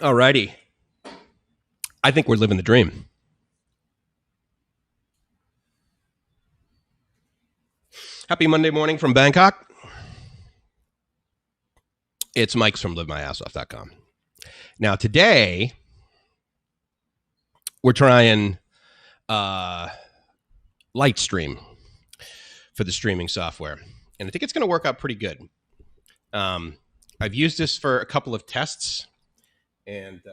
Alrighty. I think we're living the dream. Happy Monday morning from Bangkok. It's Mike's from livemyassoff.com. Now, today, we're trying Lightstream for the streaming software. And I think it's going to work out pretty good. I've used this for a couple of tests, and it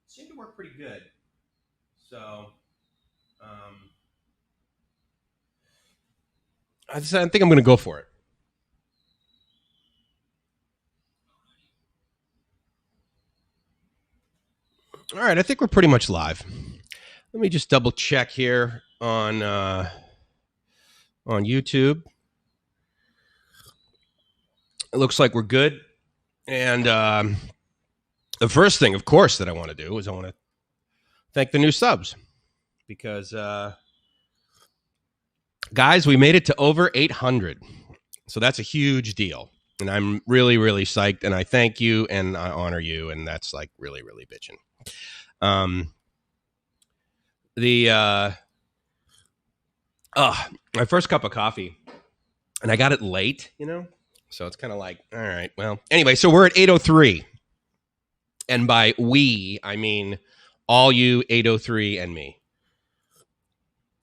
seemed to work pretty good. So, I think I'm going to go for it. All right, I think we're pretty much live. Let me just double check here on YouTube. It looks like we're good. And the first thing, of course, that I want to do is I want to thank the new subs. Because, guys, we made it to over 800. So that's a huge deal. And I'm really, really psyched. And I thank you and I honor you. And that's like really, really bitching. My first cup of coffee, and I got it late, so it's kind of like, all right, well, anyway, so we're at 803, and by we, I mean all you 803 and me.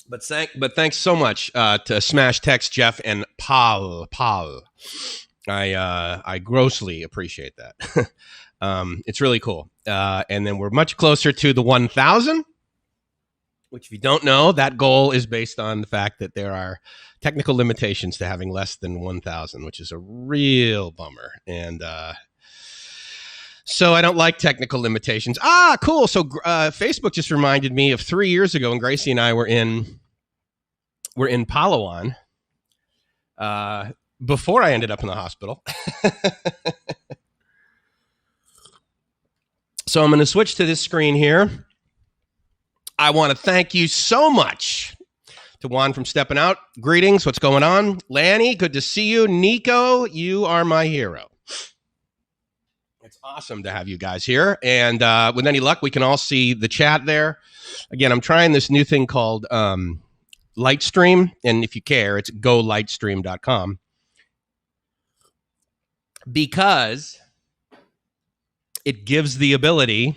But thanks so much to Smash Text, Jeff, and Paul. I grossly appreciate that. It's really cool. And then we're much closer to the 1,000, which if you don't know, that goal is based on the fact that there are technical limitations to having less than 1,000, which is a real bummer. And so I don't like technical limitations. Cool. So Facebook just reminded me of 3 years ago when Gracie and I were in Palawan before I ended up in the hospital. So I'm going to switch to this screen here. I want to thank you so much to Juan from Stepping Out. Greetings. What's going on? Lanny, good to see you. Nico, you are my hero. It's awesome to have you guys here. And with any luck, we can all see the chat there. Again, I'm trying this new thing called Lightstream. And if you care, it's golightstream.com. Because it gives the ability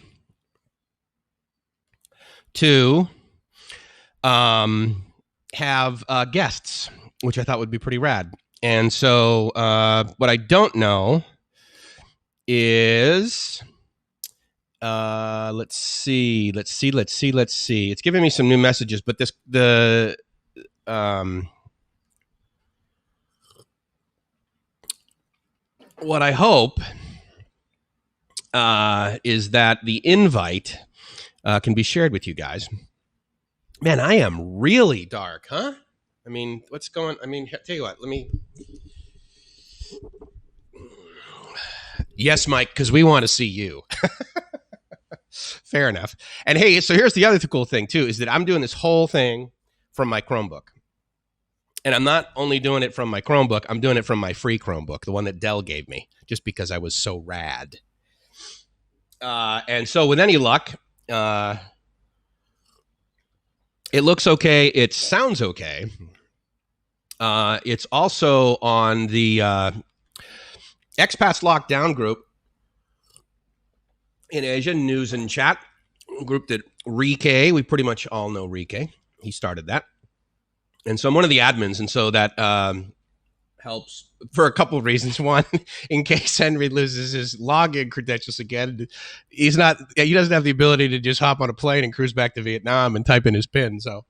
to have guests, which I thought would be pretty rad. And so what I don't know is, let's see. It's giving me some new messages, but what I hope is that the invite can be shared with you guys. Man, I am really dark, huh? I mean, tell you what, Yes, Mike, because we want to see you. Fair enough. And hey, so here's the other cool thing, too, is that I'm doing this whole thing from my Chromebook. And I'm not only doing it from my Chromebook, I'm doing it from my free Chromebook, the one that Dell gave me, just because I was so rad. And so with any luck, it looks okay. It sounds okay. It's also on the Expats Lockdown group in Asia, news and chat group that Rike, we pretty much all know Rike. He started that. And so I'm one of the admins. And so that helps for a couple of reasons. One, in case Henry loses his login credentials again, he doesn't have the ability to just hop on a plane and cruise back to Vietnam and type in his PIN. So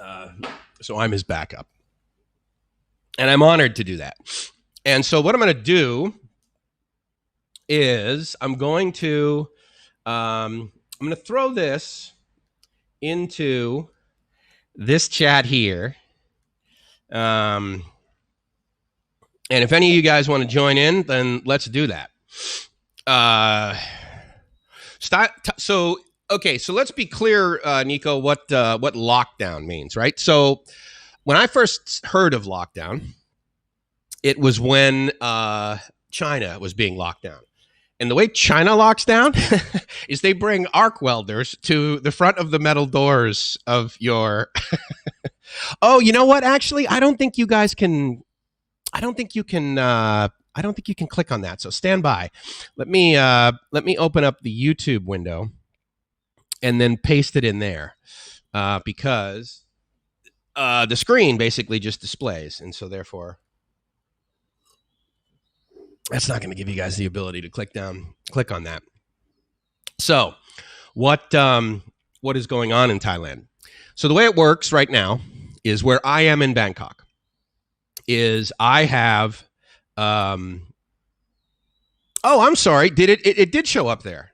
I'm his backup. And I'm honored to do that. And so what I'm going to do is I'm going to throw this into this chat here. And if any of you guys want to join in, then let's do that. So let's be clear, Nico, what lockdown means, right? So when I first heard of lockdown, it was when China was being locked down. And the way China locks down is they bring arc welders to the front of the metal doors of your. Oh, you know what? Actually, I don't think you guys can. I don't think you can. I don't think you can click on that. So stand by. Let me open up the YouTube window and then paste it in there because the screen basically just displays, and so therefore that's not going to give you guys the ability to click on that. So what is going on in Thailand? So the way it works right now is where I am in Bangkok is I have oh, I'm sorry. Did it did show up there.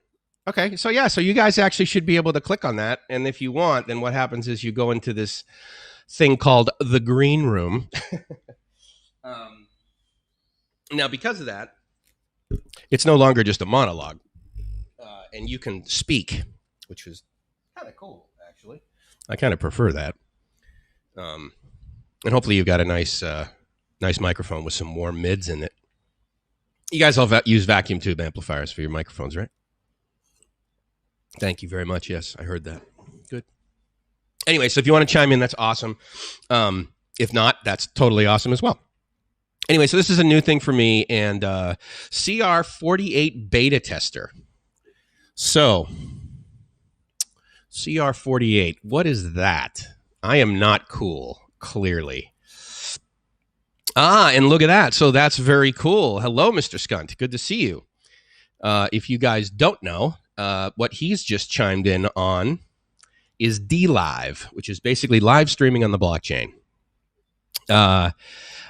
Okay. So yeah, so you guys actually should be able to click on that, and if you want, then what happens is you go into this thing called the green room. Now, because of that, it's no longer just a monologue, and you can speak, which is kind of cool, actually. I kind of prefer that. And hopefully you've got a nice microphone with some warm mids in it. You guys all use vacuum tube amplifiers for your microphones, right? Thank you very much. Yes, I heard that. Good. Anyway, so if you want to chime in, that's awesome. If not, that's totally awesome as well. Anyway, so this is a new thing for me, and CR48 beta tester. So, CR48, what is that? I am not cool, clearly. And look at that. So that's very cool. Hello, Mr. Skunt. Good to see you. If you guys don't know, what he's just chimed in on is DLive, which is basically live streaming on the blockchain.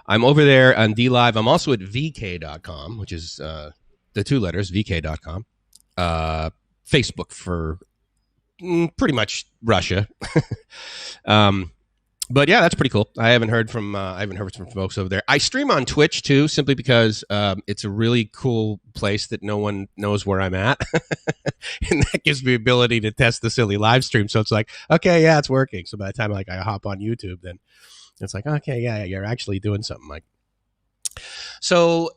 I'm over there on DLive. I'm also at vk.com, which is the two letters, vk.com. Facebook for pretty much Russia. But yeah, that's pretty cool. I haven't heard from folks over there. I stream on Twitch too, simply because it's a really cool place that no one knows where I'm at, and that gives me ability to test the silly live stream. So it's like, okay, yeah, it's working. So by the time I hop on YouTube, then it's like, okay, yeah, you're actually doing something. Like, so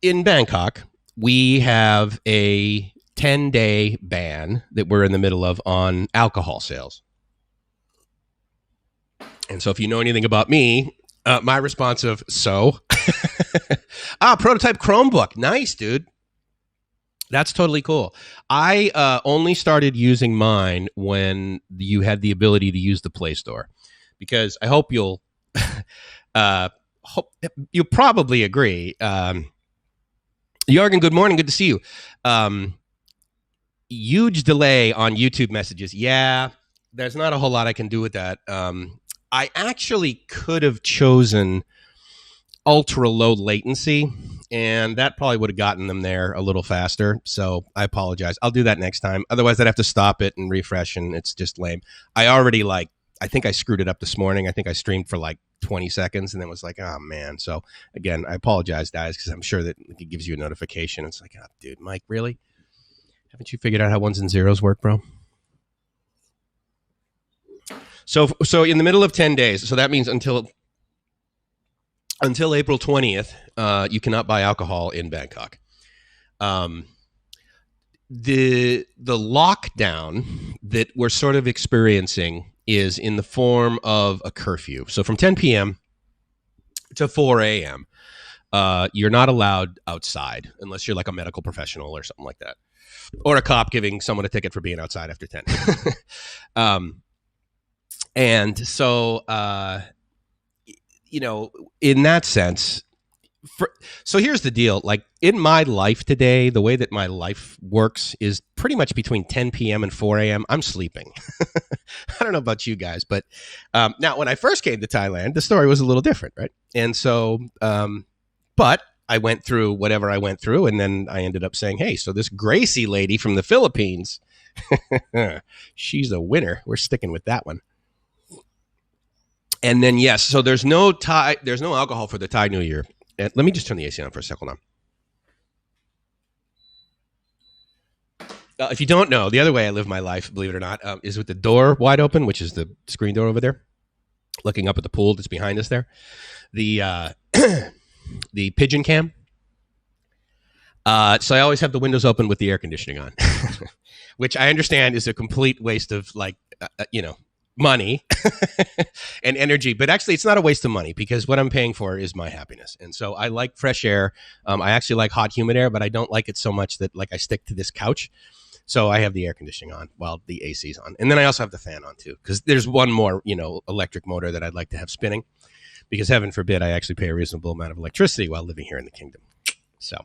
in Bangkok, we have a 10-day ban that we're in the middle of on alcohol sales. And so if you know anything about me, my response of, prototype Chromebook. Nice, dude. That's totally cool. I only started using mine when you had the ability to use the Play Store, because I hope you'll probably agree. Jorgen, good morning. Good to see you. Huge delay on YouTube messages. Yeah, there's not a whole lot I can do with that. I actually could have chosen ultra low latency, and that probably would have gotten them there a little faster. So I apologize. I'll do that next time. Otherwise, I'd have to stop it and refresh, and it's just lame. I think I screwed it up this morning. I think I streamed for like 20 seconds and then was like, oh man. So again, I apologize, guys, because I'm sure that it gives you a notification. It's like, oh, dude, Mike, really? Haven't you figured out how ones and zeros work, bro? So in the middle of 10 days, so that means until April 20th, you cannot buy alcohol in Bangkok. The lockdown that we're sort of experiencing is in the form of a curfew. So from 10 p.m. to 4 a.m., you're not allowed outside unless you're like a medical professional or something like that, or a cop giving someone a ticket for being outside after 10. And so, in that sense, so here's the deal. Like in my life today, the way that my life works is pretty much between 10 p.m. and 4 a.m. I'm sleeping. I don't know about you guys, but now when I first came to Thailand, the story was a little different, right? And so, but I went through whatever I went through, and then I ended up saying, hey, so this Gracie lady from the Philippines, she's a winner. We're sticking with that one. And then, yes, so there's no alcohol for the Thai New Year. And let me just turn the AC on for a second. If you don't know, the other way I live my life, believe it or not, is with the door wide open, which is the screen door over there, looking up at the pool that's behind us there. The the pigeon cam. So I always have the windows open with the air conditioning on, which I understand is a complete waste of money and energy. But actually, it's not a waste of money because what I'm paying for is my happiness. And so I like fresh air. I actually like hot, humid air, but I don't like it so much that I stick to this couch. So I have the air conditioning on while the AC's on. And then I also have the fan on too, because there's one more, electric motor that I'd like to have spinning, because heaven forbid I actually pay a reasonable amount of electricity while living here in the kingdom. So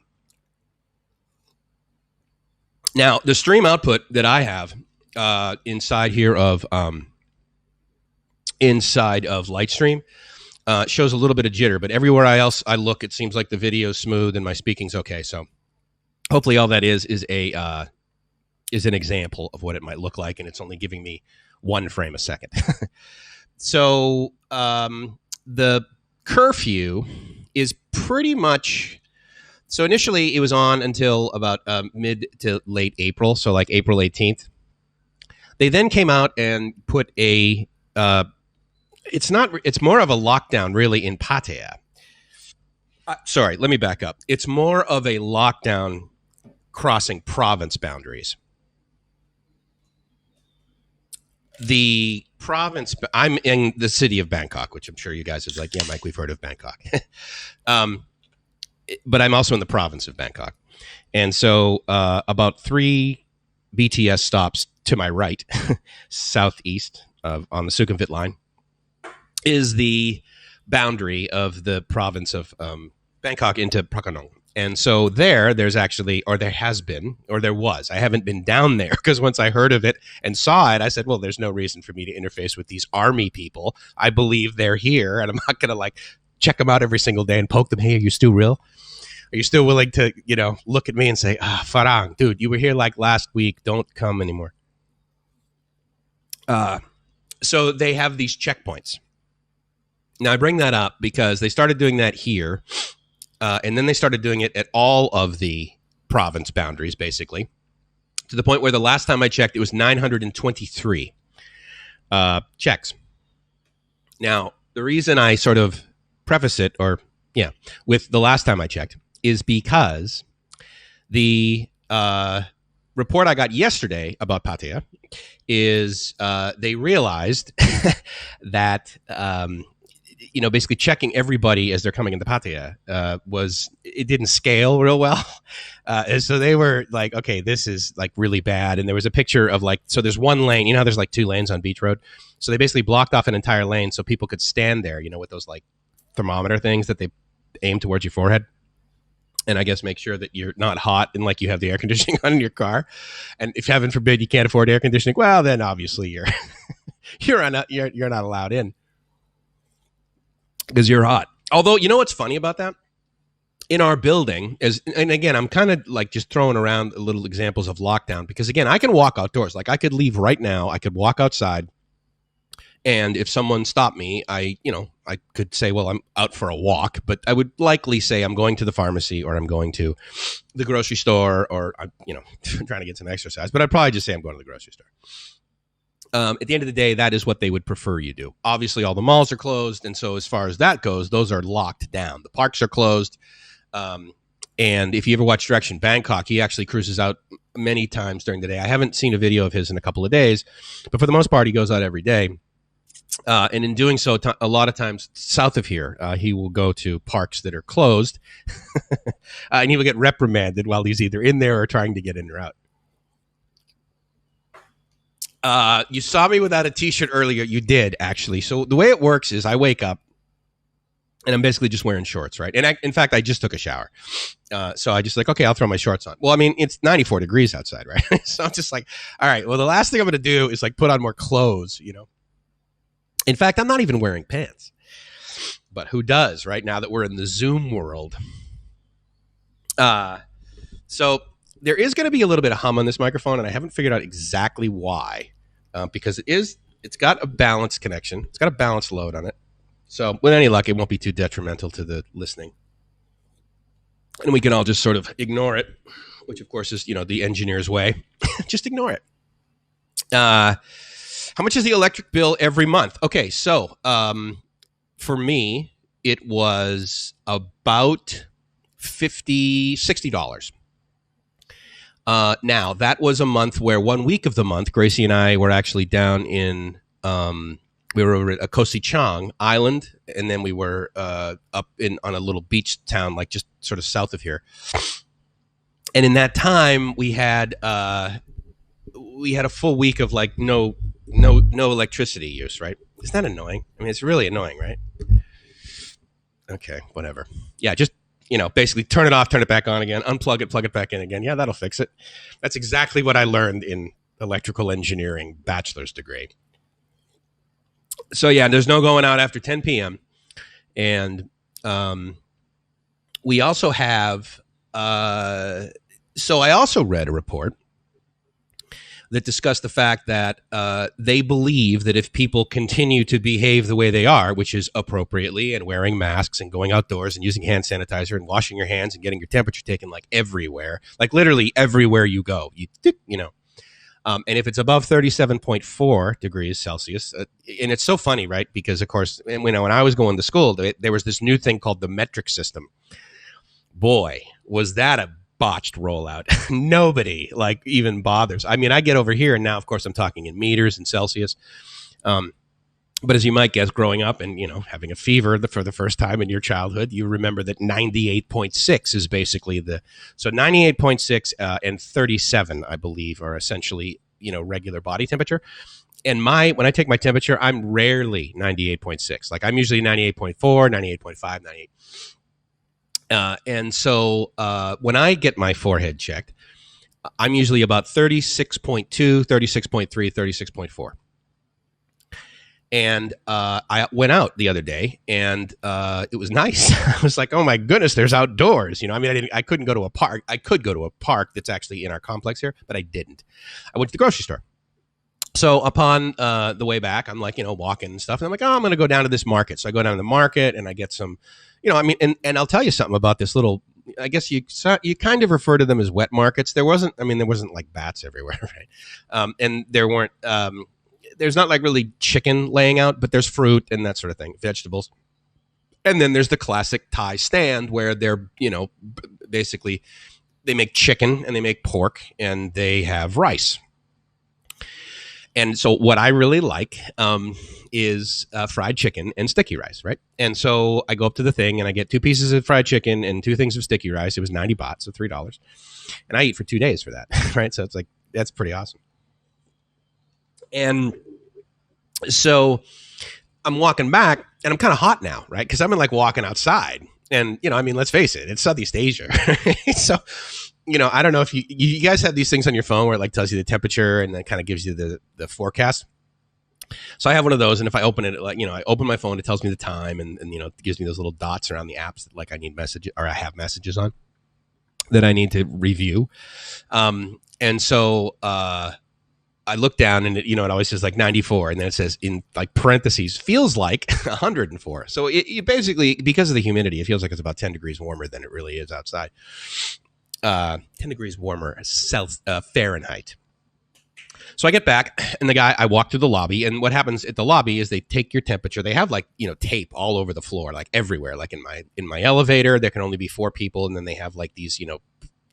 now the stream output that I have inside here of Lightstream shows a little bit of jitter, but everywhere else I look, it seems like the video's smooth and my speaking's okay. So hopefully all that is an example of what it might look like, and it's only giving me 1 frame a second. So the curfew is pretty much... So initially, it was on until about mid to late April, so like April 18th. They then came out and put it's more of a lockdown, really, in Pattaya. Sorry, let me back up. It's more of a lockdown crossing province boundaries. The province, I'm in the city of Bangkok, which I'm sure you guys are like, yeah, Mike, we've heard of Bangkok. But I'm also in the province of Bangkok. And so about 3 BTS stops to my right, southeast on the Sukhumvit line, is the boundary of the province of Bangkok into Prakanong. And so there's actually, or there has been, or there was, I haven't been down there because once I heard of it and saw it, I said, well, there's no reason for me to interface with these army people. I believe they're here and I'm not going to check them out every single day and poke them. Hey, are you still real? Are you still willing to, look at me and say, Farang, dude, you were here last week. Don't come anymore. So they have these checkpoints. Now, I bring that up because they started doing that here. And then they started doing it at all of the province boundaries, basically, to the point where the last time I checked, it was 923 checks. Now, the reason I sort of preface it, with the last time I checked, is because the report I got yesterday about Pattaya is they realized that basically checking everybody as they're coming into Pattaya it didn't scale real well. And so they were like, okay, this is really bad. And there was a picture of so there's one lane, how there's 2 lanes on Beach Road. So they basically blocked off an entire lane so people could stand there, with those thermometer things that they aim towards your forehead. And I guess make sure that you're not hot and you have the air conditioning on in your car. And if heaven forbid you can't afford air conditioning, well, then obviously you're not allowed in. Because you're hot. Although, you know what's funny about that? In our building, and again, I'm kind of just throwing around little examples of lockdown, because again, I can walk outdoors. I could leave right now. I could walk outside. And if someone stopped me, I could say, well, I'm out for a walk, but I would likely say I'm going to the pharmacy or I'm going to the grocery store or I'm, trying to get some exercise. But I'd probably just say I'm going to the grocery store. At the end of the day, that is what they would prefer you do. Obviously, all the malls are closed. And so as far as that goes, those are locked down. The parks are closed. And if you ever watch Direction Bangkok, he actually cruises out many times during the day. I haven't seen a video of his in a couple of days, but for the most part, he goes out every day. And in doing so, a lot of times south of here, he will go to parks that are closed and he will get reprimanded while he's either in there or trying to get in or out. You saw me without a t-shirt earlier. You did, actually. So the way it works is I wake up and I'm basically just wearing shorts, right? And in fact, I just took a shower. So I just okay, I'll throw my shorts on. Well, I mean, it's 94 degrees outside, right? So I'm just all right, well, the last thing I'm going to do is put on more clothes, In fact, I'm not even wearing pants. But who does, right, now that we're in the Zoom world? So there is going to be a little bit of hum on this microphone, and I haven't figured out exactly why. Because it's got a balanced connection. It's got a balanced load on it. So with any luck, it won't be too detrimental to the listening. And we can all just sort of ignore it, which of course is, the engineer's way. Just ignore it. How much is the electric bill every month? Okay, so for me, it was about $60. Now, that was a month where 1 week of the month, Gracie and I were actually down in, we were over at Koh Chang Island, and then we were up on a little beach town, like just sort of south of here. And in that time, we had a full week of like no electricity use, right? Isn't that annoying? I mean, it's really annoying, right? Okay, whatever. Yeah, just, basically turn it off, turn it back on again, unplug it, plug it back in again. Yeah, that'll fix it. That's exactly what I learned in electrical engineering bachelor's degree. So yeah, there's no going out after 10 p.m. And we also have, so I also read a report that discussed the fact that they believe that if people continue to behave the way they are, which is appropriately and wearing masks and going outdoors and using hand sanitizer and washing your hands and getting your temperature taken like everywhere, like literally everywhere you go, and if it's above 37.4 degrees Celsius, and it's so funny, right? Because of course, when I was going to school, there was this new thing called the metric system. Boy, was that a botched rollout. Nobody like even bothers. I mean, I get over here and now, of course, I'm talking in meters and Celsius. But as you might guess, growing up and, having a fever for the first time in your childhood, you remember that 98.6 is basically so 98.6 and 37, I believe, are essentially, regular body temperature. And when I take my temperature, I'm rarely 98.6. Like I'm usually 98.4, 98.5, 98. And so when I get my forehead checked, I'm usually about 36.2, 36.3, 36.4. And I went out the other day and it was nice. I was like, oh my goodness, there's outdoors. I couldn't go to a park. I could go to a park that's actually in our complex here, but I didn't. I went to the grocery store. So upon the way back, I'm like, walking and stuff. And I'm like, oh, I'm going to go down to this market. So I go down to the market and I get some, and I'll tell you something about this little, I guess you kind of refer to them as wet markets. There wasn't like bats everywhere, right? And there weren't, there's not like really chicken laying out, but there's fruit and that sort of thing, vegetables. And then there's the classic Thai stand where they're, basically they make chicken and they make pork and they have rice. And so what I really like is fried chicken and sticky rice, right? And so I go up to the thing and I get 2 pieces of fried chicken and 2 things of sticky rice. It was 90 baht, so $3. And I eat for 2 days for that, right? So it's like, that's pretty awesome. And so I'm walking back and I'm kind of hot now, right? Because I've been like walking outside and, let's face it, it's Southeast Asia. So, I don't know if you guys have these things on your phone where it like tells you the temperature and then kind of gives you the forecast. So I have one of those. And if I open it, like, I open my phone, it tells me the time and it gives me those little dots around the apps that like I need messages or I have messages on that I need to review. And so, I look down and it always says like 94 and then it says in like parentheses feels like 104. So it basically, because of the humidity, it feels like it's about 10 degrees warmer than it really is outside. 10 degrees warmer Fahrenheit. So I get back and I walk through the lobby, and what happens at the lobby is they take your temperature. They have like, tape all over the floor, like everywhere. Like in my elevator, there can only be 4 people. And then they have like these,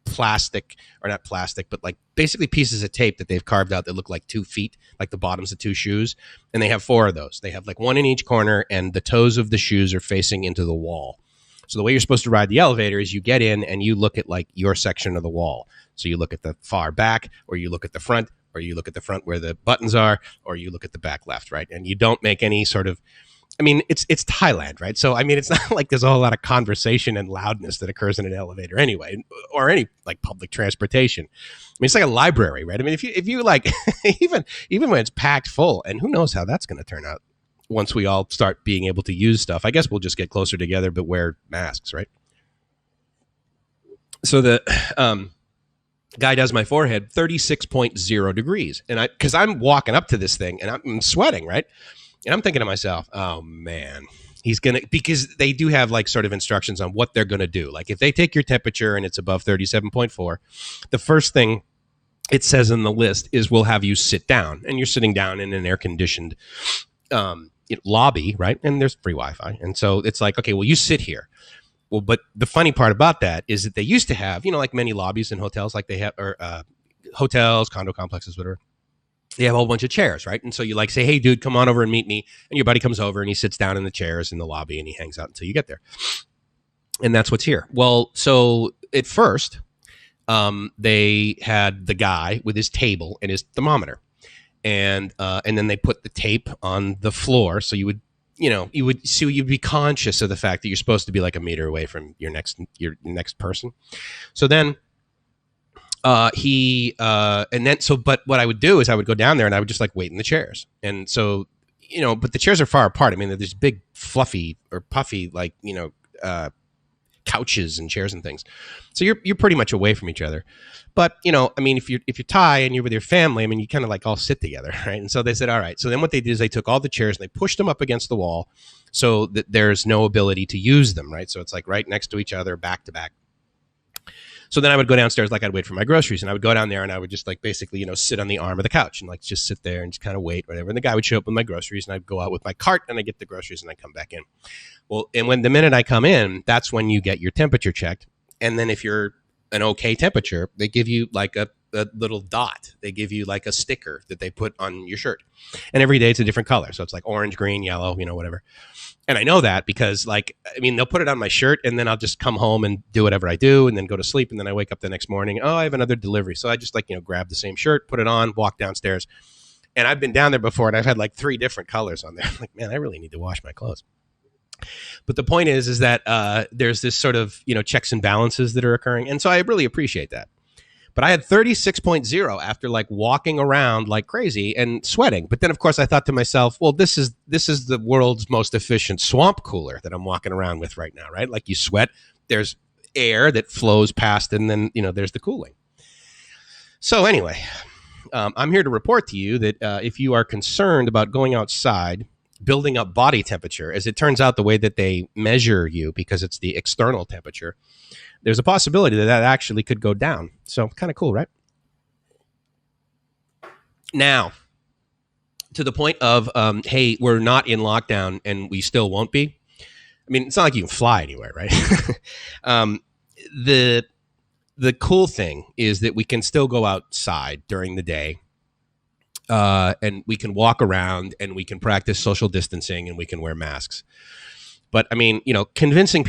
plastic, or not plastic, but like basically pieces of tape that they've carved out that look like 2 feet, like the bottoms of 2 shoes. And they have 4 of those. They have like 1 in each corner and the toes of the shoes are facing into the wall. So the way you're supposed to ride the elevator is you get in and you look at like your section of the wall. So you look at the far back, or you look at the front, or you look at the front where the buttons are, or you look at the back left, right? And you don't make any sort of, it's Thailand, right? So, it's not like there's a whole lot of conversation and loudness that occurs in an elevator anyway, or any like public transportation. It's like a library, right? If you like, even when it's packed full, and who knows how that's going to turn out once we all start being able to use stuff. I guess we'll just get closer together, but wear masks, right? So the guy does my forehead, 36.0 degrees. And because I'm walking up to this thing and I'm sweating, right? And I'm thinking to myself, oh man, because they do have like sort of instructions on what they're going to do. Like if they take your temperature and it's above 37.4, the first thing it says in the list is we'll have you sit down, and you're sitting down in an air conditioned lobby, right? And there's free Wi-Fi. And so it's like, okay, well, you sit here. Well, but the funny part about that is that they used to have, like many lobbies in hotels, like they have, or hotels, condo complexes, whatever. They have a whole bunch of chairs, right? And so you say, hey, dude, come on over and meet me. And your buddy comes over and he sits down in the chairs in the lobby and he hangs out until you get there. And that's what's here. Well, so at first, they had the guy with his table and his thermometer. And then they put the tape on the floor. So you'd be conscious of the fact that you're supposed to be like a meter away from your next person. So then but what I would do is I would go down there and I would just wait in the chairs. And so, but the chairs are far apart. I mean, they're this big fluffy or puffy, couches and chairs and things. So you're pretty much away from each other. But, if you're Thai and you're with your family, you kind of all sit together, right? And so they said, all right. So then what they did is they took all the chairs and they pushed them up against the wall so that there's no ability to use them, right? So it's right next to each other, back to back. So then I would go downstairs, I'd wait for my groceries, and I would go down there and I would just basically, sit on the arm of the couch and just sit there and just kind of wait, whatever. And the guy would show up with my groceries and I'd go out with my cart and I get the groceries and I come back in. Well, and the minute I come in, that's when you get your temperature checked. And then if you're an okay temperature, they give you a little dot. They give you a sticker that they put on your shirt. And every day it's a different color. So it's orange, green, yellow, whatever. And I know that because they'll put it on my shirt and then I'll just come home and do whatever I do and then go to sleep. And then I wake up the next morning. Oh, I have another delivery. So I just grab the same shirt, put it on, walk downstairs. And I've been down there before and I've had 3 different colors on there. I'm man, I really need to wash my clothes. But the point is that there's this sort of, checks and balances that are occurring. And so I really appreciate that. But I had 36.0 after walking around like crazy and sweating. But then, of course, I thought to myself, well, this is the world's most efficient swamp cooler that I'm walking around with right now, right? You sweat, there's air that flows past, and then, there's the cooling. So anyway, I'm here to report to you that if you are concerned about going outside, building up body temperature, as it turns out, the way that they measure you, because it's the external temperature, there's a possibility that actually could go down. So kind of cool, right? Now, to the point of, hey, we're not in lockdown and we still won't be. It's not like you can fly anywhere, right? The cool thing is that we can still go outside during the day. And we can walk around and we can practice social distancing and we can wear masks. But convincing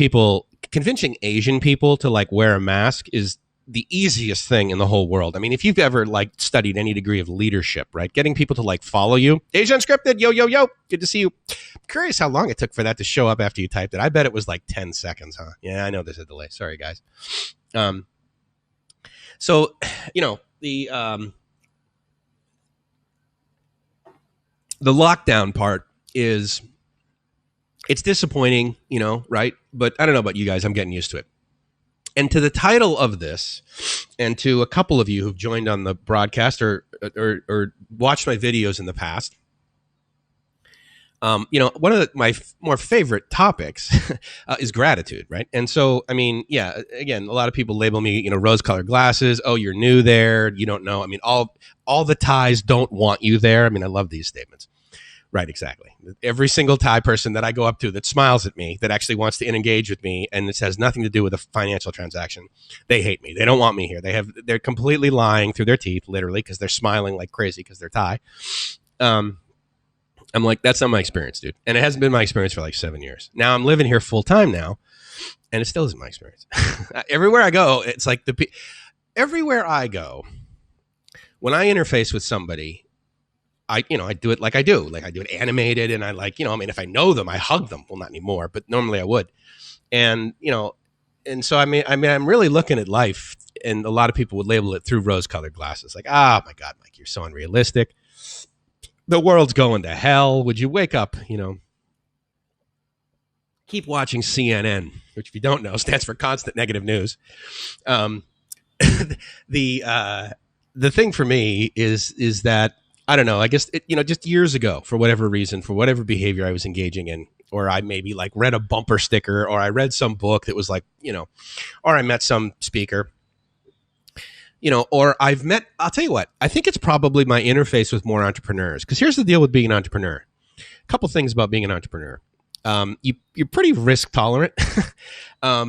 Asian people to wear a mask is the easiest thing in the whole world. If you've ever studied any degree of leadership, right? Getting people to follow you. Asia Unscripted, yo, yo, yo. Good to see you. I'm curious how long it took for that to show up after you typed it. I bet it was 10 seconds, huh? Yeah, I know there's a delay. Sorry, guys. So, the lockdown part is, it's disappointing, right? But I don't know about you guys. I'm getting used to it. And to the title of this, and to a couple of you who've joined on the broadcast or watched my videos in the past, one of my more favorite topics is gratitude, right? And so, again, a lot of people label me, rose-colored glasses. Oh, you're new there. You don't know. All the Thais don't want you there. I love these statements. Right, exactly. Every single Thai person that I go up to that smiles at me, that actually wants to engage with me, and this has nothing to do with a financial transaction, they hate me. They don't want me here. They're completely lying through their teeth, literally, because they're smiling like crazy because they're Thai. I'm that's not my experience, dude. And it hasn't been my experience for 7 years. Now I'm living here full time now, and it still isn't my experience. Everywhere I go, it's everywhere I go, when I interface with somebody, I do it like I do. I do it animated, and I if I know them, I hug them. Well, not anymore, but normally I would. And, and so, I'm really looking at life, and a lot of people would label it through rose-colored glasses. Oh, my God, Mike, you're so unrealistic. The world's going to hell. Would you wake up, keep watching CNN, which if you don't know, stands for constant negative news. The thing for me is that, I don't know, I guess, just years ago, for whatever reason, for whatever behavior I was engaging in, or I maybe read a bumper sticker, or I read some book that was or I met some speaker, or I'll tell you what, I think it's probably my interface with more entrepreneurs. Because here's the deal with being an entrepreneur. A couple things about being an entrepreneur. you're pretty risk tolerant. I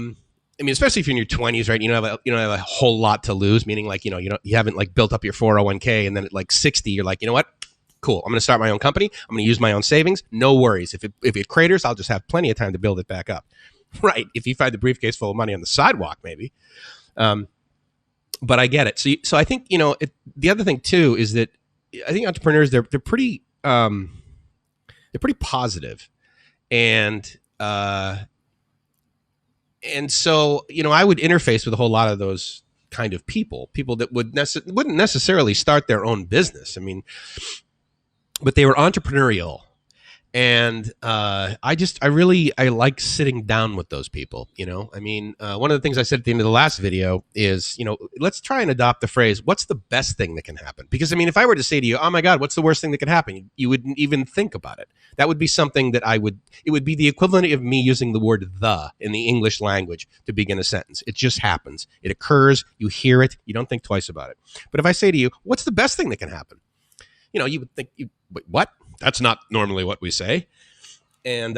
mean, especially if you're in your 20s, right? You don't have a whole lot to lose. Meaning, like, you haven't like built up your 401k, and then at like 60, you're like, you know what? Cool. I'm going to start my own company. I'm going to use my own savings. No worries. If it craters, I'll just have plenty of time to build it back up. Right. If you find the briefcase full of money on the sidewalk, maybe. But I get it. So I think, the other thing too is that I think entrepreneurs, they're pretty positive. And so, I would interface with a whole lot of those kind of people that wouldn't necessarily start their own business. I mean, but they were entrepreneurial. And I like sitting down with those people. I mean, one of the things I said at the end of the last video is, let's try and adopt the phrase, what's the best thing that can happen? Because, I mean, if I were to say to you, oh my God, what's the worst thing that could happen? You wouldn't even think about it. That would be something that it would be the equivalent of me using the word the in the English language to begin a sentence. It just happens. It occurs. You hear it. You don't think twice about it. But if I say to you, what's the best thing that can happen? You would think, wait, what? That's not normally what we say. And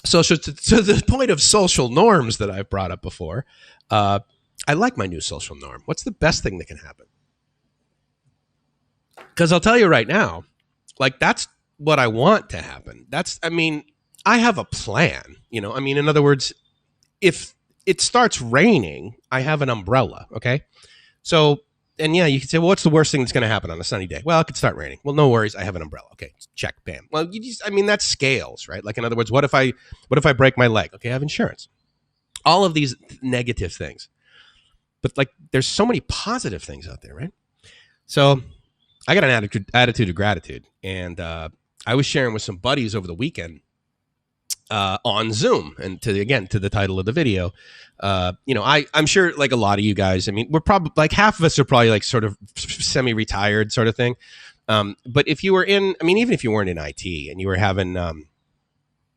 so to the point of social norms that I've brought up before, I like my new social norm. What's the best thing that can happen? Because I'll tell you right now, like, that's what I want to happen. I have a plan. In other words, if it starts raining, I have an umbrella. Okay. So, and yeah, you can say, well, what's the worst thing that's going to happen on a sunny day? Well, it could start raining. Well, no worries. I have an umbrella. Okay, check, bam. Well, that scales, right? Like, in other words, what if I break my leg? Okay, I have insurance. All of these negative things. But, like, there's so many positive things out there, right? So I got an attitude of gratitude. And I was sharing with some buddies over the weekend on Zoom, and to the title of the video, I'm sure, like, a lot of you guys, I mean, we're probably, like, half of us are probably, like, sort of semi-retired sort of thing. But if you were even if you weren't in IT and you were having,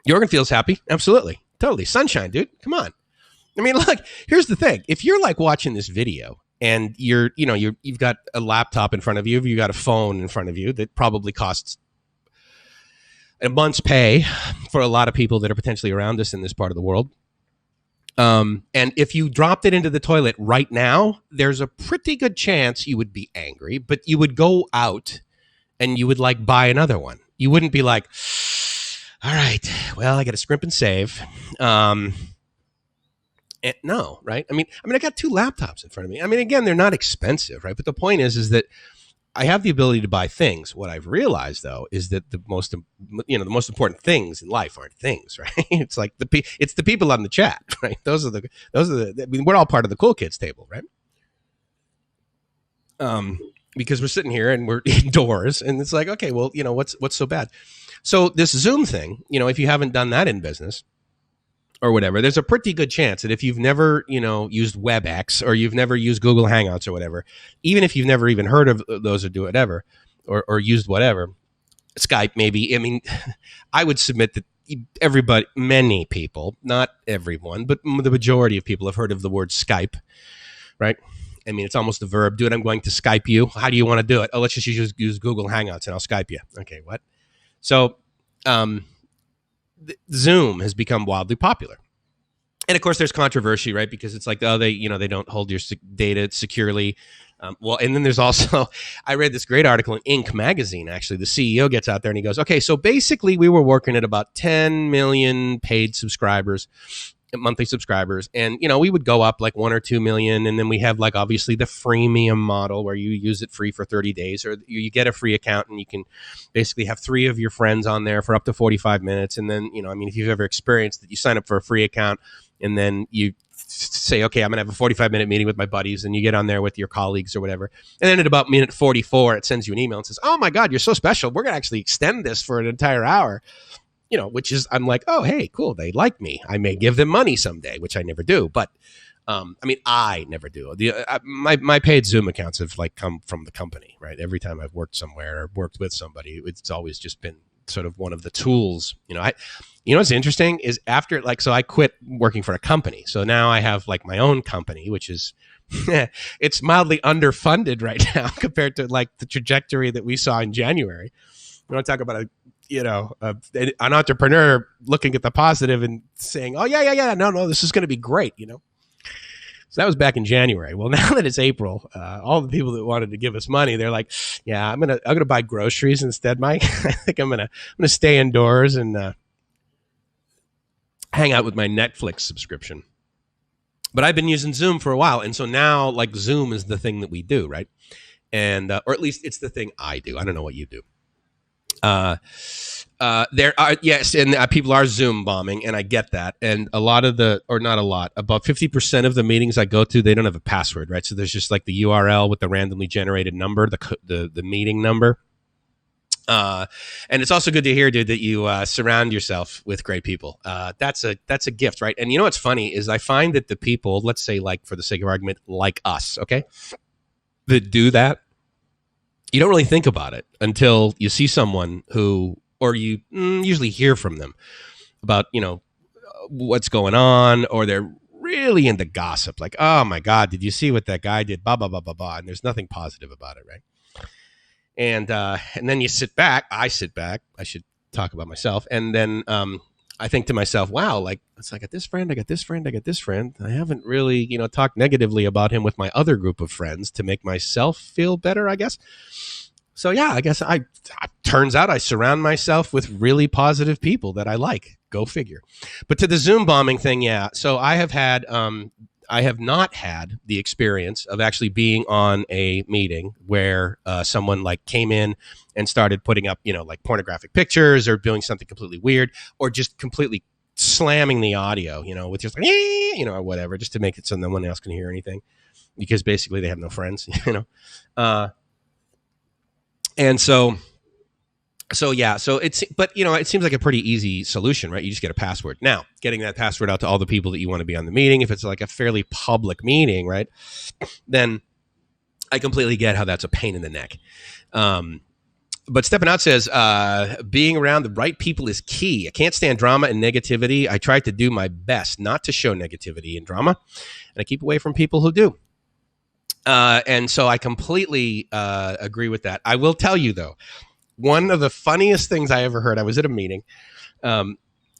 Jorgen feels happy. Absolutely. Totally. Sunshine, dude. Come on. I mean, look, here's the thing. If you're, like, watching this video and you've got a laptop in front of you, you've got a phone in front of you that probably costs a month's pay for a lot of people that are potentially around us in this part of the world. And if you dropped it into the toilet right now, there's a pretty good chance you would be angry, but you would go out and you would, like, buy another one. You wouldn't be like, all right, well, I got to scrimp and save. No, right? I mean, I got 2 laptops in front of me. I mean, again, they're not expensive, right? But the point is that I have the ability to buy things. What I've realized, though, is that the most important things in life aren't things, right? It's like it's the people on the chat, right? Those are the. I mean, we're all part of the cool kids table, right? Because we're sitting here and we're indoors, and it's like, okay, well, what's so bad? So this Zoom thing, if you haven't done that in business or whatever, there's a pretty good chance that if you've never, used WebEx or you've never used Google Hangouts or whatever, even if you've never even heard of those or do whatever, or used whatever, Skype maybe, I mean, I would submit that many people, not everyone, but the majority of people have heard of the word Skype, right? I mean, it's almost a verb. Dude, I'm going to Skype you. How do you want to do it? Oh, let's just use Google Hangouts and I'll Skype you. Okay, what? So, Zoom has become wildly popular. And of course there's controversy, right? Because it's like, oh, they don't hold your data securely. Well, and then there's also, I read this great article in Inc. magazine, actually. The CEO gets out there and he goes, okay, so basically we were working at about 10 million paid subscribers, monthly subscribers. And, we would go up like 1 or 2 million. And then we have, like, obviously the freemium model where you use it free for 30 days, or you get a free account and you can basically have 3 of your friends on there for up to 45 minutes. And then, if you've ever experienced that, you sign up for a free account and then you say, okay, I'm going to have a 45-minute meeting with my buddies, and you get on there with your colleagues or whatever. And then at about minute 44, it sends you an email and says, oh my God, you're so special. We're going to actually extend this for an entire hour. Which is, I'm like, oh, hey, cool. They like me. I may give them money someday, which I never do. But I never do. My paid Zoom accounts have, like, come from the company, right? Every time I've worked somewhere or worked with somebody, it's always just been sort of one of the tools. What's interesting is after, like, so I quit working for a company. So now I have, like, my own company, which is, it's mildly underfunded right now compared to, like, the trajectory that we saw in January. We want to talk about an entrepreneur looking at the positive and saying, oh, yeah, no, this is going to be great, So that was back in January. Well, now that it's April, all the people that wanted to give us money, they're like, yeah, I'm gonna buy groceries instead, Mike. I think I'm gonna stay indoors and hang out with my Netflix subscription. But I've been using Zoom for a while, and so now like Zoom is the thing that we do, right? And or at least it's the thing I do. I don't know what you do. There are, yes, and people are Zoom bombing, and I get that. And a lot of not a lot, about 50% of the meetings I go to, they don't have a password, right? So there's just like the URL with the randomly generated number, the meeting number. And it's also good to hear, dude, that you surround yourself with great people. That's a gift, right? And you know what's funny is I find that the people, let's say, like for the sake of argument, like us, okay, that do that, you don't really think about it until you see someone who, or you usually hear from them about, what's going on, or they're really into gossip. Like, oh my God, did you see what that guy did? Blah, blah, blah, blah, blah. And there's nothing positive about it, right? And then you sit back. I sit back. I should talk about myself. And then I think to myself, wow, like, it's like I got this friend, I got this friend, I got this friend. I haven't really, talked negatively about him with my other group of friends to make myself feel better, I guess. So yeah, I guess turns out I surround myself with really positive people that I like. Go figure. But to the Zoom bombing thing, yeah. So I have not had the experience of actually being on a meeting where someone like came in and started putting up, like pornographic pictures or doing something completely weird, or just completely slamming the audio, with just like, or whatever, just to make it so no one else can hear anything, because basically they have no friends, And so yeah, but it seems like a pretty easy solution, right? You just get a password. Now, getting that password out to all the people that you want to be on the meeting, if it's like a fairly public meeting, right, then I completely get how that's a pain in the neck. But Stepping Out says, being around the right people is key. I can't stand drama and negativity. I try to do my best not to show negativity and drama, and I keep away from people who do. And so I completely agree with that. I will tell you, though, one of the funniest things I ever heard, I was at a meeting, and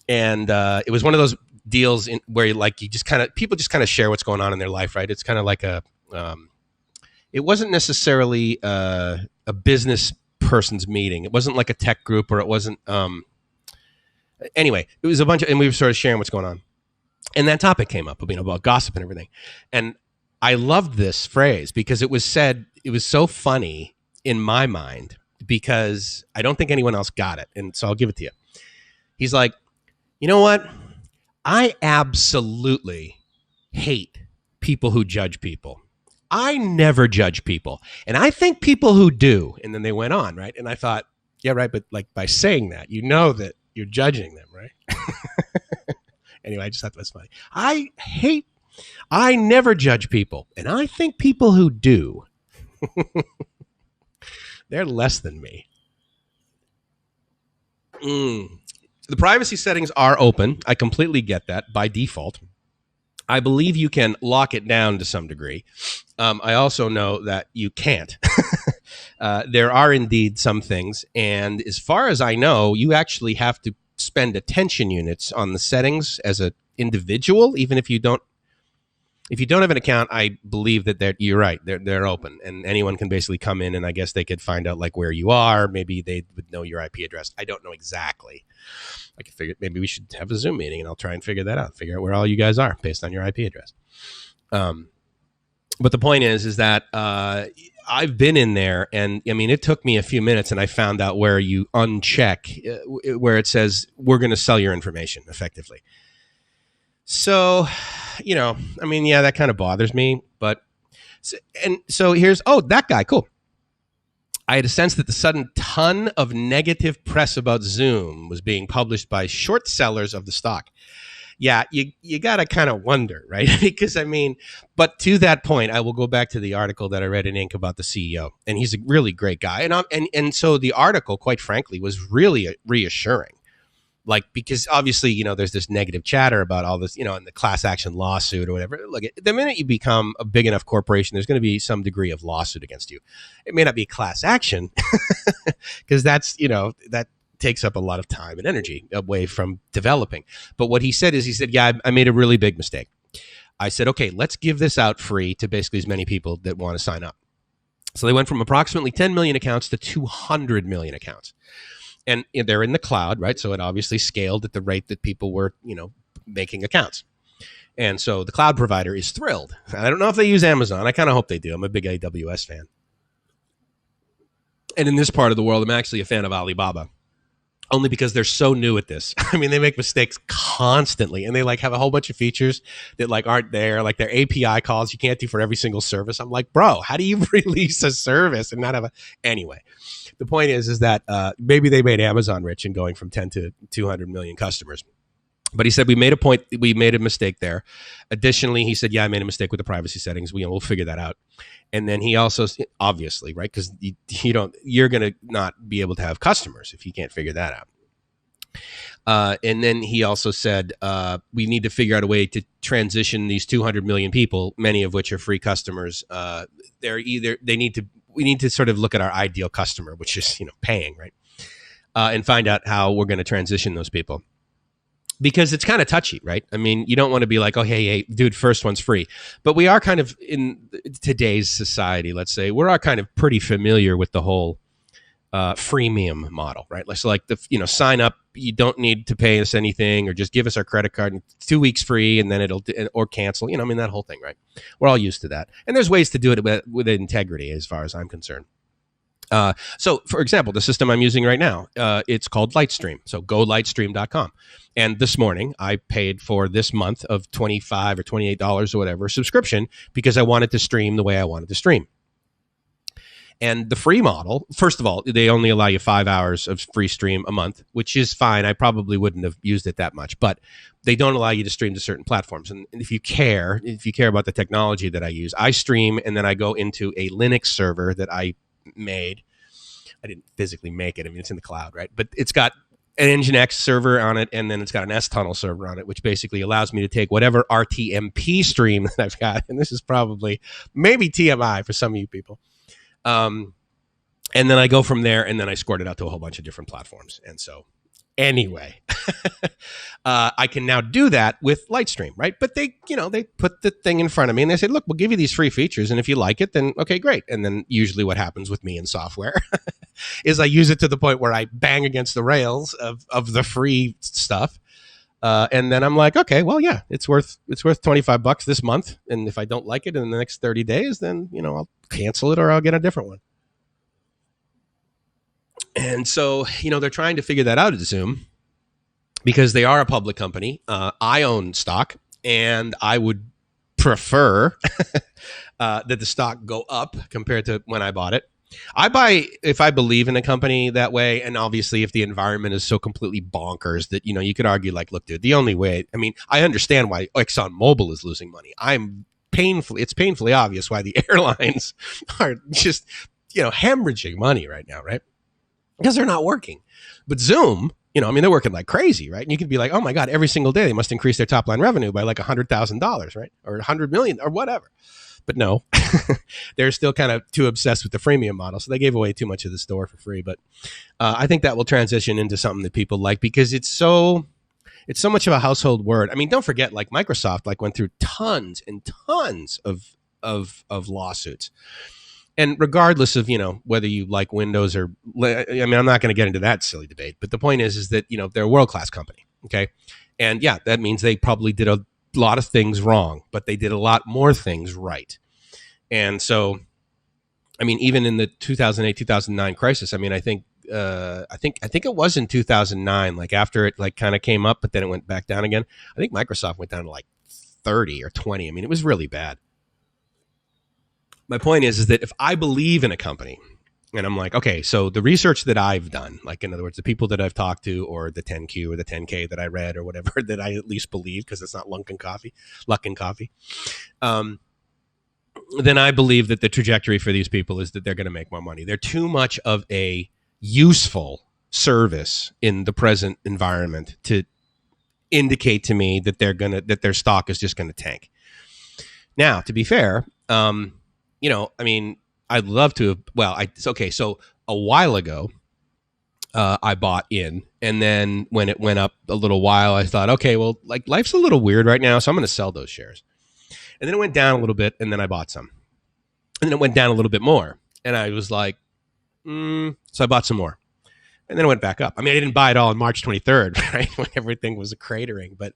it was one of those deals where like people just kind of share what's going on in their life, right? It's kind of like it wasn't necessarily a business person's meeting. It wasn't like a tech group, or it wasn't, anyway, it was a bunch of, and we were sort of sharing what's going on. And that topic came up, about gossip and everything. And I loved this phrase because it was so funny in my mind, because I don't think anyone else got it. And so I'll give it to you. He's like, you know what? I absolutely hate people who judge people. I never judge people. And I think people who do. And then they went on, right? And I thought, yeah, right. But like by saying that, that you're judging them, right? Anyway, I just thought that was funny. I never judge people. And I think people who do, they're less than me. The privacy settings are open. I completely get that by default. I believe you can lock it down to some degree. I also know that you can't. There are indeed some things. And as far as I know, you actually have to spend attention units on the settings as an individual, even if you don't. If you don't have an account, I believe that you're right. They're open, and anyone can basically come in, and I guess they could find out like where you are. Maybe they would know your IP address. I don't know exactly. I could figure. Maybe we should have a Zoom meeting, and I'll try and figure that out. Figure out where all you guys are based on your IP address. But the point is that I've been in there, and I mean, it took me a few minutes, and I found out where you uncheck where it says we're going to sell your information effectively. So, I mean, yeah, that kind of bothers me. But, so here's, that guy, cool. I had a sense that the sudden ton of negative press about Zoom was being published by short sellers of the stock. Yeah, you got to kind of wonder, right? Because, I mean, but to that point, I will go back to the article that I read in Inc. about the CEO. And he's a really great guy. And so the article, quite frankly, was really reassuring. Like, because obviously, there's this negative chatter about all this, in the class action lawsuit or whatever. Look, the minute you become a big enough corporation, there's going to be some degree of lawsuit against you. It may not be a class action because that's, that takes up a lot of time and energy away from developing. But what he said is, yeah, I made a really big mistake. I said, okay, let's give this out free to basically as many people that want to sign up. So they went from approximately 10 million accounts to 200 million accounts. And they're in the cloud, right? So it obviously scaled at the rate that people were, making accounts. And so the cloud provider is thrilled. I don't know if they use Amazon. I kind of hope they do. I'm a big AWS fan. And in this part of the world, I'm actually a fan of Alibaba. Only because they're so new at this. I mean, they make mistakes constantly, and they have a whole bunch of features that aren't there, like their API calls you can't do for every single service. I'm like, bro, how do you release a service and not have anyway? The point is that maybe they made Amazon rich in going from 10 to 200 million customers. But he said we made a mistake there. Additionally, he said, yeah, I made a mistake with the privacy settings. We'll figure that out. And then he also, obviously, right, because you're going to not be able to have customers if you can't figure that out. And then he also said we need to figure out a way to transition these 200 million people, many of which are free customers. We need to sort of look at our ideal customer, which is paying, right, and find out how we're going to transition those people. Because it's kind of touchy, right? I mean, you don't want to be like, oh, hey, dude, first one's free. But we are kind of, in today's society, let's say, we're all kind of pretty familiar with the whole freemium model, right? So sign up, you don't need to pay us anything, or just give us our credit card and 2 weeks free, and then or cancel, that whole thing, right? We're all used to that. And there's ways to do it with integrity as far as I'm concerned. So, for example, the system I'm using right now, it's called Lightstream. So go lightstream.com. And this morning, I paid for this month of $25 or $28 or whatever subscription because I wanted to stream the way I wanted to stream. And the free model, first of all, they only allow you 5 hours of free stream a month, which is fine. I probably wouldn't have used it that much, but they don't allow you to stream to certain platforms. And if you care about the technology that I use, I stream and then I go into a Linux server that I made. I didn't physically make it. I mean, it's in the cloud, right? But it's got an Nginx server on it, and then it's got an S-Tunnel server on it, which basically allows me to take whatever RTMP stream that I've got, and this is probably maybe TMI for some of you people. And then I go from there, and then I squirt it out to a whole bunch of different platforms. And so anyway, I can now do that with Lightstream, right? But they put the thing in front of me and they say, look, we'll give you these free features. And if you like it, then okay, great. And then usually what happens with me in software is I use it to the point where I bang against the rails of the free stuff. And then I'm like, okay, well, yeah, it's worth $25 this month. And if I don't like it in the next 30 days, then, I'll cancel it or I'll get a different one. And so, they're trying to figure that out at Zoom because they are a public company. I own stock, and I would prefer that the stock go up compared to when I bought it. I buy if I believe in a company that way, and obviously if the environment is so completely bonkers that, you could argue like, look, dude, the only way, I mean, I understand why ExxonMobil is losing money. It's painfully obvious why the airlines are just, hemorrhaging money right now, right? Because they're not working. But Zoom, they're working like crazy, right? And you could be like, oh my God, every single day they must increase their top line revenue by like $100,000, right? Or 100 million or whatever. But no, they're still kind of too obsessed with the freemium model. So they gave away too much of the store for free. But I think that will transition into something that people like because it's so much of a household word. I mean, don't forget, like Microsoft went through tons and tons of lawsuits. And regardless of, whether you like Windows or, I'm not going to get into that silly debate. But the point is that, they're a world-class company. Okay. And yeah, that means they probably did a lot of things wrong, but they did a lot more things right. And so, even in the 2008, 2009 crisis, I think it was in 2009, like after it kind of came up, but then it went back down again. I think Microsoft went down to like 30 or 20. It was really bad. My point is that if I believe in a company and I'm like, okay, so the research that I've done, like in other words, the people that I've talked to or the 10Q or the 10K that I read or whatever that I at least believe, because it's not luck and coffee, then I believe that the trajectory for these people is that they're going to make more money. They're too much of a useful service in the present environment to indicate to me that that their stock is just going to tank. Now, to be fair, I'd love to have, so a while ago, I bought in. And then when it went up a little while, I thought, okay, well, like life's a little weird right now, so I'm going to sell those shares. And then it went down a little bit, and then I bought some. And then it went down a little bit more. And I was like, so I bought some more. And then it went back up. I mean, I didn't buy it all on March 23rd, right, when everything was cratering. But,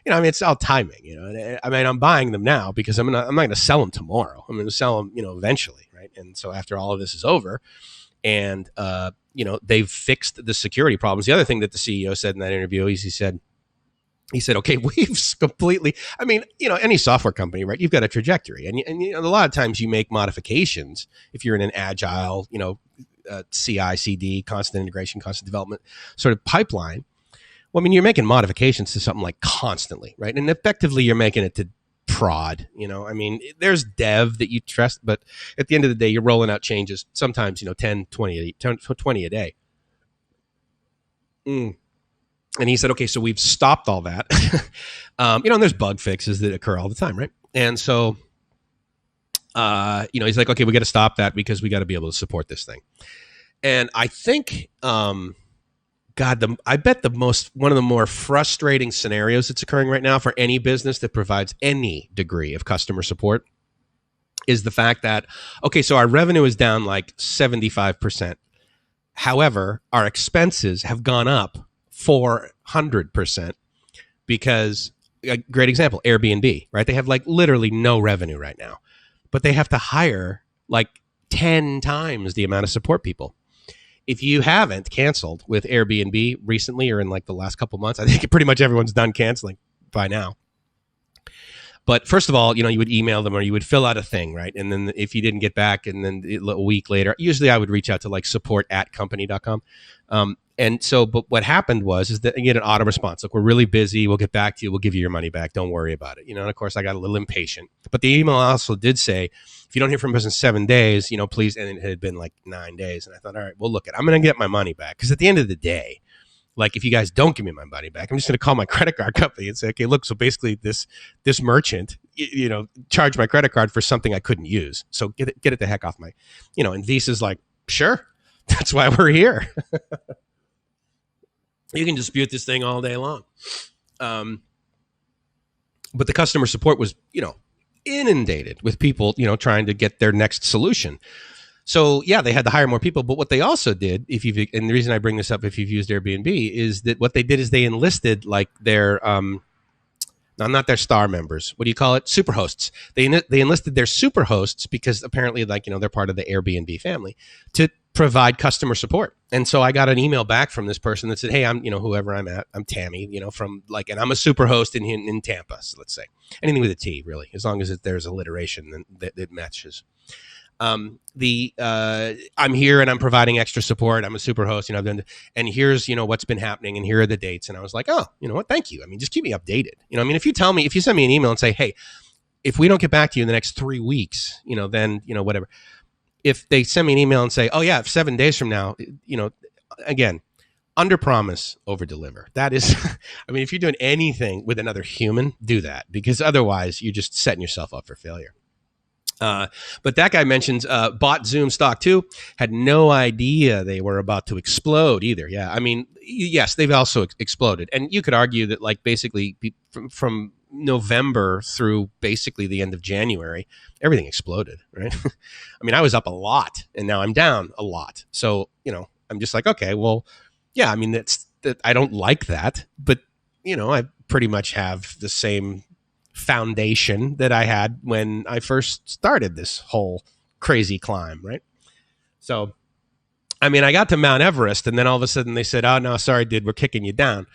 I mean, it's all timing, And I mean, I'm buying them now because I'm not going to sell them tomorrow. I'm going to sell them, eventually, right? And so after all of this is over, and they've fixed the security problems. The other thing that the CEO said in that interview is he said, okay, we've completely, I mean, any software company, right? You've got a trajectory, and a lot of times you make modifications if you're in an agile, CI, CD, constant integration, constant development sort of pipeline. Well, I mean, you're making modifications to something like constantly, right? And effectively you're making it to prod, I mean, there's dev that you trust, but at the end of the day, you're rolling out changes, sometimes, 10, 20 a day. And he said, okay, so we've stopped all that. And there's bug fixes that occur all the time, right? And so, he's like, okay, we got to stop that because we got to be able to support this thing. And I think, I bet one of the more frustrating scenarios that's occurring right now for any business that provides any degree of customer support is the fact that, okay, so our revenue is down like 75%. However, our expenses have gone up 400% because, a great example, Airbnb, right? They have like literally no revenue right now, but they have to hire like 10 times the amount of support people. If you haven't canceled with Airbnb recently or in like the last couple months, I think pretty much everyone's done canceling by now. But first of all, you would email them or you would fill out a thing, right? And then if you didn't get back, and then a week later, usually I would reach out to like support@company.com. And so, but what happened is that you get an auto response. Look, we're really busy. We'll get back to you. We'll give you your money back. Don't worry about it. And of course, I got a little impatient. But the email also did say, if you don't hear from us in 7 days, please. And it had been like 9 days. And I thought, all right, well, look, I'm going to get my money back. Because at the end of the day, like if you guys don't give me my money back, I'm just going to call my credit card company and say, okay, look, so basically this merchant, charged my credit card for something I couldn't use. So get it the heck off my, and Visa's like, sure, that's why we're here. You can dispute this thing all day long. But the customer support was, inundated with people, trying to get their next solution. So yeah, they had to hire more people. But what they also did, and the reason I bring this up, if you've used Airbnb, is that what they did is they enlisted like their, not their star members. What do you call it? Super hosts. They enlisted their super hosts because apparently, like, they're part of the Airbnb family to provide customer support. And so I got an email back from this person that said, hey, I'm, whoever I'm at, I'm Tammy, from like, and I'm a super host in Tampa. So let's say anything with a T, really, as long as there's alliteration, then that matches. I'm here and I'm providing extra support. I'm a super host, and here's, what's been happening and here are the dates. And I was like, oh, you know what? Thank you. I mean, just keep me updated. If you send me an email and say, hey, if we don't get back to you in the next 3 weeks, then, whatever. If they send me an email and say, oh yeah, 7 days from now, again, under promise, over deliver. That is, I mean, if you're doing anything with another human, do that, because otherwise you're just setting yourself up for failure. But that guy mentions bought Zoom stock too, had no idea they were about to explode either. Yeah, I mean, yes, they've also exploded. And you could argue that like basically from November through basically the end of January, everything exploded, right? I mean, I was up a lot and now I'm down a lot. So, I'm just like, okay, well, yeah, I mean, I don't like that, but I pretty much have the same foundation that I had when I first started this whole crazy climb, right? So, I mean, I got to Mount Everest and then all of a sudden they said, oh, no, sorry, dude, we're kicking you down.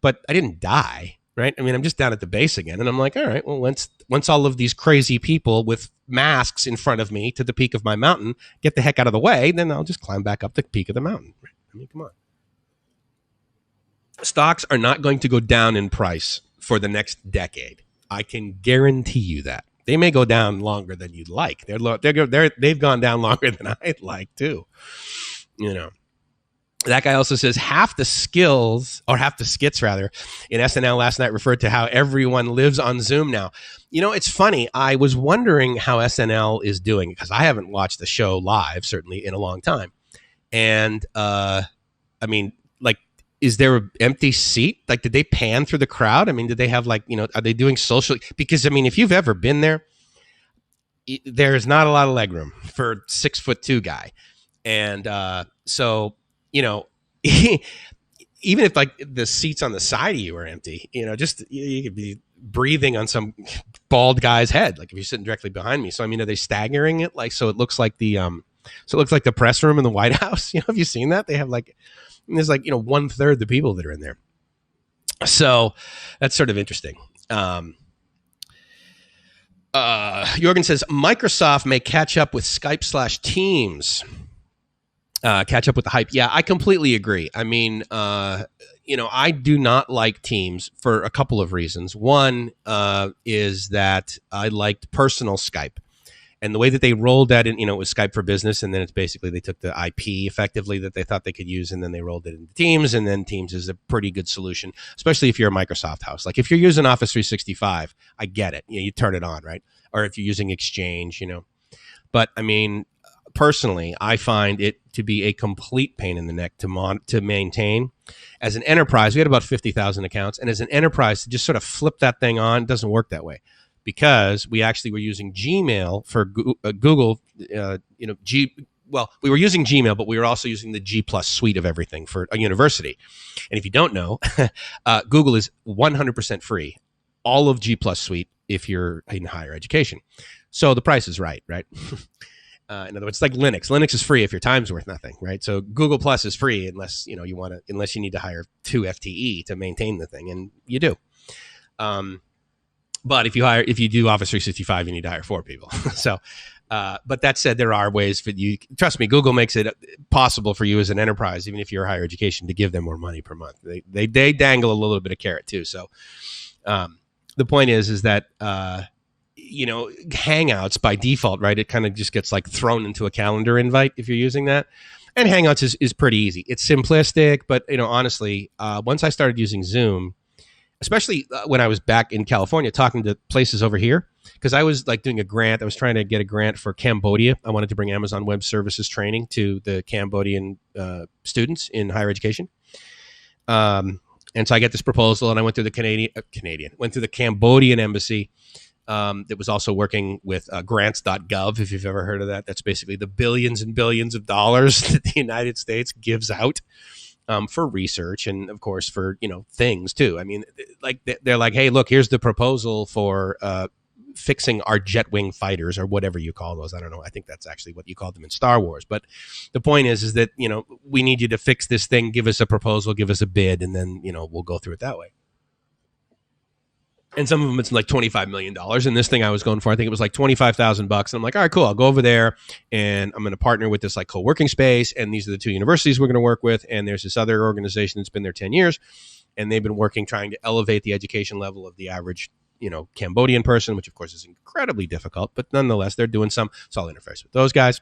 But I didn't die, right? I mean, I'm just down at the base again. And I'm like, all right, well, once all of these crazy people with masks in front of me to the peak of my mountain get the heck out of the way, then I'll just climb back up the peak of the mountain. Right? I mean, come on. Stocks are not going to go down in price for the next decade. I can guarantee you that. They may go down longer than you'd like. They've gone down longer than I'd like too. That guy also says half the skits in SNL last night referred to how everyone lives on Zoom now. It's funny. I was wondering how SNL is doing because I haven't watched the show live, certainly in a long time. And I mean, like, is there an empty seat? Like, did they pan through the crowd? I mean, did they have like, are they doing social? Because I mean, if you've ever been there, there's not a lot of legroom for 6'2" guy. And so, even if like the seats on the side of you are empty, just you could be breathing on some bald guy's head, like if you're sitting directly behind me. So I mean, are they staggering it like so it looks like the press room in the White House? Have you seen that? They have like there's like 1/3 the people that are in there. So that's sort of interesting. Jorgen says Microsoft may catch up with Skype/Teams. Catch up with the hype. Yeah, I completely agree. I mean, I do not like Teams for a couple of reasons. One is that I liked personal Skype. And the way that they rolled that in, it was Skype for Business. And then it's basically they took the IP effectively that they thought they could use. And then they rolled it into Teams. And then Teams is a pretty good solution, especially if you're a Microsoft house. Like if you're using Office 365, I get it. You turn it on, right? Or if you're using Exchange, But I mean, personally, I find it to be a complete pain in the neck to maintain. As an enterprise, we had about 50,000 accounts. And as an enterprise, to just sort of flip that thing on, it doesn't work that way. Because we actually were using Gmail for Google, we were using Gmail, but we were also using the G Plus suite of everything for a university. And if you don't know, Google is 100% free, all of G Plus suite if you're in higher education. So the price is right? In other words, it's like Linux. Linux is free if your time's worth nothing, right? So Google Plus is free unless you need to hire 2 FTE to maintain the thing, and you do. But if you do Office 365, you need to hire 4 people. So, but that said, there are ways for you. Trust me, Google makes it possible for you as an enterprise, even if you're higher education, to give them more money per month. They dangle a little bit of carrot too. So, the point is that Hangouts by default, right? It kind of just gets like thrown into a calendar invite if you're using that. And Hangouts is pretty easy. It's simplistic, but honestly, once I started using Zoom, especially when I was back in California talking to places over here, because I was like doing a grant. I was trying to get a grant for Cambodia. I wanted to bring Amazon Web Services training to the Cambodian students in higher education. And so I get this proposal, and I went through the went through the Cambodian embassy. That was also working with grants.gov, if you've ever heard of that. That's basically the billions and billions of dollars that the United States gives out for research and, of course, for, things, too. I mean, like they're like, hey, look, here's the proposal for fixing our jet wing fighters or whatever you call those. I don't know. I think that's actually what you called them in Star Wars. But the point is that, we need you to fix this thing. Give us a proposal, give us a bid, and then, we'll go through it that way. And some of them, it's like $25 million. And this thing I was going for, I think it was like $25,000. And I'm like, all right, cool. I'll go over there and I'm going to partner with this like co-working space. And these are the 2 universities we're going to work with. And there's this other organization that's been there 10 years. And they've been working, trying to elevate the education level of the average, Cambodian person, which of course is incredibly difficult. But nonetheless, they're doing some. So I'll interface with those guys.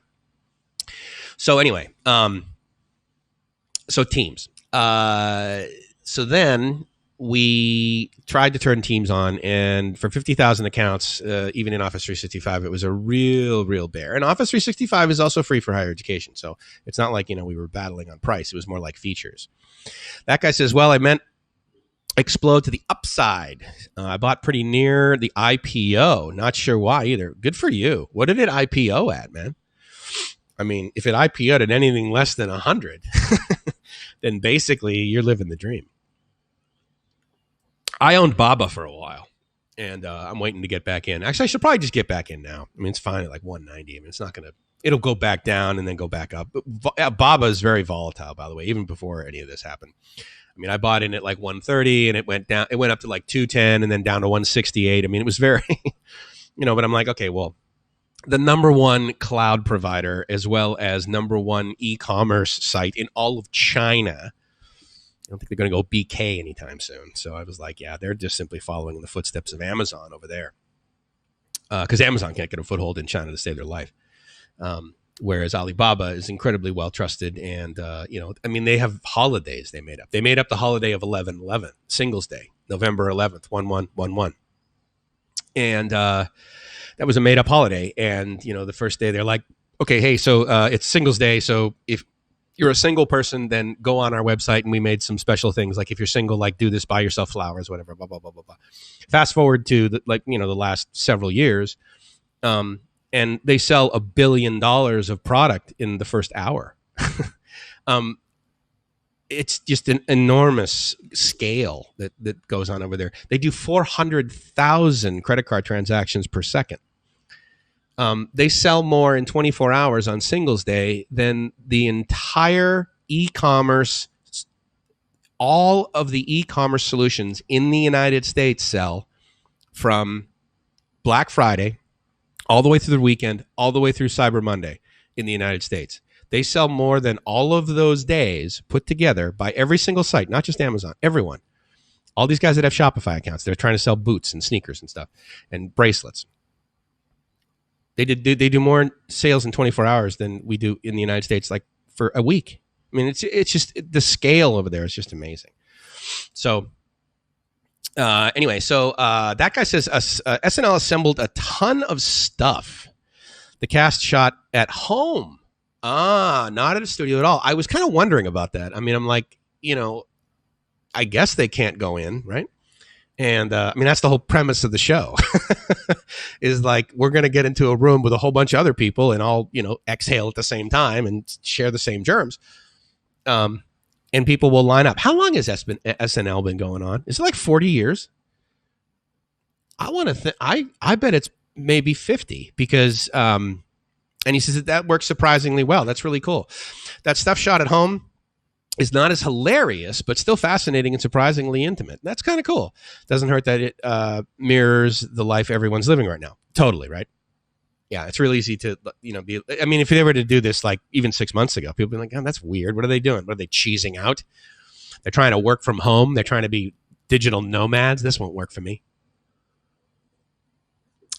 So anyway, so Teams. So then we tried to turn Teams on, and for 50,000 accounts, even in Office 365, it was a real bear. And Office 365 is also free for higher education, so it's not like we were battling on price. It was more like features. That guy says, well, I meant explode to the upside. I bought pretty near the IPO. Not sure why either. Good for you. What did it IPO at, man? I mean, if it IPO'd at anything less than 100, then basically you're living the dream. I owned Baba for a while, and I'm waiting to get back in. Actually, I should probably just get back in now. I mean, it's fine at like 190. I mean, it's not going to – it'll go back down and then go back up. But Baba is very volatile, by the way, even before any of this happened. I mean, I bought in at like 130, and it went down. It went up to like 210 and then down to 168. I mean, it was very – but I'm like, okay, well, the number one cloud provider as well as number one e-commerce site in all of China – I don't think they're going to go BK anytime soon. So I was like, yeah, they're just simply following in the footsteps of Amazon over there. Because Amazon can't get a foothold in China to save their life. Whereas Alibaba is incredibly well trusted. And, they have holidays they made up. They made up the holiday of 11/11, Singles Day, November 11th, 1111. And that was a made up holiday. And, the first day they're like, okay, hey, so it's Singles Day. So if you're a single person, then go on our website and we made some special things. Like if you're single, like do this, buy yourself flowers, whatever, blah, blah, blah, blah, blah. Fast forward to the last several years. And they sell $1 billion of product in the first hour. It's just an enormous scale that goes on over there. They do 400,000 credit card transactions per second. They sell more in 24 hours on Singles Day than the entire e-commerce, all of the e-commerce solutions in the United States sell from Black Friday all the way through the weekend, all the way through Cyber Monday in the United States. They sell more than all of those days put together by every single site, not just Amazon, everyone. All these guys that have Shopify accounts, they're trying to sell boots and sneakers and stuff and bracelets. They do more sales in 24 hours than we do in the United States, like for a week. I mean, it's just the scale over there is just amazing. So anyway, that guy says SNL assembled a ton of stuff. The cast shot at home. Not at a studio at all. I was kind of wondering about that. I mean, I'm like, I guess they can't go in, right? And I mean, that's the whole premise of the show is like, we're going to get into a room with a whole bunch of other people and all, exhale at the same time and share the same germs. And people will line up. How long has SNL been going on? Is it like 40 years? I want to think, I bet it's maybe 50 because, and he says that works surprisingly well. That's really cool. That stuff shot at home is not as hilarious, but still fascinating and surprisingly intimate. That's kind of cool. Doesn't hurt that it mirrors the life everyone's living right now. Totally, right? Yeah, it's really easy to, be. I mean, if they were to do this like even 6 months ago, people would be like, oh, that's weird. What are they doing? What are they cheesing out? They're trying to work from home. They're trying to be digital nomads. This won't work for me.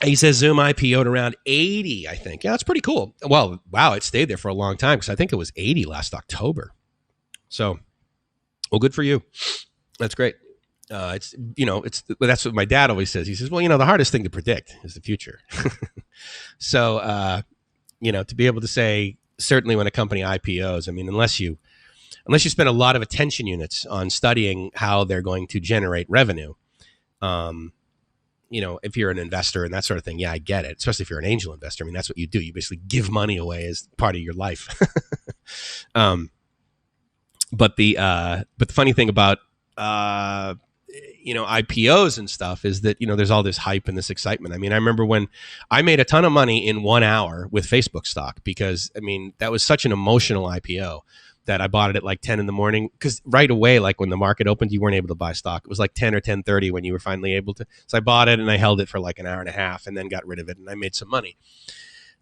He says Zoom IPO'd around 80, I think. Yeah, that's pretty cool. Well, wow, it stayed there for a long time because I think it was 80 last October. So, well, good for you. That's great. That's what my dad always says. He says, well, the hardest thing to predict is the future. So, to be able to say, certainly when a company IPOs, I mean, unless you spend a lot of attention units on studying how they're going to generate revenue, if you're an investor and that sort of thing, yeah, I get it. Especially if you're an angel investor. I mean, that's what you do. You basically give money away as part of your life. But the funny thing about IPOs and stuff is that there's all this hype and this excitement. I mean, I remember when I made a ton of money in 1 hour with Facebook stock because I mean that was such an emotional IPO that I bought it at like 10 in the morning because right away, like when the market opened, you weren't able to buy stock. It was like 10 or 10:30 when you were finally able to. So I bought it and I held it for like an hour and a half and then got rid of it and I made some money.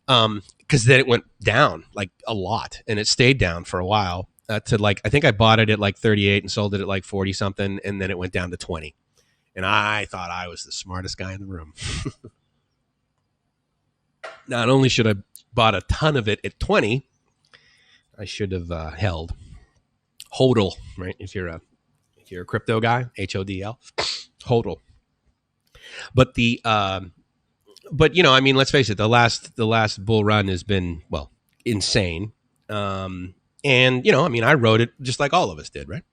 Because then it went down like a lot and it stayed down for a while. To like, I think I bought it at like 38 and sold it at like 40 something. And then it went down to 20. And I thought I was the smartest guy in the room. Not only should I bought a ton of it at 20, I should have held. HODL, right? If you're a crypto guy, HODL, HODL. But I mean, let's face it, the last bull run has been, well, insane. And, I mean, I wrote it just like all of us did, right?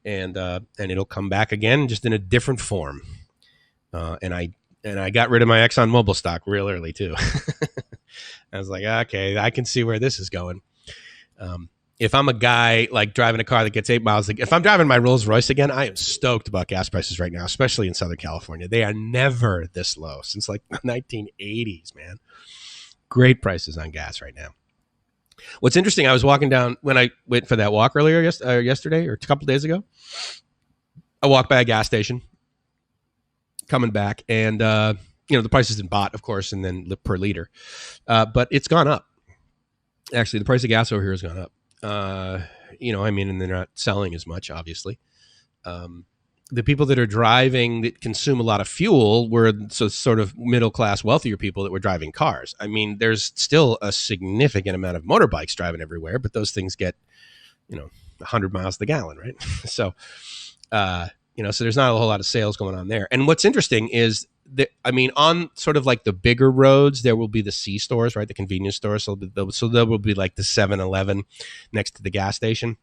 And it'll come back again, just in a different form. And I got rid of my ExxonMobil stock real early too. I was like, okay, I can see where this is going. If I'm a guy like driving a car that gets 8 miles, like if I'm driving my Rolls Royce again, I am stoked about gas prices right now, especially in Southern California. They are never this low since like the 1980s, man. Great prices on gas right now. What's interesting, I was walking down when I went for that walk earlier yesterday or a couple days ago. I walked by a gas station coming back and, the price isn't bought, of course, and then per liter. But it's gone up. Actually, the price of gas over here has gone up. And they're not selling as much, obviously. The people that are driving that consume a lot of fuel were sort of middle-class, wealthier people that were driving cars. I mean, there's still a significant amount of motorbikes driving everywhere, but those things get, 100 miles to the gallon, right? So, so there's not a whole lot of sales going on there. And what's interesting is on sort of like the bigger roads, there will be the C stores, right? The convenience stores. So there will be like the 7-Eleven next to the gas station.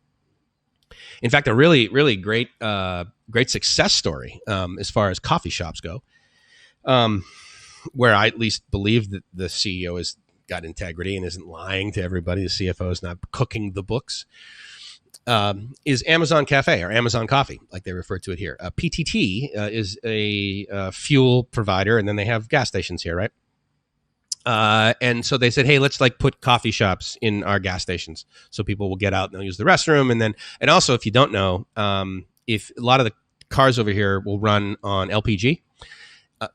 In fact, a really, really great success story as far as coffee shops go, where I at least believe that the CEO has got integrity and isn't lying to everybody. The CFO is not cooking the books. Is Amazon Cafe or Amazon Coffee, like they refer to it here. PTT is a fuel provider, and then they have gas stations here, right? And so they said, hey, let's like put coffee shops in our gas stations so people will get out and they'll use the restroom. And also, if you don't know, if a lot of the cars over here will run on LPG,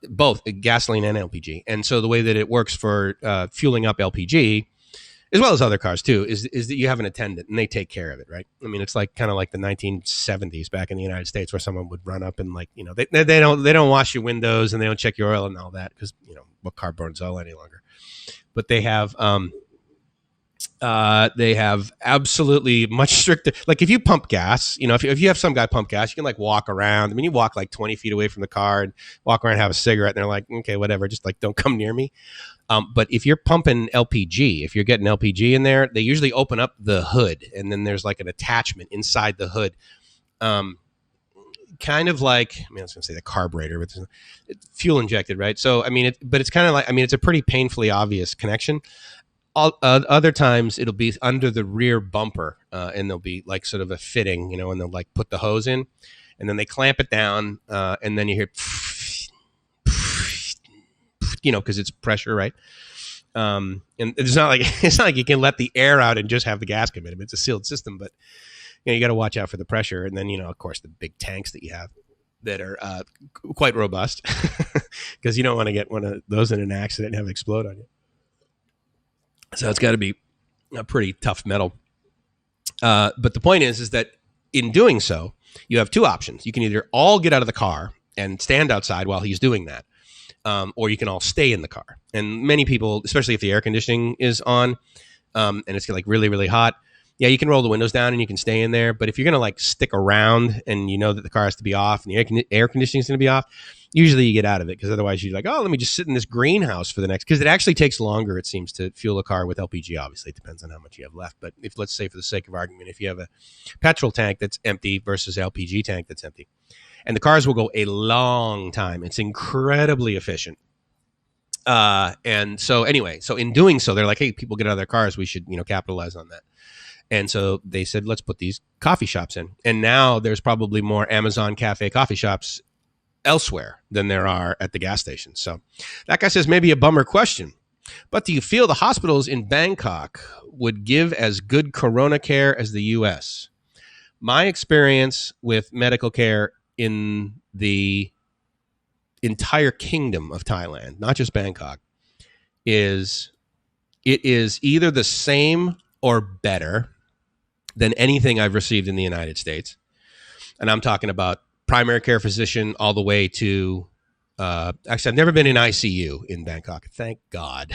both gasoline and LPG. And so the way that it works for fueling up LPG, as well as other cars too, is that you have an attendant and they take care of it, right? I mean, it's like kind of like the 1970s back in the United States, where someone would run up and, like, you know, they don't wash your windows and they don't check your oil and all that, because, you know, what car burns oil any longer? But they have absolutely much stricter. Like if you pump gas, you know, if you have some guy pump gas, you can like walk around. I mean, you walk like 20 feet away from the car and walk around and have a cigarette, and they're like, okay, whatever, just like don't come near me. But if you're pumping LPG, if you're getting LPG in there, they usually open up the hood, and then there's like an attachment inside the hood. Kind of like, I mean, I was going to say the carburetor, but it's fuel injected, right? So, I mean, but it's kind of like, I mean, it's a pretty painfully obvious connection. Other times it'll be under the rear bumper, and there'll be like sort of a fitting, you know, and they'll like put the hose in, and then they clamp it down, and then you hear, you know, because it's pressure, right? And it's not like you can let the air out and just have the gas come in. It's a sealed system, but you know, you got to watch out for the pressure. And then, you know, of course, the big tanks that you have that are quite robust, because you don't want to get one of those in an accident and have it explode on you. So it's got to be a pretty tough metal. But the point is that in doing so, you have two options. You can either all get out of the car and stand outside while he's doing that, or you can all stay in the car. And many people, especially if the air conditioning is on, and it's like really, really hot, yeah, you can roll the windows down and you can stay in there. But if you're going to like stick around and you know that the car has to be off and the air conditioning is going to be off, usually you get out of it, because otherwise you're like, oh, let me just sit in this greenhouse for the next, because it actually takes longer, it seems, to fuel a car with LPG. Obviously, it depends on how much you have left. But if, let's say for the sake of argument, if you have a petrol tank that's empty versus LPG tank that's empty, and the cars will go a long time, it's incredibly efficient. And so anyway, so in doing so, they're like, hey, people get out of their cars, we should, you know, capitalize on that. And so they said, let's put these coffee shops in. And now there's probably more Amazon Cafe coffee shops elsewhere than there are at the gas station. So that guy says, maybe a bummer question, but do you feel the hospitals in Bangkok would give as good corona care as the U.S.? My experience with medical care in the entire kingdom of Thailand, not just Bangkok, is it is either the same or better than anything I've received in the United States. And I'm talking about primary care physician all the way to, actually, I've never been in ICU in Bangkok, thank God.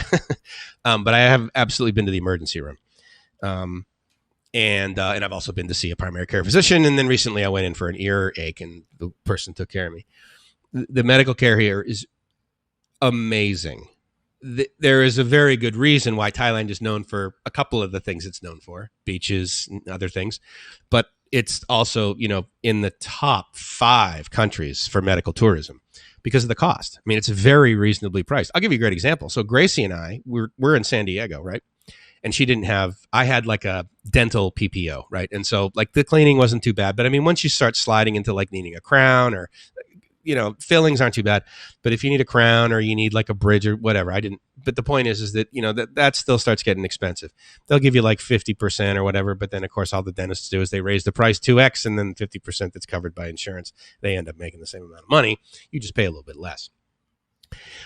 But I have absolutely been to the emergency room. And I've also been to see a primary care physician. And then recently I went in for an earache and the person took care of me. The medical care here is amazing. There is a very good reason why Thailand is known for a couple of the things it's known for, beaches and other things, but it's also, you know, in the top 5 countries for medical tourism because of the cost. I mean, it's very reasonably priced. I'll give you a great example. So Gracie and I, we're in San Diego, right? And I had like a dental PPO, right? And so like the cleaning wasn't too bad, but I mean, once you start sliding into like needing a crown or, you know, fillings aren't too bad, but if you need a crown or you need like a bridge or whatever, but the point is that, you know, that still starts getting expensive. They'll give you like 50% or whatever. But then of course, all the dentists do is they raise the price 2x, and then 50% that's covered by insurance, they end up making the same amount of money. You just pay a little bit less.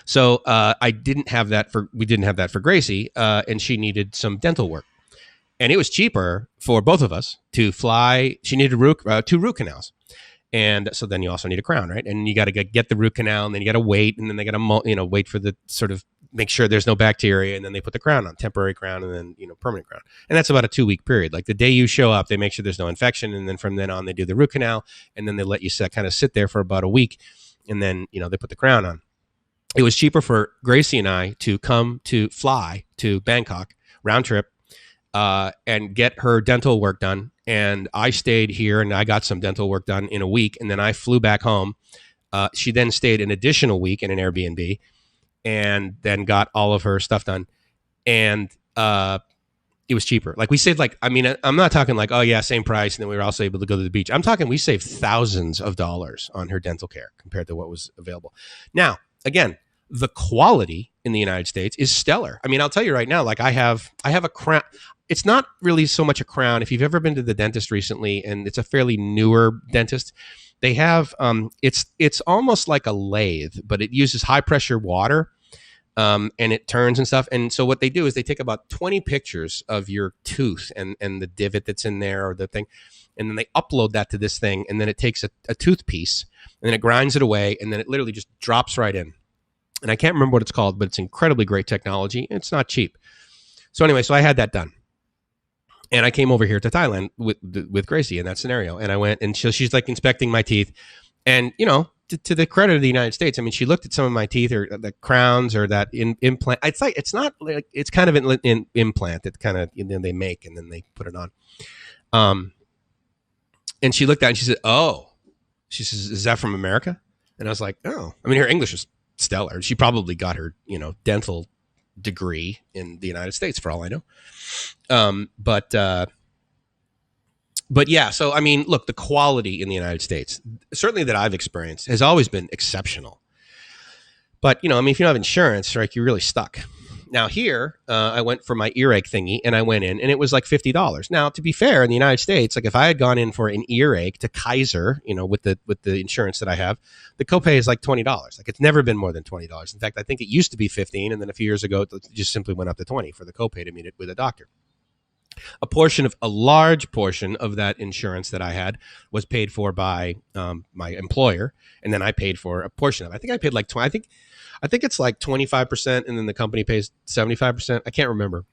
So we didn't have that for Gracie, and she needed some dental work, and it was cheaper for both of us to fly. She needed 2 root canals. And so then you also need a crown, right? And you got to get the root canal, and then you got to wait, and then they got to, you know, wait for the sort of make sure there's no bacteria, and then they put the crown on, temporary crown, and then, you know, permanent crown. And that's about a 2-week period. Like the day you show up, they make sure there's no infection, and then from then on, they do the root canal, and then they let you kind of sit there for about a week, and then, you know, they put the crown on. it was cheaper for Gracie and I to fly to Bangkok round trip and get her dental work done. And I stayed here and I got some dental work done in a week. And then I flew back home. She then stayed an additional week in an Airbnb and then got all of her stuff done. And it was cheaper. Like we saved I'm not talking like, oh yeah, same price. And then we were also able to go to the beach. I'm talking we saved thousands of dollars on her dental care compared to what was available. Now, again, the quality in the United States is stellar. I mean, I'll tell you right now, like I have a crown. It's not really so much a crown. If you've ever been to the dentist recently, and it's a fairly newer dentist, they have, it's almost like a lathe, but it uses high pressure water. And it turns and stuff. And so what they do is they take about 20 pictures of your tooth and the divot that's in there or the thing. And then they upload that to this thing. And then it takes a tooth piece and then it grinds it away. And then it literally just drops right in. And I can't remember what it's called, but it's incredibly great technology. It's not cheap. So anyway, so I had that done. And I came over here to Thailand with Gracie in that scenario. And I went and she's like inspecting my teeth. And, you know, to the credit of the United States, I mean, she looked at some of my teeth or the crowns or that implant. It's like, it's not like, it's kind of an implant that kind of, they make and then they put it on. And she looked at it and she said, oh, she says, is that from America? And I was like, oh, I mean, her English is stellar. She probably got her, dental degree in the United States for all I know. But yeah, so I mean, look, the quality in the United States, certainly that I've experienced, has always been exceptional. But, I mean, if you don't have insurance, right, you're really stuck. Now here, I went for my earache thingy and I went in and it was like $50. Now, to be fair, in the United States, like if I had gone in for an earache to Kaiser, with the insurance that I have, the copay is like $20. Like it's never been more than $20. In fact, I think it used to be $15, and then a few years ago, it just simply went up to $20 for the copay to meet it with a doctor. A large portion of that insurance that I had was paid for by my employer, and then I paid for a portion of it. I think I paid like 20. I think it's like 25%, and then the company pays 75%. I can't remember,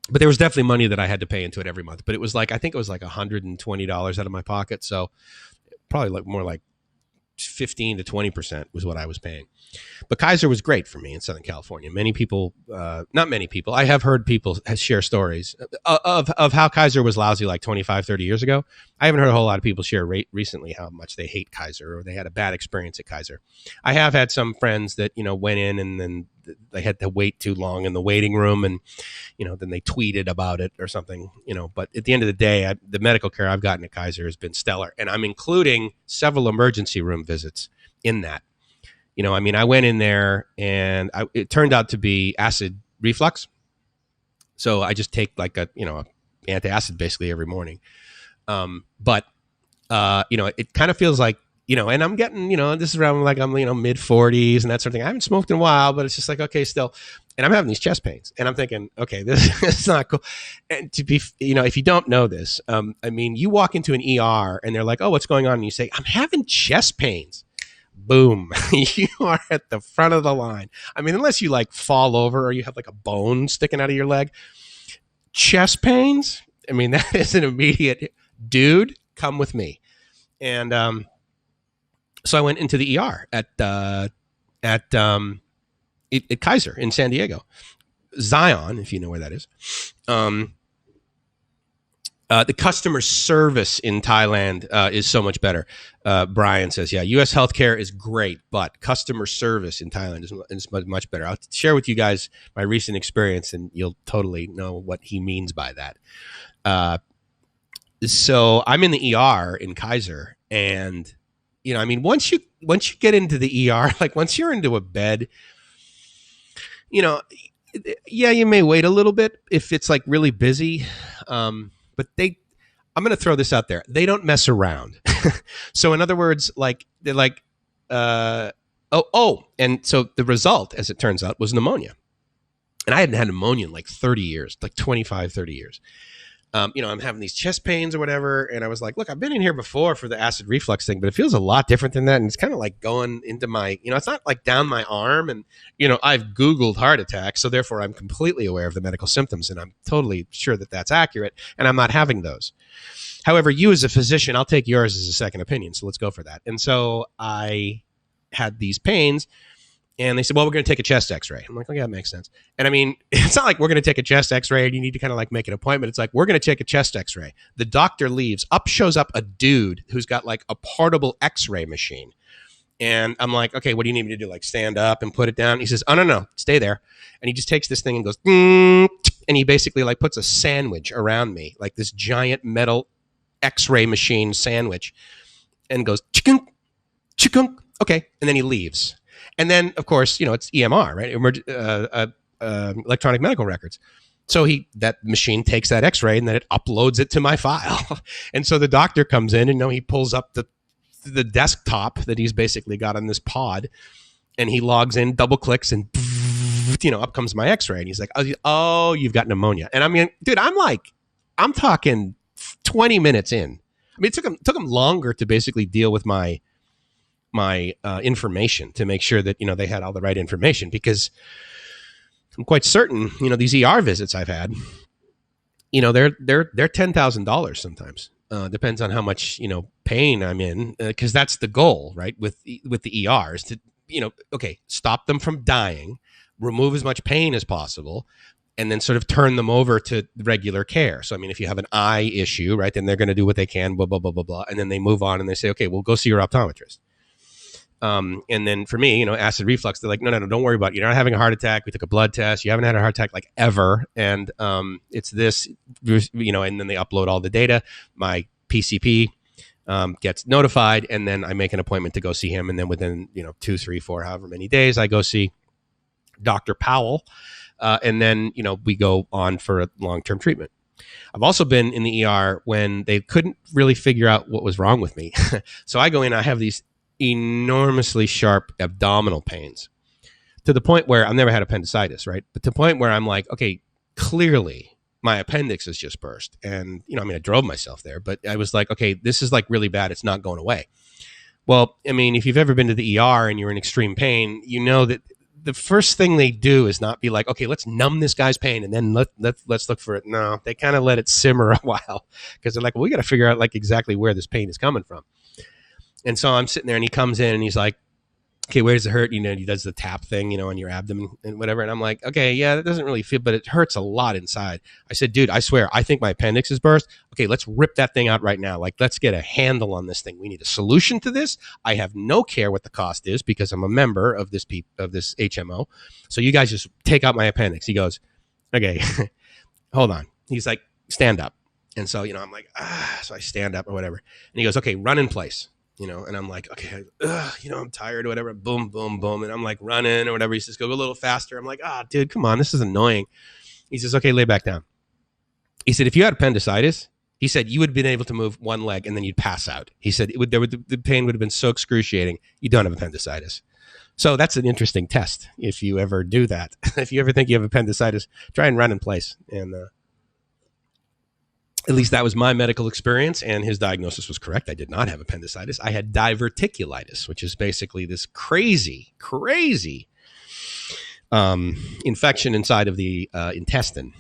but there was definitely money that I had to pay into it every month. But it was like, I think it was like $120 out of my pocket, so probably like more like 15 to 20% was what I was paying. But Kaiser was great for me in Southern California. Many people, not many people, I have heard people share stories of how Kaiser was lousy like 25, 30 years ago. I haven't heard a whole lot of people share recently how much they hate Kaiser or they had a bad experience at Kaiser. I have had some friends that, went in and then they had to wait too long in the waiting room and, then they tweeted about it or something, but at the end of the day, the medical care I've gotten at Kaiser has been stellar. And I'm including several emergency room visits in that. I mean, I went in there and it turned out to be acid reflux. So I just take like a antacid basically every morning. But it kind of feels like, and I'm getting, this is around like I'm, mid 40s and that sort of thing. I haven't smoked in a while, but it's just like, okay, still. And I'm having these chest pains and I'm thinking, okay, this is not cool. And to be, if you don't know this, I mean, you walk into an ER and they're like, oh, what's going on? And you say, I'm having chest pains. Boom. You are at the front of the line. I mean, unless you like fall over or you have like a bone sticking out of your leg. Chest pains? I mean, that is an immediate, dude, come with me. And so I went into the ER at Kaiser in San Diego. Zion, if you know where that is. The customer service in Thailand is so much better. Brian says, yeah, U.S. healthcare is great, but customer service in Thailand is much better. I'll share with you guys my recent experience, and you'll totally know what he means by that. So I'm in the ER in Kaiser, and I mean, once you get into the ER, like once you're into a bed, yeah, you may wait a little bit if it's like really busy. But I'm going to throw this out there. They don't mess around. So in other words, like they're like, and so the result, as it turns out, was pneumonia. And I hadn't had pneumonia in like 30 years, like 25, 30 years. I'm having these chest pains or whatever. And I was like, look, I've been in here before for the acid reflux thing, but it feels a lot different than that. And it's kind of like going into my, it's not like down my arm. And, I've Googled heart attack. So therefore I'm completely aware of the medical symptoms and I'm totally sure that that's accurate. And I'm not having those. However, you as a physician, I'll take yours as a second opinion. So let's go for that. And so I had these pains And they said, well, we're going to take a chest x-ray. I'm like, okay, that makes sense. And I mean, it's not like we're going to take a chest x-ray and you need to kind of like make an appointment. It's like, we're going to take a chest x-ray. The doctor leaves. Up shows up a dude who's got like a portable x-ray machine. And I'm like, okay, what do you need me to do? Like stand up and put it down? He says, oh, no, stay there. And he just takes this thing and goes, and he basically like puts a sandwich around me, like this giant metal x-ray machine sandwich, and goes, chicken, okay. And then he leaves. And then, of course, it's EMR, right? Electronic medical records. So that machine takes that x-ray and then it uploads it to my file. And so the doctor comes in and he pulls up the desktop that he's basically got on this pod, and he logs in, double clicks, and up comes my x-ray. And he's like, oh, you've got pneumonia. And I mean, dude, I'm talking 20 minutes in. I mean, it took him longer to basically deal with my information to make sure that they had all the right information, because I'm quite certain these ER visits I've had, they're $10,000 sometimes. Depends on how much pain I'm in, because that's the goal, right? With the ERs to stop them from dying, remove as much pain as possible, and then sort of turn them over to regular care. So I mean, if you have an eye issue, right, then they're going to do what they can, blah blah blah blah blah, and then they move on and they say, okay, well, go see your optometrist. And then for me, acid reflux, they're like, no, don't worry about it. You're not having a heart attack. We took a blood test. You haven't had a heart attack like ever. And it's this, and then they upload all the data. My PCP gets notified, and then I make an appointment to go see him. And then within, 2, 3, 4, however many days, I go see Dr. Powell. And then, we go on for a long-term treatment. I've also been in the ER when they couldn't really figure out what was wrong with me. So I go in, I have these enormously sharp abdominal pains to the point where I've never had appendicitis, right? But to the point where I'm like, okay, clearly my appendix has just burst. And, I drove myself there, but I was like, okay, this is like really bad. It's not going away. Well, I mean, if you've ever been to the ER and you're in extreme pain, that the first thing they do is not be like, okay, let's numb this guy's pain and then let's look for it. No, they kind of let it simmer a while, because they're like, well, we got to figure out like exactly where this pain is coming from. And so I'm sitting there and he comes in and he's like, okay, where does it hurt? He does the tap thing, on your abdomen and whatever. And I'm like, okay, yeah, that doesn't really feel, but it hurts a lot inside. I said, dude, I swear, I think my appendix is burst. Okay, let's rip that thing out right now. Like, let's get a handle on this thing. We need a solution to this. I have no care what the cost is because I'm a member of this HMO. So you guys just take out my appendix. He goes, okay, hold on. He's like, stand up. And so, I'm like, so I stand up or whatever. And he goes, okay, run in place. And I'm like, okay, I'm tired or whatever. Boom, boom, boom. And I'm like running or whatever. He says, go a little faster. I'm like, dude, come on. This is annoying. He says, okay, lay back down. He said, if you had appendicitis, he said, you would have been able to move one leg and then you'd pass out. He said, the pain would have been so excruciating. You don't have appendicitis. So that's an interesting test. If you ever do that, if you ever think you have appendicitis, try and run in place. And, at least that was my medical experience, and his diagnosis was correct. I did not have appendicitis. I had diverticulitis, which is basically this crazy infection inside of the intestine.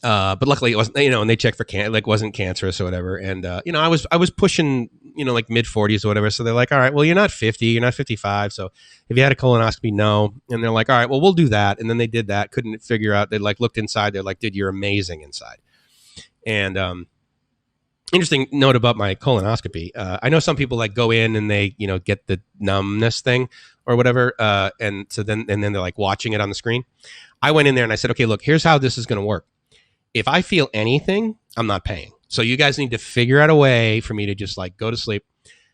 But luckily it wasn't, and they checked for wasn't cancerous or whatever. And, I was pushing, like mid 40s or whatever. So they're like, all right, well, you're not 50, you're not 55. So if you had a colonoscopy, no. And they're like, all right, well, we'll do that. And then they did that. Couldn't figure out. They like looked inside. They're like, dude, you're amazing inside. And interesting note about my colonoscopy. I know some people like go in and they, get the numbness thing or whatever. And then they're like watching it on the screen. I went in there and I said, okay, look, here's how this is going to work. If I feel anything, I'm not paying. So you guys need to figure out a way for me to just like go to sleep.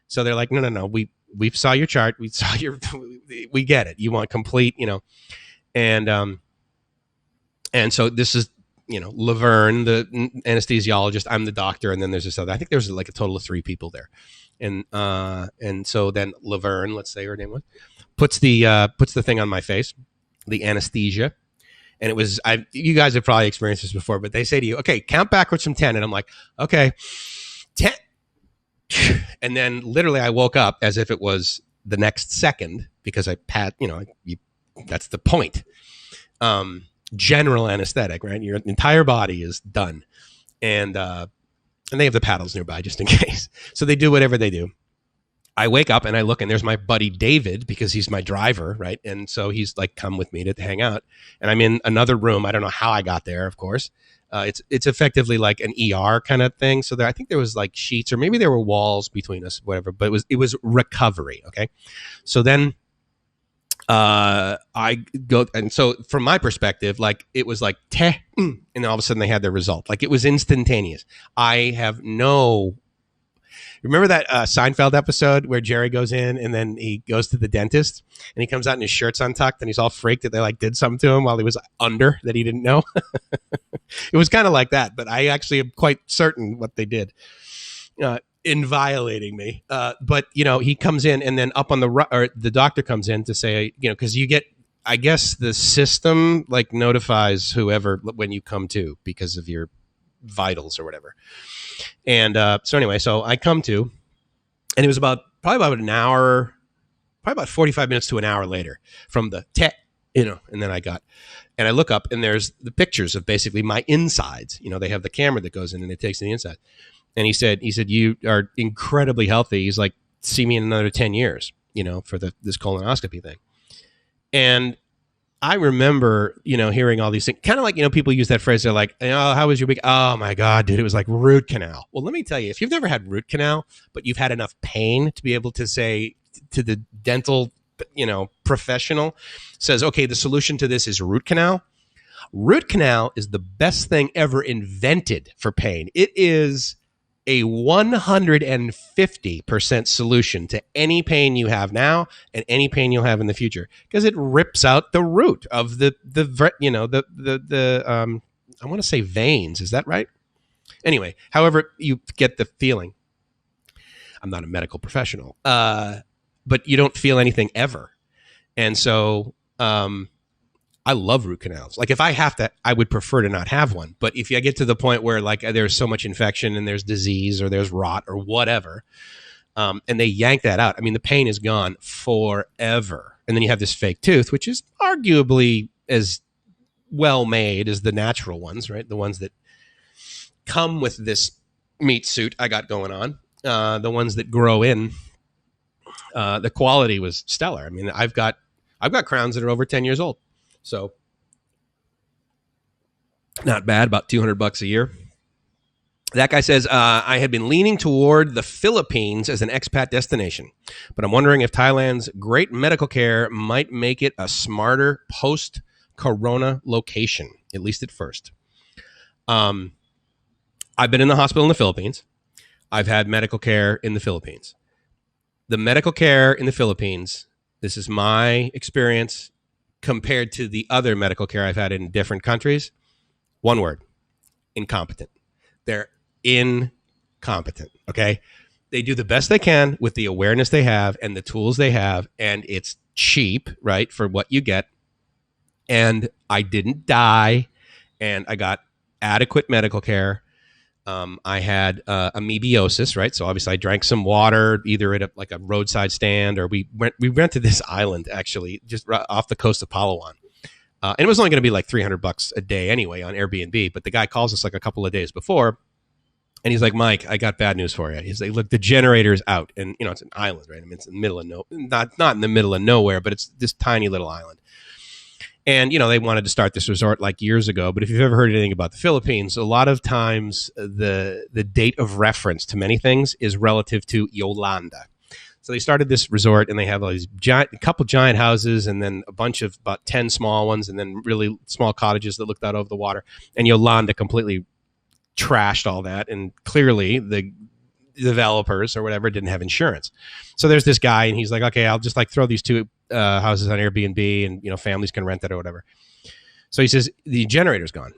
So they're like, no. We saw your chart. We saw we get it. You want complete, and so this is, Laverne, the anesthesiologist, I'm the doctor, and then there's this other. I think there's like a total of 3 people there, and so then Laverne, let's say her name was, puts the thing on my face, the anesthesia, and it was you guys have probably experienced this before, but they say to you, okay, count backwards from 10, and I'm like, okay, 10, and then literally I woke up as if it was the next second because I that's the point. General anesthetic, right? Your entire body is done. And they have the paddles nearby just in case. So they do whatever they do. I wake up and I look, and there's my buddy David, because he's my driver, right? And so he's like, come with me to hang out. And I'm in another room. I don't know how I got there, of course. It's effectively like an ER kind of thing. So I think there was like sheets, or maybe there were walls between us, whatever. But it was recovery. Okay, so then I go, and so from my perspective, like it was like and then all of a sudden they had their result. Like it was instantaneous. I have no. Remember that Seinfeld episode where Jerry goes in and then he goes to the dentist and he comes out and his shirt's untucked and he's all freaked that they like did something to him while he was under that he didn't know. It was kind of like that, but I actually am quite certain what they did in violating me. But he comes in, and then up on the doctor comes in to say, because you get, I guess the system like notifies whoever when you come to because of your vitals or whatever. And so anyway, so I come to, and it was probably about an hour, probably about 45 minutes to an hour later from the and then and I look up, and there's the pictures of basically my insides. They have the camera that goes in and it takes the inside. And he said, you are incredibly healthy. He's like, see me in another 10 years, for this colonoscopy thing. And I remember, hearing all these things, kind of like, people use that phrase. They're like, oh, how was your week? Oh my God, dude, it was like root canal. Well, let me tell you, if you've never had root canal, but you've had enough pain to be able to say to the dental, professional says, okay, the solution to this is root canal. Root canal is the best thing ever invented for pain. It is a 150% solution to any pain you have now and any pain you'll have in the future, because it rips out the root of the I want to say veins. Is that right? Anyway, however you get the feeling. I'm not a medical professional, but you don't feel anything ever. And so I love root canals. Like if I have to, I would prefer to not have one. But if I get to the point where like there's so much infection and there's disease or there's rot or whatever, and they yank that out, I mean, the pain is gone forever. And then you have this fake tooth, which is arguably as well made as the natural ones, right? The ones that come with this meat suit I got going on, the ones that grow in, the quality was stellar. I mean, I've got crowns that are over 10 years old. So not bad, about $200 a year. That guy says, I had been leaning toward the Philippines as an expat destination, but I'm wondering if Thailand's great medical care might make it a smarter post-corona location, at least at first. I've been in the hospital in the Philippines. I've had medical care in the Philippines. The medical care in the Philippines, this is my experience, compared to the other medical care I've had in different countries, one word: incompetent. They're incompetent, okay? They do the best they can with the awareness they have and the tools they have, and it's cheap, right, for what you get. And I didn't die, and I got adequate medical care. I had amoebiosis, right? So obviously I drank some water, either at a roadside stand, or we went to this island actually just off the coast of Palawan. And it was only going to be like $300 a day anyway on Airbnb. But the guy calls us like a couple of days before, and he's like, Mike, I got bad news for you. He's like, look, the generator's out, and it's an island, right? I mean, it's in the middle of not in the middle of nowhere, but it's this tiny little island. And, they wanted to start this resort like years ago. But if you've ever heard anything about the Philippines, a lot of times the date of reference to many things is relative to Yolanda. So they started this resort, and they have all these couple giant houses, and then a bunch of about 10 small ones, and then really small cottages that looked out over the water. And Yolanda completely trashed all that. And clearly the developers or whatever didn't have insurance. So there's this guy, and he's like, okay, I'll just throw these two houses on Airbnb, and families can rent it or whatever. So he says the generator's gone.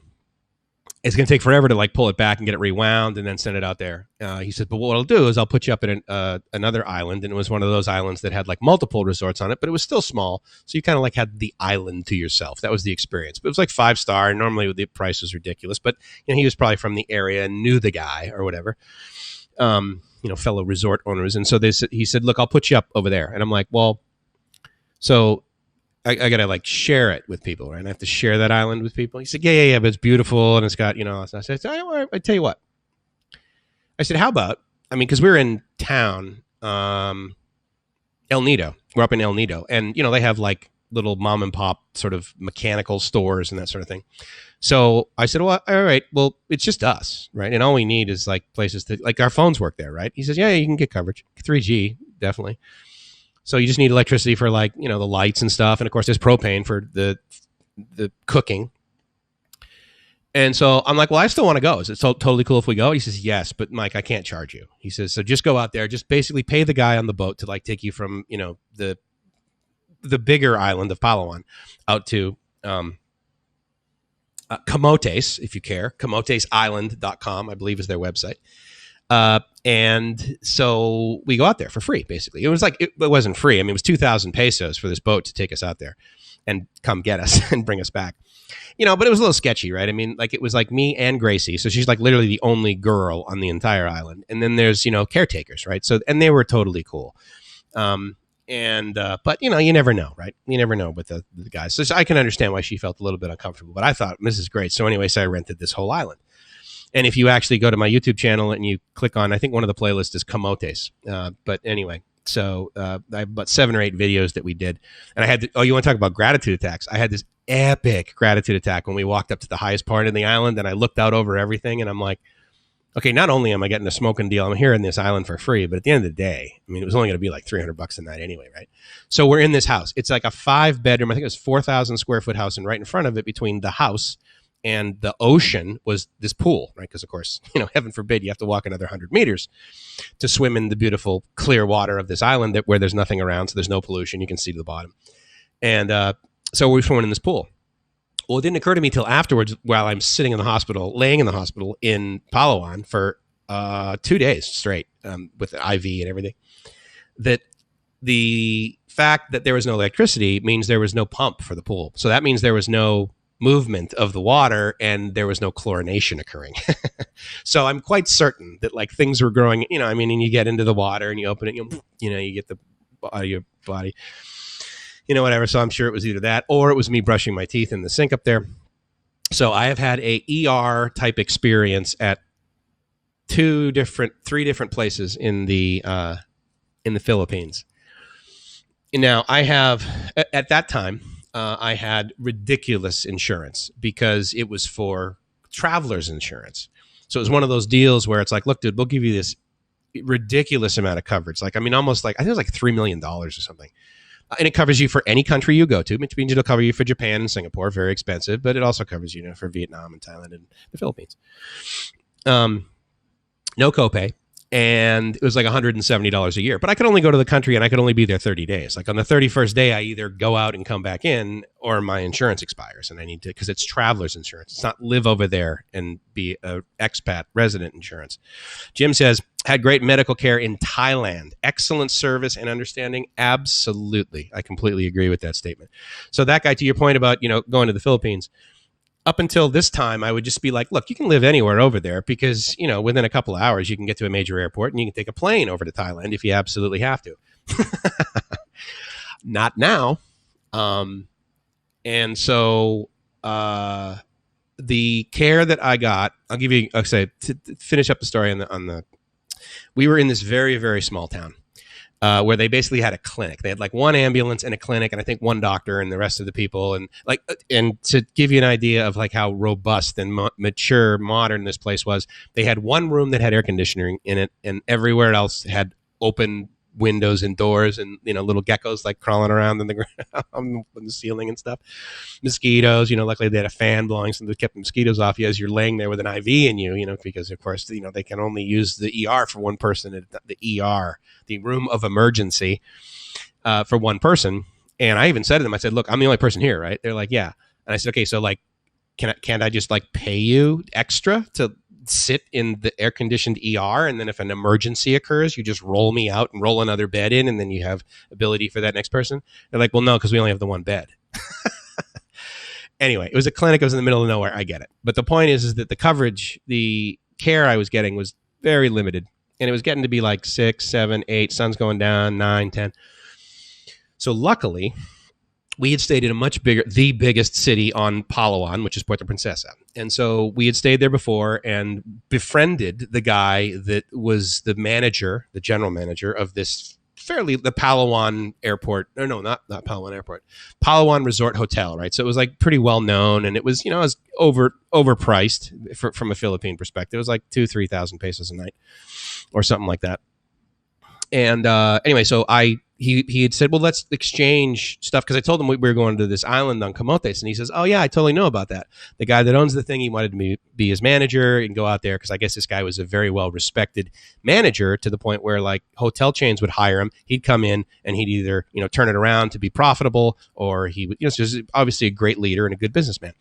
It's going to take forever to pull it back and get it rewound and then send it out there. He said, but what I'll do is I'll put you up at another island, and it was one of those islands that had multiple resorts on it, but it was still small, so you kind of had the island to yourself. That was the experience. But it was 5-star. Normally the price was ridiculous, but he was probably from the area and knew the guy or whatever. Fellow resort owners. And so he said, look, I'll put you up over there. And I'm like, well, so I got to share it with people, right? And I have to share that island with people. He said, yeah, but it's beautiful. And it's got, so I said, I tell you what, I said, how about, because we're in town, El Nido. We're up in El Nido. And, they have like little mom and pop sort of mechanical stores and that sort of thing. So I said, well, all right, well, it's just us, right? And all we need is like places that, like our phones work there, right? He says, yeah, you can get coverage. 3G, definitely. So you just need electricity for like, the lights and stuff. And of course, there's propane for the cooking. And so I'm like, well, I still want to go. Is it totally cool if we go? He says, yes, but Mike, I can't charge you. He says, so just go out there. Just basically pay the guy on the boat to like take you from, the bigger island of Palawan out to Camotes, if you care. CamotesIsland.com, I believe is their website. And so we go out there for free, basically. It was like, it wasn't free. I mean, it was 2,000 pesos for this boat to take us out there and come get us and bring us back. But it was a little sketchy, right? I mean, like it was like me and Gracie. So she's like literally the only girl on the entire island. And then there's, caretakers, right? So, and they were totally cool. But you never know, right? You never know with the guys. So I can understand why she felt a little bit uncomfortable, but I thought this is great. So anyway, so I rented this whole island. And if you actually go to my YouTube channel and you click on, I think one of the playlists is Camotes. But anyway, so I have about 7 or 8 videos that we did. And I had, you want to talk about gratitude attacks? I had this epic gratitude attack when we walked up to the highest part of the island and I looked out over everything and I'm like, okay, not only am I getting a smoking deal, I'm here in this island for free, but at the end of the day, I mean, it was only going to be like $300 a night anyway, right? So we're in this house. It's like a 5-bedroom, I think it was 4,000 square foot house, and right in front of it, between the house and the ocean, was this pool, right? Because of course, heaven forbid, you have to walk another 100 meters to swim in the beautiful clear water of this island where there's nothing around, so there's no pollution. You can see to the bottom. And so we're swimming in this pool. Well, it didn't occur to me till afterwards, while I'm sitting in the hospital, laying in the hospital in Palawan for 2 days straight with an IV and everything, that the fact that there was no electricity means there was no pump for the pool. So that means there was no movement of the water and there was no chlorination occurring. So I'm quite certain that like things were growing, and you get into the water and you open it, you get the out of your body. Whatever. So I'm sure it was either that or it was me brushing my teeth in the sink up there. So I have had a ER type experience at 3 different places in the Philippines. Now I have, at that time, I had ridiculous insurance because it was for traveler's insurance. So it was one of those deals where it's like, look, dude, we'll give you this ridiculous amount of coverage. Like, I mean, almost like, I think it was like $3 million or something. And it covers you for any country you go to, which means it'll cover you for Japan and Singapore, very expensive, but it also covers you for Vietnam and Thailand and the Philippines. No copay. And it was like $170 a year. But I could only go to the country and I could only be there 30 days. Like on the 31st day, I either go out and come back in or my insurance expires. And I need to, because it's traveler's insurance. It's not live over there and be an expat resident insurance. Jim says, had great medical care in Thailand. Excellent service and understanding. Absolutely. I completely agree with that statement. So that guy, to your point about, going to the Philippines, up until this time, I would just be like, look, you can live anywhere over there because, within a couple of hours, you can get to a major airport and you can take a plane over to Thailand if you absolutely have to. Not now. And so the care that I got, I'll give you, to finish up the story we were in this very, very small town. Where they basically had a clinic. They had like one ambulance and a clinic, and I think one doctor and the rest of the people. And to give you an idea of like how robust and mature, modern this place was, they had one room that had air conditioning in it, and everywhere else had open windows and doors, and little geckos like crawling around in the ground on the ceiling and stuff. Mosquitoes, luckily they had a fan blowing, so they kept the mosquitoes off you as you're laying there with an IV in you, because of course they can only use the ER for one person. The ER, the room of emergency, for one person. And I even said to them, I said, look, I'm the only person here, right? They're like, yeah. And I said, okay, so like, can't I just like pay you extra to sit in the air-conditioned ER, and then if an emergency occurs, you just roll me out and roll another bed in, and then you have ability for that next person? They're like, well, no, because we only have the one bed. Anyway, it was a clinic. It was in the middle of nowhere. I get it. But the point is that the coverage, the care I was getting was very limited, and it was getting to be like 6, 7, 8, sun's going down, 9, 10. So luckily, we had stayed in the biggest city on Palawan, which is Puerto Princesa. And so we had stayed there before and befriended the guy that was the general manager of this fairly the Palawan Airport. No, not Palawan Airport. Palawan Resort Hotel, right? So it was like pretty well known, and it was it was overpriced from a Philippine perspective. It was like 2,000-3,000 pesos a night, or something like that. And anyway, so he had said, well, let's exchange stuff, because I told him we were going to this island on Camotes, and he says, oh yeah, I totally know about that. The guy that owns the thing, he wanted me to be his manager and go out there, because I guess this guy was a very well respected manager, to the point where like hotel chains would hire him. He'd come in and he'd either turn it around to be profitable, or he would so he's obviously a great leader and a good businessman.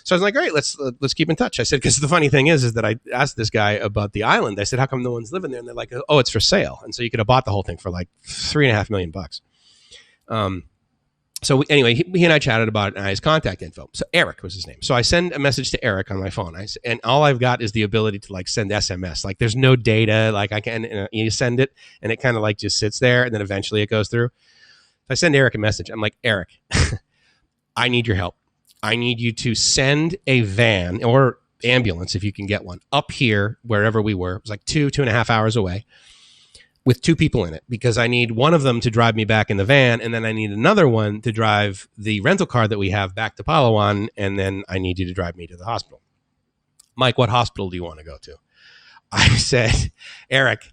So I was like, great, let's keep in touch. I said, because the funny thing is that I asked this guy about the island. I said, how come no one's living there? And they're like, oh, it's for sale. And so you could have bought the whole thing for like $3.5 million. So anyway, he and I chatted about it, and I had his contact info. So Eric was his name. So I send a message to Eric on my phone. And all I've got is the ability to like send SMS. Like there's no data. Like I can, you send it and it kind of like just sits there, and then eventually it goes through. So I send Eric a message. I'm like, Eric, I need your help. I need you to send a van or ambulance, if you can get one, up here wherever we were. It was like 2.5 hours away, with 2 people in it, because I need one of them to drive me back in the van, and then I need another one to drive the rental car that we have back to Palawan, and then I need you to drive me to the hospital. Mike, what hospital do you want to go to? I said, Eric,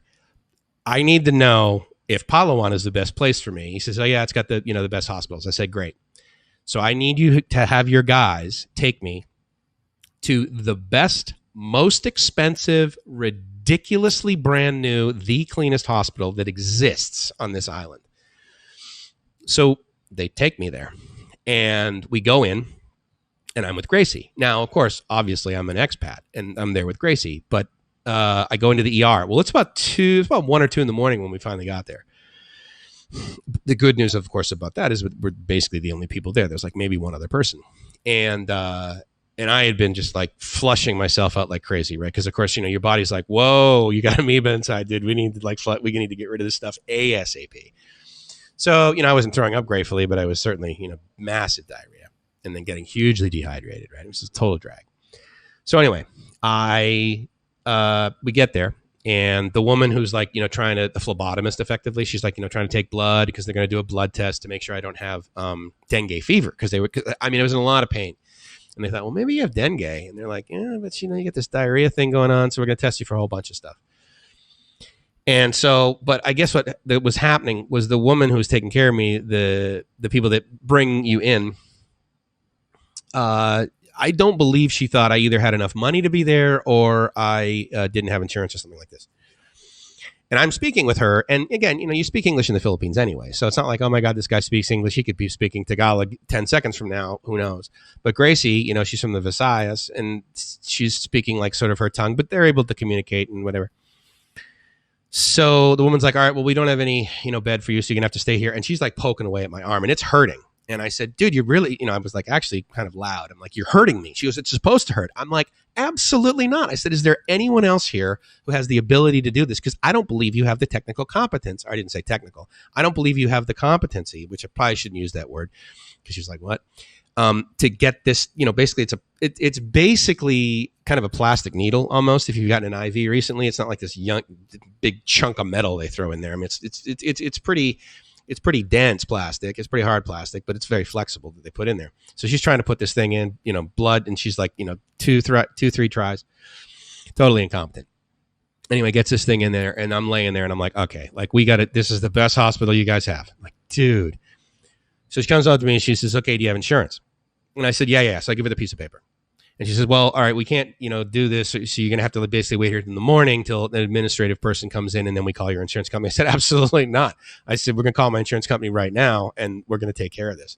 I need to know if Palawan is the best place for me. He says, oh yeah, it's got the the best hospitals. I said, great. So I need you to have your guys take me to the best, most expensive, ridiculously brand new, the cleanest hospital that exists on this island. So they take me there, and we go in, and I'm with Gracie. Now, of course, obviously I'm an expat, and I'm there with Gracie, but I go into the ER. Well, it's about 1 or 2 in the morning when we finally got there. The good news, of course, about that is we're basically the only people there. There's like maybe one other person. And I had been just like flushing myself out like crazy, right? Because of course, your body's like, whoa, you got amoeba inside, dude. We need to we need to get rid of this stuff ASAP. So, I wasn't throwing up gratefully, but I was certainly, massive diarrhea, and then getting hugely dehydrated, right? It was just a total drag. So anyway, we get there. And the woman who's like, the phlebotomist effectively, she's like, trying to take blood, because they're going to do a blood test to make sure I don't have dengue fever. Because I was in a lot of pain. And they thought, well, maybe you have dengue. And they're like, yeah, but you get this diarrhea thing going on. So we're going to test you for a whole bunch of stuff. And so, but I guess what was happening was the woman who was taking care of me, the people that bring you in, I don't believe she thought I either had enough money to be there, or I didn't have insurance or something like this. And I'm speaking with her. And again, you speak English in the Philippines anyway. So it's not like, oh my God, this guy speaks English. He could be speaking Tagalog 10 seconds from now. Who knows? But Gracie, she's from the Visayas, and she's speaking like sort of her tongue, but they're able to communicate and whatever. So the woman's like, all right, well, we don't have any, bed for you, so you're going to have to stay here. And she's like poking away at my arm, and it's hurting. And I said, dude, you really, I was like actually kind of loud. I'm like, you're hurting me. She goes, it's supposed to hurt. I'm like, absolutely not. I said, is there anyone else here who has the ability to do this? Because I don't believe you have the technical competence. I didn't say technical. I don't believe you have the competency, which I probably shouldn't use that word, because she's like, what? To get this, basically it's basically kind of a plastic needle almost. If you've gotten an IV recently, it's not like this big chunk of metal they throw in there. I mean, it's pretty dense plastic. It's pretty hard plastic, but it's very flexible that they put in there. So she's trying to put this thing in, blood, and she's like, 2-3 tries, totally incompetent. Anyway, gets this thing in there, and I'm laying there, and I'm like, okay, like we got it. This is the best hospital you guys have. I'm like, dude. So she comes up to me and she says, okay, do you have insurance? And I said, yeah. So I give her the piece of paper. And she says, well, all right, we can't, do this. So you're going to have to basically wait here in the morning till an administrative person comes in, and then we call your insurance company. I said, absolutely not. I said, we're going to call my insurance company right now, and we're going to take care of this.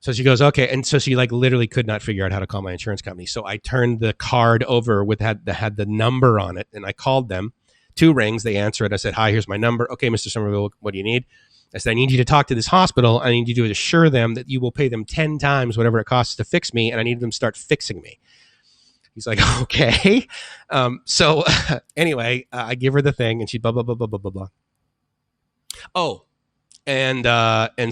So she goes, okay. And so she like literally could not figure out how to call my insurance company. So I turned the card over had the number on it, and I called them. 2 rings. They answer it. I said, hi, here's my number. Okay, Mr. Somerville, what do you need? I said, I need you to talk to this hospital. I need you to assure them that you will pay them 10 times whatever it costs to fix me, and I need them to start fixing me. He's like, okay. So anyway, I give her the thing, and she blah, blah, blah, blah, blah, blah, blah. Oh, and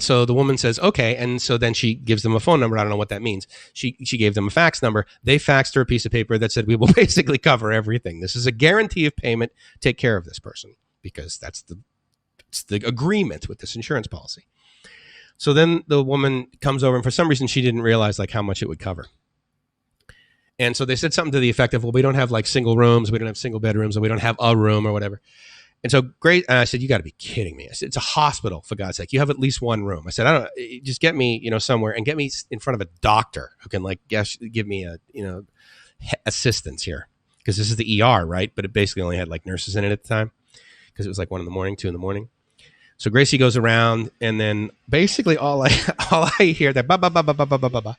so the woman says, okay. And so then she gives them a phone number. I don't know what that means. She gave them a fax number. They faxed her a piece of paper that said, we will basically cover everything. This is a guarantee of payment. Take care of this person, because that's it's the agreement with this insurance policy. So then the woman comes over, and for some reason she didn't realize like how much it would cover. And so they said something to the effect of, well, we don't have like single rooms, we don't have single bedrooms, or we don't have a room or whatever. And so great. And I said, you got to be kidding me. I said, it's a hospital, for God's sake. You have at least one room. I said, I don't just get me, somewhere and get me in front of a doctor who can like give me a, assistance here. Because this is the ER, right? But it basically only had like nurses in it at the time because it was like 1 a.m, 2 a.m. So Gracie goes around, and then basically all I hear that ba ba ba ba ba ba ba ba,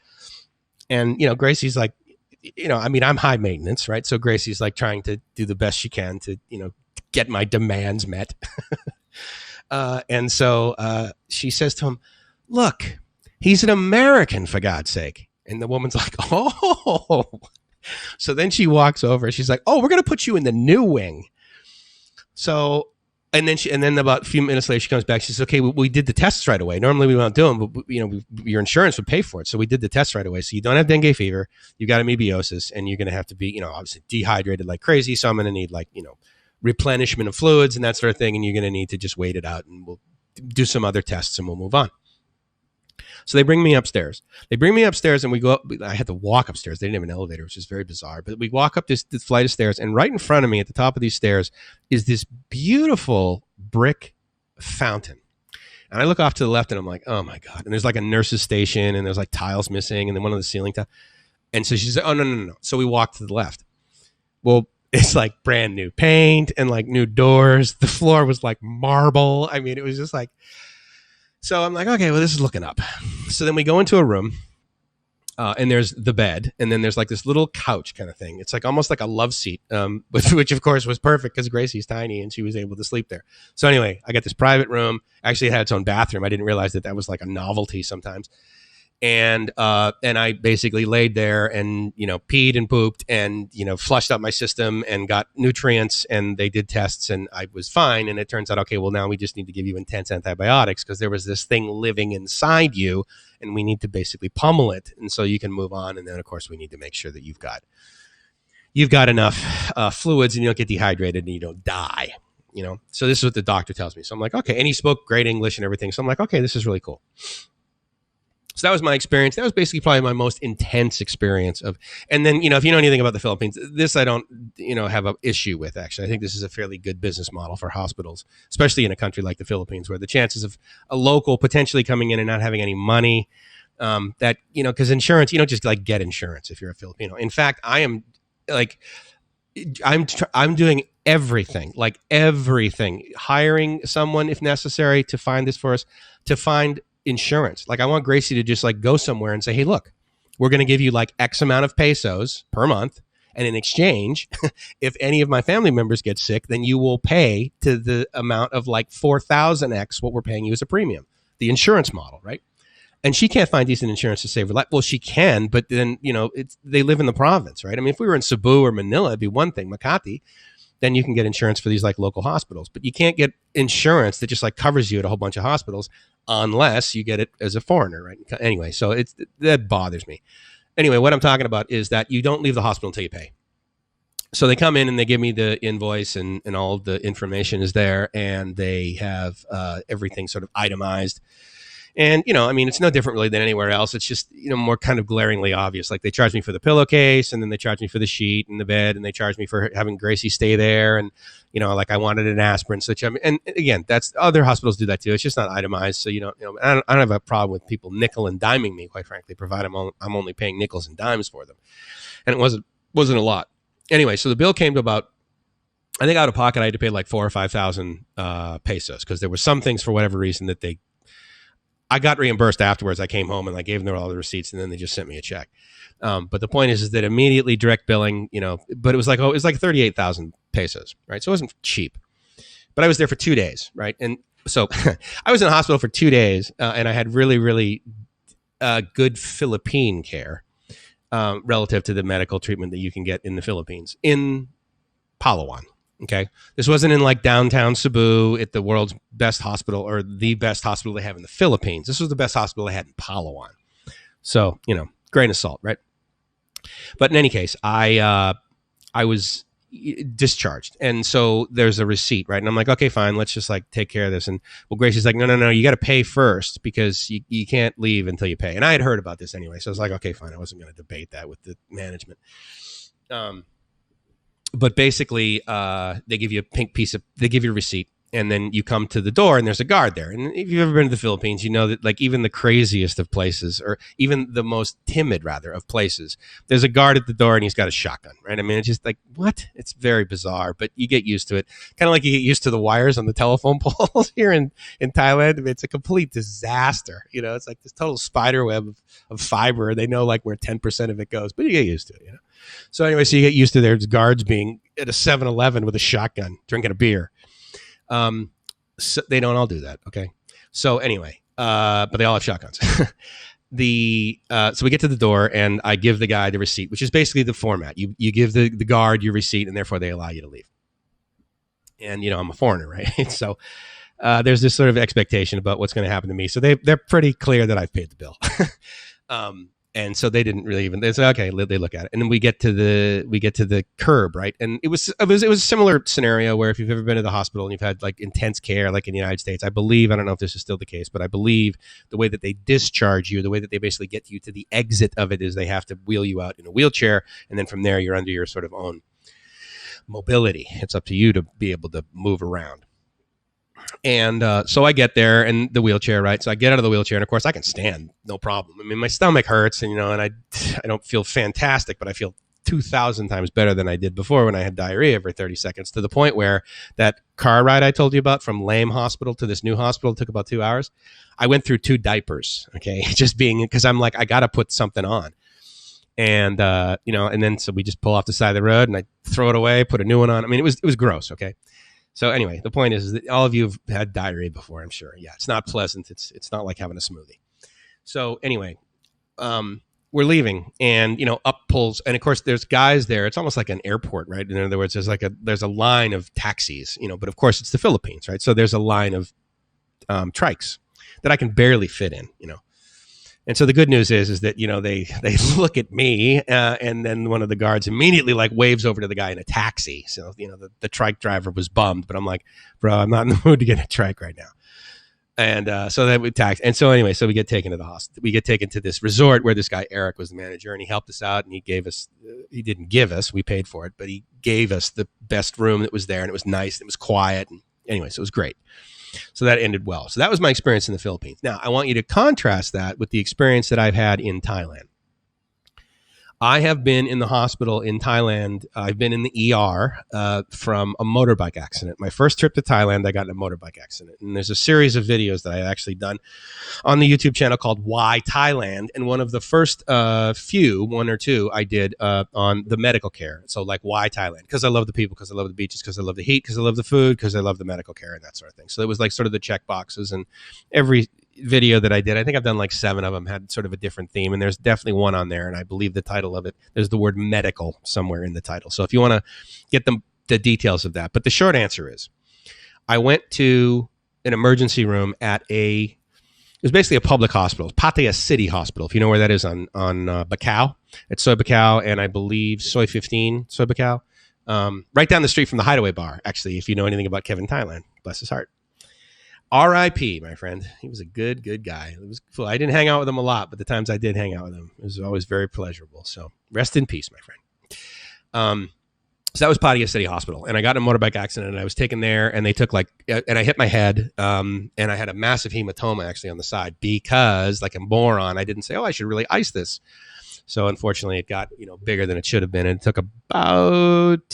and Gracie's like, I'm high maintenance, right? So Gracie's like trying to do the best she can to get my demands met, and so she says to him, "Look, he's an American, for God's sake." And the woman's like, "Oh." So then she walks over. She's like, "Oh, we're gonna put you in the new wing." So, and then about a few minutes later, she comes back. She says, "Okay, we did the tests right away. Normally we won't do them, but your insurance would pay for it. So we did the tests right away. So you don't have dengue fever. You got amoebiosis, and you're gonna have to be, obviously dehydrated like crazy. So I'm gonna need like, replenishment of fluids and that sort of thing. And you're gonna need to just wait it out, and we'll do some other tests, and we'll move on." So they bring me upstairs. And we go up. I had to walk upstairs. They didn't have an elevator, which is very bizarre. But we walk up this flight of stairs, and right in front of me at the top of these stairs is this beautiful brick fountain. And I look off to the left, and I'm like, oh, my God. And there's like a nurse's station, and there's like tiles missing, and then one of the ceiling tiles. And so she said, oh, no. So we walk to the left. Well, it's like brand new paint and like new doors. The floor was like marble. I mean, it was just like... So I'm like, okay, well, this is looking up. So then we go into a room, and there's the bed, and then there's like this little couch kind of thing. It's like almost like a love seat, which of course was perfect because Gracie's tiny and she was able to sleep there. So anyway, I got this private room. Actually, it had its own bathroom. I didn't realize that was like a novelty sometimes. And I basically laid there and, peed and pooped and, flushed out my system and got nutrients, and they did tests, and I was fine. And it turns out, okay, well, now we just need to give you intense antibiotics because there was this thing living inside you, and we need to basically pummel it. And so you can move on. And then, of course, we need to make sure that you've got enough fluids, and you don't get dehydrated and you don't die, So this is what the doctor tells me. So I'm like, okay. And he spoke great English and everything. So I'm like, okay, this is really cool. So that was my experience. That was basically probably my most intense experience of, and then, if you know anything about the Philippines, this I don't, have an issue with, actually. I think this is a fairly good business model for hospitals, especially in a country like the Philippines, where the chances of a local potentially coming in and not having any money, that, because insurance, you don't just like get insurance if you're a Filipino. In fact, I am like, I'm doing everything, hiring someone if necessary to find this for us, to find insurance. Like I want Gracie to just like go somewhere and say, hey, look, we're going to give you like X amount of pesos per month. And in exchange, if any of my family members get sick, then you will pay to the amount of like 4,000X what we're paying you as a premium, the insurance model, right? And she can't find decent insurance to save her life. Well, she can, but then, they live in the province, right? I mean, if we were in Cebu or Manila, it'd be one thing, Makati, then you can get insurance for these like local hospitals. But you can't get insurance that just like covers you at a whole bunch of hospitals unless you get it as a foreigner, right? Anyway, so that bothers me. Anyway, what I'm talking about is that you don't leave the hospital until you pay. So they come in and they give me the invoice, and all the information is there, and they have everything sort of itemized. And, it's no different really than anywhere else. It's just, more kind of glaringly obvious. Like they charge me for the pillowcase, and then they charge me for the sheet and the bed, and they charge me for having Gracie stay there. And, like I wanted an aspirin. And again, that's other hospitals do that too. It's just not itemized. So, I don't have a problem with people nickel and diming me, quite frankly, provided I'm only paying nickels and dimes for them. And it wasn't a lot. Anyway, so the bill came to about, I think out of pocket, I had to pay like 4,000 or 5,000 pesos because there were some things for whatever reason that I got reimbursed afterwards. I came home and I gave them all the receipts, and then they just sent me a check. But the point is that immediately direct billing, but it was like 38,000 pesos, right? So it wasn't cheap, but I was there for 2 days, right? And so I was in the hospital for 2 days, and I had really, really good Philippine care relative to the medical treatment that you can get in the Philippines in Palawan. Okay. This wasn't in like downtown Cebu at the world's best hospital or the best hospital they have in the Philippines. This was the best hospital they had in Palawan. So, grain of salt, right? But in any case, I was, discharged. And so there's a receipt, right? And I'm like, okay, fine, let's just like take care of this. And well, Gracie's like, no, you got to pay first because you can't leave until you pay. And I had heard about this anyway. So I was like, okay, fine. I wasn't going to debate that with the management. But basically, they give you they give you a receipt. And then you come to the door and there's a guard there. And if you've ever been to the Philippines, you know that like even the craziest of places, or even the most timid rather of places, there's a guard at the door and he's got a shotgun, right? I mean, it's just like, what? It's very bizarre, but you get used to it. Kind of like you get used to the wires on the telephone poles here in Thailand. It's a complete disaster. You know, it's like this total spider web of fiber. They know like where 10% of it goes, but you get used to it, you know? So anyway, so you get used to there's guards being at a 7-Eleven with a shotgun, drinking a beer. So they don't all do that. Okay. So anyway, but they all have shotguns. So we get to the door and I give the guy the receipt, which is basically the format. You give the guard your receipt and therefore they allow you to leave. And, you know, I'm a foreigner, right? So, there's this sort of expectation about what's going to happen to me. So they're pretty clear that I've paid the bill. And so they didn't really even, they say, okay, they look at it. And then we get to the curb, right? And it was a similar scenario where if you've ever been to the hospital and you've had like intense care, like in the United States, I don't know if this is still the case, but I believe the way that they discharge you, the way that they basically get you to the exit of it is they have to wheel you out in a wheelchair. And then from there, you're under your sort of own mobility. It's up to you to be able to move around. And so I get there and the wheelchair, right? So I get out of the wheelchair and of course I can stand, no problem. I mean, my stomach hurts and, you know, and I don't feel fantastic, but I feel 2,000 times better than I did before when I had diarrhea every 30 seconds, to the point where that car ride I told you about from Lame Hospital to this new hospital took about 2 hours. I went through 2 diapers, okay? Just being, because I'm like, I got to put something on. And, you know, and then so we just pull off the side of the road and I throw it away, put a new one on. I mean, it was gross, okay? So anyway, the point is that all of you have had diarrhea before, I'm sure. Yeah, it's not pleasant. It's not like having a smoothie. So anyway, we're leaving, and you know, up pulls, and of course, there's guys there. It's almost like an airport, right? In other words, there's a line of taxis, you know, but of course, it's the Philippines, right? So there's a line of trikes that I can barely fit in, you know. And so the good news is that, you know, they look at me and then one of the guards immediately like waves over to the guy in a taxi. So, you know, the trike driver was bummed, but I'm like, bro, I'm not in the mood to get a trike right now. And so then we taxed. And so anyway, so we get taken to the hospital. We get taken to this resort where this guy, Eric, was the manager, and he helped us out, and he didn't give us, we paid for it, but he gave us the best room that was there, and it was nice. It was quiet. And anyway, so it was great. So that ended well. So that was my experience in the Philippines. Now, I want you to contrast that with the experience that I've had in Thailand. I have been in the hospital in Thailand. I've been in the ER from a motorbike accident. My first trip to Thailand, I got in a motorbike accident. And there's a series of videos that I actually done on the YouTube channel called Why Thailand. And one of the first one or two, I did on the medical care. So like, why Thailand? Because I love the people, because I love the beaches, because I love the heat, because I love the food, because I love the medical care and that sort of thing. So it was like sort of the check boxes, and every video that I did, I think I've done like 7 of them, had sort of a different theme, and there's definitely one on there, and I believe the title of it, there's the word medical somewhere in the title. So if you want to get the details of that. But the short answer is, I went to an emergency room at it was basically a public hospital, Pattaya City Hospital, if you know where that is on Bacau. It's Soy Bacau, and I believe Soy 15, Soy Bacau. Right down the street from the Hideaway Bar, actually, if you know anything about Kevin Thailand, bless his heart. R.I.P., my friend. He was a good guy. It was cool. I didn't hang out with him a lot, but the times I did hang out with him, it was always very pleasurable. So rest in peace, my friend. So that was Pattaya City Hospital, and I got in a motorbike accident, and I was taken there, and they took and I hit my head, and I had a massive hematoma actually on the side because, like a moron, I didn't say, I should really ice this. So unfortunately, it got, you know, bigger than it should have been. And it took about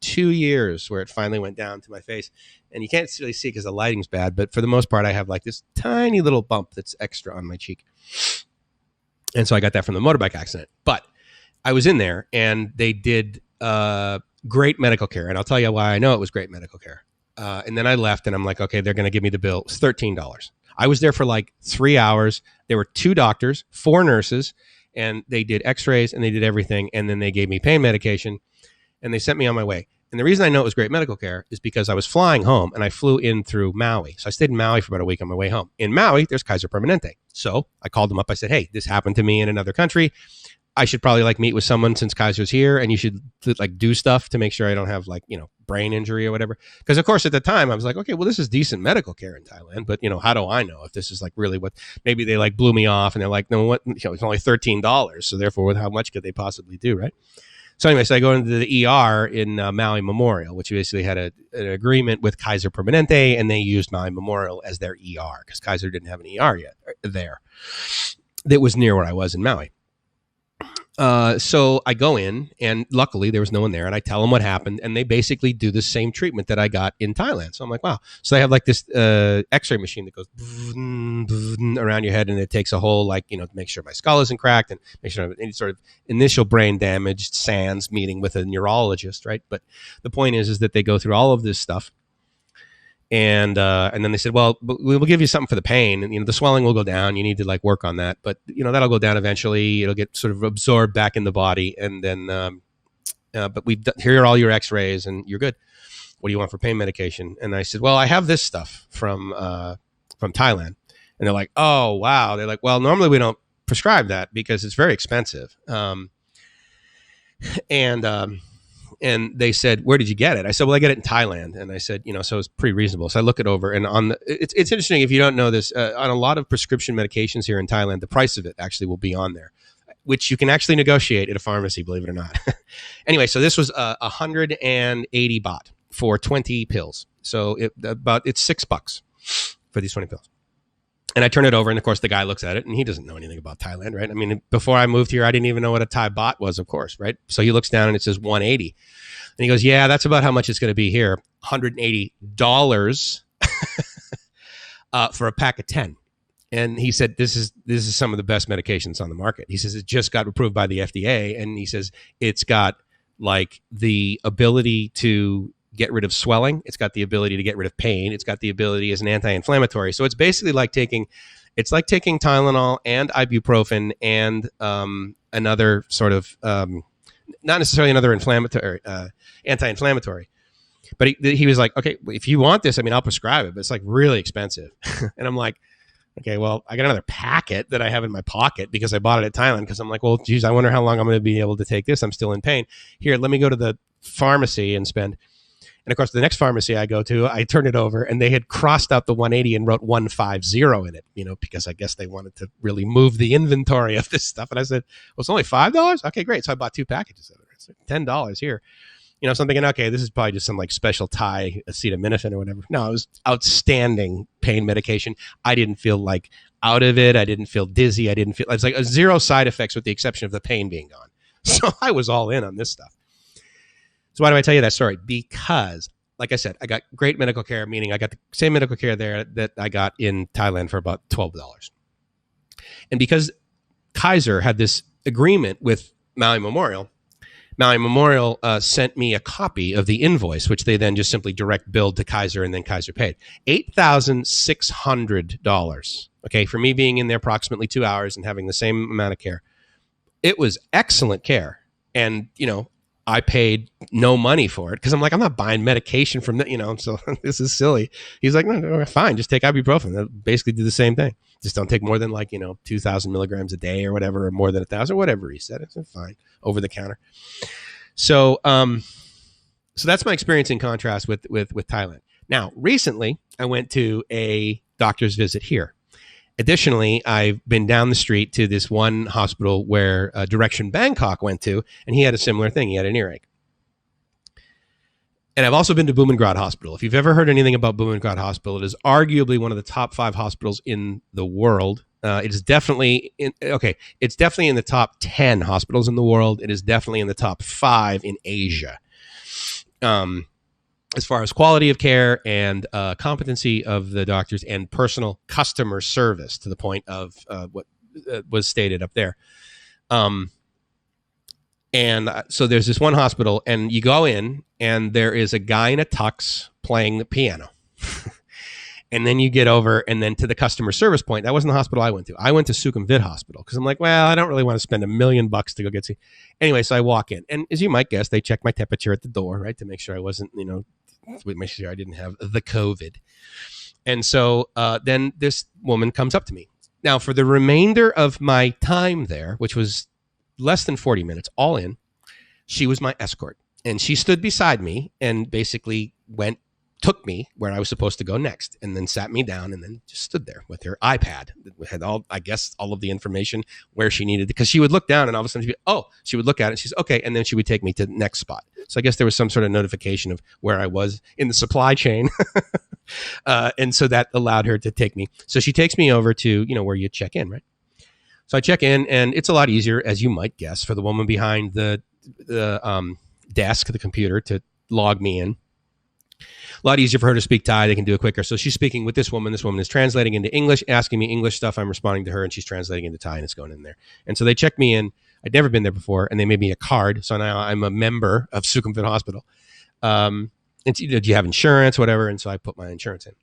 2 years where it finally went down to my face. And you can't really see because the lighting's bad. But for the most part, I have like this tiny little bump that's extra on my cheek. And so I got that from the motorbike accident. But I was in there, and they did great medical care. And I'll tell you why I know it was great medical care. And then I left, and I'm like, okay, they're going to give me the bill. It's $13. I was there for like 3 hours. There were 2 doctors, 4 nurses. And they did x-rays, and they did everything. And then they gave me pain medication, and they sent me on my way. And the reason I know it was great medical care is because I was flying home, and I flew in through Maui. So I stayed in Maui for about a week on my way home. In Maui, there's Kaiser Permanente. So I called them up. I said, hey, this happened to me in another country. I should probably like meet with someone since Kaiser's here, and you should like do stuff to make sure I don't have like, brain injury or whatever. Because of course at the time I was like, okay, well, this is decent medical care in Thailand, but how do I know if this is like really what? Maybe they like blew me off and they're like, no, what? It's only $13, so therefore, how much could they possibly do, right? So anyway, so I go into the ER in Maui Memorial, which basically had an agreement with Kaiser Permanente, and they used Maui Memorial as their ER because Kaiser didn't have an ER yet there. That was near where I was in Maui. So I go in, and luckily there was no one there, and I tell them what happened, and they basically do the same treatment that I got in Thailand. So I'm like, wow. So they have like this X-ray machine that goes around your head, and it takes a whole to make sure my skull isn't cracked and make sure I don't have any sort of initial brain damage, sans meeting with a neurologist, right? But the point is that they go through all of this stuff. And then they said, well, we will give you something for the pain, and the swelling will go down. You need to like work on that, but that'll go down eventually. It'll get sort of absorbed back in the body, and then but here are all your X-rays, and you're good. What do you want for pain medication? And I said, well, I have this stuff from Thailand, and they're like, oh wow. They're like, well, normally we don't prescribe that because it's very expensive. And they said, where did you get it? I said, well, I get it in Thailand. And I said, so it's pretty reasonable. So I look it over, and it's interesting if you don't know this, on a lot of prescription medications here in Thailand, the price of it actually will be on there, which you can actually negotiate at a pharmacy, believe it or not. Anyway, so this was 180 baht for 20 pills. So it's $6 for these 20 pills. And I turn it over, and of course the guy looks at it, and he doesn't know anything about Thailand, right? I mean, before I moved here, I didn't even know what a Thai baht was, of course, right? So he looks down, and it says 180, and he goes, "Yeah, that's about how much it's going to be here, $180 for a pack of 10." And he said, "This is some of the best medications on the market." He says it just got approved by the FDA, and he says it's got like the ability to get rid of swelling. It's got the ability to get rid of pain. It's got the ability as an anti-inflammatory. So it's basically like taking Tylenol and ibuprofen and another sort of, not necessarily another anti-inflammatory. But he was like, okay, if you want this, I mean, I'll prescribe it, but it's like really expensive. And I'm like, okay, well, I got another packet that I have in my pocket because I bought it at Thailand because I'm like, well, geez, I wonder how long I'm going to be able to take this. I'm still in pain. Here, let me go to the pharmacy and spend. And of course, the next pharmacy I go to, I turn it over, and they had crossed out the 180 and wrote 150 in it, because I guess they wanted to really move the inventory of this stuff. And I said, well, it's only $5? Okay, great. So I bought 2 packages of it. It's like $10 here. So I'm thinking, okay, this is probably just some like special Thai acetaminophen or whatever. No, it was outstanding pain medication. I didn't feel like out of it. I didn't feel dizzy. It was like 0 side effects with the exception of the pain being gone. So I was all in on this stuff. So why do I tell you that story? Because, like I said, I got great medical care, meaning I got the same medical care there that I got in Thailand for about $12. And because Kaiser had this agreement with Maui Memorial sent me a copy of the invoice, which they then just simply direct billed to Kaiser, and then Kaiser paid $8,600. Okay, for me being in there approximately 2 hours and having the same amount of care. It was excellent care. And, I paid no money for it because I'm like, I'm not buying medication from that, so this is silly. He's like, no, fine, just take ibuprofen. They'll basically do the same thing. Just don't take more than 2,000 milligrams a day or whatever, or more than 1,000, whatever he said. It's fine, over the counter. So, so that's my experience in contrast with Thailand. Now, recently, I went to a doctor's visit here. Additionally, I've been down the street to this one hospital where Direction Bangkok went to, and he had a similar thing. He had an earache. And I've also been to Bumrungrad Hospital. If you've ever heard anything about Bumrungrad Hospital, it is arguably one of the top 5 hospitals in the world. It is definitely it's definitely in the top 10 hospitals in the world. It is definitely in the top 5 in Asia. As far as quality of care and competency of the doctors and personal customer service, to the point of what was stated up there. And so there's this one hospital, and you go in, and there is a guy in a tux playing the piano. And then you get over, and then to the customer service point. That wasn't the hospital I went to. I went to Sukhumvit Hospital because I'm like, well, I don't really want to spend $1 million to go get see. Anyway, so I walk in, and as you might guess, they check my temperature at the door, right, to make sure I wasn't, make sure I didn't have the COVID. And so then this woman comes up to me. Now, for the remainder of my time there, which was less than 40 minutes, all in. She was my escort. And she stood beside me and basically took me where I was supposed to go next, and then sat me down and then just stood there with her iPad. It had all of the information where she needed, because she would look down and all of a sudden she would look at it and she's okay. And then she would take me to the next spot. So I guess there was some sort of notification of where I was in the supply chain. And so that allowed her to take me. So she takes me over to, where you check in, right? So I check in, and it's a lot easier, as you might guess, for the woman behind the desk, the computer, to log me in. A lot easier for her to speak Thai. They can do it quicker. So she's speaking with this woman. This woman is translating into English, asking me English stuff. I'm responding to her, and she's translating into Thai, and it's going in there. And so they check me in. I'd never been there before, and they made me a card. So now I'm a member of Sukhumvit Hospital. And do you have insurance, whatever? And so I put my insurance in.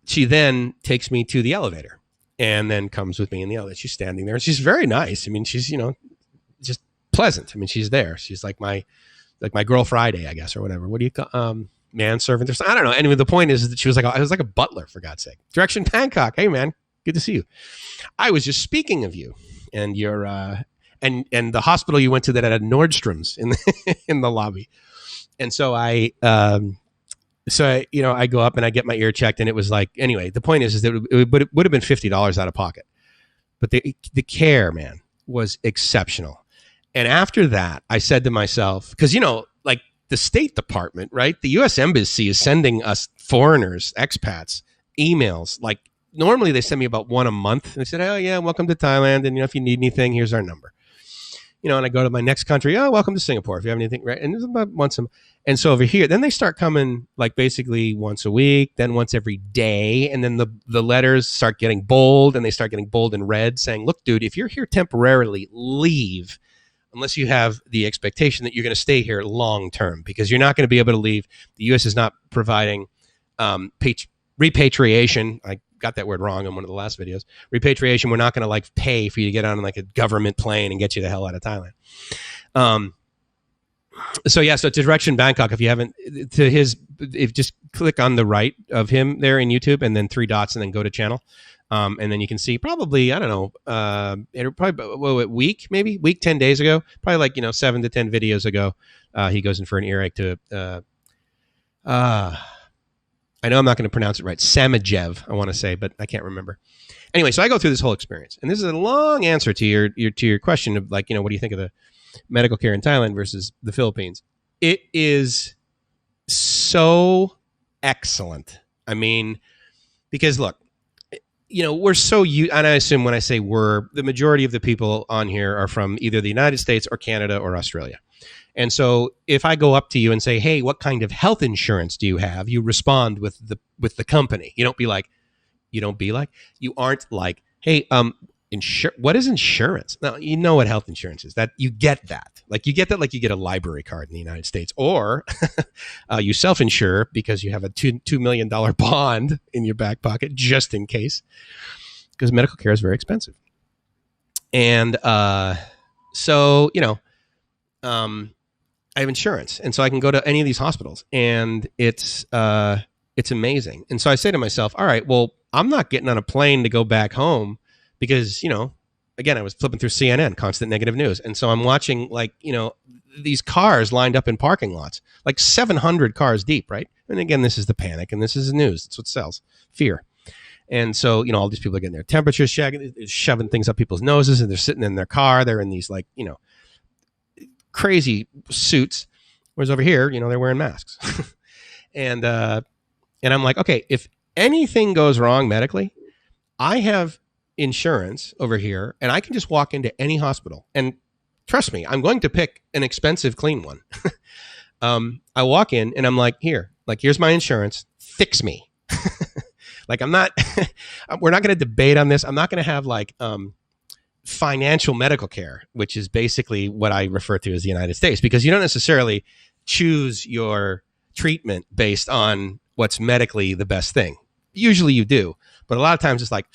She then takes me to the elevator, and then comes with me in the elevator. She's standing there. She's very nice. I mean, she's, just pleasant. I mean, she's there. She's like my Girl Friday, I guess, or whatever. What do you call manservant or something? I don't know. Anyway, the point is that she was I was like a butler, for God's sake. Direction Bangkok. Hey, man, good to see you. I was just speaking of you and your and the hospital you went to that had Nordstrom's in the lobby. And so I go up and I get my ear checked, and it was like, anyway, the point is that it would have been $50 out of pocket, but the care, man, was exceptional. And after that, I said to myself, because, like the State Department, right? The U.S. Embassy is sending us foreigners, expats, emails. Like normally they send me about one a month. And they said, oh, yeah, welcome to Thailand. And, if you need anything, here's our number. And I go to my next country. Oh, welcome to Singapore. If you have anything, right? And it's about once a month. And so over here, then they start coming like basically once a week, then once every day. And then the letters start getting bold, and they start getting bold and red, saying, look, dude, if you're here temporarily, leave. Unless you have the expectation that you're going to stay here long term, because you're not going to be able to leave. The U.S. is not providing repatriation. I got that word wrong in one of the last videos. Repatriation. We're not going to pay for you to get on like a government plane and get you the hell out of Thailand. So to Direction Bangkok, if you haven't, if just click on the right of him there in YouTube, and then 3 dots, and then go to channel. And then you can see probably, I don't know, a week, 10 days ago, probably 7 to 10 videos ago, he goes in for an earache to, I know I'm not going to pronounce it right, Samajev, I want to say, but I can't remember. Anyway, so I go through this whole experience, and this is a long answer to your question of what do you think of the medical care in Thailand versus the Philippines? It is so excellent. I mean, because look, we're so and I assume when I say we're, the majority of the people on here are from either the United States or Canada or Australia. And so if I go up to you and say, hey, what kind of health insurance do you have? You respond with the company. You aren't like, hey, what is insurance? Now, you know what health insurance is. That you get that. Like you get a library card in the United States, or you self-insure because you have a $2 million bond in your back pocket just in case, because medical care is very expensive. And so I have insurance, and so I can go to any of these hospitals, and it's amazing. And so I say to myself, all right, well, I'm not getting on a plane to go back home, because, again, I was flipping through CNN, constant negative news. And so I'm watching these cars lined up in parking lots, like 700 cars deep, right? And again, this is the panic, and this is the news. It's what sells, fear. And so, all these people are getting their temperatures shoving things up people's noses, and they're sitting in their car. They're in these crazy suits. Whereas over here, they're wearing masks. And I'm like, okay, if anything goes wrong medically, I have insurance over here, and I can just walk into any hospital, and trust me, I'm going to pick an expensive, clean one. I walk in, and I'm like, here's my insurance, fix me. I'm not, we're not going to debate on this. I'm not going to have financial medical care, which is basically what I refer to as the United States, because you don't necessarily choose your treatment based on what's medically the best thing. Usually you do, but a lot of times it's like,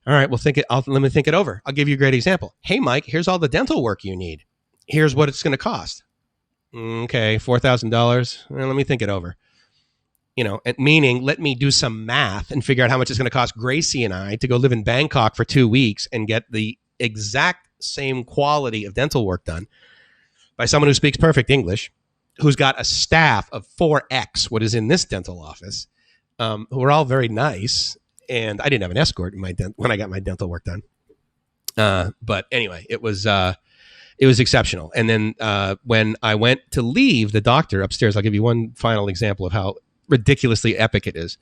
all right, well, let me think it over. I'll give you a great example. Hey, Mike, here's all the dental work you need. Here's what it's going to cost. Okay, $4,000. Well, let me think it over. Meaning, let me do some math and figure out how much it's going to cost Gracie and I to go live in Bangkok for 2 weeks and get the exact same quality of dental work done by someone who speaks perfect English, who's got a staff of 4x what is in this dental office, who are all very nice. And I didn't have an escort in when I got my dental work done. But anyway, it was exceptional. And then when I went to leave the doctor upstairs, I'll give you one final example of how ridiculously epic it is.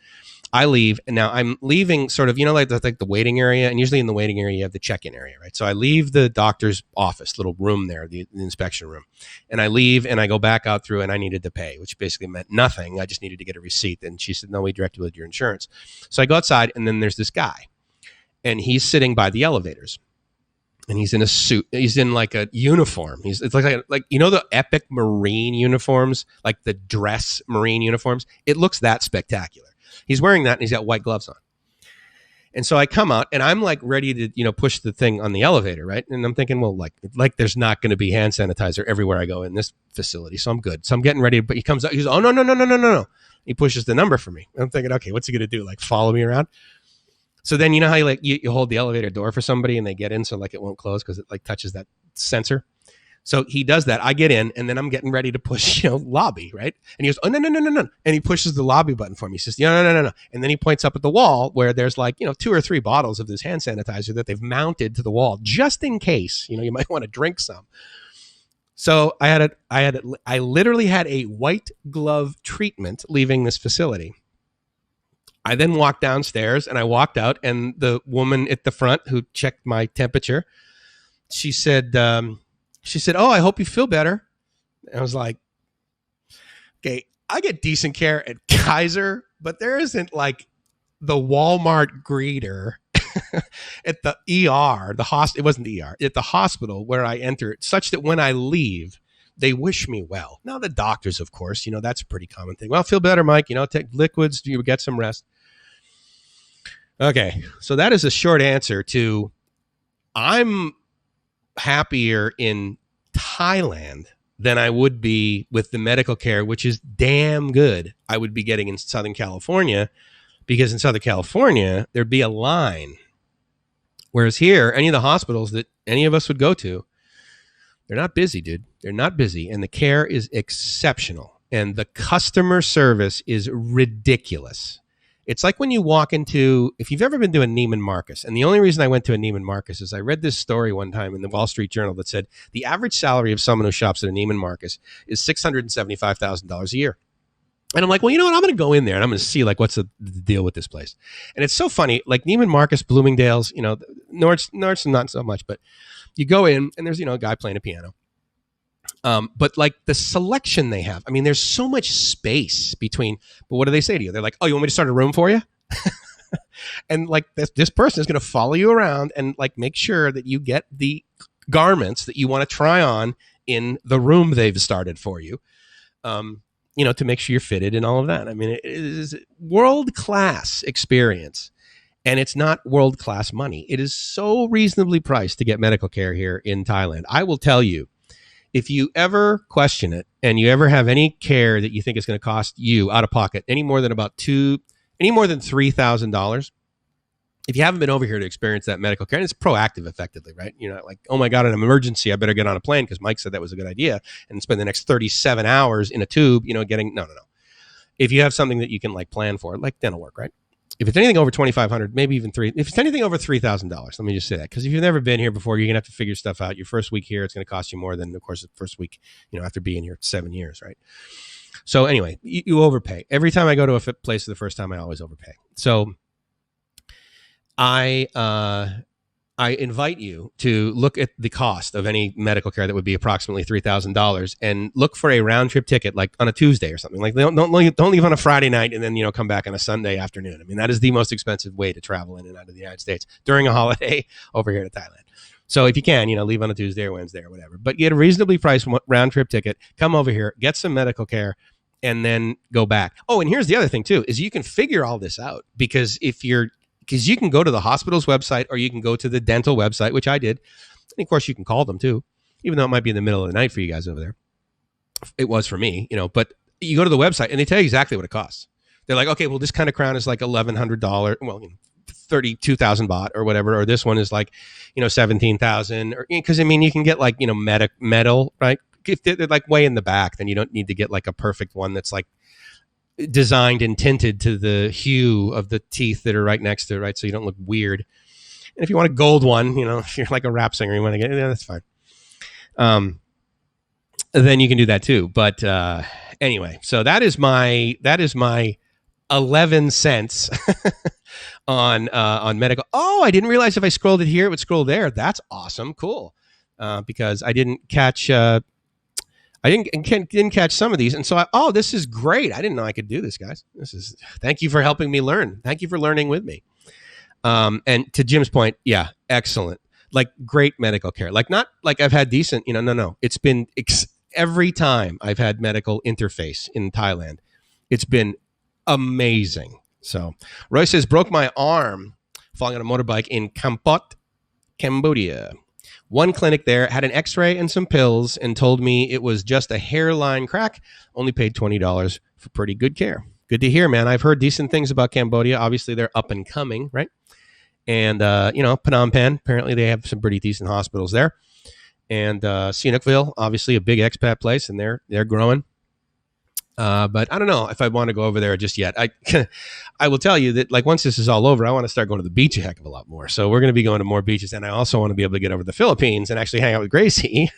I leave, and now I'm leaving sort of, like the waiting area, and usually in the waiting area, you have the check-in area, right? So I leave the doctor's office, little room there, the inspection room, and I leave, and I go back out through, and I needed to pay, which basically meant nothing. I just needed to get a receipt, and she said, no, we direct you with your insurance. So I go outside, and then there's this guy, and he's sitting by the elevators, and he's in a suit. He's in like a uniform. It's like the epic Marine uniforms, like the dress Marine uniforms. It looks that spectacular. He's wearing that, and he's got white gloves on. And so I come out, and I'm like ready to, push the thing on the elevator, right? And I'm thinking, well, like there's not going to be hand sanitizer everywhere I go in this facility, so I'm good. So I'm getting ready, but he comes out. He goes, oh, no. He pushes the number for me. I'm thinking, okay, what's he going to do? Like follow me around? So then you know how you hold the elevator door for somebody and they get in so like it won't close because it like touches that sensor. So he does that. I get in, and then I'm getting ready to push, lobby, right? And he goes, oh, no. And he pushes the lobby button for me. He says, no. And then he points up at the wall where there's like, 2 or 3 bottles of this hand sanitizer that they've mounted to the wall just in case, you might want to drink some. So I literally had a white glove treatment leaving this facility. I then walked downstairs, and I walked out, and the woman at the front who checked my temperature, she said, oh, I hope you feel better. And I was like, okay, I get decent care at Kaiser, but there isn't like the Walmart greeter at the ER, it wasn't the ER, at the hospital where I enter, such that when I leave, they wish me well. Now the doctors, of course, that's a pretty common thing. Well, feel better, Mike, take liquids, you get some rest. Okay, so that is a short answer to I'm happier in Thailand than I would be with the medical care, which is damn good, I would be getting in Southern California, because in Southern California, there'd be a line. Whereas here, any of the hospitals that any of us would go to, they're not busy, dude. They're not busy. And the care is exceptional. And the customer service is ridiculous. It's like when you walk into, if you've ever been to a Neiman Marcus, and the only reason I went to a Neiman Marcus is I read this story one time in the Wall Street Journal that said the average salary of someone who shops at a Neiman Marcus is $675,000 a year. And I'm like, well, you know what? I'm going to go in there and I'm going to see like what's the deal with this place. And it's so funny, like Neiman Marcus, Bloomingdale's, Nordstrom not so much, but you go in and there's, a guy playing a piano. But like the selection they have, I mean, there's so much space between, but what do they say to you? They're like, oh, you want me to start a room for you? And like this person is going to follow you around and like make sure that you get the garments that you want to try on in the room they've started for you, to make sure you're fitted and all of that. I mean, it is world-class experience. And it's not world-class money. It is so reasonably priced to get medical care here in Thailand. I will tell you, if you ever question it and you ever have any care that you think is going to cost you out of pocket any more than $3,000, if you haven't been over here to experience that medical care, and it's proactive effectively, right? You're not like, oh my God, an emergency, I better get on a plane because Mike said that was a good idea and spend the next 37 hours in a tube, no. If you have something that you can like plan for, like dental work, right? If it's anything over $2,500, maybe even if it's anything over $3,000, let me just say that. Because if you've never been here before, you're going to have to figure stuff out. Your first week here, it's going to cost you more than, of course, the first week, after being here 7 years, right? So anyway, you overpay. Every time I go to a place for the first time, I always overpay. So I invite you to look at the cost of any medical care that would be approximately $3,000 and look for a round trip ticket, like on a Tuesday or something. Like don't leave on a Friday night and then, come back on a Sunday afternoon. I mean, that is the most expensive way to travel in and out of the United States during a holiday over here to Thailand. So if you can, leave on a Tuesday or Wednesday or whatever, but get a reasonably priced round trip ticket, come over here, get some medical care, and then go back. Oh, and here's the other thing too, is you can figure all this out because because you can go to the hospital's website or you can go to the dental website, which I did. And of course you can call them too, even though it might be in the middle of the night for you guys over there. It was for me, but you go to the website and they tell you exactly what it costs. They're like, okay, well, this kind of crown is like $1,100. Well, 32,000 baht or whatever, or this one is like, 17,000, or because I mean you can get like metal, right? If they're like way in the back, then you don't need to get like a perfect one that's like designed and tinted to the hue of the teeth that are right next to it, right? So you don't look weird. And if you want a gold one, if you're like a rap singer, you want to get, that's fine. Then you can do that too. But anyway, so that is my 11 cents on medical. Oh, I didn't realize if I scrolled it here, it would scroll there. That's awesome. Cool. Because I didn't catch, didn't catch some of these. And so this is great. I didn't know I could do this, guys. Thank you for helping me learn. Thank you for learning with me. And to Jim's point, yeah, excellent. Like great medical care. Like not like I've had decent, no. It's been every time I've had medical interface in Thailand, it's been amazing. So Roy says, broke my arm falling on a motorbike in Kampot, Cambodia. One clinic there had an x-ray and some pills and told me it was just a hairline crack. Only paid $20 for pretty good care. Good to hear, man. I've heard decent things about Cambodia. Obviously, they're up and coming, right? And, Phnom Penh, apparently they have some pretty decent hospitals there. And Sihanoukville, obviously a big expat place, and they're growing. But I don't know if I want to go over there just yet. I will tell you that like once this is all over, I want to start going to the beach a heck of a lot more. So we're going to be going to more beaches, and I also want to be able to get over to the Philippines and actually hang out with Gracie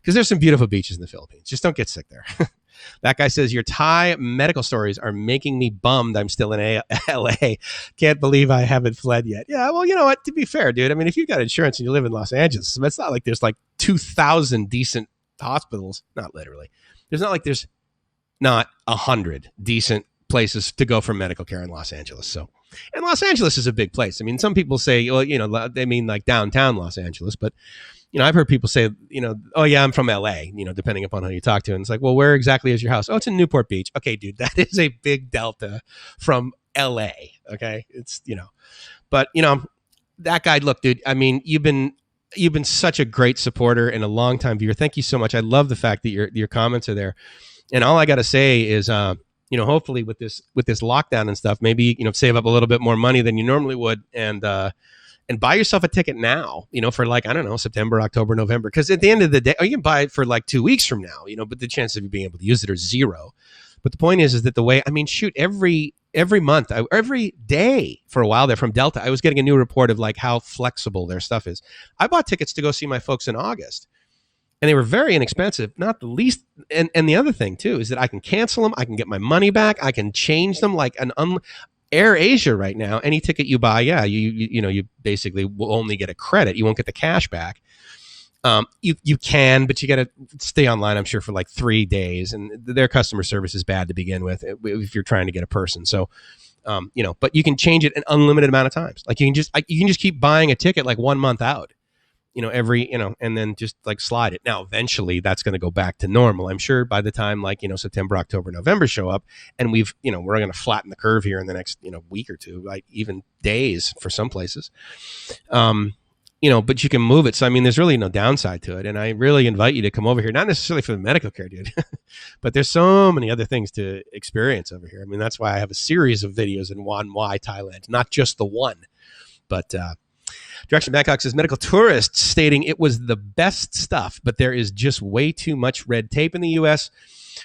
because there's some beautiful beaches in the Philippines. Just don't get sick there. That guy says, your Thai medical stories are making me bummed I'm still in LA. Can't believe I haven't fled yet. Yeah, well, you know what? To be fair, dude, I mean, if you've got insurance and you live in Los Angeles, it's not like there's like 2,000 decent hospitals. Not literally. There's not 100 decent places to go for medical care in Los Angeles. So, and Los Angeles is a big place. I mean, some people say, well, they mean like downtown Los Angeles, but I've heard people say, oh yeah, I'm from LA, depending upon who you talk to. And it's like, well, where exactly is your house? Oh, it's in Newport Beach. Okay, dude, that is a big delta from LA. Okay. It's, but that guy, look, dude, I mean, you've been such a great supporter and a long time viewer. Thank you so much. I love the fact that your comments are there. And all I got to say is, hopefully with this lockdown and stuff, maybe, save up a little bit more money than you normally would. And buy yourself a ticket now, for like, I don't know, September, October, November. Because at the end of the day, or you can buy it for like 2 weeks from now, but the chance of you being able to use it are zero. But the point is that the way, I mean, shoot, every month, every day for a while there from Delta, I was getting a new report of like how flexible their stuff is. I bought tickets to go see my folks in August. And they were very inexpensive, not the least. And the other thing, too, is that I can cancel them. I can get my money back. I can change them like Air Asia right now. Any ticket you buy, yeah, you basically will only get a credit. You won't get the cash back. You can, but you got to stay online, I'm sure, for like 3 days. And their customer service is bad to begin with if you're trying to get a person. So, but you can change it an unlimited amount of times. Like you can just keep buying a ticket like 1 month out. And then just like slide it. Now, eventually that's going to go back to normal. I'm sure by the time like, September, October, November show up and we're going to flatten the curve here in the next, week or two, like even days for some places. But you can move it. So, I mean, there's really no downside to it. And I really invite you to come over here, not necessarily for the medical care, dude, but there's so many other things to experience over here. I mean, that's why I have a series of videos in Wan Wai, Thailand, not just the one, but, Direction Bangkok says, medical tourists stating it was the best stuff, but there is just way too much red tape in the U.S.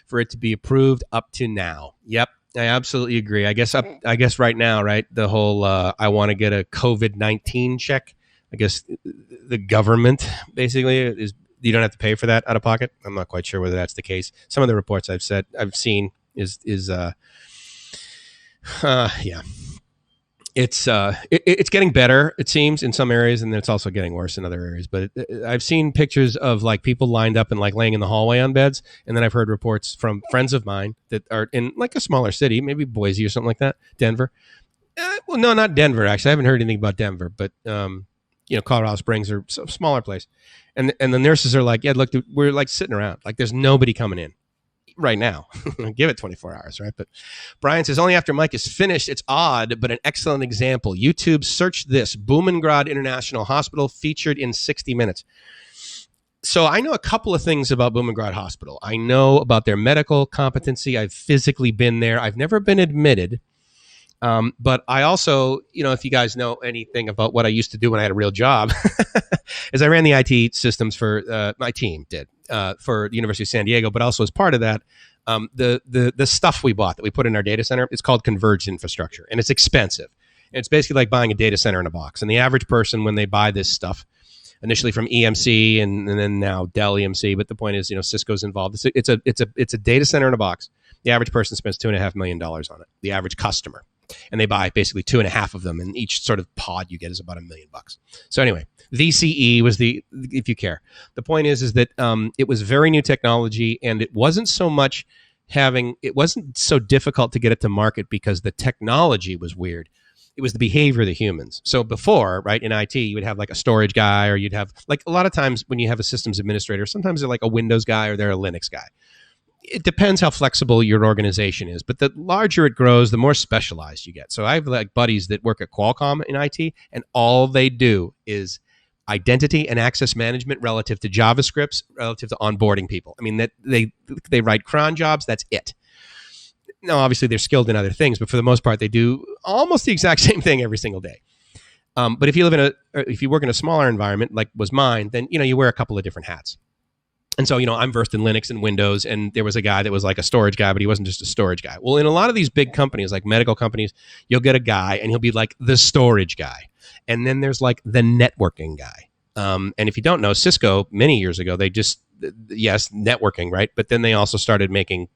for it to be approved up to now. Yep, I absolutely agree. I guess right now, right, the whole I want to get a COVID-19 check. I guess the government basically is you don't have to pay for that out of pocket. I'm not quite sure whether that's the case. Some of the reports I've seen is yeah. It's getting better, it seems, in some areas, and then it's also getting worse in other areas. But I've seen pictures of like people lined up and like laying in the hallway on beds, and then I've heard reports from friends of mine that are in like a smaller city, maybe Boise or something like that, Denver. Well, no, not Denver. Actually, I haven't heard anything about Denver, but Colorado Springs or some smaller place, and the nurses are like, yeah, look, dude, we're like sitting around, like there's nobody coming in right now. Give it 24 hours, right? But Brian says, only after Mike is finished. It's odd, but an excellent example. YouTube, search this. Bumrungrad International Hospital featured in 60 Minutes. So I know a couple of things about Bumrungrad Hospital. I know about their medical competency. I've physically been there. I've never been admitted. But I also, if you guys know anything about what I used to do when I had a real job, is I ran the IT systems for my team did for the University of San Diego, but also as part of that, the stuff we bought that we put in our data center, it's called converged infrastructure, and it's expensive. And it's basically like buying a data center in a box. And the average person, when they buy this stuff, initially from EMC and then now Dell EMC, but the point is, Cisco's involved. It's a data center in a box. The average person spends $2.5 million on it. The average customer. And they buy basically 2.5 of them, and each sort of pod you get is about $1 million. So anyway, VCE was if you care. The point is that it was very new technology, and it wasn't so much it wasn't so difficult to get it to market because the technology was weird. It was the behavior of the humans. So before, right, in IT, you would have like a storage guy, or you'd have like a lot of times when you have a systems administrator, sometimes they're like a Windows guy or they're a Linux guy. It depends how flexible your organization is, but the larger it grows, the more specialized you get. So I have like buddies that work at Qualcomm in IT, and all they do is identity and access management relative to JavaScripts, relative to onboarding people. I mean, that they write cron jobs. That's it. Now, obviously, they're skilled in other things, but for the most part, they do almost the exact same thing every single day. But if you work in a smaller environment like was mine, then you wear a couple of different hats. And so, I'm versed in Linux and Windows, and there was a guy that was like a storage guy, but he wasn't just a storage guy. Well, in a lot of these big companies, like medical companies, you'll get a guy, and he'll be like the storage guy. And then there's like the networking guy. And if you don't know, Cisco, many years ago, they just, yes, networking, right? But then they also started making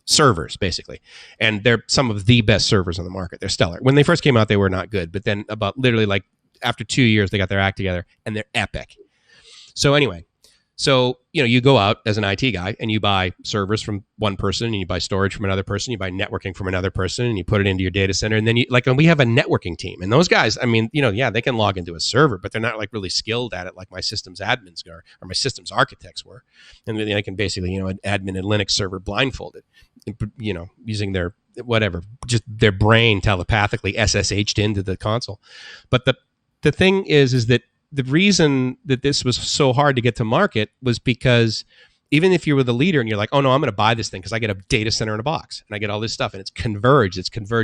servers, basically. And they're some of the best servers on the market. They're stellar. When they first came out, they were not good. But then about literally like after 2 years, they got their act together, and they're epic. So anyway. So, you go out as an IT guy and you buy servers from one person, and you buy storage from another person, you buy networking from another person, and you put it into your data center. And then and we have a networking team, and those guys, I mean, they can log into a server, but they're not like really skilled at it like my systems admins are, or my systems architects were. And then I can basically, an admin a Linux server blindfolded, using their whatever, just their brain telepathically SSH'd into the console. But the thing is that the reason that this was so hard to get to market was because even if you were the leader and you're like, oh no, I'm going to buy this thing because I get a data center in a box and I get all this stuff and it's converged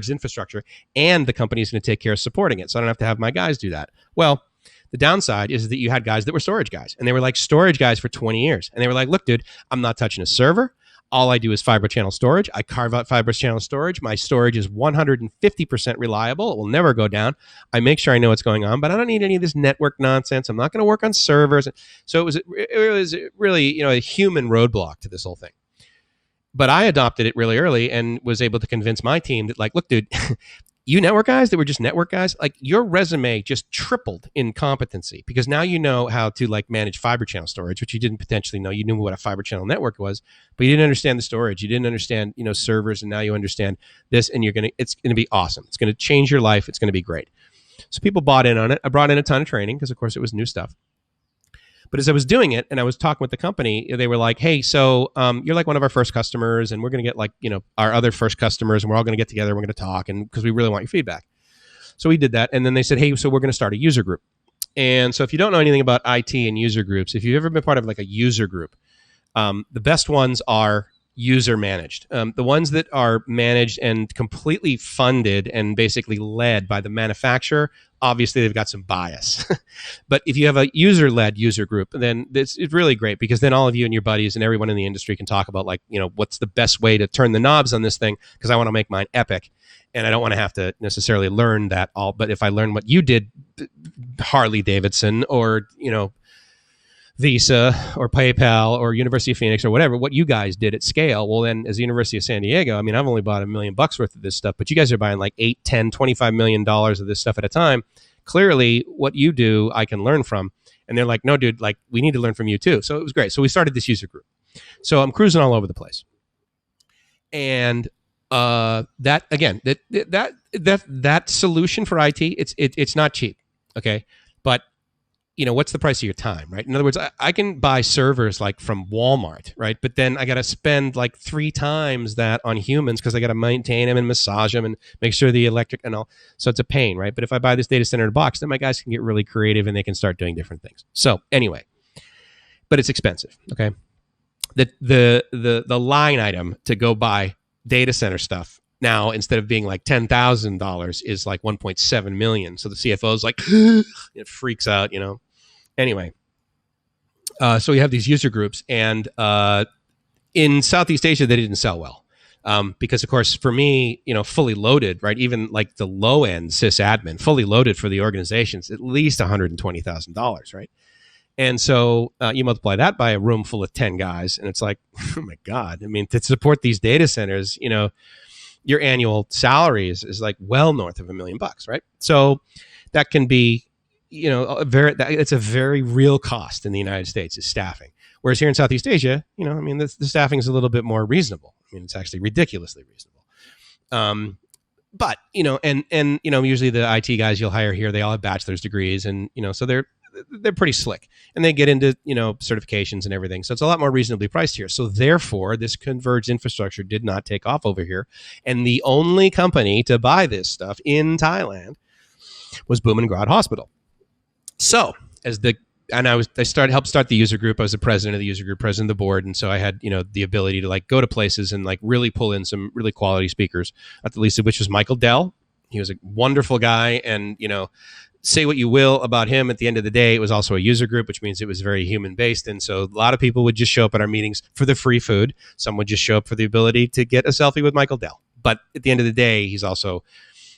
infrastructure, and the company's going to take care of supporting it. So I don't have to have my guys do that. Well, the downside is that you had guys that were storage guys, and they were like storage guys for 20 years. And they were like, look, dude, I'm not touching a server. All I do is fiber channel storage. I carve out fiber channel storage. My storage is 150% reliable. It will never go down. I make sure I know what's going on, but I don't need any of this network nonsense. I'm not going to work on servers. So it was really, a human roadblock to this whole thing. But I adopted it really early and was able to convince my team that, like, look, dude, you network guys that were just network guys, like your resume just tripled in competency because now you know how to like manage fiber channel storage, which you didn't potentially know. You knew what a fiber channel network was, but you didn't understand the storage. You didn't understand, servers, and now you understand this, and it's going to be awesome. It's going to change your life. It's going to be great. So people bought in on it. I brought in a ton of training because, of course, it was new stuff. But as I was doing it and I was talking with the company, they were like, hey, so you're like one of our first customers, and we're going to get like, our other first customers, and we're all going to get together. We're going to talk, and because we really want your feedback. So we did that. And then they said, hey, so we're going to start a user group. And so if you don't know anything about IT and user groups, if you've ever been part of like a user group, the best ones are user managed. The ones that are managed and completely funded and basically led by the manufacturer, obviously they've got some bias. But if you have a user-led user group, then it's really great because then all of you and your buddies and everyone in the industry can talk about like, what's the best way to turn the knobs on this thing, because I want to make mine epic. And I don't want to have to necessarily learn that all. But if I learn what you did, Harley Davidson or, Visa or PayPal or University of Phoenix or whatever, what you guys did at scale, well then as the University of San Diego, I mean, I've only bought $1 million worth of this stuff, but you guys are buying like $8, $10, $25 million of this stuff at a time. Clearly what you do, I can learn from. And they're like, no, dude, like we need to learn from you too. So it was great. So we started this user group. So I'm cruising all over the place. And that again, that solution for IT, it's not cheap. Okay. But what's the price of your time, right? In other words, I can buy servers like from Walmart, right? But then I got to spend like 3 times that on humans because I got to maintain them and massage them and make sure the electric and all. So it's a pain, right? But if I buy this data center in a box, then my guys can get really creative and they can start doing different things. So anyway, but it's expensive, okay? The line item to go buy data center stuff now, instead of being like $10,000, is like 1.7 million. So the CFO is like, it freaks out, Anyway, so we have these user groups, and in Southeast Asia, they didn't sell well. Because of course, for me, fully loaded, right? Even like the low end sysadmin, fully loaded for the organizations, at least $120,000, right? And so you multiply that by a room full of 10 guys, and it's like, oh my God. I mean, to support these data centers, your annual salary is like well north of $1 million, right? So that can be, it's a very real cost in the United States is staffing. Whereas here in Southeast Asia, the staffing is a little bit more reasonable. I mean, it's actually ridiculously reasonable. But, usually the IT guys you'll hire here, they all have bachelor's degrees, and, so they're pretty slick, and they get into, certifications and everything. So it's a lot more reasonably priced here. So therefore, this converged infrastructure did not take off over here. And the only company to buy this stuff in Thailand was Bumrungrad Hospital. So I helped start the user group. I was the president of the user group, president of the board. And so I had, the ability to like go to places and like really pull in some really quality speakers, not the least of which was Michael Dell. He was a wonderful guy. And, say what you will about him, at the end of the day, it was also a user group, which means it was very human based. And so a lot of people would just show up at our meetings for the free food. Some would just show up for the ability to get a selfie with Michael Dell. But at the end of the day, he's also,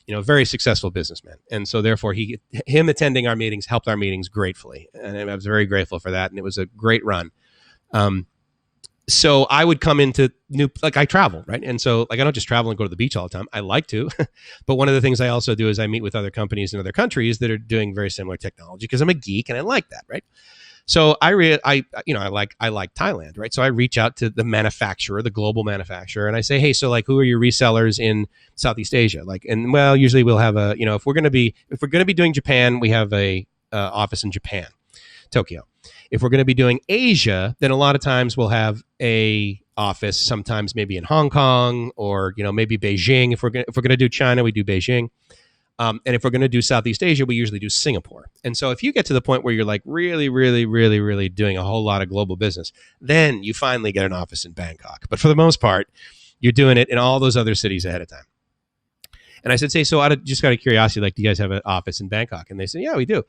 a very successful businessman. And so therefore him attending our meetings helped our meetings gratefully. And I was very grateful for that. And it was a great run. So I would come into I travel, right? And so I don't just travel and go to the beach all the time. I like to, but one of the things I also do is I meet with other companies in other countries that are doing very similar technology because I'm a geek and I like that, right? So I like Thailand, right? So I reach out to the manufacturer, the global manufacturer, and I say, hey, so like, who are your resellers in Southeast Asia? Usually we'll have if we're going to be doing Japan, we have a office in Japan, Tokyo. If we're going to be doing Asia, then a lot of times we'll have a office, sometimes maybe in Hong Kong or, maybe Beijing. If we're going to do China, we do Beijing. And if we're going to do Southeast Asia, we usually do Singapore. And so if you get to the point where you're like really, really, really, really doing a whole lot of global business, then you finally get an office in Bangkok. But for the most part, you're doing it in all those other cities ahead of time. And I said, so just out of curiosity, like, do you guys have an office in Bangkok? And they said, yeah, we do.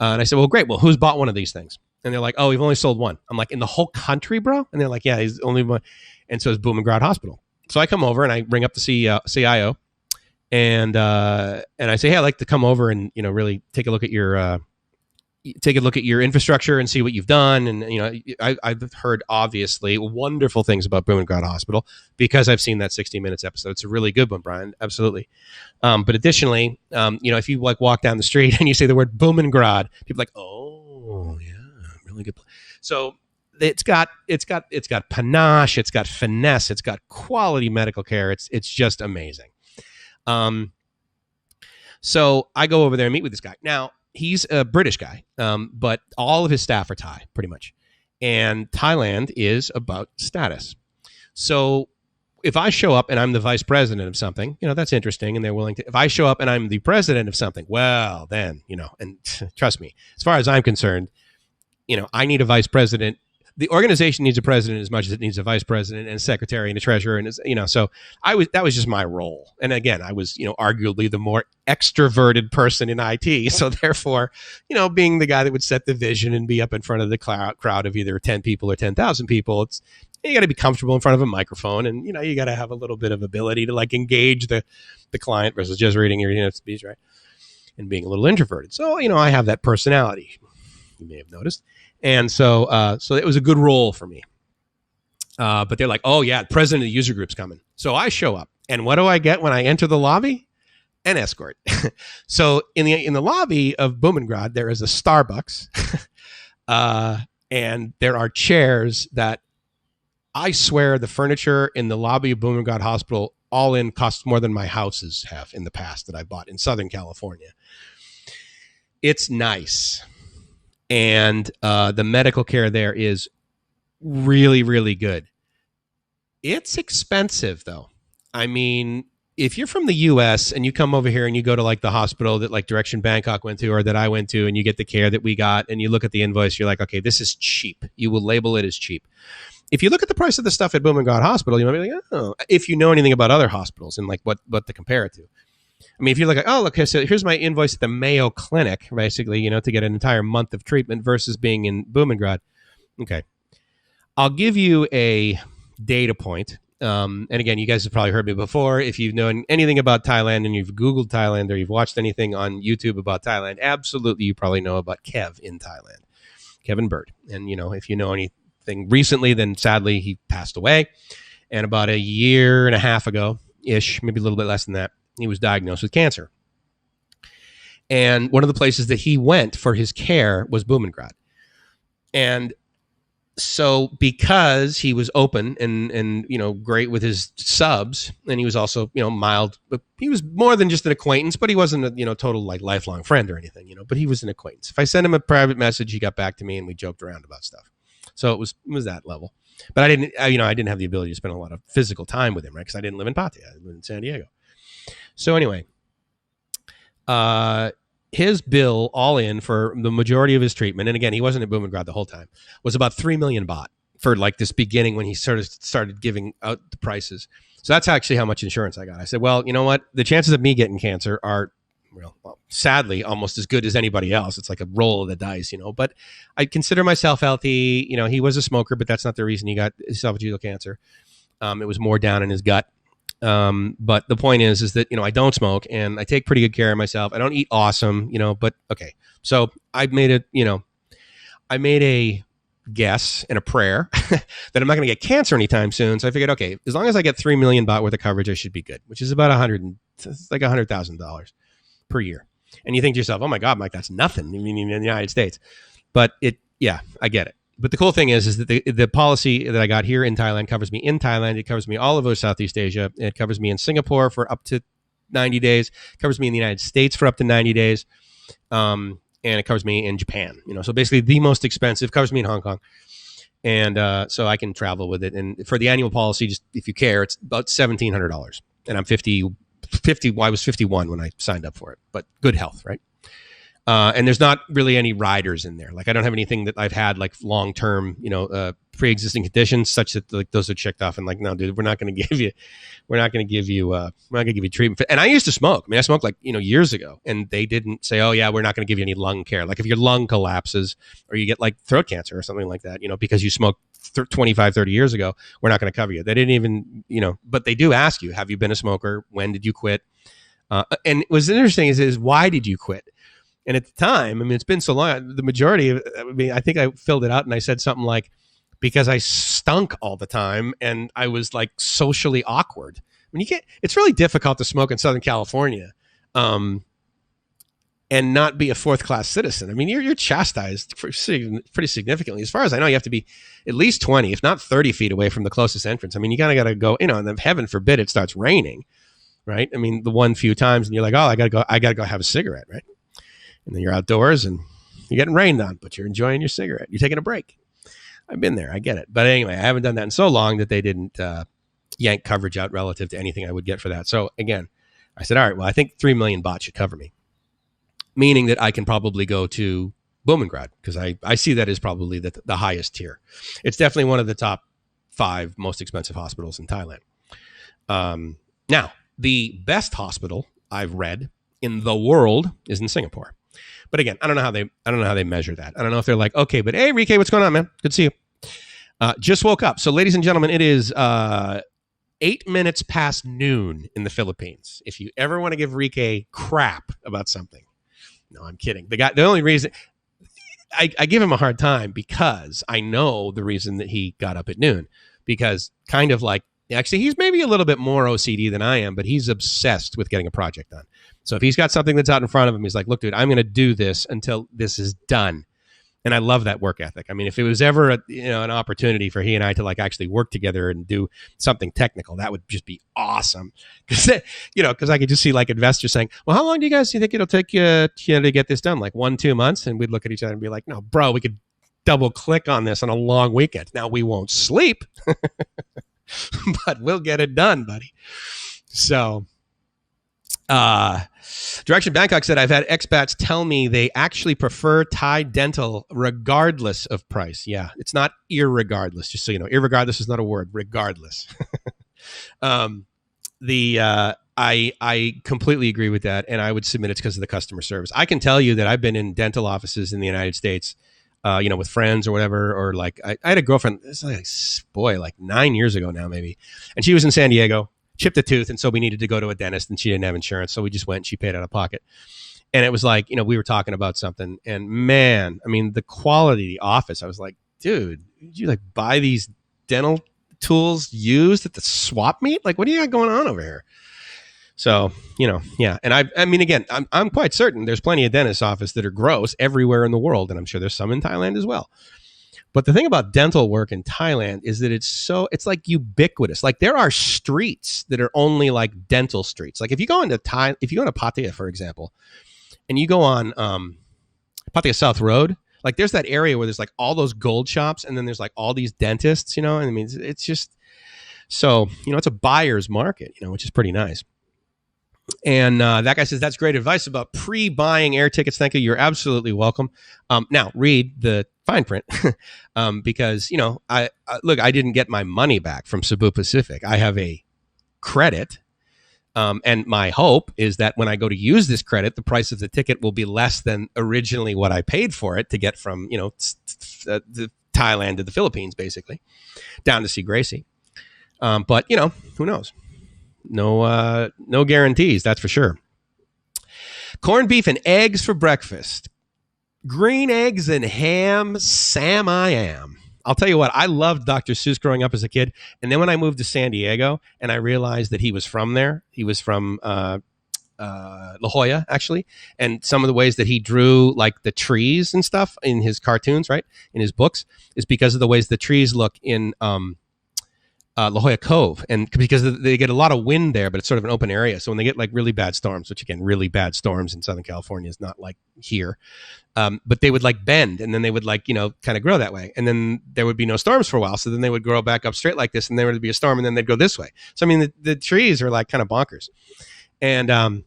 And I said, well, great. Well, who's bought one of these things? And they're like, oh, we've only sold one. I'm like, in the whole country, bro? And they're like, yeah, he's only one. And so it's Bumrungrad Hospital. So I come over and I ring up the CIO, and I say, hey, I'd like to come over and really take a look at your infrastructure and see what you've done. And I've heard obviously wonderful things about Bumrungrad Hospital because I've seen that 60 Minutes episode. It's a really good one, Brian. Absolutely. But additionally, if you like walk down the street and you say the word Bumrungrad, people are like, oh yeah, really good. So it's got panache, it's got finesse, it's got quality medical care. It's just amazing. So I go over there and meet with this guy. Now, he's a British guy, but all of his staff are Thai, pretty much. And Thailand is about status. So if I show up and I'm the vice president of something, that's interesting. And they're willing to, if I show up and I'm the president of something, well, then, and trust me, as far as I'm concerned, I need a vice president. The organization needs a president as much as it needs a vice president and a secretary and a treasurer. And, so that was just my role. And again, I was, arguably the more extroverted person in IT. So therefore, being the guy that would set the vision and be up in front of the crowd of either 10 people or 10,000 people, you got to be comfortable in front of a microphone, and, you got to have a little bit of ability to like engage the client versus just reading your speech, right? And being a little introverted. So, I have that personality, you may have noticed. And so it was a good role for me. But they're like, oh yeah, the president of the user group's coming. So I show up, and what do I get when I enter the lobby? An escort. So in the lobby of Bumrungrad, there is a Starbucks, and there are chairs that I swear the furniture in the lobby of Bumrungrad Hospital all in costs more than my houses have in the past that I bought in Southern California. It's nice. And the medical care there is really, really good. It's expensive, though. I mean, if you're from the U.S. and you come over here and you go to like the hospital that like Direction Bangkok went to or that I went to, and you get the care that we got, and you look at the invoice, you're like, okay, this is cheap. You will label it as cheap. if you look at the price of the stuff at Bumrungrad Hospital, you might be like, oh, if you know anything about other hospitals and like what to compare it to. I mean, if you're like, oh, look, so here's my invoice at the Mayo Clinic, basically, to get an entire month of treatment versus being in Bumrungrad. Okay. I'll give you a data point. And again, you guys have probably heard me before. If you've known anything about Thailand and you've Googled Thailand or you've watched anything on YouTube about Thailand, absolutely, you probably know about Kev in Thailand, Kevin Bird. And, if you know anything recently, then sadly, he passed away. And about a year and a half ago-ish, maybe a little bit less than that, he was diagnosed with cancer. And one of the places that he went for his care was Bumrungrad. And so because he was open and great with his subs, and he was also, mild, but he was more than just an acquaintance, but he wasn't a, total like lifelong friend or anything, but he was an acquaintance. If I sent him a private message, he got back to me and we joked around about stuff. So it was that level. But I didn't have the ability to spend a lot of physical time with him, right? Because I didn't live in Pattaya, I lived in San Diego. So anyway, his bill all in for the majority of his treatment, and again, he wasn't at Bumrungrad the whole time, was about 3 million baht for like this beginning when he started giving out the prices. So that's actually how much insurance I got. I said, well, you know what? The chances of me getting cancer are, well, sadly, almost as good as anybody else. It's like a roll of the dice, but I consider myself healthy. He was a smoker, but that's not the reason he got esophageal cancer. It was more down in his gut. But the point is that, I don't smoke and I take pretty good care of myself. I don't eat awesome, but okay. So I made a guess and a prayer that I'm not going to get cancer anytime soon. So I figured, okay, as long as I get 3 million baht worth of coverage, I should be good, which is about $100,000 per year. And you think to yourself, oh my God, Mike, that's nothing. I mean, in the United States, but I get it. But the cool thing is that the policy that I got here in Thailand covers me in Thailand. It covers me all over Southeast Asia. It covers me in Singapore for up to 90 days. It covers me in the United States for up to 90 days. And it covers me in Japan. So basically the most expensive, covers me in Hong Kong. And so I can travel with it. And for the annual policy, just if you care, it's about $1,700. And I'm 50. Well, I was 51 when I signed up for it. But good health, right? And there's not really any riders in there. Like I don't have anything that I've had like long-term, pre-existing conditions such that like those are checked off and like, no, dude, we're not going to give you treatment. And I used to smoke. I mean, I smoked like, years ago and they didn't say, oh yeah, we're not going to give you any lung care. Like if your lung collapses or you get like throat cancer or something like that, because you smoked 25, 30 years ago, we're not going to cover you. They didn't even, but they do ask you, have you been a smoker? When did you quit? And what's interesting is why did you quit? And at the time, I mean, it's been so long, the majority of, I think I filled it out and I said something like, because I stunk all the time and I was like socially awkward. When it's really difficult to smoke in Southern California and not be a fourth class citizen. I mean, you're chastised pretty significantly. As far as I know, you have to be at least 20, if not 30 feet away from the closest entrance. I mean, you kind of got to go, and then heaven forbid it starts raining, right? I mean, the one few times and you're like, oh, I got to go have a cigarette, right? And then you're outdoors and you're getting rained on, but you're enjoying your cigarette. You're taking a break. I've been there. I get it. But anyway, I haven't done that in so long that they didn't yank coverage out relative to anything I would get for that. So again, I said, all right, well, I think 3 million baht should cover me, meaning that I can probably go to Bumrungrad because I see that as probably the highest tier. It's definitely one of the top 5 most expensive hospitals in Thailand. Now, the best hospital I've read in the world is in Singapore. But again, I don't know how they measure that. I don't know if they're like, okay, but hey, Rike, what's going on, man? Good to see you. Just woke up. So ladies and gentlemen, it is 8 minutes past noon in the Philippines. If you ever want to give Rike crap about something. No, I'm kidding. The only reason I give him a hard time because I know the reason that he got up at noon because kind of like, actually, he's maybe a little bit more OCD than I am, but he's obsessed with getting a project done. So if he's got something that's out in front of him, he's like, look, dude, I'm going to do this until this is done. And I love that work ethic. I mean, if it was ever an opportunity for he and I to like actually work together and do something technical, that would just be awesome. Because I could just see like investors saying, well, how long do you think it'll take you to get this done? Like 1-2 months? And we'd look at each other and be like, no, bro, we could double click on this on a long weekend. Now we won't sleep, but we'll get it done, buddy. So Direction Bangkok said, I've had expats tell me they actually prefer Thai dental regardless of price. Yeah, it's not irregardless, just so you know. Irregardless is not a word, regardless. I completely agree with that, and I would submit it's because of the customer service. I can tell you that I've been in dental offices in the United States, with friends or whatever, or like I had a girlfriend, this is like 9 years ago now maybe, and she was in San Diego, chipped a tooth, and so we needed to go to a dentist, and she didn't have insurance, so we just went and she paid out of pocket. And it was like, we were talking about something, and man, I mean, the quality of the office, I was like, dude, did you like buy these dental tools used at the swap meet? Like, what do you got going on over here? So, yeah. And I mean, again, I'm quite certain there's plenty of dentist office that are gross everywhere in the world, and I'm sure there's some in Thailand as well. But the thing about dental work in Thailand is that it's like ubiquitous. Like, there are streets that are only like dental streets. Like, if you go into Pattaya, for example, and you go on Pattaya South Road, like there's that area where there's like all those gold shops, and then there's like all these dentists, and I mean, it's just so, it's a buyer's market, which is pretty nice. And that guy says, that's great advice about pre-buying air tickets. Thank you. You're absolutely welcome. Now read the fine print because, I didn't get my money back from Cebu Pacific. I have a credit. And my hope is that when I go to use this credit, the price of the ticket will be less than originally what I paid for it to get from, the Thailand to the Philippines, basically, down to see Gracie. But, who knows? No guarantees, that's for sure. Corned beef and eggs for breakfast. Green eggs and ham, Sam I am. I'll tell you what, I loved Dr. Seuss growing up as a kid. And then when I moved to San Diego and I realized that he was from there, he was from La Jolla, actually. And some of the ways that he drew like the trees and stuff in his cartoons, right, in his books, is because of the ways the trees look in La Jolla Cove, and because they get a lot of wind there, but it's sort of an open area. So when they get like really bad storms, which again, really bad storms in Southern California is not like here, but they would like bend, and then they would like, kind of grow that way. And then there would be no storms for a while. So then they would grow back up straight like this, and there would be a storm, and then they'd go this way. So, I mean, the trees are like kind of bonkers. And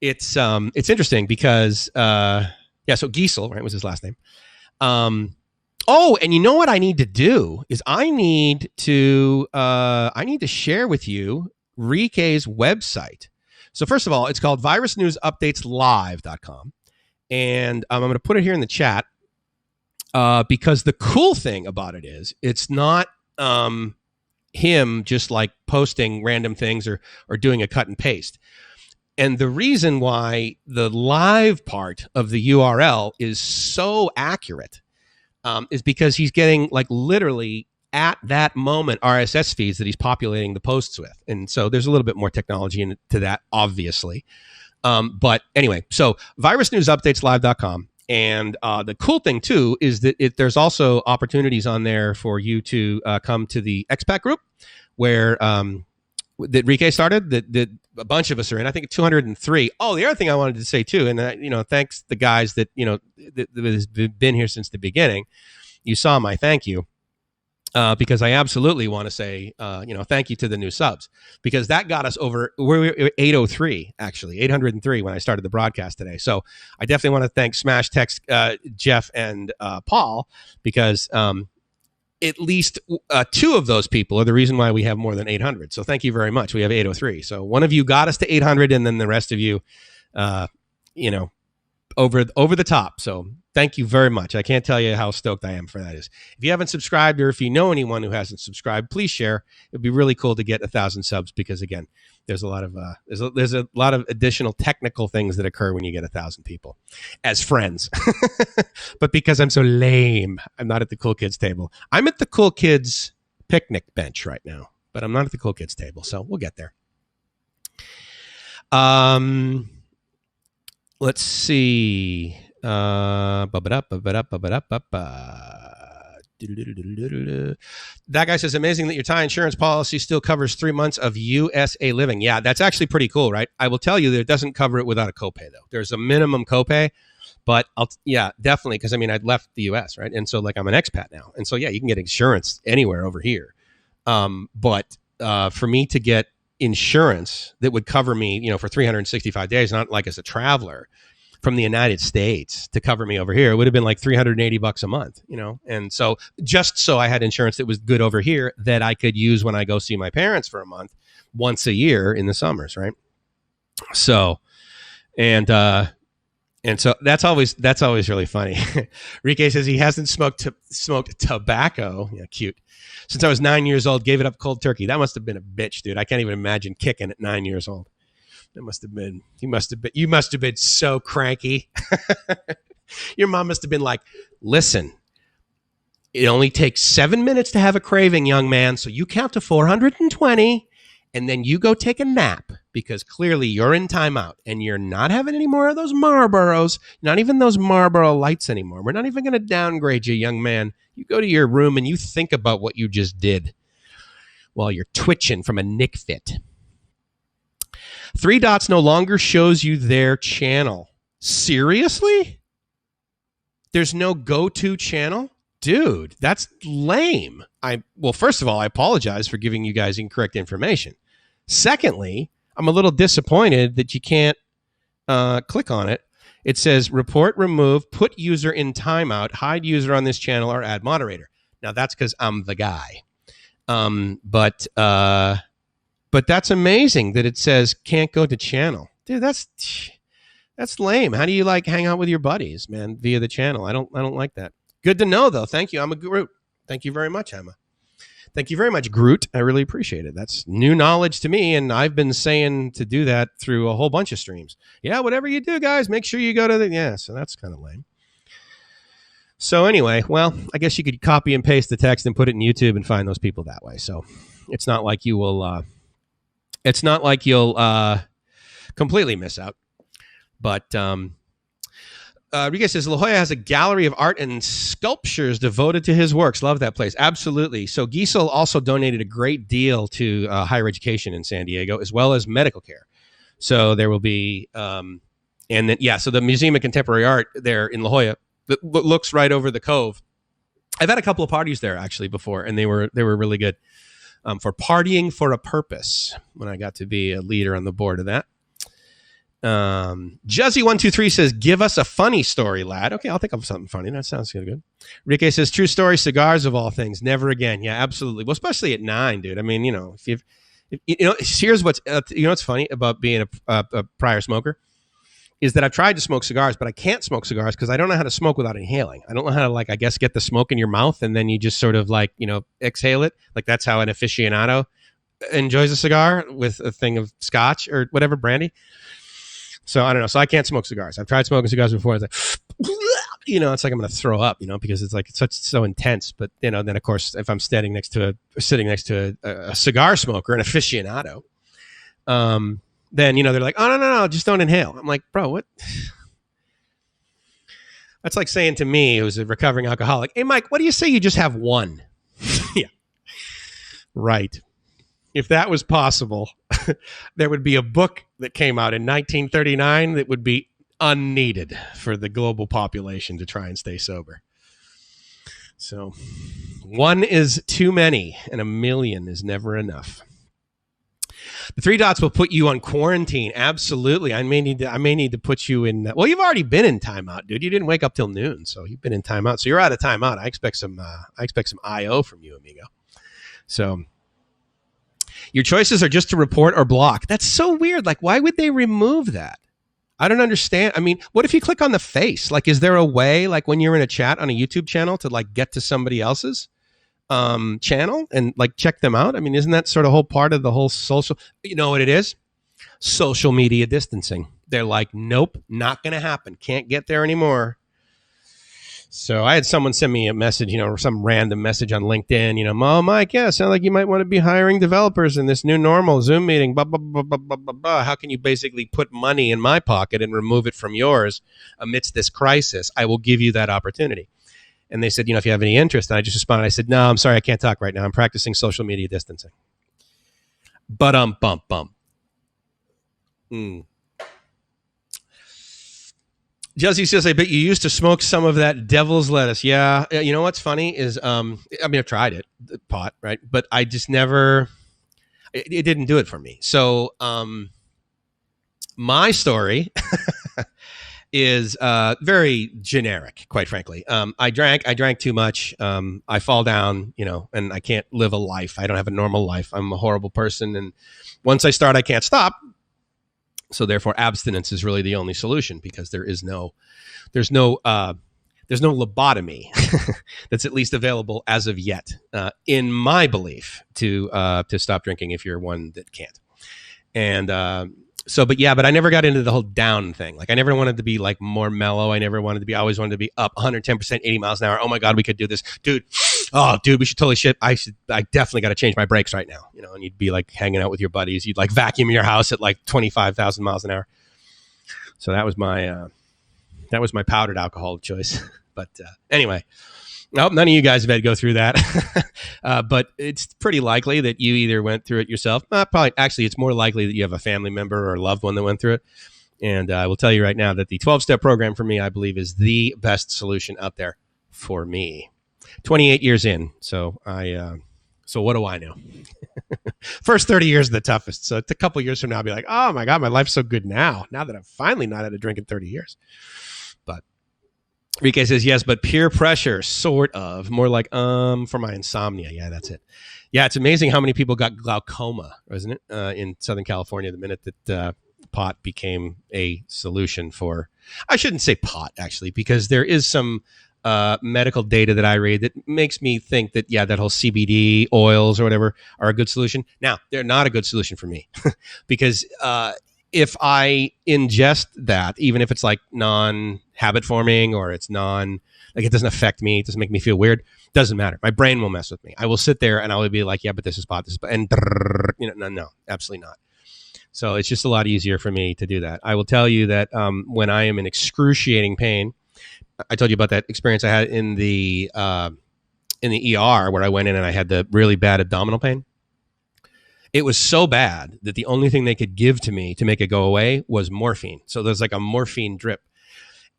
it's interesting because, so Giesel, right, was his last name. Oh, and you know what I need to do is I need to share with you Rike's website. So first of all, it's called virusnewsupdateslive.com. And I'm going to put it here in the chat because the cool thing about it is it's not him just like posting random things or doing a cut and paste. And the reason why the live part of the URL is so accurate is because he's getting like literally at that moment RSS feeds that he's populating the posts with. And so there's a little bit more technology into that, obviously. But anyway, so virusnewsupdateslive.com. And the cool thing, too, is that there's also opportunities on there for you to come to the expat group where that Rike started, that a bunch of us are in. I think 203. Oh, the other thing I wanted to say, too, and, thanks the guys that, that has been here since the beginning. You saw my thank you. Because I absolutely want to say, thank you to the new subs, because that got us over. We're 803, actually, 803 when I started the broadcast today. So I definitely want to thank Smash Text, Jeff, and Paul, because at least two of those people are the reason why we have more than 800. So thank you very much. We have 803. So one of you got us to 800, and then the rest of you, over the top. So thank you very much. I can't tell you how stoked I am for that. If you haven't subscribed, or if you know anyone who hasn't subscribed, please share. It'd be really cool to get 1,000 subs, because again, there's a lot of there's a lot of additional technical things that occur when you get 1,000 people as friends. But because I'm so lame, I'm not at the cool kids table. I'm at the cool kids picnic bench right now, but I'm not at the cool kids table. So we'll get there. Let's see. That guy says, amazing that your Thai insurance policy still covers 3 months of USA living. Yeah, that's actually pretty cool, right? I will tell you that it doesn't cover it without a copay, though. There's a minimum copay, but definitely, because I'd left the US, right? And so like I'm an expat now. And so, yeah, you can get insurance anywhere over here. But for me to get insurance that would cover me, for 365 days, not like as a traveler from the United States to cover me over here, it would have been like $380 a month, And so just so I had insurance that was good over here that I could use when I go see my parents for a month once a year in the summers. Right. So, and so that's always really funny. Rike says he hasn't smoked tobacco. Yeah, cute. Since I was 9 years old, gave it up cold turkey. That must have been a bitch, dude. I can't even imagine kicking at 9 years old. That must have been. You must have been so cranky. Your mom must have been like, "Listen, it only takes 7 minutes to have a craving, young man. So you count to 420, and then you go take a nap." Because clearly you're in timeout and you're not having any more of those Marlboros, not even those Marlboro lights anymore. We're not even going to downgrade you, young man. You go to your room and you think about what you just did while you're twitching from a Nick fit. 3 dots no longer shows you their channel. Seriously? There's no go-to channel? Dude, that's lame. Well, first of all, I apologize for giving you guys incorrect information. Secondly, I'm a little disappointed that you can't click on it. It says report, remove, put user in timeout, hide user on this channel, or add moderator. Now that's because I'm the guy. But that's amazing that it says can't go to channel. Dude, that's lame. How do you hang out with your buddies, man, via the channel? I don't like that. Good to know though. Thank you. I'm a Groot. Thank you very much, Emma. Thank you very much, Groot. I really appreciate it. That's new knowledge to me, and I've been saying to do that through a whole bunch of streams. Yeah, whatever you do, guys, make sure you go to so that's kind of lame. So anyway, well, I guess you could copy and paste the text and put it in YouTube and find those people that way. So it's not like you will. It's not like you'll completely miss out. But Riga says La Jolla has a gallery of art and sculptures devoted to his works. Love that place. Absolutely. So Giesel also donated a great deal to higher education in San Diego, as well as medical care. So there will be, so the Museum of Contemporary Art there in La Jolla looks right over the cove. I've had a couple of parties there actually before, and they were really good for partying for a purpose when I got to be a leader on the board of that. Juzzy123 says, give us a funny story, lad. Okay, I'll think of something funny. That sounds good. Ricky says, true story, cigars of all things, never again. Yeah, absolutely. Well, especially at 9, dude. I mean, here's what's what's funny about being a prior smoker is that I've tried to smoke cigars, but I can't smoke cigars because I don't know how to smoke without inhaling. I don't know how to get the smoke in your mouth and then you just sort of exhale it. Like that's how an aficionado enjoys a cigar, with a thing of scotch or whatever, brandy. So I don't know. So I can't smoke cigars. I've tried smoking cigars before. It's like, it's like I'm going to throw up, because it's so intense. But then of course, if I'm sitting next to a cigar smoker, an aficionado, then they're like, oh no, just don't inhale. I'm like, bro, what? That's like saying to me, who's a recovering alcoholic, hey Mike, what do you say you just have one? Yeah, right. If that was possible, there would be a book that came out in 1939 that would be unneeded for the global population to try and stay sober. So one is too many and 1 million is never enough. The 3 dots will put you on quarantine. Absolutely. I may need to put you in. Well, you've already been in timeout, dude. You didn't wake up till noon, so you've been in timeout. So you're out of timeout. I expect some IO from you, amigo. So your choices are just to report or block. That's so weird. Like, why would they remove that? I don't understand. I mean, what if you click on the face? Like, is there a way, like when you're in a chat on a YouTube channel, to get to somebody else's channel and check them out? I mean, isn't that sort of whole part of the whole social? You know what it is? Social media distancing. They're like, nope, not going to happen. Can't get there anymore. So I had someone send me a message, some random message on LinkedIn, oh, Mike, yeah, sound like you might want to be hiring developers in this new normal Zoom meeting, blah, blah, blah, blah, blah, blah, blah. How can you basically put money in my pocket and remove it from yours amidst this crisis? I will give you that opportunity. And they said, if you have any interest. And I just responded, I said, no, I'm sorry, I can't talk right now. I'm practicing social media distancing. But bump. Jesse says, I bet you used to smoke some of that devil's lettuce. Yeah. You know what's funny is, I've tried it, pot, right? But I just never, it didn't do it for me. So my story is very generic, quite frankly. I drank too much. I fall down, and I can't live a life. I don't have a normal life. I'm a horrible person. And once I start, I can't stop. So therefore, abstinence is really the only solution, because there's no lobotomy that's at least available as of yet, in my belief, to stop drinking if you're one that can't. And but I never got into the whole down thing. Like, I never wanted to be like more mellow. I always wanted to be up 110%, 80 miles an hour. Oh my God, we could do this, dude. Oh, dude, we should totally shit. I definitely got to change my brakes right now. And you'd be like hanging out with your buddies. You'd like vacuum your house at like 25,000 miles an hour. So that was my powdered alcohol choice. But anyway, nope, none of you guys have had to go through that. But it's pretty likely that you either went through it yourself. Actually, it's more likely that you have a family member or a loved one that went through it. And I will tell you right now that the 12-step program for me, I believe, is the best solution out there for me. 28 years in. So so what do I know? First 30 years are the toughest. So a couple years from now, I'll be like, oh my God, my life's so good now that I've finally not had a drink in 30 years. But Rike says, yes, but peer pressure, sort of. More like, for my insomnia. Yeah, that's it. Yeah, it's amazing how many people got glaucoma, wasn't it, in Southern California the minute that pot became a solution for... I shouldn't say pot, actually, because there is some medical data that I read that makes me think that, yeah, that whole CBD oils or whatever are a good solution. Now, they're not a good solution for me because if I ingest that, even if it's like non-habit forming or it's it doesn't affect me, it doesn't make me feel weird, doesn't matter. My brain will mess with me. I will sit there and I will be like, yeah, but this is pot, and no, absolutely not. So it's just a lot easier for me to do that. I will tell you that when I am in excruciating pain, I told you about that experience I had in the ER where I went in and I had the really bad abdominal pain. It was so bad that the only thing they could give to me to make it go away was morphine. So there's like a morphine drip.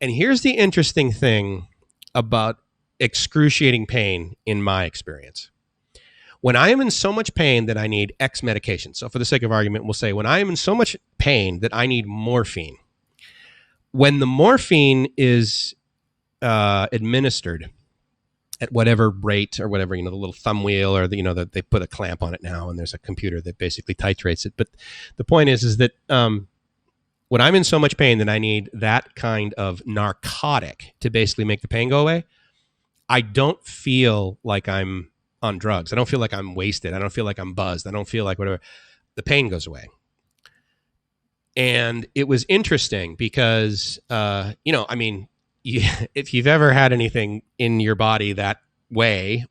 And here's the interesting thing about excruciating pain in my experience. When I am in so much pain that I need X medication, so for the sake of argument, we'll say when I am in so much pain that I need morphine, when the morphine is administered at whatever rate or whatever, the little thumb wheel or that they put a clamp on it now and there's a computer that basically titrates it. But the point is that when I'm in so much pain that I need that kind of narcotic to basically make the pain go away, I don't feel like I'm on drugs. I don't feel like I'm wasted. I don't feel like I'm buzzed. I don't feel like whatever. The pain goes away. And it was interesting because, if you've ever had anything in your body that way,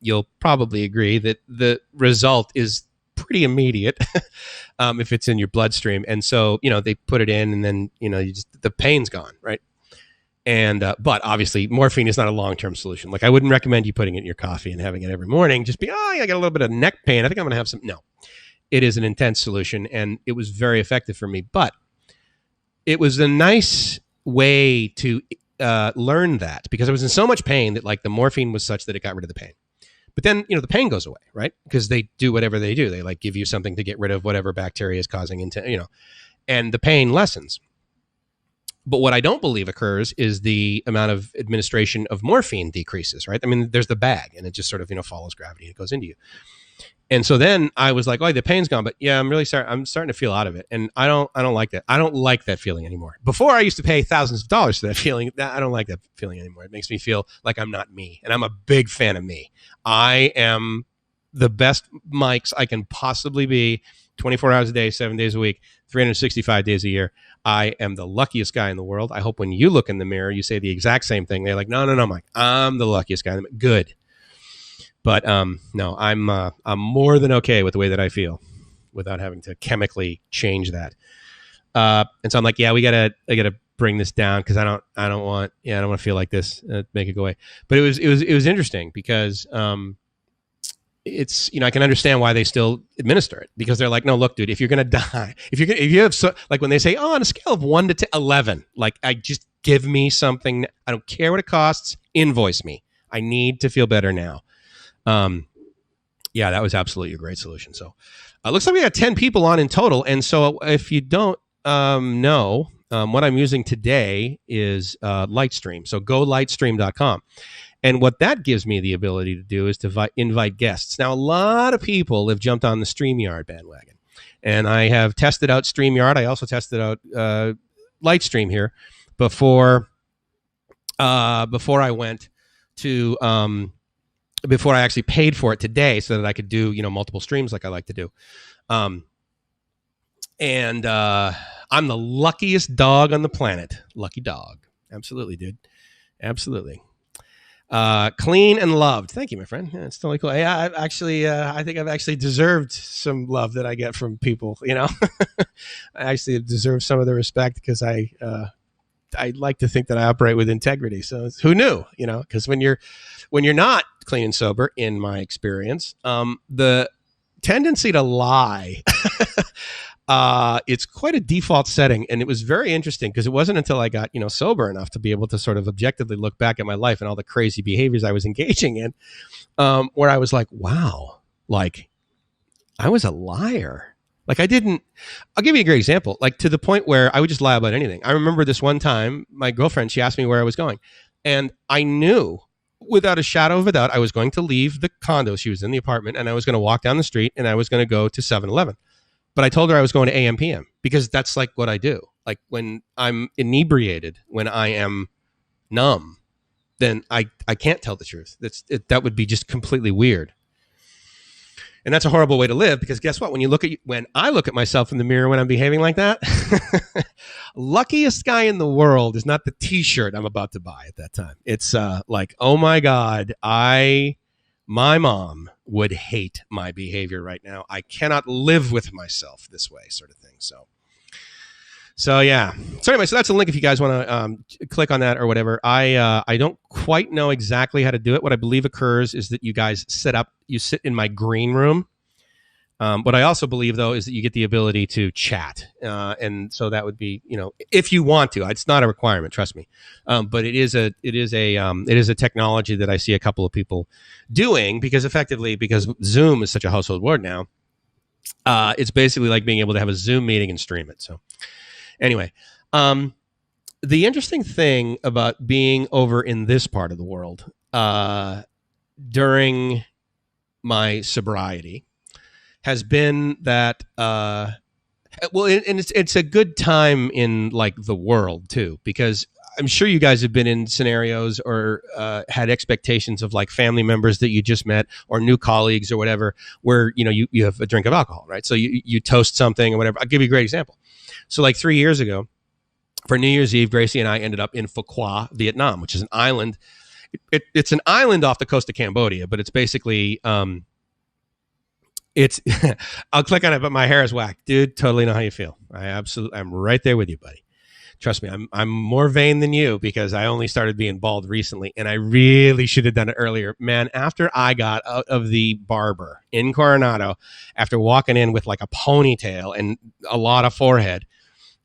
you'll probably agree that the result is pretty immediate if it's in your bloodstream. And so, they put it in and then, the pain's gone, right? And but obviously morphine is not a long-term solution. Like I wouldn't recommend you putting it in your coffee and having it every morning. Just I got a little bit of neck pain. I think I'm going to have some. No, it is an intense solution and it was very effective for me. But it was a nice way to learn that because I was in so much pain that like the morphine was such that it got rid of the pain. But then, the pain goes away, right? Because they do whatever they do. They like give you something to get rid of whatever bacteria is causing and the pain lessens. But what I don't believe occurs is the amount of administration of morphine decreases, right? I mean, there's the bag and it just sort of, follows gravity. It goes into you. And so then I was like, oh, the pain's gone, but yeah, I'm starting to feel out of it. And I don't like that. I don't like that feeling anymore. Before I used to pay thousands of dollars for that feeling. I don't like that feeling anymore. It makes me feel like I'm not me. And I'm a big fan of me. I am the best Mikes I can possibly be 24 hours a day, 7 days a week, 365 days a year. I am the luckiest guy in the world. I hope when you look in the mirror, you say the exact same thing. They're like, no, Mike, I'm the luckiest guy. Good. But no, I'm more than okay with the way that I feel without having to chemically change that. And so I'm like, yeah, I gotta bring this down because I don't want to feel like this. Make it go away. But it was interesting because it's I can understand why they still administer it because they're like, no, look, dude, if you're gonna die, if you have like when they say, oh, on a scale of 1 to 11, like I just give me something. I don't care what it costs. Invoice me. I need to feel better now. Yeah, that was absolutely a great solution. So, Looks like we got 10 people on in total. And so if you don't know, what I'm using today is Lightstream. So go lightstream.com. And what that gives me the ability to do is to invite guests. Now, a lot of people have jumped on the StreamYard bandwagon. And I have tested out StreamYard. I also tested out Lightstream here before I went to before I actually paid for it today, so that I could do multiple streams like I like to do. And I'm the luckiest dog on the planet. Lucky dog. Absolutely, dude. Absolutely. Clean and loved. Thank you, my friend. Yeah, it's totally cool. Hey, I think I've actually deserved some love that I get from people. I actually deserve some of the respect because I like to think that I operate with integrity. So who knew? Because when you're not clean and sober, in my experience, the tendency to lie. It's quite a default setting, and it was very interesting because it wasn't until I got sober enough to be able to sort of objectively look back at my life and all the crazy behaviors I was engaging in, where I was like, wow, like I was a liar. Like I'll give you a great example, like to the point where I would just lie about anything. I remember this one time, my girlfriend, she asked me where I was going, and I knew without a shadow of a doubt I was going to leave the condo. She was in the apartment, and I was going to walk down the street, and I was going to go to 7-Eleven. But I told her I was going to AM PM because that's like what I do. Like when I'm inebriated, when I am numb, then I can't tell the truth. That would be just completely weird. And that's a horrible way to live because guess what? When I look at myself in the mirror when I'm behaving like that, luckiest guy in the world is not the t-shirt I'm about to buy at that time. It's like, oh my God, my mom would hate my behavior right now. I cannot live with myself this way, sort of thing. So yeah. So anyway, so that's a link if you guys want to click on that or whatever. I don't quite know exactly how to do it. What I believe occurs is that you guys you sit in my green room. What I also believe though is that you get the ability to chat, and so that would be if you want to. It's not a requirement, trust me, but it is a technology that I see a couple of people doing because Zoom is such a household word now. It's basically like being able to have a Zoom meeting and stream it. So anyway, the interesting thing about being over in this part of the world during my sobriety has been that, and it's a good time in like the world too, because I'm sure you guys have been in scenarios or had expectations of like family members that you just met or new colleagues or whatever, where, you have a drink of alcohol, right? So you toast something or whatever. I'll give you a great example. So like 3 years ago for New Year's Eve, Gracie and I ended up in Phu Quoc, Vietnam, which is an island. It's an island off the coast of Cambodia, but it's basically, I'll click on it, but my hair is whack. Dude, totally know how you feel. I'm right there with you, buddy. Trust me, I'm more vain than you because I only started being bald recently, and I really should have done it earlier. Man, after I got out of the barber in Coronado, after walking in with like a ponytail and a lot of forehead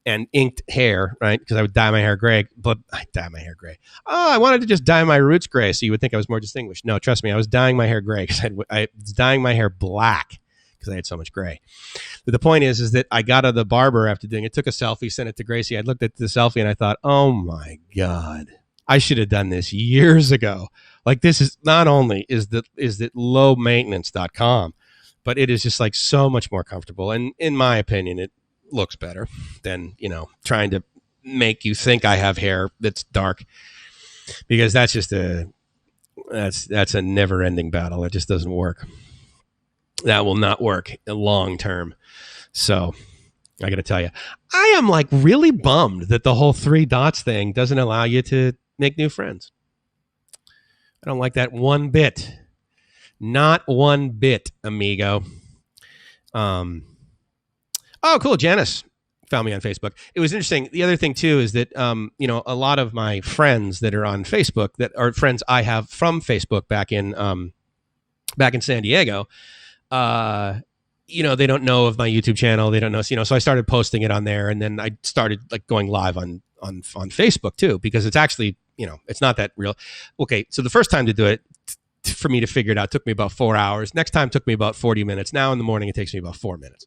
and inked hair, right? Because I would dye my hair gray, but I dye my hair gray. Oh, I wanted to just dye my roots gray so you would think I was more distinguished. No, trust me, I was dyeing my hair gray because I was dyeing my hair black because I had so much gray. But the point is that I got out of the barber after doing it, took a selfie, sent it to Gracie. I looked at the selfie and I thought, oh my God, I should have done this years ago. Like this is not only is that lowmaintenance.com, but it is just like so much more comfortable. And in my opinion, it looks better than, trying to make you think I have hair that's dark, because that's just that's a never ending battle. It just doesn't work. That will not work long term. So I got to tell you, I am like really bummed that the whole 3 dots thing doesn't allow you to make new friends. I don't like that one bit. Not one bit, amigo. Oh, cool. Janice found me on Facebook. It was interesting. The other thing too is that, a lot of my friends that are on Facebook that are friends I have from Facebook back in San Diego, they don't know of my YouTube channel. They don't know, so I started posting it on there, and then I started like going live on Facebook too, because it's actually, it's not that real. Okay. So the first time to do it, for me to figure it out. It took me about 4 hours. Next time took me about 40 minutes. Now in the morning, it takes me about 4 minutes.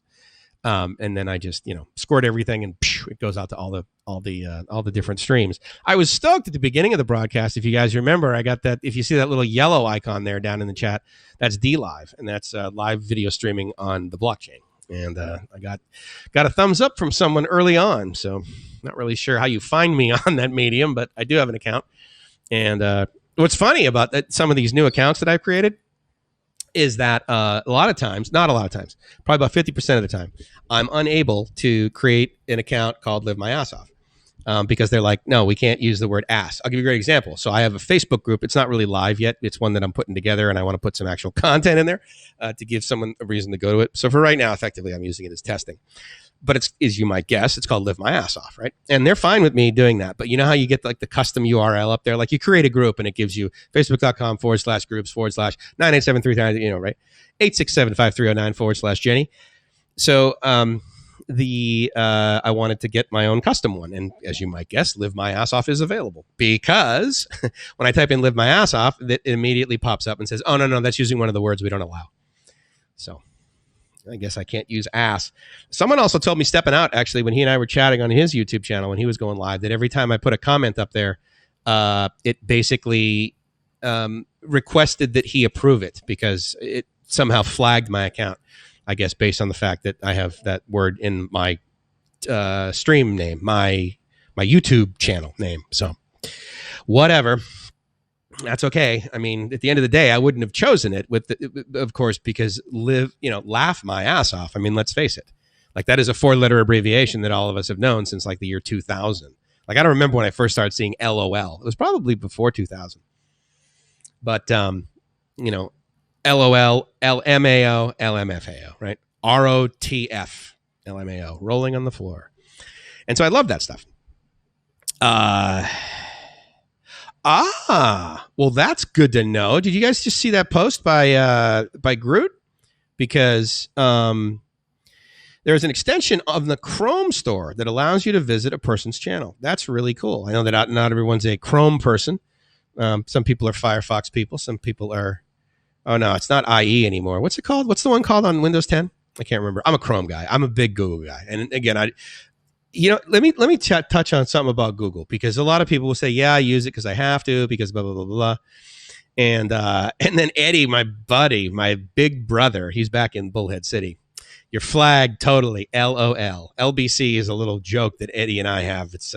And then I just, squirt everything and it goes out to all the different streams. I was stoked at the beginning of the broadcast. If you guys remember, I got that. If you see that little yellow icon there down in the chat, that's DLive, and that's live video streaming on the blockchain. And I got a thumbs up from someone early on. So not really sure how you find me on that medium, but I do have an account. And what's funny about that, some of these new accounts that I've created is that not a lot of times, probably about 50% of the time, I'm unable to create an account called Live My Ass Off because they're like, no, we can't use the word ass. I'll give you a great example. So I have a Facebook group. It's not really live yet. It's one that I'm putting together, and I want to put some actual content in there to give someone a reason to go to it. So for right now, effectively, I'm using it as testing. But it's, as you might guess, it's called Live My Ass Off, right? And they're fine with me doing that. But you know how you get like the custom URL up there? Like you create a group and it gives you facebook.com/groups/98739, right? 867-5309/Jenny. So I wanted to get my own custom one. And as you might guess, Live My Ass Off is available because when I type in Live My Ass Off, it immediately pops up and says, oh, no, that's using one of the words we don't allow. So I guess I can't use ass. Someone also told me, stepping out, actually, when he and I were chatting on his YouTube channel when he was going live, that every time I put a comment up there, it basically requested that he approve it because it somehow flagged my account, I guess, based on the fact that I have that word in my stream name, my YouTube channel name. So whatever. That's okay. I mean, at the end of the day, I wouldn't have chosen it of course, because laugh my ass off. I mean, let's face it. Like that is a 4-letter abbreviation that all of us have known since like the year 2000. Like I don't remember when I first started seeing LOL. It was probably before 2000. But, LOL, LMAO, LMFAO, right? ROTF, LMAO, rolling on the floor. And so I love that stuff. Well, that's good to know. Did you guys just see that post by Groot? Because there's an extension of the Chrome store that allows you to visit a person's channel. That's really cool. I know that not everyone's a Chrome person. Some people are Firefox people. Some people are, oh no, it's not IE anymore. What's it called? What's the one called on Windows 10? I can't remember. I'm a Chrome guy. I'm a big Google guy. And again, let me touch on something about Google, because a lot of people will say, yeah, I use it because I have to, because blah, blah, blah, blah. And then Eddie, my buddy, my big brother, he's back in Bullhead City. You're flagged totally. LOL. LBC is a little joke that Eddie and I have. It's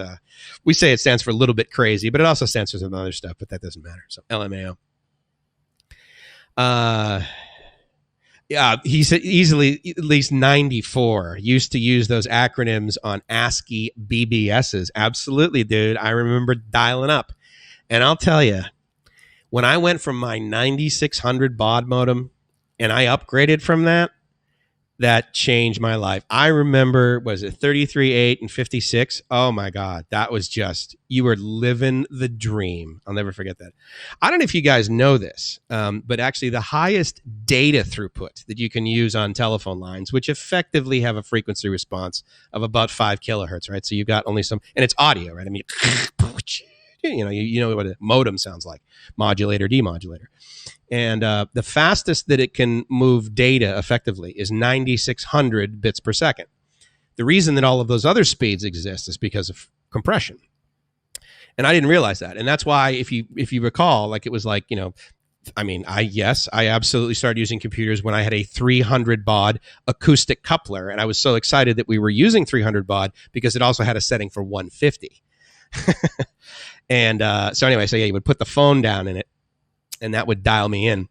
we say it stands for a little bit crazy, but it also stands for some other stuff, but that doesn't matter. So LMAO. Yeah, he said easily at least 94 used to use those acronyms on ASCII BBSs. Absolutely, dude. I remember dialing up. And I'll tell you, when I went from my 9600 baud modem and I upgraded from that changed my life. I remember, was it 33.8 and 56? Oh my God. That was just, you were living the dream. I'll never forget that. I don't know if you guys know this, but actually the highest data throughput that you can use on telephone lines, which effectively have a frequency response of about 5 kilohertz, right? So you've got only some, and it's audio, right? I mean, you know what a modem sounds like, modulator, demodulator. And the fastest that it can move data effectively is 9,600 bits per second. The reason that all of those other speeds exist is because of compression. And I didn't realize that. And that's why, if you recall, like it was like, I absolutely started using computers when I had a 300 baud acoustic coupler. And I was so excited that we were using 300 baud because it also had a setting for 150. And so you would put the phone down in it, and that would dial me in.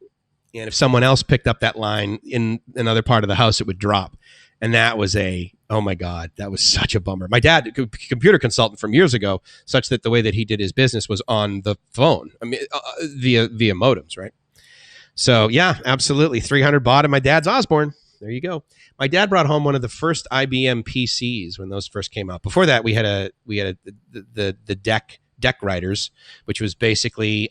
And if someone else picked up that line in another part of the house, it would drop. And that was oh my God, that was such a bummer. My dad, computer consultant from years ago, such that the way that he did his business was on the phone, via modems, right? So yeah, absolutely. 300 baud, and my dad's Osborne. There you go. My dad brought home one of the first IBM PCs when those first came out. Before that, we had the deck writers, which was basically,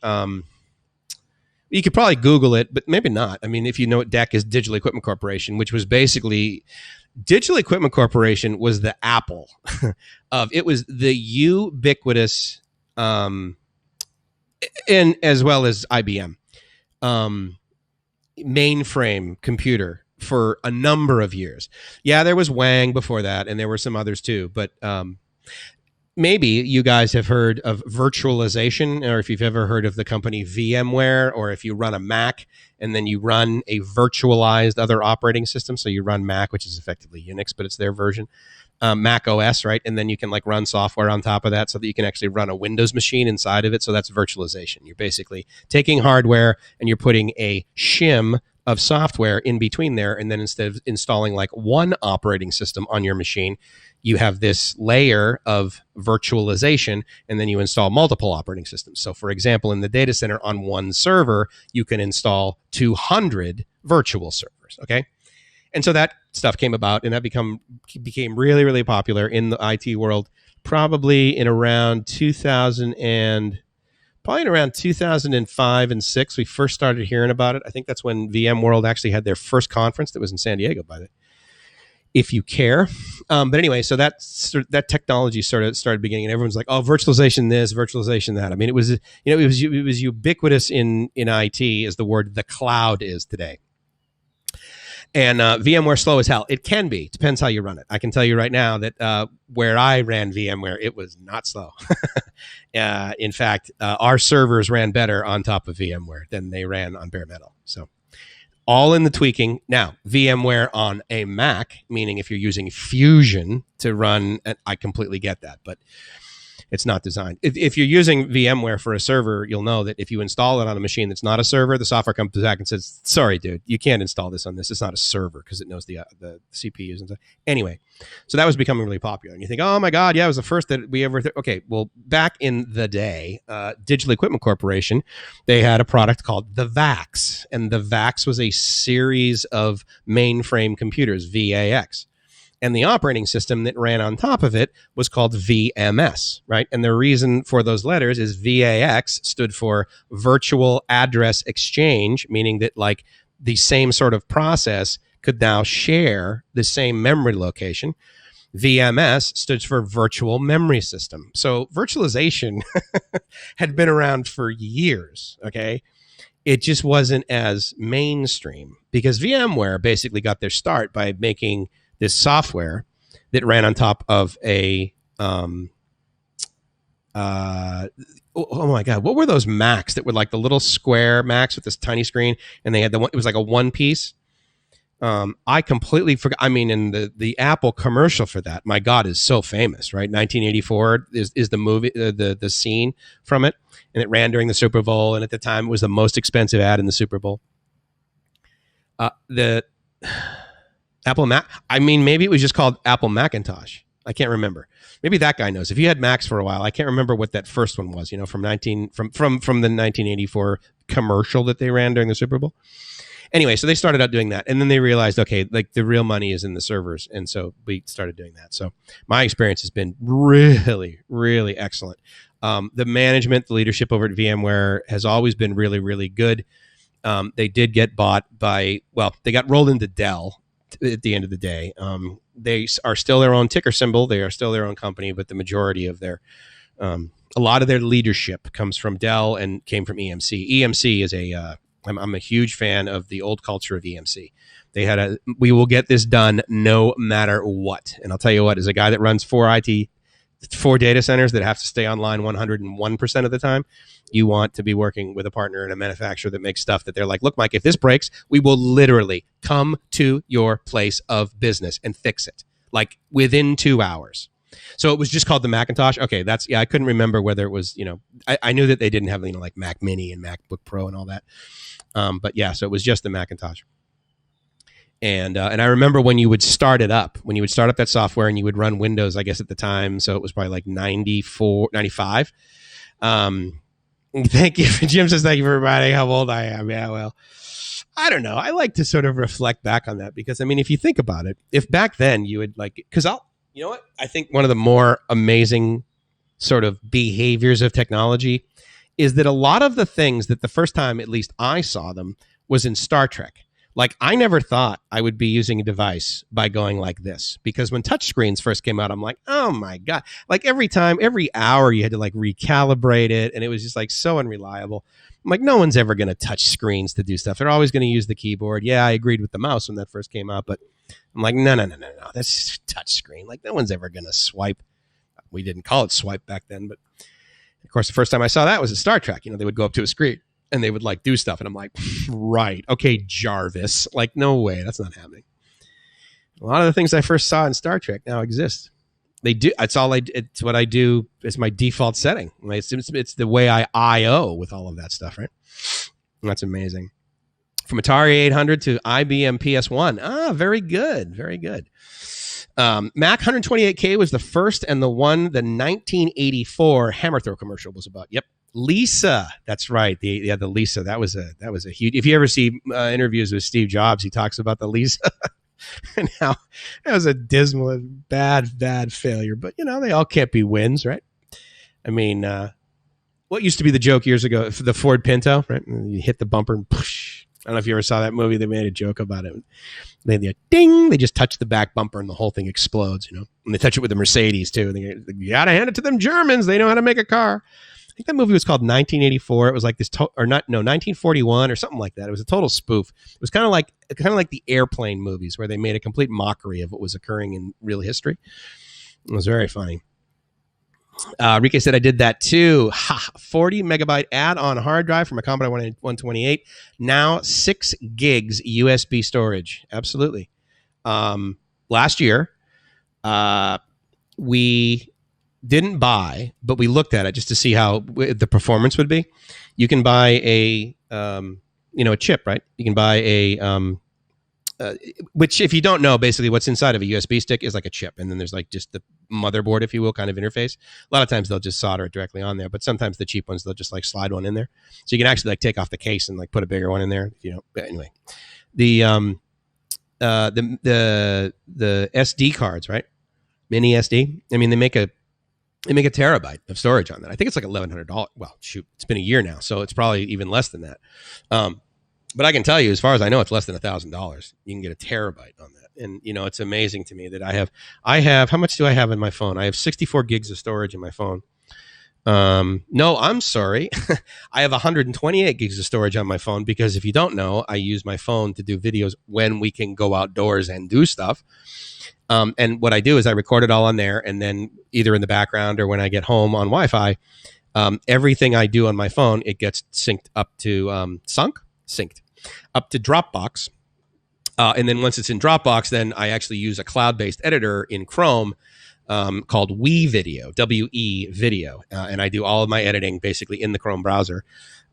you could probably Google it, but maybe not. I mean, if you know what DEC is, Digital Equipment Corporation, which was basically, Digital Equipment Corporation was the Apple it was the ubiquitous, and as well as IBM. mainframe computer for a number of years. Yeah, there was Wang before that, and there were some others too. But maybe you guys have heard of virtualization, or if you've ever heard of the company VMware, or if you run a Mac and then you run a virtualized other operating system. So you run Mac, which is effectively Unix, but it's their version. Mac OS, right? And then you can like run software on top of that so that you can actually run a Windows machine inside of it. So that's virtualization. You're basically taking hardware and you're putting a shim of software in between there. And then instead of installing like one operating system on your machine, you have this layer of virtualization, and then you install multiple operating systems. So for example, in the data center on one server, you can install 200 virtual servers, okay? And so that stuff came about, and that became really, really popular in the IT world, probably in around 2005 and 6. We first started hearing about it. I think that's when VMworld actually had their first conference that was in San Diego, by the way, if you care. But anyway, so that technology started beginning, and everyone's like, "Oh, virtualization this, virtualization that." I mean, it was ubiquitous in IT as the word the cloud is today. And VMware slow as hell. It can be. Depends how you run it. I can tell you right now that where I ran VMware, it was not slow. In fact, our servers ran better on top of VMware than they ran on bare metal. So all in the tweaking. Now, VMware on a Mac, meaning if you're using Fusion to run, I completely get that. But it's not designed. If you're using VMware for a server, you'll know that if you install it on a machine that's not a server, the software comes back and says, "Sorry, dude, you can't install this on this. It's not a server," because it knows the CPUs and stuff. Anyway, so that was becoming really popular. And you think, "Oh my God, yeah, it was the first that we ever." Okay, well, back in the day, Digital Equipment Corporation, they had a product called the VAX, and the VAX was a series of mainframe computers, VAX. And the operating system that ran on top of it was called VMS, right? And the reason for those letters is VAX stood for Virtual Address Exchange, meaning that like the same sort of process could now share the same memory location. VMS stood for Virtual Memory System. So virtualization had been around for years, okay? It just wasn't as mainstream because VMware basically got their start by making this software that ran on top of a oh my God, what were those Macs that were like the little square Macs with this tiny screen, and they had it was like a one piece. I completely forgot. I mean, in the Apple commercial for that, my God, is so famous, right? 1984 is the movie, the scene from it, and it ran during the Super Bowl, and at the time it was the most expensive ad in the Super Bowl. The Apple Mac. I mean, maybe it was just called Apple Macintosh. I can't remember. Maybe that guy knows. If you had Macs for a while, I can't remember what that first one was. You know, from the 1984 commercial that they ran during the Super Bowl. Anyway, so they started out doing that, and then they realized, okay, like the real money is in the servers, and so we started doing that. So my experience has been really, really excellent. The management, the leadership over at VMware has always been really, really good. They did get bought by, well, they got rolled into Dell. At the end of the day, they are still their own ticker symbol. They are still their own company, but the majority of their, a lot of their leadership comes from Dell and came from EMC. EMC is I'm a huge fan of the old culture of EMC. They had we will get this done no matter what. And I'll tell you what, as a guy that runs 4 data centers that have to stay online 101% of the time, you want to be working with a partner and a manufacturer that makes stuff that they're like, "Look, Mike, if this breaks, we will literally come to your place of business and fix it like within 2 hours." So it was just called the Macintosh. Okay, I couldn't remember whether it was, I knew that they didn't have, like Mac Mini and MacBook Pro and all that. But yeah, so it was just the Macintosh. And I remember when you would start that software and you would run Windows, I guess at the time. So it was probably like 94, 95. Thank you. Jim says, "Thank you for reminding how old I am." Yeah, well, I don't know. I like to sort of reflect back on that because, I mean, if you think about it, if back then you would because you know what? I think one of the more amazing sort of behaviors of technology is that a lot of the things that the first time, at least I saw them, was in Star Trek. Like, I never thought I would be using a device by going like this, because when touchscreens first came out, I'm like, oh my God. Like every hour you had to like recalibrate it, and it was just like so unreliable. I'm like, no one's ever going to touch screens to do stuff. They're always going to use the keyboard. Yeah, I agreed with the mouse when that first came out, but I'm like, no. That's touch screen. Like, no one's ever going to swipe. We didn't call it swipe back then, but of course, the first time I saw that was at Star Trek. They would go up to a screen and they would like do stuff. And I'm like, right. Okay, Jarvis. Like, no way. That's not happening. A lot of the things I first saw in Star Trek now exist. They do. It's what I do. It's my default setting. It's the way I I/O with all of that stuff, right? And that's amazing. From Atari 800 to IBM PS1. Very good. Very good. Mac 128K was the first and the 1984 Hammer Throw commercial was about. Yep. Lisa. That's right. The Lisa. That was a huge. If you ever see interviews with Steve Jobs, he talks about the Lisa. And how it was a dismal and bad failure. But, they all can't be wins, right? I mean, what used to be the joke years ago, the Ford Pinto, right? You hit the bumper and push. I don't know if you ever saw that movie. They made a joke about it. They ding, they just touch the back bumper and the whole thing explodes, And they touch it with the Mercedes, too. You got to hand it to them Germans. They know how to make a car. I think that movie was called 1984. It was like this, 1941 or something like that. It was a total spoof. It was kind of like the Airplane movies where they made a complete mockery of what was occurring in real history. It was very funny. Rike said I did that too. 40 megabyte add-on hard drive from a Commodore 128. Now 6 gigs USB storage. Absolutely. Last year, we didn't buy, but we looked at it just to see how the performance would be. You can buy a chip, right? You can buy which if you don't know, basically what's inside of a USB stick is like a chip. And then there's like just the motherboard, if you will, kind of interface. A lot of times they'll just solder it directly on there, but sometimes the cheap ones, they'll just like slide one in there. So you can actually like take off the case and like put a bigger one in there. But anyway, the SD cards, right? Mini SD. I mean, they make a terabyte of storage on that. I think it's like $1,100. Well, shoot, it's been a year now, so it's probably even less than that. But I can tell you, as far as I know, it's less than $1,000. You can get a terabyte on that. And, it's amazing to me that I have, how much do I have in my phone? I have 64 gigs of storage in my phone. No, I'm sorry. I have 128 gigs of storage on my phone because if you don't know, I use my phone to do videos when we can go outdoors and do stuff. And what I do is I record it all on there, and then either in the background or when I get home on Wi-Fi, everything I do on my phone, it gets synced up to synced up to Dropbox. And then once it's in Dropbox, then I actually use a cloud-based editor in Chrome called WeVideo, W-E Video. And I do all of my editing basically in the Chrome browser.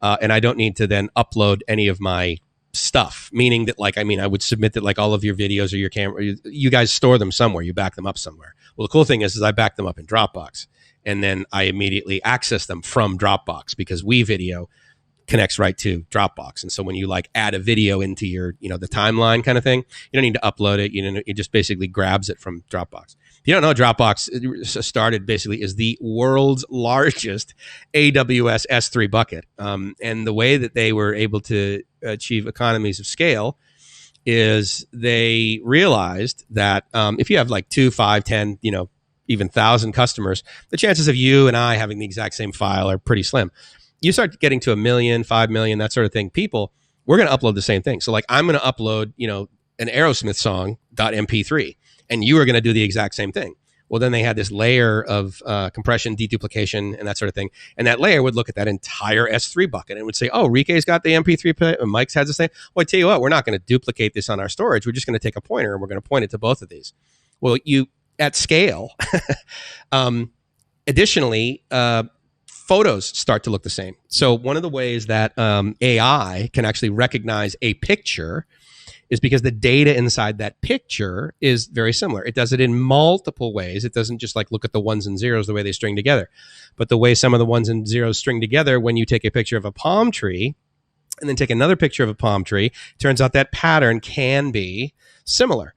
And I don't need to then upload any of my stuff, meaning that I would submit that like all of your videos or your camera, you guys store them somewhere, you back them up somewhere. Well, the cool thing is I back them up in Dropbox, and then I immediately access them from Dropbox because WeVideo connects right to Dropbox. And so when you like add a video into your, the timeline kind of thing, you don't need to upload it. It just basically grabs it from Dropbox. If you don't know, Dropbox started basically as the world's largest AWS S3 bucket. And the way that they were able to achieve economies of scale is they realized that if you have like 2, 5, 10, even 1,000 customers, the chances of you and I having the exact same file are pretty slim. You start getting to 1 million, 5 million, that sort of thing. People, we're going to upload the same thing. So like I'm going to upload, an Aerosmith song .mp3, and you are going to do the exact same thing. Well, then they had this layer of compression, deduplication, and that sort of thing. And that layer would look at that entire S3 bucket and would say, oh, Rike's got the MP3, and Mike's has the same. Well, I tell you what, we're not going to duplicate this on our storage. We're just going to take a pointer and we're going to point it to both of these. Well, at scale, additionally, photos start to look the same. So one of the ways that AI can actually recognize a picture is because the data inside that picture is very similar. It does it in multiple ways. It doesn't just like look at the ones and zeros the way they string together, but the way some of the ones and zeros string together when you take a picture of a palm tree and then take another picture of a palm tree, it turns out that pattern can be similar.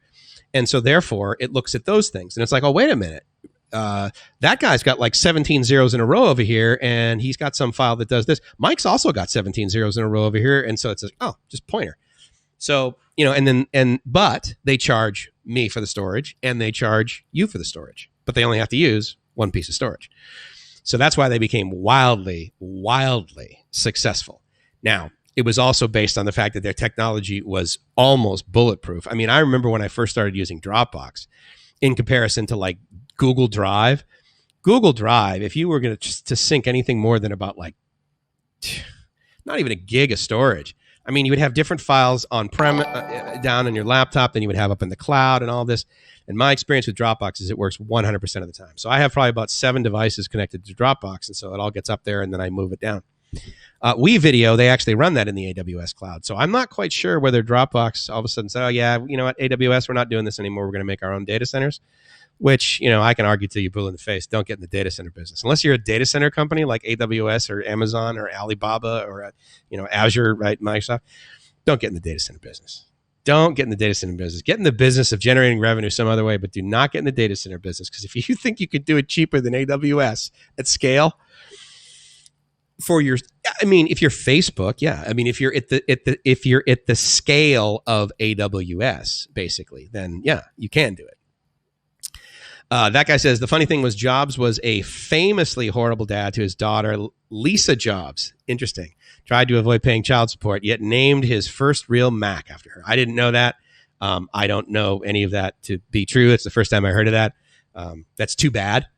And so therefore it looks at those things and it's like, oh, wait a minute. That guy's got like 17 zeros in a row over here and he's got some file that does this. Mike's also got 17 zeros in a row over here. And so it's like, oh, just pointer. So, but they charge me for the storage and they charge you for the storage, but they only have to use one piece of storage. So that's why they became wildly, wildly successful. Now, it was also based on the fact that their technology was almost bulletproof. I mean, I remember when I first started using Dropbox in comparison to like Google Drive. Google Drive, if you were going to sync anything more than about like not even a gig of storage, I mean, you would have different files on-prem down on your laptop than you would have up in the cloud and all this. And my experience with Dropbox is it works 100% of the time. So I have probably about 7 devices connected to Dropbox, and so it all gets up there, and then I move it down. WeVideo, they actually run that in the AWS cloud. So I'm not quite sure whether Dropbox all of a sudden said, oh, yeah, you know what, AWS, we're not doing this anymore. We're going to make our own data centers, which, you know, I can argue till you blue in the face. Don't get in the data center business. Unless you're a data center company like AWS or Amazon or Alibaba or, Azure, right, Microsoft, don't get in the data center business. Don't get in the data center business. Get in the business of generating revenue some other way, but do not get in the data center business, because if you think you could do it cheaper than AWS at scale if you're Facebook, yeah. I mean, if you're at the scale of AWS, basically, then yeah, you can do it. That guy says the funny thing was Jobs was a famously horrible dad to his daughter, Lisa Jobs. Interesting. Tried to avoid paying child support, yet named his first real Mac after her. I didn't know that. I don't know any of that to be true. It's the first time I heard of that. That's too bad,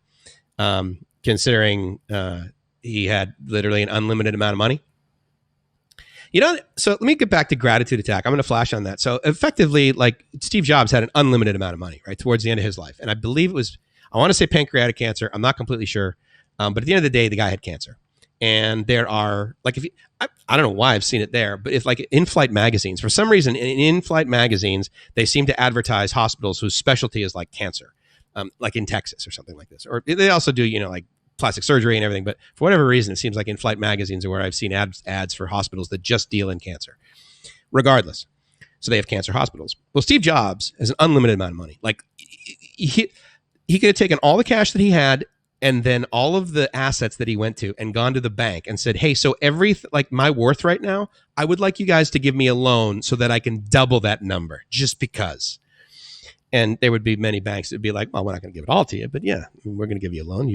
considering he had literally an unlimited amount of money. So let me get back to gratitude attack. I'm going to flash on that. So effectively, like Steve Jobs had an unlimited amount of money, right, towards the end of his life. And I believe I want to say pancreatic cancer. I'm not completely sure. But at the end of the day, the guy had cancer. And there are, like, I don't know why I've seen it there, but if like in-flight magazines, for some reason in in-flight magazines, they seem to advertise hospitals whose specialty is like cancer, like in Texas or something like this. Or they also do, like plastic surgery and everything. But for whatever reason, it seems like in-flight magazines are where I've seen ads for hospitals that just deal in cancer. Regardless. So they have cancer hospitals. Well, Steve Jobs has an unlimited amount of money. Like he could have taken all the cash that he had and then all of the assets that he went to and gone to the bank and said, hey, so like my worth right now, I would like you guys to give me a loan so that I can double that number just because. And there would be many banks that would be like, well, we're not going to give it all to you, but yeah, we're going to give you a loan.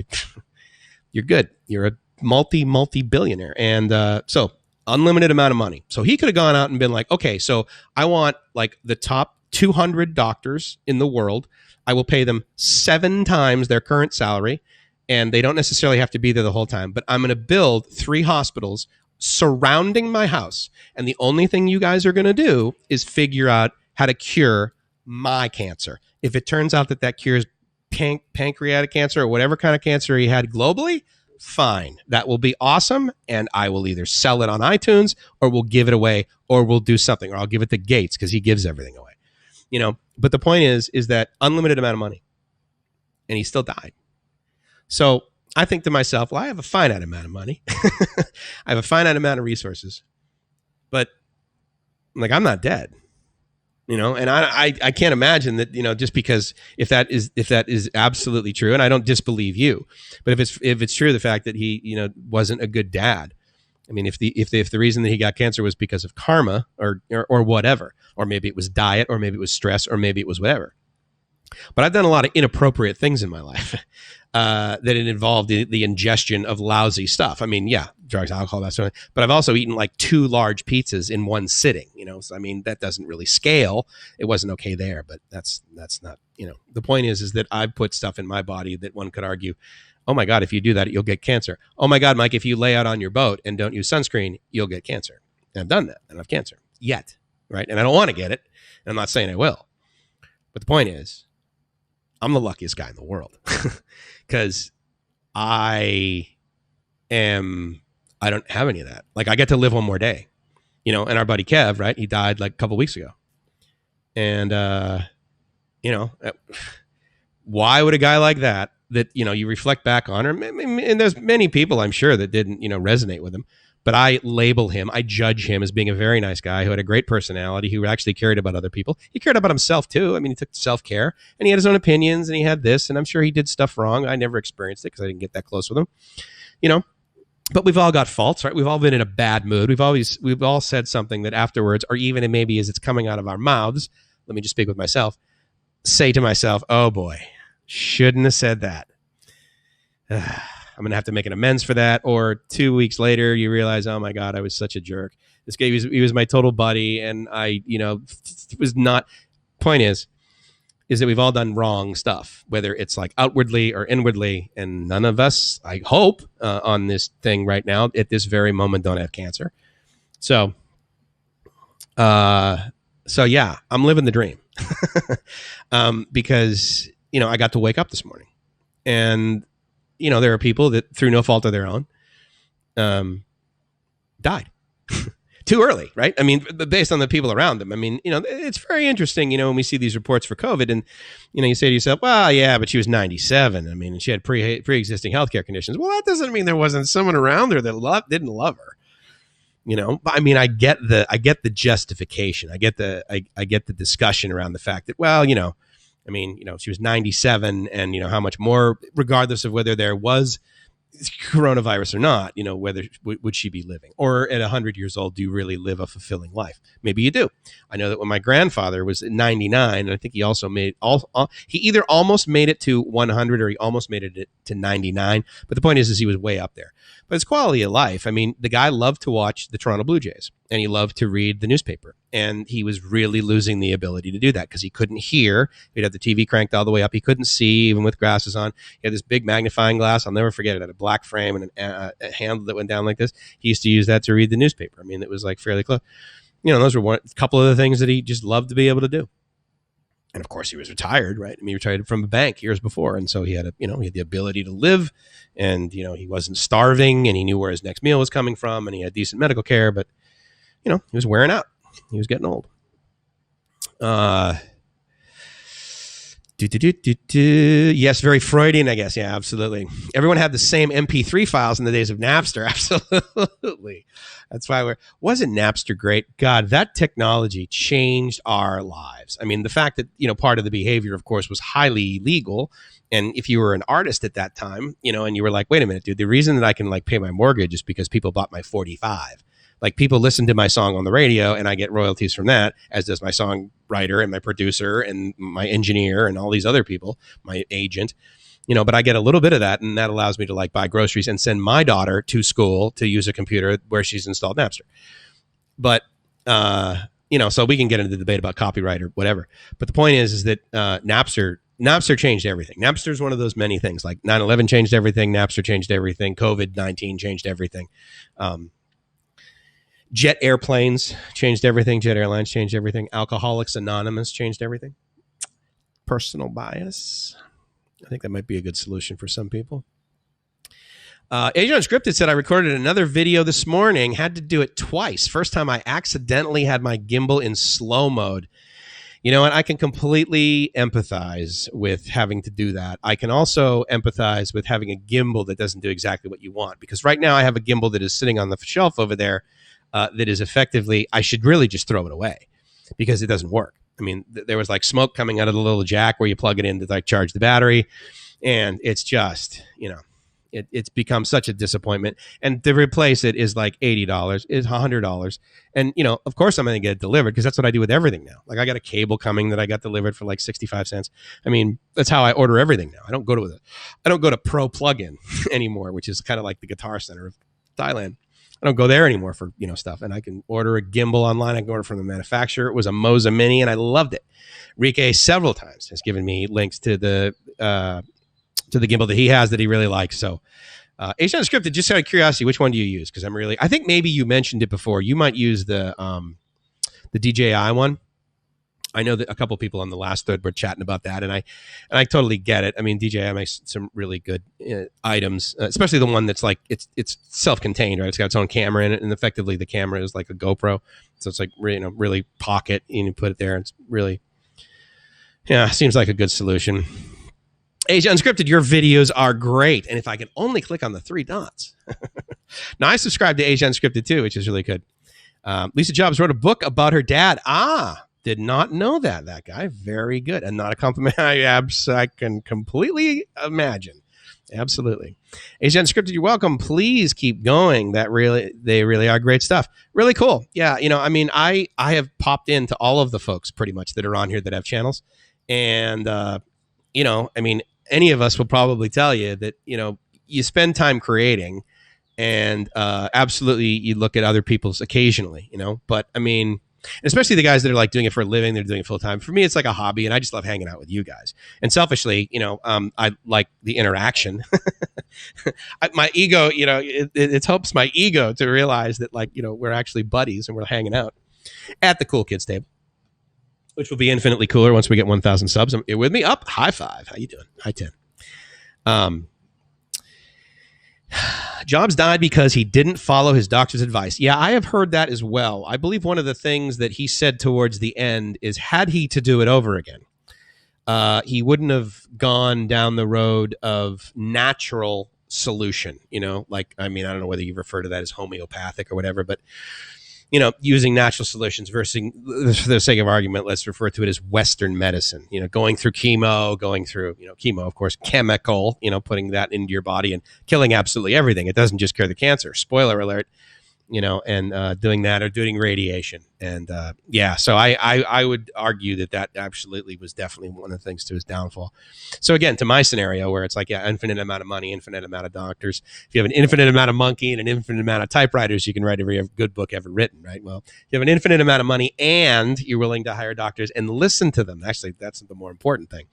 You're good. You're a multi-billionaire. And so unlimited amount of money. So he could have gone out and been like, okay, so I want like the top 200 doctors in the world. I will pay them 7 times their current salary. And they don't necessarily have to be there the whole time, but I'm going to build 3 hospitals surrounding my house. And the only thing you guys are going to do is figure out how to cure my cancer. If it turns out that cures pancreatic cancer or whatever kind of cancer he had globally, fine. That will be awesome. And I will either sell it on iTunes or we'll give it away or we'll do something, or I'll give it to Gates because he gives everything away. But the point is that unlimited amount of money, and he still died. So I think to myself, well, I have a finite amount of money. I have a finite amount of resources, but like I'm not dead, and I can't imagine that, just because if that is absolutely true, and I don't disbelieve you, but if it's true, the fact that he, wasn't a good dad. I mean, if the reason that he got cancer was because of karma or whatever, or maybe it was diet, or maybe it was stress, or maybe it was whatever. But I've done a lot of inappropriate things in my life that it involved the ingestion of lousy stuff. I mean, yeah, drugs, alcohol, that sort of thing. But I've also eaten like 2 large pizzas in one sitting. So I mean, that doesn't really scale. It wasn't okay there, but that's not. The point is that I've put stuff in my body that one could argue, oh my God, if you do that, you'll get cancer. Oh my God, Mike, if you lay out on your boat and don't use sunscreen, you'll get cancer. And I've done that, and I have cancer yet, right? And I don't want to get it. And I'm not saying I will. But the point is, I'm the luckiest guy in the world because I don't have any of that. Like I get to live one more day, and our buddy Kev, right? He died like a couple weeks ago. And, why would a guy like that, you reflect back on, and there's many people I'm sure that didn't, resonate with him, but I label him, I judge him as being a very nice guy who had a great personality, who actually cared about other people. He cared about himself too. I mean, he took self-care and he had his own opinions and he had this, and I'm sure he did stuff wrong. I never experienced it because I didn't get that close with him, but we've all got faults, right? We've all been in a bad mood. We've all said something that afterwards, or even maybe as it's coming out of our mouths, let me just speak with myself, say to myself, oh boy, shouldn't have said that. I'm going to have to make an amends for that. Or 2 weeks later, you realize, oh my God, I was such a jerk. This guy, he was my total buddy. And I, was not, point is that we've all done wrong stuff, whether it's like outwardly or inwardly. And none of us, I hope, on this thing right now at this very moment don't have cancer. So yeah, I'm living the dream because, I got to wake up this morning and, there are people that through no fault of their own, died too early. Right. I mean, based on the people around them. I mean, it's very interesting, when we see these reports for COVID and, you say to yourself, well, yeah, but she was 97. I mean, she had pre-existing healthcare conditions. Well, that doesn't mean there wasn't someone around there that didn't love her. I mean, I get the justification. I get the discussion around the fact that, well, she was 97 and, how much more, regardless of whether there was coronavirus or not, whether would she be living, or at 100 years old, do you really live a fulfilling life? Maybe you do. I know that when my grandfather was 99, and I think he also he either almost made it to 100 or he almost made it to 99. But the point is he was way up there. But his quality of life, I mean, the guy loved to watch the Toronto Blue Jays and he loved to read the newspaper. And he was really losing the ability to do that because he couldn't hear. He'd have the TV cranked all the way up. He couldn't see even with glasses on. He had this big magnifying glass. I'll never forget it. It had a black frame and a handle that went down like this. He used to use that to read the newspaper. I mean, it was like fairly close. Those were a couple of the things that he just loved to be able to do. And of course, he was retired, right? I mean, he retired from a bank years before, and so he had he had the ability to live, and he wasn't starving, and he knew where his next meal was coming from, and he had decent medical care. But he was wearing out. He was getting old. Yes, very Freudian, I guess. Yeah, absolutely. Everyone had the same MP3 files in the days of Napster. Absolutely. That's why wasn't Napster great? God, that technology changed our lives. I mean, the fact that, part of the behavior, of course, was highly illegal. And if you were an artist at that time, and you were like, wait a minute, dude, the reason that I can pay my mortgage is because people bought my 45. Like, people listen to my song on the radio and I get royalties from that, as does my songwriter and my producer and my engineer and all these other people, my agent, but I get a little bit of that, and that allows me to buy groceries and send my daughter to school to use a computer where she's installed Napster. But, so we can get into the debate about copyright or whatever. But the point is that Napster changed everything. Napster is one of those many things. Like 9/11 changed everything. Napster changed everything. COVID-19 changed everything. Jet airplanes changed everything. Jet airlines changed everything. Alcoholics Anonymous changed everything. Personal bias. I think that might be a good solution for some people. Agent Unscripted said, I recorded another video this morning. Had to do it twice. First time I accidentally had my gimbal in slow mode. You know what? I can completely empathize with having to do that. I can also empathize with having a gimbal that doesn't do exactly what you want. Because right now I have a gimbal that is sitting on the shelf over there that is effectively, I should really just throw it away because it doesn't work. I mean, there was smoke coming out of the little jack where you plug it in to charge the battery. And it's just, it's become such a disappointment. And to replace it is $80, is $100. And, of course I'm going to get it delivered because that's what I do with everything now. I got a cable coming that I got delivered for 65 cents. I mean, that's how I order everything now. I don't go to Pro Plugin anymore, which is kind of like the Guitar Center of Thailand. I don't go there anymore for, stuff. And I can order a gimbal online. I can order from the manufacturer. It was a Moza Mini and I loved it. Rike several times has given me links to the gimbal that he has that he really likes. So Asian Unscripted, just out of curiosity, which one do you use? Because I think maybe you mentioned it before. You might use the DJI one. I know that a couple of people on the last thread were chatting about that, and I totally get it. I mean, DJI makes some really good items, especially the one that's it's self-contained, right? It's got its own camera in it, and effectively the camera is like a GoPro, so it's really pocket, and you put it there, and it's really, seems like a good solution. Asia Unscripted, your videos are great, and if I can only click on the three dots. Now I subscribe to Asia Unscripted too, which is really good. Lisa Jobs wrote a book about her dad. Did not know that guy. Very good. And not a compliment. I can completely imagine. Absolutely. Asia Unscripted, you're welcome. Please keep going. They really are great stuff. Really cool. Yeah. I have popped into all of the folks pretty much that are on here that have channels. And, any of us will probably tell you that, you spend time creating, and absolutely you look at other people's occasionally, but I mean, especially the guys that are like doing it for a living, they're doing it full time. For me, it's like a hobby, and I just love hanging out with you guys. And selfishly, I like the interaction. My ego, it helps my ego to realize that, like, we're actually buddies and we're hanging out at the Cool Kids table, which will be infinitely cooler once we get 1,000 subs. You're with me? Up, high five. How you doing? Hi, Tim. Jobs died because he didn't follow his doctor's advice. Yeah, I have heard that as well. I believe one of the things that he said towards the end is, had he to do it over again, he wouldn't have gone down the road of natural solution. Like, I mean, I don't know whether you refer to that as homeopathic or whatever, but using natural solutions versus, for the sake of argument, let's refer to it as Western medicine, going through chemo, chemo, of course, chemical, putting that into your body and killing absolutely everything. It doesn't just cure the cancer. Spoiler alert. And doing that or doing radiation. And so I would argue that absolutely was definitely one of the things to his downfall. So again, to my scenario where it's like, infinite amount of money, infinite amount of doctors. If you have an infinite amount of monkey and an infinite amount of typewriters, you can write every good book ever written, right? Well, if you have an infinite amount of money and you're willing to hire doctors and listen to them, actually, that's the more important thing,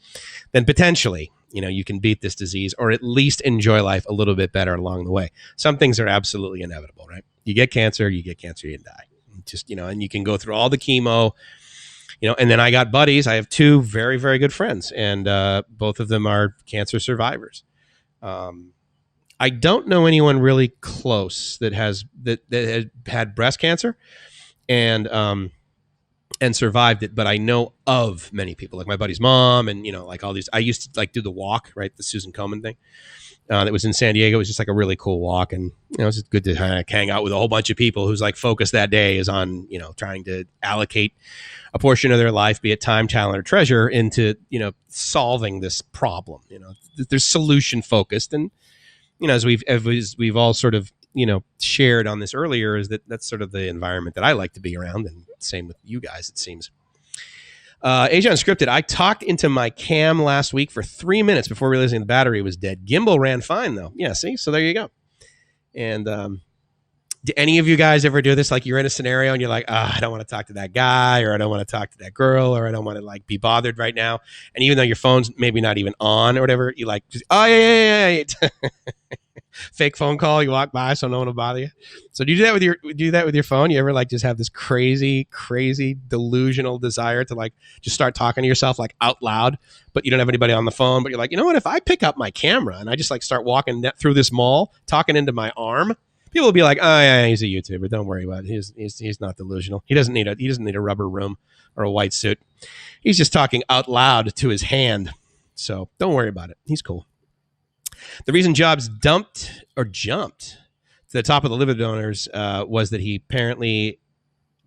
then potentially, you can beat this disease or at least enjoy life a little bit better along the way. Some things are absolutely inevitable, right? You get cancer, you die. Just, and you can go through all the chemo, and then I got buddies. I have two very, very good friends, and both of them are cancer survivors. I don't know anyone really close that has had breast cancer and survived it, but I know of many people, like my buddy's mom, and like all these. I used to like do the walk, right, the Susan Komen thing. That was in San Diego. It was just like a really cool walk, and it was just good to hang out with a whole bunch of people whose like focus that day is on trying to allocate a portion of their life, be it time, talent, or treasure, into solving this problem. They're solution focused, and as we've all sort of shared on this earlier, is that's sort of the environment that I like to be around, and same with you guys, it seems. Age Unscripted, I talked into my cam last week for 3 minutes before realizing the battery was dead. Gimbal ran fine, though. Yeah, see? So there you go. And do any of you guys ever do this? Like, you're in a scenario and you're like, I don't want to talk to that guy, or I don't want to talk to that girl, or I don't want to like be bothered right now. And even though your phone's maybe not even on or whatever, you like, just, yeah. Fake phone call, you walk by so no one will bother you. So do you do that with your phone? You ever like just have this crazy delusional desire to like just start talking to yourself like out loud, but you don't have anybody on the phone, but you're like, you know what, if I pick up my camera and I just like start walking through this mall talking into my arm, people will be like, oh yeah, he's a YouTuber, don't worry about it. He's not delusional. He doesn't need a rubber room or a white suit. He's just talking out loud to his hand. So don't worry about it. He's cool. The reason Jobs jumped to the top of the liver donors was that he apparently,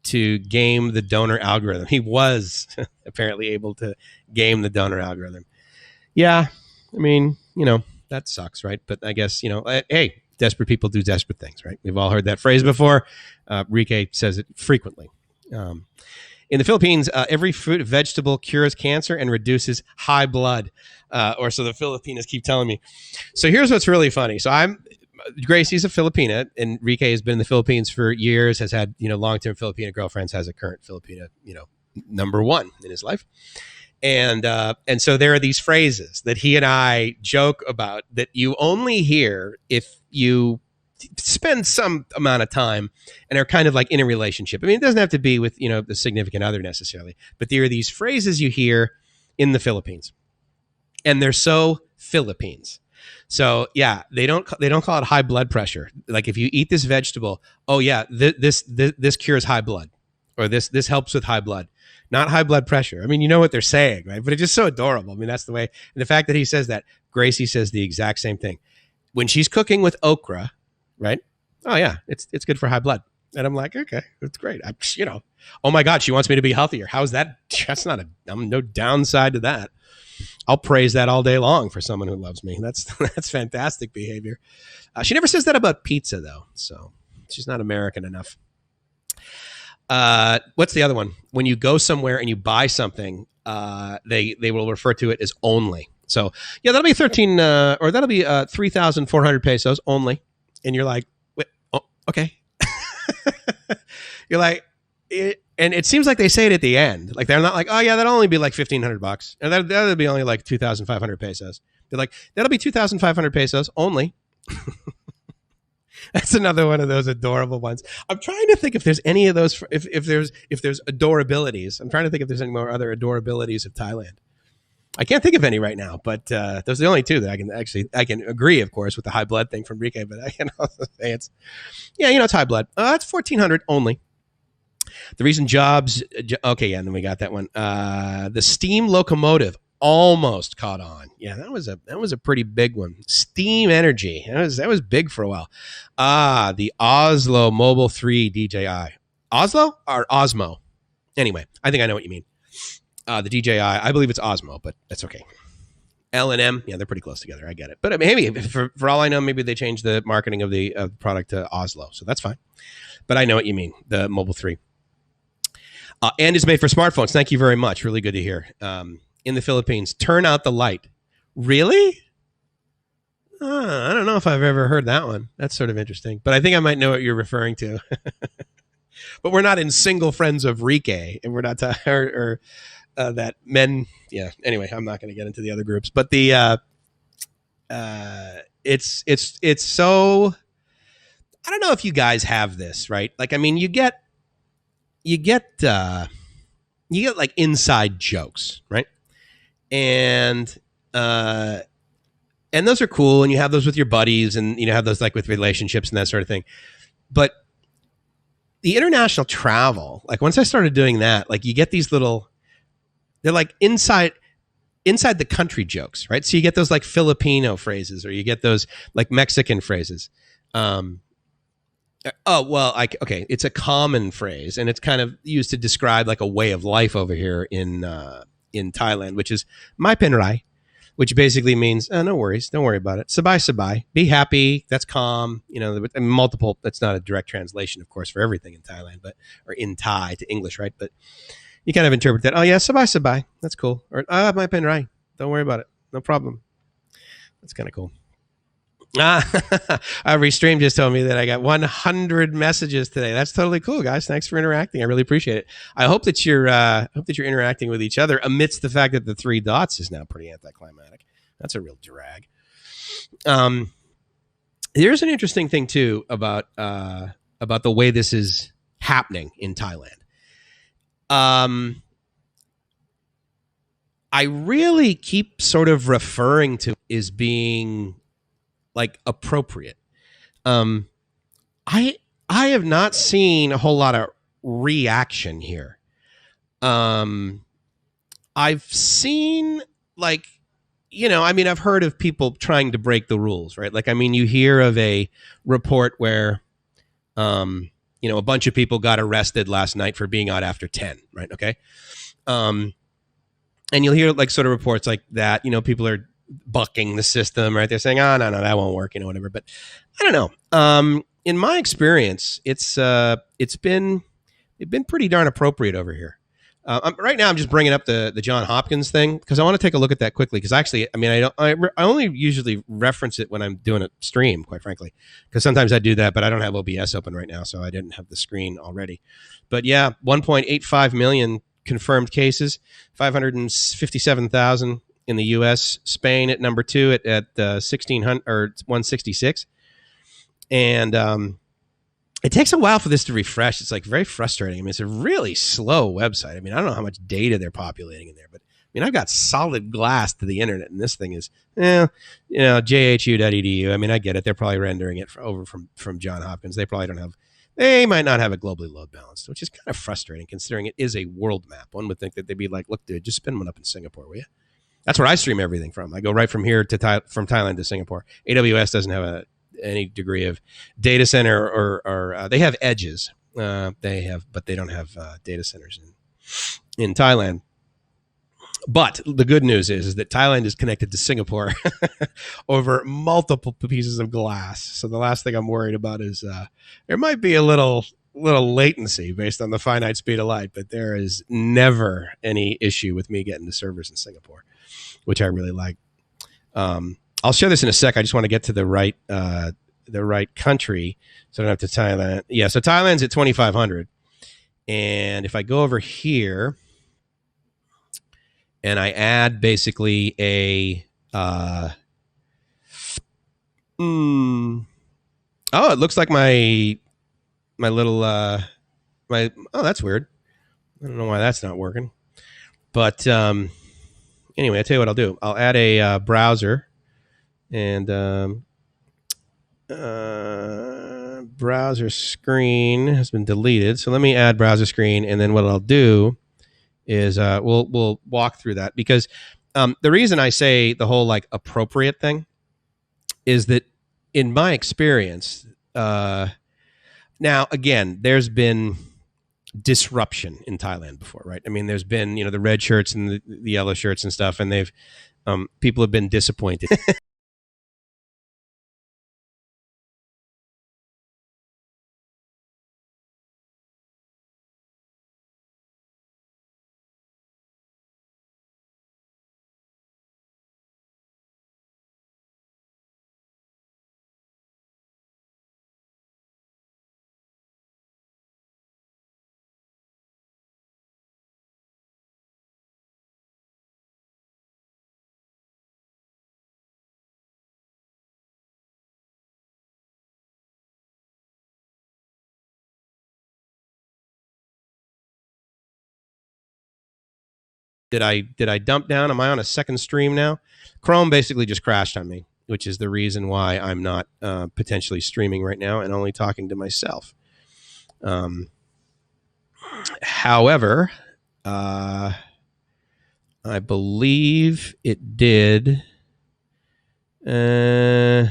to game the donor algorithm. He was apparently able to game the donor algorithm. Yeah, I mean, that sucks, right? But I guess, hey, desperate people do desperate things, right? We've all heard that phrase before. Rike says it frequently. In the Philippines, every fruit vegetable cures cancer and reduces high blood, or so the Filipinos keep telling me. So here's what's really funny. So Gracie's a Filipina, and Rike has been in the Philippines for years, has had long-term Filipina girlfriends, has a current Filipina number one in his life, and so there are these phrases that he and I joke about that you only hear if you spend some amount of time and are kind of like in a relationship. I mean, it doesn't have to be with, the significant other necessarily, but there are these phrases you hear in the Philippines, and they're so Philippines. So yeah, they don't call it high blood pressure. Like if you eat this vegetable, oh yeah, this cures high blood, or this helps with high blood, not high blood pressure. I mean, you know what they're saying, right? But it's just so adorable. I mean, that's the way. And the fact that he says that, Gracie says the exact same thing. When she's cooking with okra, right? Oh yeah, it's good for high blood. And I'm like, okay, that's great. Oh my God, she wants me to be healthier. How's that? That's no downside to that. I'll praise that all day long for someone who loves me. That's fantastic behavior. She never says that about pizza though, so she's not American enough. What's the other one? When you go somewhere and you buy something, they will refer to it as only. So yeah, that'll be 13 or that'll be 3,400 pesos only. And you're like, wait, oh, okay. You're like, and it seems like they say it at the end. Like they're not like, oh yeah, that'll only be like $1,500, and that'll be only like 2,500 pesos. They're like, that'll be 2,500 pesos only. That's another one of those adorable ones. I'm trying to think if there's any of those. If there's adorabilities, I'm trying to think if there's any more other adorabilities of Thailand. I can't think of any right now, but those are the only two that I can agree, of course, with the high blood thing from Rike, but I can also say it's it's high blood. That's 1,400 only. The reason jobs, okay, yeah, and then we got that one. The steam locomotive almost caught on. Yeah, that was a pretty big one. Steam energy, that was big for a while. The Oslo Mobile 3 DJI. Oslo or Osmo? Anyway, I think I know what you mean. The DJI, I believe it's Osmo, but that's okay. L and M, yeah, they're pretty close together. I get it. But maybe, for all I know, maybe they changed the marketing of the product to Oslo, so that's fine. But I know what you mean, the Mobile 3. And is made for smartphones. Thank you very much. Really good to hear. In the Philippines, turn out the light. Really? I don't know if I've ever heard that one. That's sort of interesting. But I think I might know what you're referring to. But we're not in single friends of Rike, and we're not that men. Yeah. Anyway, I'm not going to get into the other groups, but the it's so. I don't know if you guys have this, right? Like, I mean, you get like inside jokes, right? And those are cool, and you have those with your buddies, and have those like with relationships and that sort of thing. But the international travel, like once I started doing that, like you get these little, they're like inside the country jokes, right? So you get those like Filipino phrases, or you get those like Mexican phrases. Okay, it's a common phrase, and it's kind of used to describe like a way of life over here in Thailand, which is "mai pen rai," which basically means no worries, don't worry about it. Sabai sabai, be happy. That's calm. Multiple. That's not a direct translation, of course, for everything in Thailand, or in Thai to English, right? But you kind of interpret that. Oh yeah, sabai sabai, that's cool. Or mai pen rai, don't worry about it, no problem. That's kind of cool. Restream just told me that I got 100 messages today. That's totally cool, guys. Thanks for interacting. I really appreciate it. I hope that you're interacting with each other amidst the fact that the 3 dots is now pretty anticlimactic. That's a real drag. Here's an interesting thing too about the way this is happening in Thailand. I really keep sort of referring to as being like appropriate. I have not seen a whole lot of reaction here. I've seen like, I've heard of people trying to break the rules, right? Like, you hear of a report where, a bunch of people got arrested last night for being out after 10, right? Okay. And you'll hear like sort of reports like that, people are bucking the system, right? They're saying, no, that won't work, whatever. But I don't know. In my experience, it's been pretty darn appropriate over here. Right now, I'm just bringing up the John Hopkins thing because I want to take a look at that quickly. Because actually, I only usually reference it when I'm doing a stream, quite frankly. Because sometimes I do that, but I don't have OBS open right now, so I didn't have the screen already. But yeah, 1.85 million confirmed cases, 557,000 in the U.S., Spain at number 2 at 1,600 or 166, and it takes a while for this to refresh. It's like very frustrating. It's a really slow website. I don't know how much data they're populating in there, but I've got solid glass to the internet, and this thing is, jhu.edu. I get it. They're probably rendering it over from John Hopkins. They might not have it globally load balanced, which is kind of frustrating considering it is a world map. One would think that they'd be like, look, dude, just spin one up in Singapore, will you? That's where I stream everything from. I go right from here to from Thailand to Singapore. AWS doesn't have any degree of data center, or they have edges. But they don't have data centers in Thailand. But the good news is that Thailand is connected to Singapore over multiple pieces of glass. So the last thing I'm worried about is there might be a little latency based on the finite speed of light, but there is never any issue with me getting to servers in Singapore, which I really like. I'll show this in a sec. I just want to get to the right country, so I don't have to Thailand. Yeah, so Thailand's at 2,500, and if I go over here and I add basically a oh, it looks like my little my oh, that's weird. I don't know why that's not working, but anyway, I tell you what I'll do. I'll add a browser, and browser screen has been deleted. So let me add browser screen, and then what I'll do is we'll walk through that, because the reason I say the whole like appropriate thing is that in my experience, now again, there's been disruption in Thailand before, right? I mean, there's been, the red shirts and the yellow shirts and stuff, and they've people have been disappointed. Did I dump down? Am I on a second stream now? Chrome basically just crashed on me, which is the reason why I'm not potentially streaming right now and only talking to myself. However, I believe it did. Oh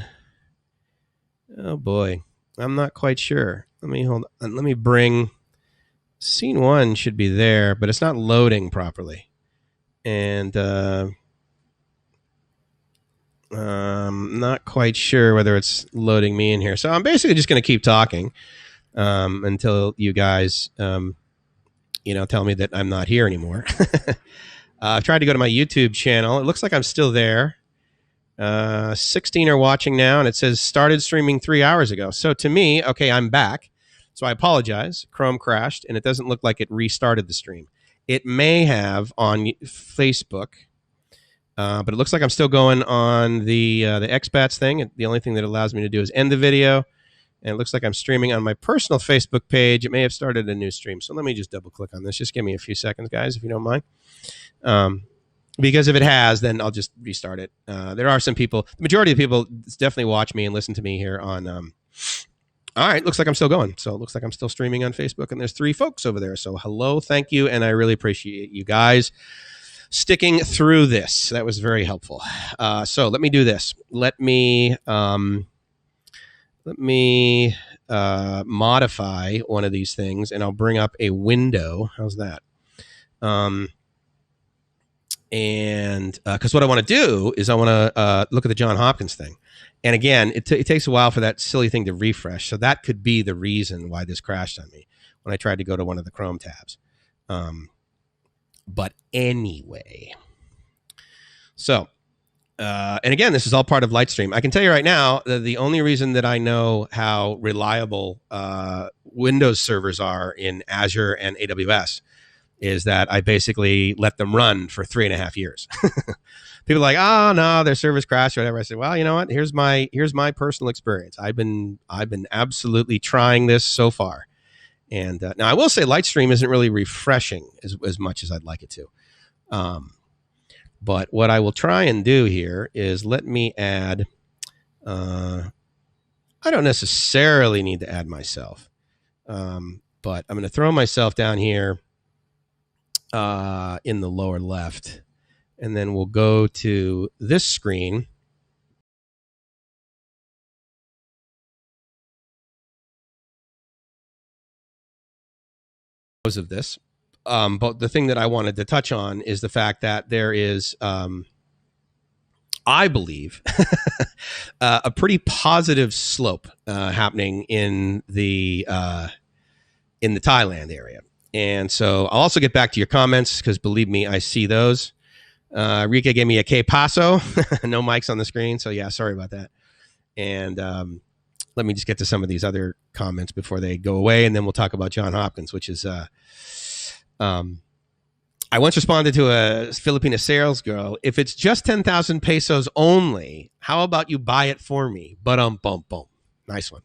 boy, I'm not quite sure. Let me hold on. Let me bring scene one should be there, but it's not loading properly. And I'm not quite sure whether it's loading me in here. So I'm basically just going to keep talking until you guys, tell me that I'm not here anymore. I've tried to go to my YouTube channel. It looks like I'm still there. 16 are watching now, and it says started streaming 3 hours ago. So to me, okay, I'm back. So I apologize. Chrome crashed, and it doesn't look like it restarted the stream. It may have on Facebook, but it looks like I'm still going on the expats thing. The only thing that allows me to do is end the video, and it looks like I'm streaming on my personal Facebook page. It may have started a new stream, so let me just double click on this. Just give me a few seconds, guys, if you don't mind. Because if it has, then I'll just restart it. There are some people, the majority of people definitely watch me and listen to me here on all right, looks like I'm still going. So it looks like I'm still streaming on Facebook, and there's 3 folks over there. So hello, thank you, and I really appreciate you guys sticking through this. That was very helpful. So let me do this. Let me modify one of these things, and I'll bring up a window. How's that? And because what I want to do is I want to look at the John Hopkins thing. And again, it takes a while for that silly thing to refresh. So that could be the reason why this crashed on me when I tried to go to one of the Chrome tabs. But anyway, so, and again, this is all part of Lightstream. I can tell you right now that the only reason that I know how reliable Windows servers are in Azure and AWS is that I basically let them run for 3.5 years. People are like, oh no, their servers crashed or whatever. I said, well, you know what? Here's my personal experience. I've been absolutely trying this so far. And now I will say Lightstream isn't really refreshing as much as I'd like it to. But what I will try and do here is let me add, I don't necessarily need to add myself, but I'm going to throw myself down here in the lower left, and then we'll go to this screen. Of this, but the thing that I wanted to touch on is the fact that there is, I believe, a pretty positive slope happening in the Thailand area. And so I'll also get back to your comments because believe me, I see those. Rika gave me a K Paso. No mics on the screen. So, yeah, sorry about that. And let me just get to some of these other comments before they go away. And then we'll talk about John Hopkins, which is I once responded to a Filipino sales girl, if it's just 10,000 pesos only, how about you buy it for me? Bum. Nice one.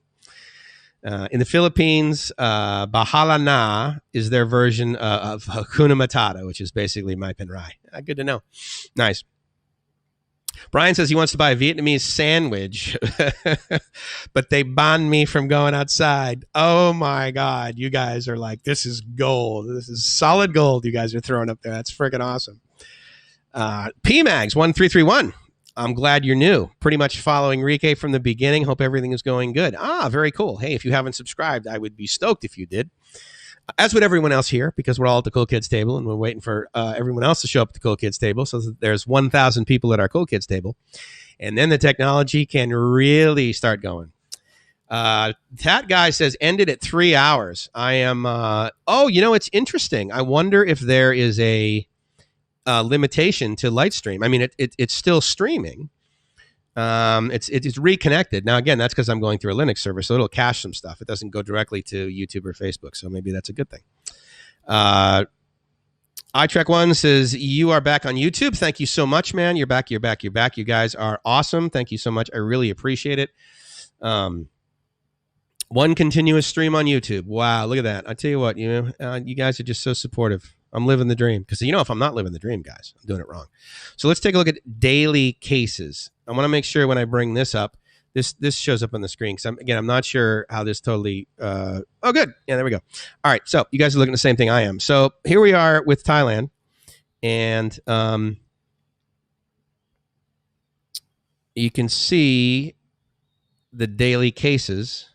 In the Philippines, Bahala Na is their version of Hakuna Matata, which is basically Mai Pen Rai. Good to know. Nice. Brian says he wants to buy a Vietnamese sandwich, but they banned me from going outside. Oh, my God. You guys are like, this is gold. This is solid gold you guys are throwing up there. That's freaking awesome. PMags1331. I'm glad you're new. Pretty much following Rike from the beginning. Hope everything is going good. Very cool. Hey, if you haven't subscribed, I would be stoked if you did. As would everyone else here, because we're all at the Cool Kids table, and we're waiting for everyone else to show up at the Cool Kids table. So there's 1,000 people at our Cool Kids table. And then the technology can really start going. That guy says, ended at 3 hours. I am, it's interesting. I wonder if there is a limitation to Lightstream. I mean, it's still streaming. It's reconnected. Now, again, that's because I'm going through a Linux server, so it'll cache some stuff. It doesn't go directly to YouTube or Facebook, so maybe that's a good thing. iTrek1 says, you are back on YouTube. Thank you so much, man. You're back. You guys are awesome. Thank you so much. I really appreciate it. One continuous stream on YouTube. Wow, look at that. I tell you what, you guys are just so supportive. I'm living the dream. Because, if I'm not living the dream, guys, I'm doing it wrong. So let's take a look at daily cases. I want to make sure when I bring this up, this shows up on the screen. Because, I'm not sure how this totally... oh, good. Yeah, there we go. All right, so you guys are looking at the same thing I am. So here we are with Thailand. And you can see the daily cases.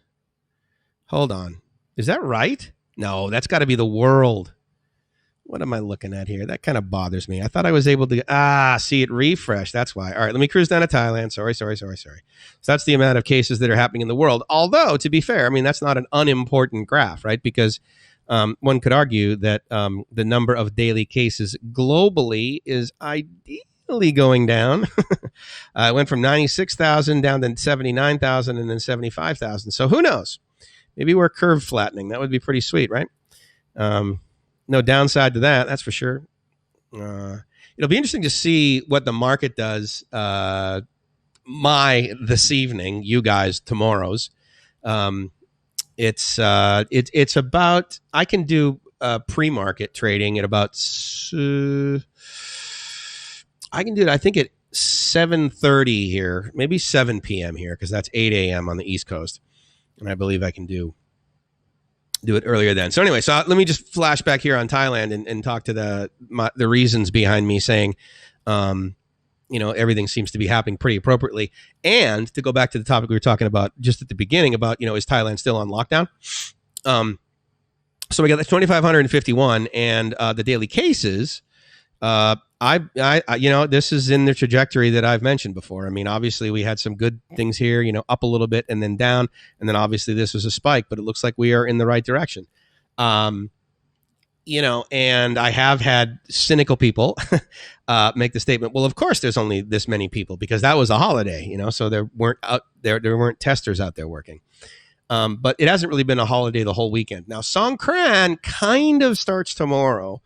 Hold on. Is that right? No, that's got to be the world. What am I looking at here? That kind of bothers me. I thought I was able to... see it refresh. That's why. All right, let me cruise down to Thailand. Sorry. So that's the amount of cases that are happening in the world. Although, to be fair, that's not an unimportant graph, right? Because one could argue that the number of daily cases globally is ideally going down. It went from 96,000 down to 79,000 and then 75,000. So who knows? Maybe we're curve flattening. That would be pretty sweet, right? No downside to that, that's for sure. It'll be interesting to see what the market does this evening, you guys tomorrow's. It's about, I can do pre-market trading at about, I can do it, I think at 7:30 here, maybe 7 p.m. here, because that's 8 a.m. on the East Coast. And I believe I can do it earlier then. So anyway, so let me just flash back here on Thailand and talk to the reasons behind me saying, everything seems to be happening pretty appropriately. And to go back to the topic we were talking about just at the beginning about, is Thailand still on lockdown? So we got the 2,551 and the daily cases. This is in the trajectory that I've mentioned before. Obviously we had some good things here, up a little bit and then down. And then obviously this was a spike, but it looks like we are in the right direction. And I have had cynical people make the statement, well, of course there's only this many people because that was a holiday, so there weren't testers out there working. But it hasn't really been a holiday the whole weekend. Now, Songkran kind of starts tomorrow.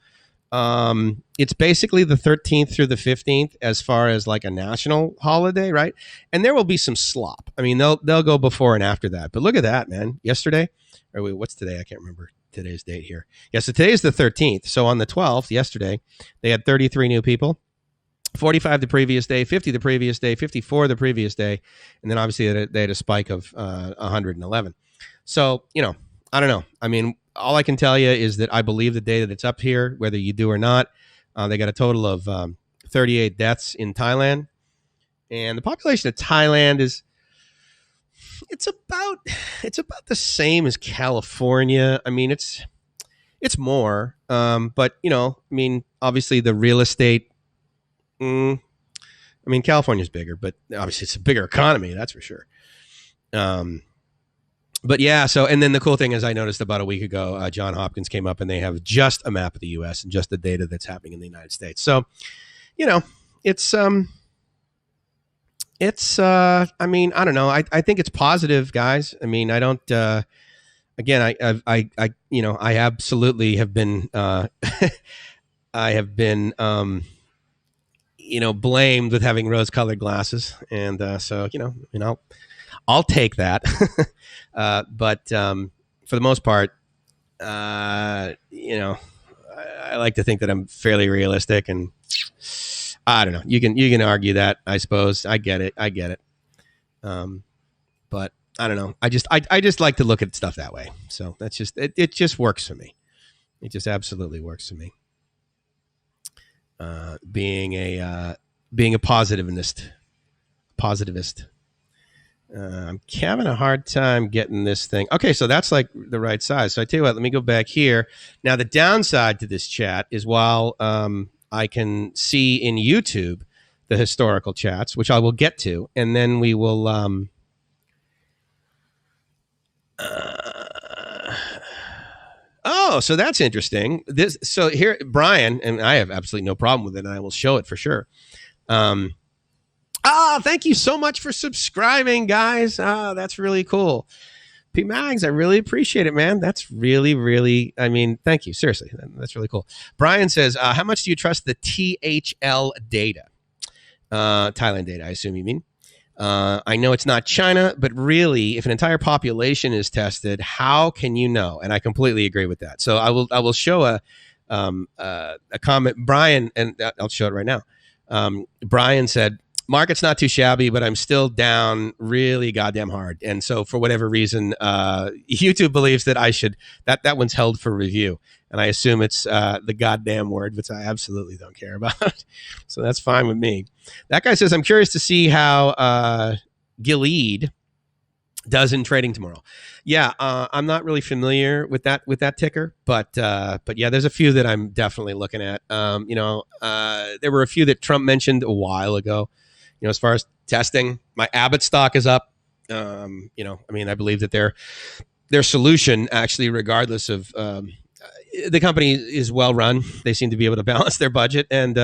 It's basically the 13th through the 15th as far as like a national holiday, right? And there will be some slop. They'll go before and after that. But look at that, man. Yesterday, or wait, what's today? I can't remember today's date here. Yeah, so today is the 13th. So on the 12th, yesterday, they had 33 new people. 45 the previous day, 50 the previous day, 54 the previous day. And then obviously they had a spike of 111. So, I don't know. All I can tell you is that I believe the data that's up here, whether you do or not. They got a total of 38 deaths in Thailand. And the population of Thailand it's about the same as California. It's more. But, obviously the real estate, California's bigger, but obviously it's a bigger economy, that's for sure. But yeah, and then the cool thing is I noticed about a week ago, John Hopkins came up and they have just a map of the U.S. and just the data that's happening in the United States. So, you know, it's I mean, I don't know. I think it's positive, guys. I mean, I don't. Again, you know, I absolutely have been. I have been, you know, blamed with having rose-colored glasses, and so you know, I'll take that. But for the most part, you know, I like to think that I'm fairly realistic, and I don't know. You can argue that, I suppose. I get it. But I don't know. I just like to look at stuff that way. So that's just it just works for me. It just absolutely works for me. Being a positivist. I'm having a hard time getting this thing. Okay, so that's like the right size. So I tell you what, let me go back here. Now the downside to this chat is while I can see in YouTube the historical chats, which I will get to, and then we will. Oh, so that's interesting. So here, Brian, and I have absolutely no problem with it, and I will show it for sure. Thank you so much for subscribing, guys. That's really cool. P Mags, I really appreciate it, man. That's really, really, I mean, thank you. Seriously, that's really cool. Brian says, how much do you trust the THL data? Thailand data, I assume you mean. I know it's not China, but really, if an entire population is tested, how can you know? And I completely agree with that. So I will show a comment, Brian, and I'll show it right now. Brian said, market's not too shabby, but I'm still down really goddamn hard. And so for whatever reason, YouTube believes that I should, that one's held for review. And I assume it's the goddamn word, which I absolutely don't care about. So that's fine with me. That guy says, I'm curious to see how Gilead does in trading tomorrow. Yeah, I'm not really familiar with that ticker, but yeah, there's a few that I'm definitely looking at. There were a few that Trump mentioned a while ago. You know, as far as testing, my Abbott stock is up. I mean, I believe that their solution, actually, regardless of the company is well run. They seem to be able to balance their budget, and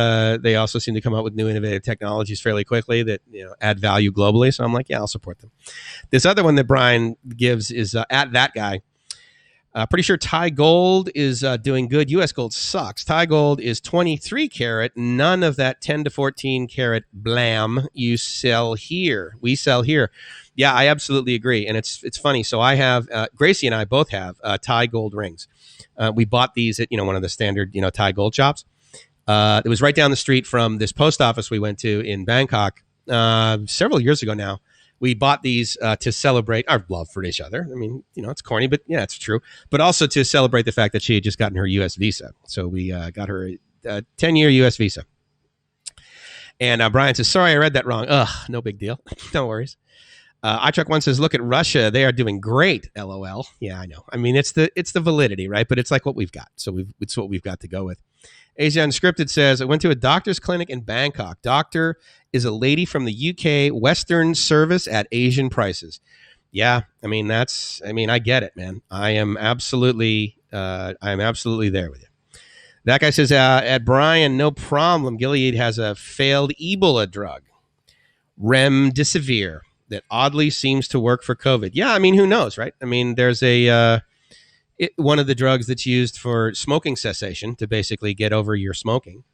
they also seem to come out with new innovative technologies fairly quickly that add value globally. So I'm like, yeah, I'll support them. This other one that Brian gives is at that guy. Pretty sure Thai gold is doing good. U.S. gold sucks. Thai gold is 23 karat. None of that 10 to 14 karat blam you sell here. We sell here. Yeah, I absolutely agree. And it's funny. So I have Gracie and I both have Thai gold rings. We bought these at one of the standard Thai gold shops. It was right down the street from this post office we went to in Bangkok several years ago now. We bought these to celebrate our love for each other. I mean, it's corny, but yeah, it's true. But also to celebrate the fact that she had just gotten her U.S. visa. So we got her a 10-year U.S. visa. And Brian says, sorry, I read that wrong. Ugh, no big deal. No worries. iTruck1 says, look at Russia. They are doing great, LOL. Yeah, I know. I mean, it's the validity, right? But it's like what we've got. So it's what we've got to go with. Asia Unscripted says, I went to a doctor's clinic in Bangkok. Doctor is a lady from the UK, Western service at Asian prices. Yeah, I mean, I get it, man. I am absolutely there with you. That guy says, at Brian, no problem. Gilead has a failed Ebola drug, remdesivir, that oddly seems to work for COVID. Yeah, I mean, who knows, right? I mean, there's one of the drugs that's used for smoking cessation to basically get over your smoking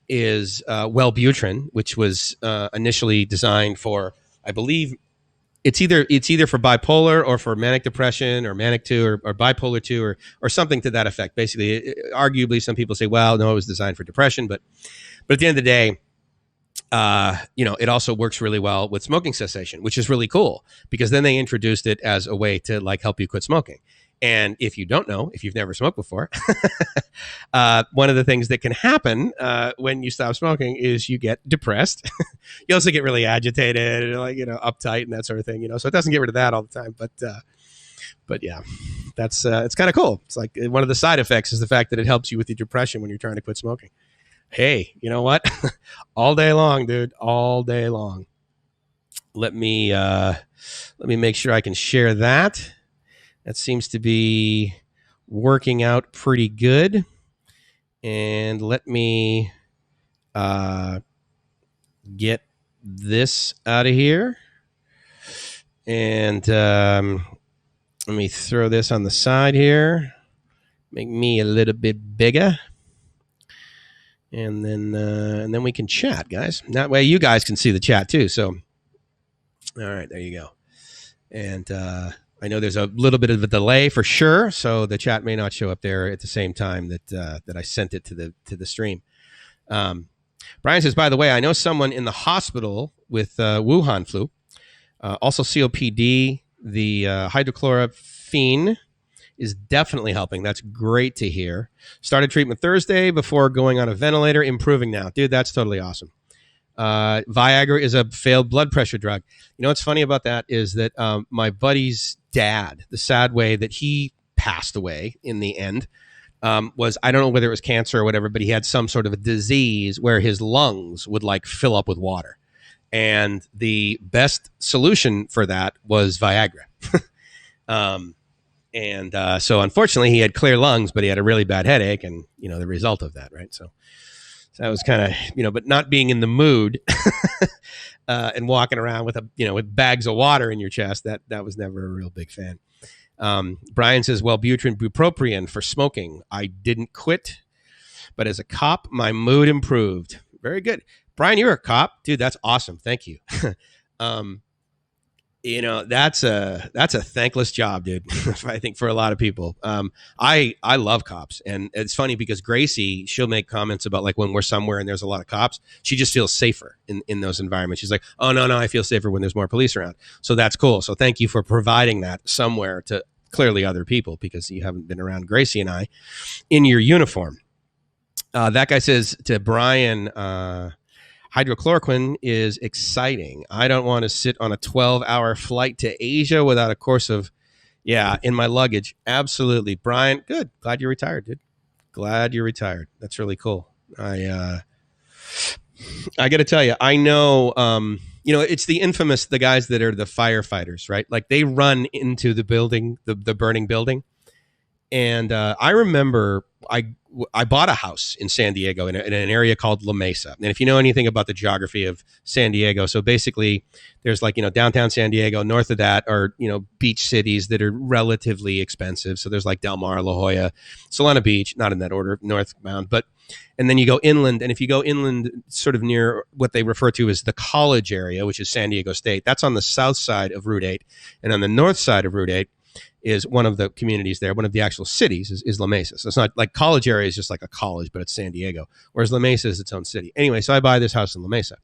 is Wellbutrin, which was initially designed for, I believe, it's either for bipolar or for manic depression or manic 2 or bipolar 2 or something to that effect. Basically, arguably, some people say, well, no, it was designed for depression, but at the end of the day, it also works really well with smoking cessation, which is really cool because then they introduced it as a way to help you quit smoking. And if you don't know, if you've never smoked before, one of the things that can happen when you stop smoking is you get depressed. You also get really agitated, uptight and that sort of thing, so it doesn't get rid of that all the time. But yeah, that's it's kind of cool. It's like one of the side effects is the fact that it helps you with your depression when you're trying to quit smoking. Hey, you know what? All day long, dude. All day long. Let me make sure I can share that. That seems to be working out pretty good. And let me get this out of here. And let me throw this on the side here. Make me a little bit bigger. And then we can chat, guys. That way you guys can see the chat too. So, all right, there you go. And I know there's a little bit of a delay for sure, so the chat may not show up there at the same time that I sent it to the stream. Brian says, by the way, I know someone in the hospital with Wuhan flu, also COPD. The hydrochlorophene is definitely helping. That's great to hear. Started treatment Thursday before going on a ventilator, improving now. Dude, that's totally awesome. Viagra is a failed blood pressure drug. You know what's funny about that is that my buddy's dad, the sad way that he passed away in the end, was, I don't know whether it was cancer or whatever, but he had some sort of a disease where his lungs would like fill up with water. And the best solution for that was Viagra. So unfortunately he had clear lungs, but he had a really bad headache, and, you know, the result of that, right? So that was kind of, you know, but not being in the mood and walking around with with bags of water in your chest, that was never a real big fan. Brian says, Wellbutrin, bupropion for smoking. I didn't quit, but as a cop, my mood improved. Very good. Brian, you're a cop. Dude, that's awesome. Thank you. That's a thankless job, dude. I think for a lot of people. I love cops, and it's funny because Gracie, she'll make comments about like when we're somewhere and there's a lot of cops, she just feels safer in those environments. She's like, oh no, I feel safer when there's more police around. So that's cool. So thank you for providing that somewhere to clearly other people, because you haven't been around Gracie and I in your uniform. That guy says to Brian, hydrochloroquine is exciting. I don't want to sit on a 12-hour flight to Asia without a course of, in my luggage. Absolutely. Brian, good. Glad you're retired, dude. Glad you're retired. That's really cool. I got to tell you, I know, it's the guys that are the firefighters, right? Like they run into the building, the burning building. And I remember I bought a house in San Diego in an area called La Mesa. And if you know anything about the geography of San Diego, so basically there's like, downtown San Diego, north of that are, beach cities that are relatively expensive. So there's like Del Mar, La Jolla, Solana Beach, not in that order, northbound, and then you go inland. And if you go inland, sort of near what they refer to as the college area, which is San Diego State, that's on the south side of Route 8. And on the north side of Route 8, is one of the communities there. One of the actual cities is La Mesa. So it's not like college area is just like a college, but it's San Diego. Whereas La Mesa is its own city. Anyway, so I buy this house in La Mesa.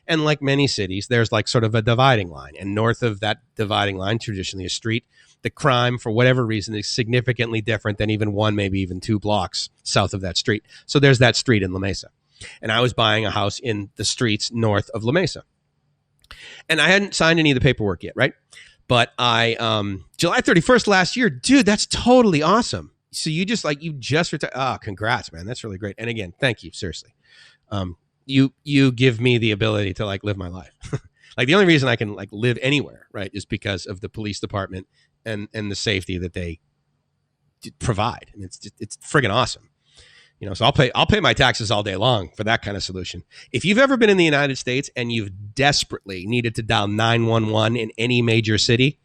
And like many cities, there's like sort of a dividing line. And north of that dividing line, traditionally a street, the crime, for whatever reason, is significantly different than even one, maybe even 2 blocks south of that street. So there's that street in La Mesa. And I was buying a house in the streets north of La Mesa. And I hadn't signed any of the paperwork yet, right? But I, July 31st last year, dude, that's totally awesome. So you just retired. Oh, congrats, man. That's really great. And again, thank you. Seriously. You give me the ability to like live my life. Like the only reason I can like live anywhere, right, is because of the police department and the safety that they provide. And it's friggin' awesome. So I'll pay my taxes all day long for that kind of solution. If you've ever been in the United States and you've desperately needed to dial 911 in any major city,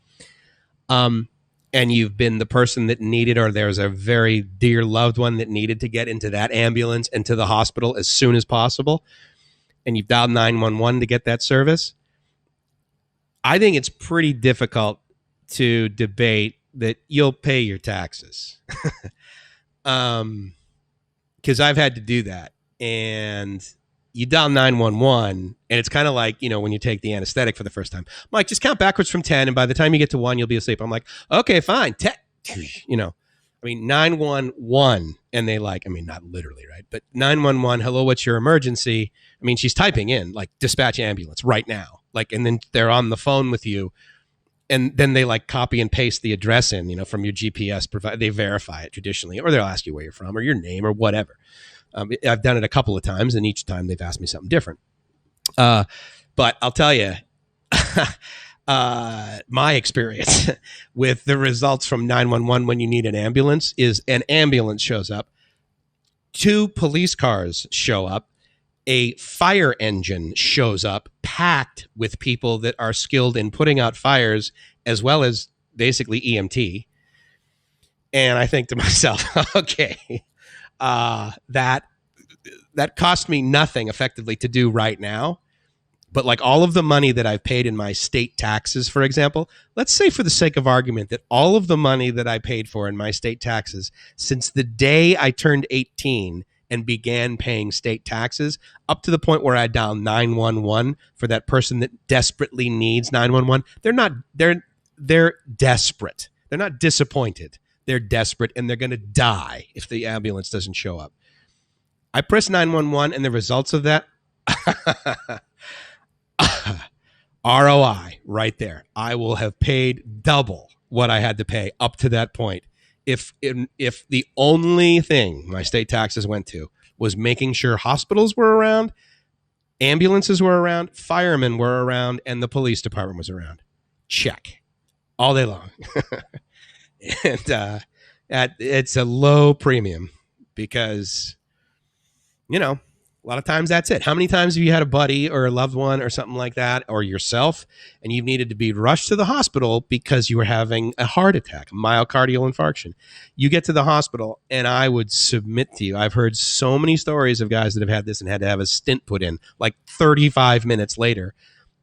and you've been the person that needed, or there's a very dear loved one that needed to get into that ambulance and to the hospital as soon as possible, and you've dialed 911 to get that service, I think it's pretty difficult to debate that you'll pay your taxes. Because I've had to do that, and you dial 911, and it's kind of like, when you take the anesthetic for the first time. I'm like, just count backwards from 10, and by the time you get to 1, you'll be asleep. I'm like, okay, fine. 911, and they not literally, right? But 911, hello, what's your emergency? She's typing in, like, dispatch ambulance right now. And then they're on the phone with you, and then they copy and paste the address in, from your GPS. They verify it traditionally, or they'll ask you where you're from or your name or whatever. I've done it a couple of times, and each time they've asked me something different. But I'll tell you, my experience with the results from 911 when you need an ambulance is an ambulance shows up, 2 police cars show up, a fire engine shows up packed with people that are skilled in putting out fires as well as basically EMT. And I think to myself, okay, that cost me nothing effectively to do right now. But like all of the money that I've paid in my state taxes, for example, let's say for the sake of argument that all of the money that I paid for in my state taxes since the day I turned 18 and began paying state taxes up to the point where I dial 911 for that person that desperately needs 911. They're desperate. They're not disappointed. They're desperate and they're going to die if the ambulance doesn't show up. I press 911 and the results of that ROI right there. I will have paid double what I had to pay up to that point if the only thing my state taxes went to was making sure hospitals were around, ambulances were around, firemen were around, and the police department was around. Check. All day long. And it's a low premium because, you know, a lot of times that's it. How many times have you had a buddy or a loved one or something like that, or yourself, and you've needed to be rushed to the hospital because you were having a heart attack, myocardial infarction? You get to the hospital, and I would submit to you, I've heard so many stories of guys that have had this and had to have a stint put in like 35 minutes later.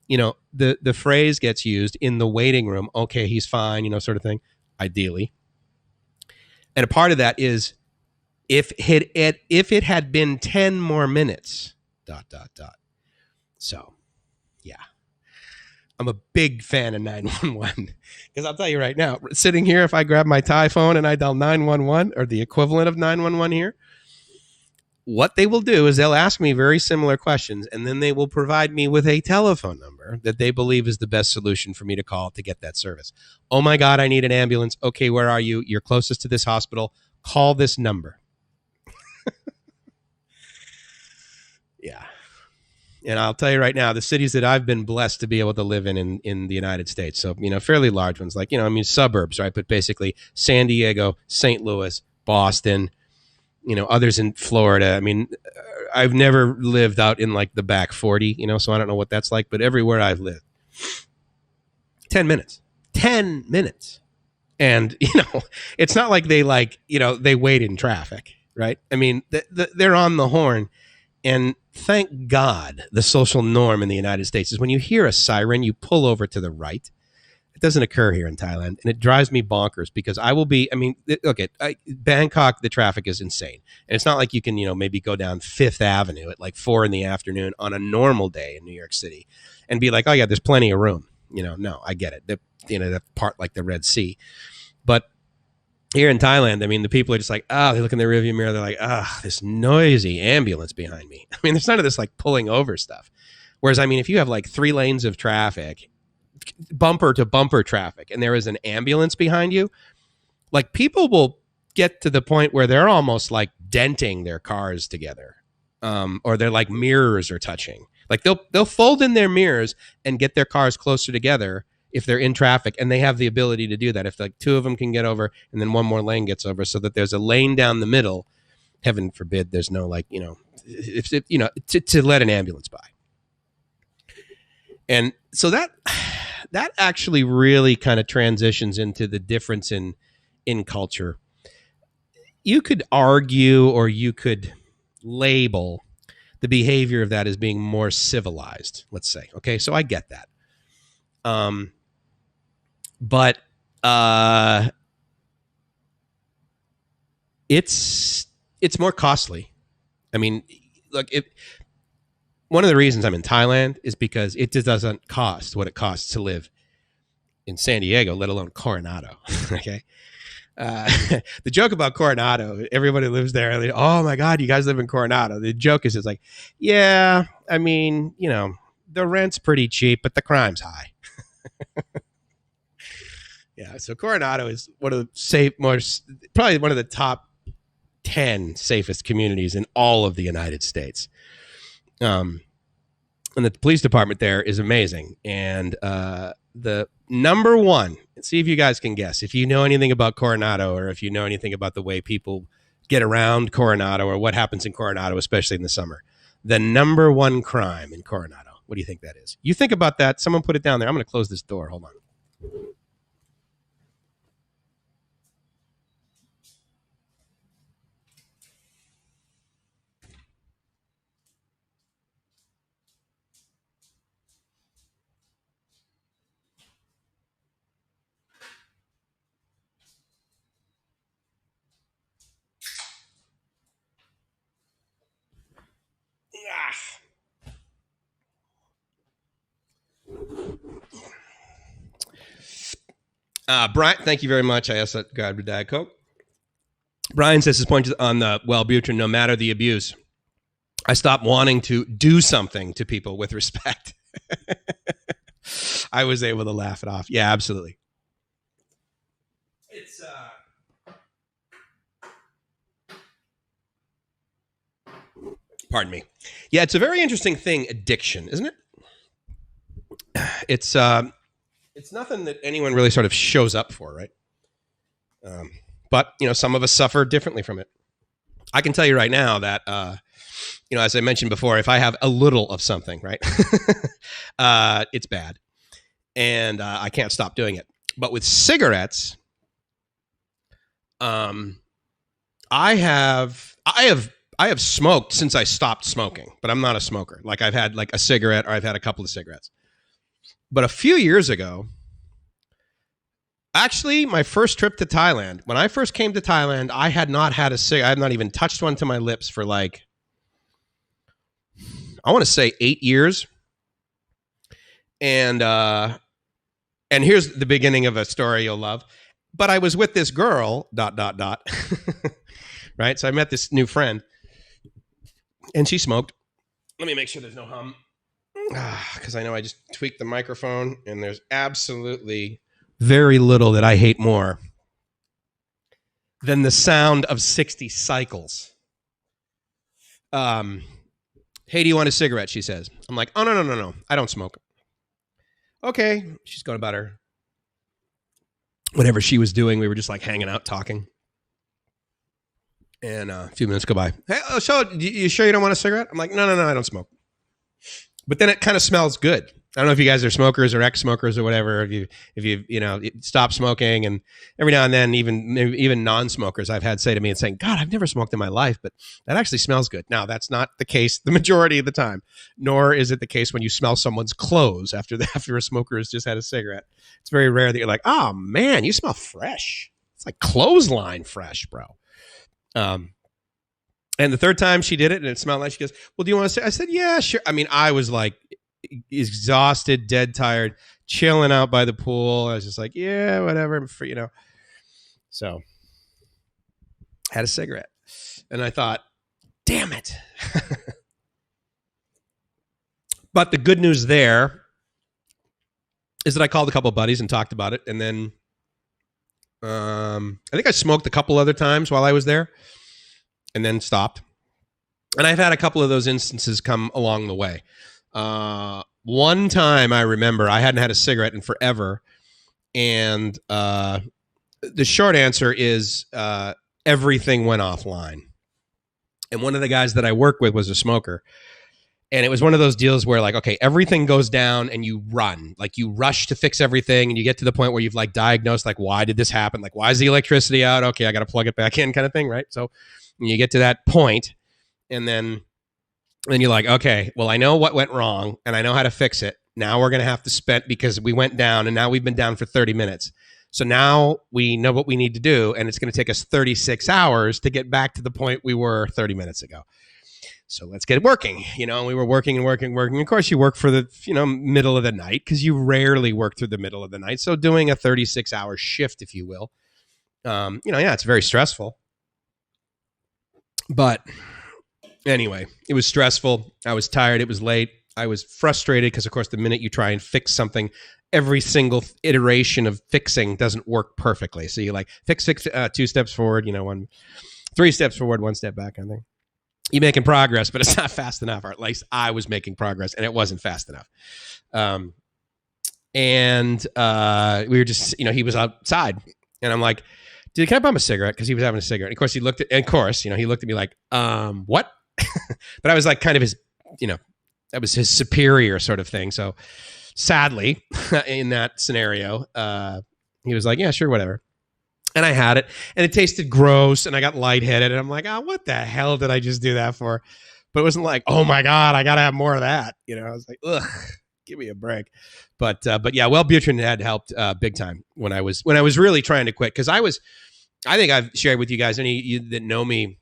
You know, the phrase gets used in the waiting room, okay, he's fine, you know, sort of thing, ideally. And a part of that is, if it had been 10 more minutes, ... So, yeah. I'm a big fan of 911 because I'll tell you right now, sitting here, if I grab my Thai phone and I dial 911 or the equivalent of 911 here, what they will do is they'll ask me very similar questions, and then they will provide me with a telephone number that they believe is the best solution for me to call to get that service. Oh my God, I need an ambulance. Okay, where are you? You're closest to this hospital. Call this number. Yeah. And I'll tell you right now, the cities that I've been blessed to be able to live in the United States, so, you know, fairly large ones, like, you know, I mean, suburbs, right? But basically San Diego, St. Louis, Boston, you know, others in Florida. I mean, I've never lived out in like the back 40, you know, so I don't know what that's like, but everywhere I've lived, 10 minutes. And, you know, it's not like they like, you know, they wait in traffic, right? I mean, they're on the horn. And thank God the social norm in the United States is when you hear a siren, you pull over to the right. It doesn't occur here in Thailand. And it drives me bonkers because look at Bangkok, the traffic is insane. And it's not like you can, you know, maybe go down Fifth Avenue at like 4 p.m. on a normal day in New York City and be like, oh yeah, there's plenty of room. You know, no, I get it. That part like the Red Sea. But here in Thailand, I mean, the people are just like, they look in their rearview mirror. They're like, this noisy ambulance behind me. I mean, there's none of this like pulling over stuff. Whereas, I mean, if you have like 3 lanes of traffic, bumper to bumper traffic, and there is an ambulance behind you, like people will get to the point where they're almost like denting their cars together. Or they're like mirrors are touching. Like they'll fold in their mirrors and get their cars closer together if they're in traffic, and they have the ability to do that. If like 2 of them can get over and then one more lane gets over, so that there's a lane down the middle, heaven forbid there's no like, you know, to let an ambulance by. And so that actually really kind of transitions into the difference in culture. You could argue, or you could label the behavior of that as being more civilized, let's say. Okay, so I get that. But it's more costly. I mean, look, one of the reasons I'm in Thailand is because it just doesn't cost what it costs to live in San Diego, let alone Coronado. Okay. The joke about Coronado, everybody lives there. They, oh my God, you guys live in Coronado. The joke is, it's like, yeah, I mean, you know, the rent's pretty cheap, but the crime's high. Yeah, so Coronado is one of the probably one of the top 10 safest communities in all of the United States. And the police department there is amazing. And the number one, see if you guys can guess, if you know anything about Coronado, or if you know anything about the way people get around Coronado or what happens in Coronado, especially in the summer. the number one crime in Coronado. What do you think that is? You think about that. Someone put it down there. I'm going to close this door. Hold on. Brian, thank you very much. I asked that guy to Diet Coke. Brian says his point on the Wellbutrin, no matter the abuse, I stopped wanting to do something to people with respect. I was able to laugh it off. Yeah, absolutely. It's pardon me. Yeah, it's a very interesting thing, addiction, isn't it? It's nothing that anyone really sort of shows up for, right? But, some of us suffer differently from it. I can tell you right now that, as I mentioned before, if I have a little of something, right, it's bad. And I can't stop doing it. But with cigarettes, I have smoked since I stopped smoking, but I'm not a smoker. Like I've had like a cigarette or I've had a couple of cigarettes. But a few years ago, actually, my first trip to Thailand, when I first came to Thailand, I had not had a cigarette. I had not even touched one to my lips for like, I want to say 8 years. And here's the beginning of a story you'll love. But I was with this girl, ... right? So I met this new friend and she smoked. Let me make sure there's no hum. Because I know I just tweaked the microphone and there's absolutely very little that I hate more than the sound of 60 cycles. Hey, do you want a cigarette? She says. I'm like, oh, no. I don't smoke. Okay. She's going about her. Whatever she was doing, we were just like hanging out, talking. And a few minutes go by. Hey, so you sure you don't want a cigarette? I'm like, no, I don't smoke. But then it kind of smells good. I don't know if you guys are smokers or ex-smokers or whatever. If you stop smoking, and every now and then, even non-smokers I've had say to me and saying, "God, I've never smoked in my life, but that actually smells good." Now, that's not the case the majority of the time, nor is it the case when you smell someone's clothes after a smoker has just had a cigarette. It's very rare that you're like, "Oh man, you smell fresh." It's like clothesline fresh, bro. And the third time she did it and it smelled like, she goes, well, do you want to say? I said, yeah, sure. I mean, I was like exhausted, dead tired, chilling out by the pool. I was just like, yeah, whatever. So had a cigarette and I thought, damn it. But the good news there is that I called a couple of buddies and talked about it. And then I think I smoked a couple other times while I was there. And then stopped. And I've had a couple of those instances come along the way. One time I remember I hadn't had a cigarette in forever. And the short answer is everything went offline. And one of the guys that I work with was a smoker. And it was one of those deals where like, okay, everything goes down and you run. Like you rush to fix everything and you get to the point where you've like diagnosed like, why did this happen? Like, why is the electricity out? Okay, I got to plug it back in kind of thing, right? So you get to that point and then you're like, okay, well, I know what went wrong and I know how to fix it. Now we're going to have to spend, because we went down and now we've been down for 30 minutes. So now we know what we need to do. And it's going to take us 36 hours to get back to the point we were 30 minutes ago. So let's get working. We were working. Of course, you work for the, middle of the night because you rarely work through the middle of the night. So doing a 36-hour shift, if you will, it's very stressful. But anyway, it was stressful. I was tired. It was late. I was frustrated because, of course, the minute you try and fix something, every single iteration of fixing doesn't work perfectly. So you like fix 2 steps forward, 3 steps forward, 1 step back, kind of thing. You're making progress, but it's not fast enough. Or at least I was making progress, and it wasn't fast enough. And we were just, he was outside, and I'm like, dude, can I bum a cigarette? Because he was having a cigarette. And of course, he looked at me like, what? But I was like kind of his that was his superior sort of thing. So sadly, in that scenario, he was like, yeah, sure, whatever. And I had it, and it tasted gross, and I got lightheaded, and I'm like, oh, what the hell did I just do that for? But it wasn't like, oh my God, I got to have more of that. I was like, ugh, give me a break. But yeah, Wellbutrin had helped big time when I was really trying to quit. Cause I think I've shared with you guys, any of you that know me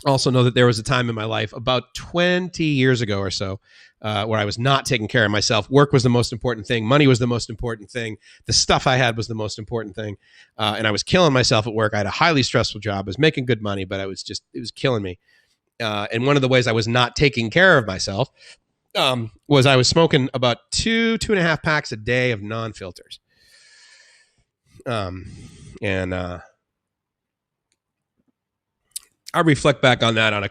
also know that there was a time in my life about 20 years ago or so, where I was not taking care of myself. Work was the most important thing. Money was the most important thing. The stuff I had was the most important thing. And I was killing myself at work. I had a highly stressful job. I was making good money, but it was killing me. And one of the ways I was not taking care of myself was I was smoking about 2.5 packs a day of non-filters. And I reflect back on that on I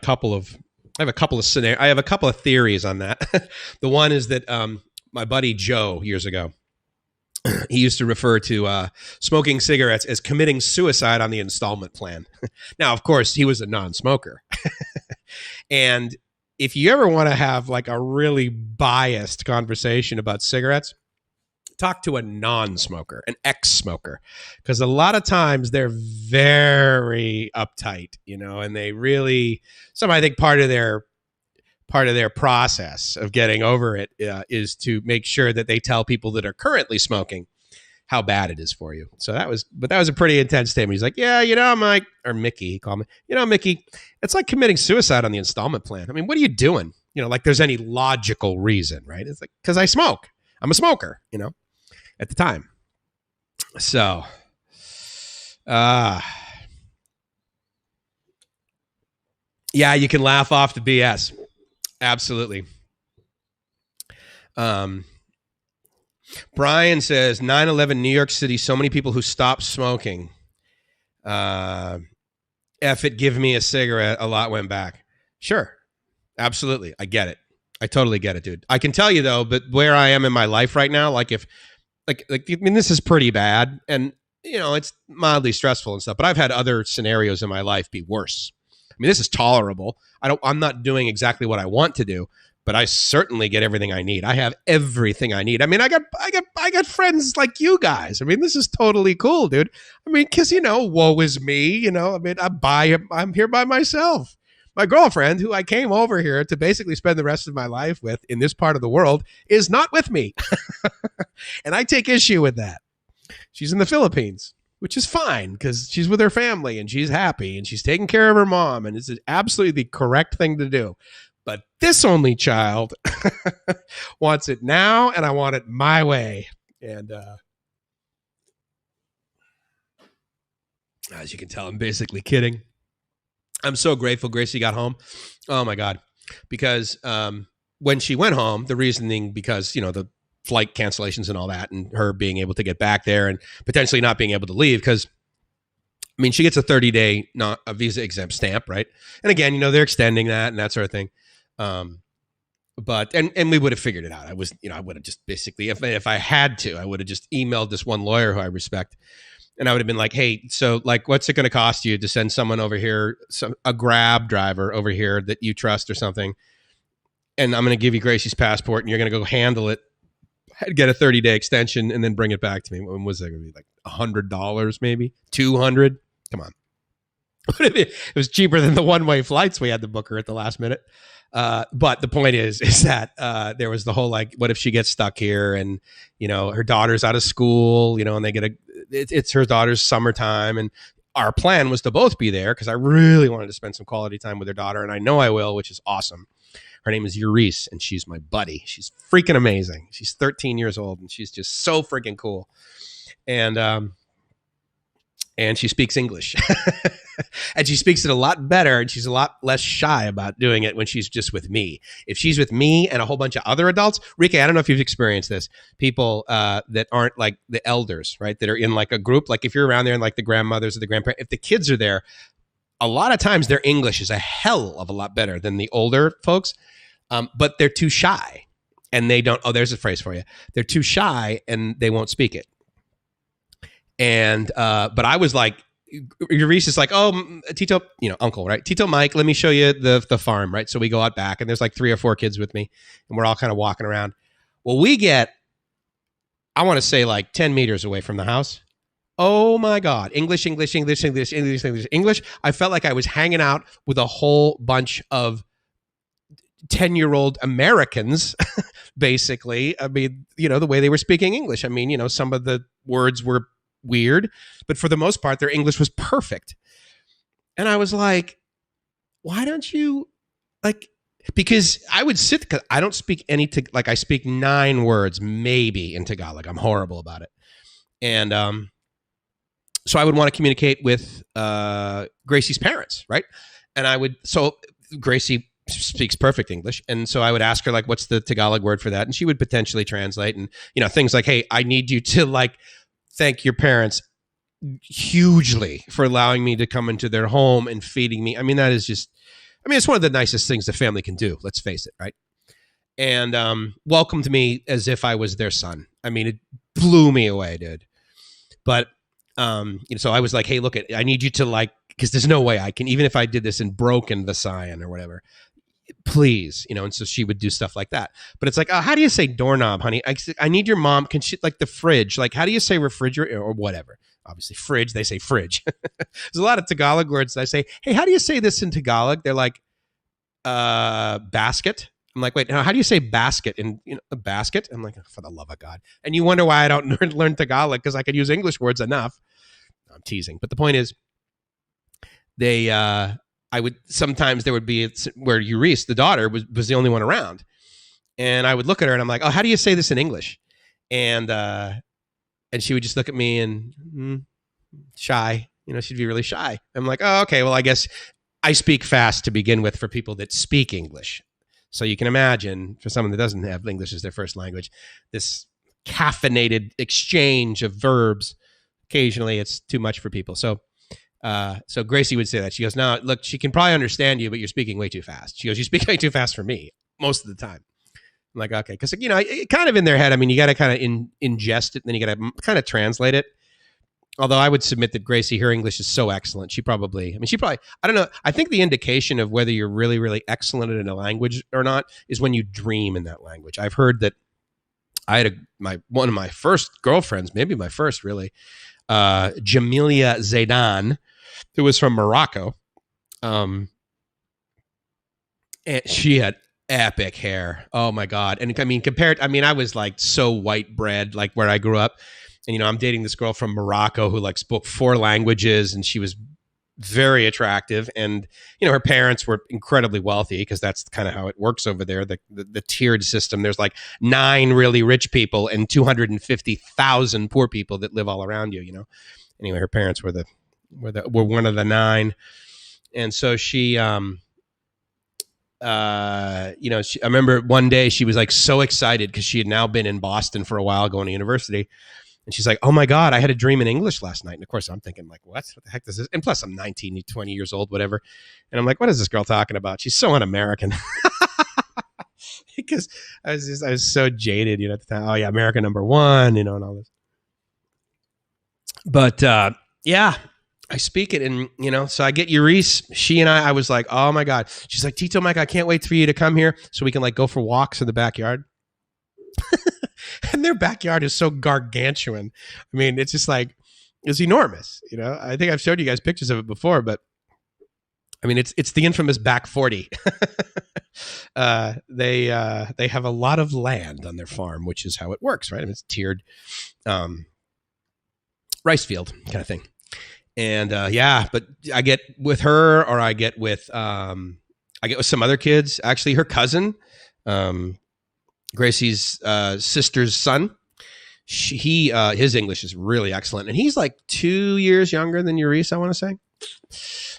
have a couple of theories on that. The one is that my buddy Joe years ago, he used to refer to smoking cigarettes as committing suicide on the installment plan. Now, of course, he was a non-smoker. And if you ever want to have like a really biased conversation about cigarettes, talk to a non-smoker, an ex-smoker, because a lot of times they're very uptight, and they really, I think part of their process of getting over it is to make sure that they tell people that are currently smoking how bad it is for you. So that was a pretty intense statement. He's like, yeah, Mike, or Mickey, he called me, Mickey, it's like committing suicide on the installment plan. I mean, what are you doing? Like there's any logical reason, right? It's like, because I smoke. I'm a smoker, at the time. So, yeah, you can laugh off the BS. Absolutely. Brian says 9/11 New York City, so many people who stopped smoking. F it, give me a cigarette, a lot went back. Sure. Absolutely. I get it. I totally get it, dude. I can tell you though, but where I am in my life right now, like if this is pretty bad, and it's mildly stressful and stuff, but I've had other scenarios in my life be worse. I mean, this is tolerable. I'm not doing exactly what I want to do, but I certainly get everything I need. I have everything I need. I mean, I got friends like you guys. I mean, this is totally cool, dude. I mean, because woe is me. I mean, I'm here by myself. My girlfriend, who I came over here to basically spend the rest of my life with in this part of the world, is not with me, and I take issue with that. She's in the Philippines, which is fine because she's with her family and she's happy and she's taking care of her mom, and it's absolutely the correct thing to do. But this only child wants it now, and I want it my way. And as you can tell, I'm basically kidding. I'm so grateful Gracie got home. Oh, my God. Because when she went home, the reasoning because, the flight cancellations and all that, and her being able to get back there and potentially not being able to leave because, I mean, she gets a 30-day a visa exempt stamp, right? And again, they're extending that and that sort of thing. But we would have figured it out. I would have just basically, if I had to, I would have just emailed this one lawyer who I respect, and I would have been like, hey, so like, what's it going to cost you to send someone over here, a Grab driver over here that you trust or something, and I'm going to give you Gracie's passport, and you're going to go handle it, get a 30-day extension, and then bring it back to me. When was that going to be? Like $100, maybe $200? Come on. It was cheaper than the one-way flights we had to book her at the last minute. But the point is that there was the whole, like, what if she gets stuck here and, her daughter's out of school, and they get it's her daughter's summertime. And our plan was to both be there because I really wanted to spend some quality time with her daughter. And I know I will, which is awesome. Her name is Euris, and she's my buddy. She's freaking amazing. She's 13 years old, and she's just so freaking cool. And she speaks English. And she speaks it a lot better, and she's a lot less shy about doing it when she's just with me. If she's with me and a whole bunch of other adults, Rika, I don't know if you've experienced this, people that aren't like the elders, right, that are in like a group, like if you're around there and like the grandmothers or the grandparents, if the kids are there, a lot of times their English is a hell of a lot better than the older folks, but they're too shy, and they don't, there's a phrase for you, they're too shy and they won't speak it. And but I was like, Reese is like, oh, Tito, uncle, right? Tito Mike, let me show you the farm, right? So we go out back, and there's like 3 or 4 kids with me, and we're all kind of walking around. Well, we get, I want to say like 10 meters away from the house. Oh my God. English. I felt like I was hanging out with a whole bunch of 10-year-old Americans, basically. I mean, the way they were speaking English. I mean, some of the words were weird, but for the most part, their English was perfect. And I was like, why don't you, because I would sit, because I don't speak any, I speak 9 words maybe in Tagalog. I'm horrible about it. And so I would want to communicate with Gracie's parents, right? And so Gracie speaks perfect English. And so I would ask her, what's the Tagalog word for that? And she would potentially translate, and, things like, hey, I need you to thank your parents hugely for allowing me to come into their home and feeding me. I mean, that is just, it's one of the nicest things the family can do. Let's face it, right? And welcomed me as if I was their son. I mean, it blew me away, dude. But so I was like, hey, look, I need you to because there's no way I can, even if I did this in broken Visayan or whatever, please, and so she would do stuff like that. But it's like, oh, how do you say doorknob, honey? I need your mom. Can she, the fridge? How do you say refrigerator or whatever? Obviously, fridge, they say fridge. There's a lot of Tagalog words that I say, hey, how do you say this in Tagalog? They're like, basket. I'm like, wait, how do you say basket in a basket? I'm like, for the love of God. And you wonder why I don't learn Tagalog, because I could use English words enough. I'm teasing. But the point is, sometimes there would be where Euris, the daughter, was the only one around. And I would look at her and I'm like, oh, how do you say this in English? And she would just look at me and shy, she'd be really shy. I'm like, oh, okay, well, I guess I speak fast to begin with for people that speak English. So you can imagine, for someone that doesn't have English as their first language, this caffeinated exchange of verbs, occasionally it's too much for people. So Gracie would say that. She goes, no, look, she can probably understand you, but you're speaking way too fast. She goes, you speak way too fast for me most of the time. I'm like, okay. Because, kind of in their head, you got to kind of ingest it, and then you got to kind of translate it. Although I would submit that Gracie, her English is so excellent. She probably, I don't know. I think the indication of whether you're really, really excellent in a language or not is when you dream in that language. I've heard that I had one of my first girlfriends, maybe my first really, Jamilia Zaidan, who was from Morocco. And she had epic hair. Oh my God. And I was so white bread, where I grew up. And, I'm dating this girl from Morocco who spoke 4 languages, and she was very attractive. And, her parents were incredibly wealthy, because that's kind of how it works over there. The tiered system. There's 9 really rich people and 250,000 poor people that live all around you, Anyway, her parents were one of the 9. And so she, I remember one day she was so excited because she had now been in Boston for a while going to university. And she's like, oh my God, I had a dream in English last night. And of course I'm thinking what the heck is this? And plus I'm 19, 20 years old, whatever. And I'm like, what is this girl talking about? She's so un-American. Because I was so jaded, at the time. Oh yeah, America number 1, and all this. But yeah, I speak it, and so I get Euris. She and I was like, oh my God. She's like, Tito Mike, I can't wait for you to come here so we can go for walks in the backyard. And their backyard is so gargantuan. It's just it's enormous. I think I've showed you guys pictures of it before, but it's the infamous back 40. They have a lot of land on their farm, which is how it works, right? It's tiered rice field kind of thing. And yeah, but I get with her, or I get with some other kids. Actually, her cousin, Gracie's sister's son, his English is really excellent, and he's 2 years younger than Euris, I want to say.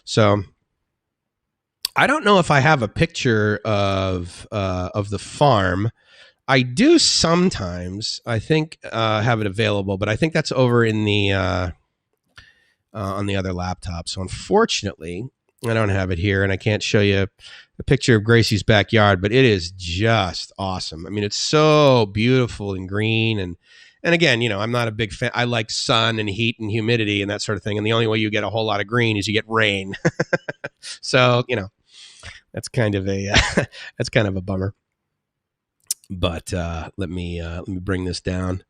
So I don't know if I have a picture of the farm. I do sometimes. I think have it available, but I think that's over in the on the other laptop. So unfortunately, I don't have it here, and I can't show you a picture of Gracie's backyard, but it is just awesome. It's so beautiful and green, and And again, I'm not a big fan. I like sun and heat and humidity and that sort of thing. And the only way you get a whole lot of green is you get rain. So, that's kind of a that's kind of a bummer. But let me bring this down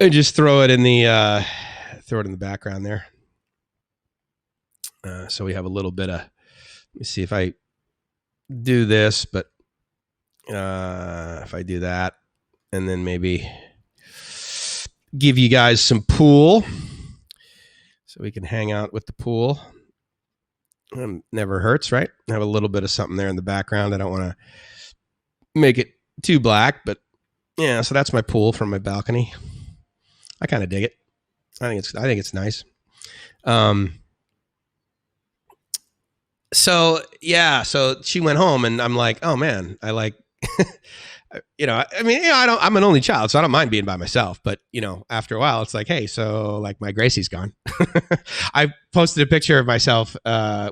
and just throw it in the background there. So we have a little bit of. Let me see if I do this, but if I do that, and then maybe give you guys some pool, so we can hang out with the pool. Never hurts, right? I have a little bit of something there in the background. I don't want to make it too black, but yeah. So that's my pool from my balcony. I kind of dig it. I think it's nice. So yeah, so she went home, and I'm like, oh man, I like, I'm an only child, so I don't mind being by myself. But after a while, it's like, hey, so like my Gracie's gone. I posted a picture of myself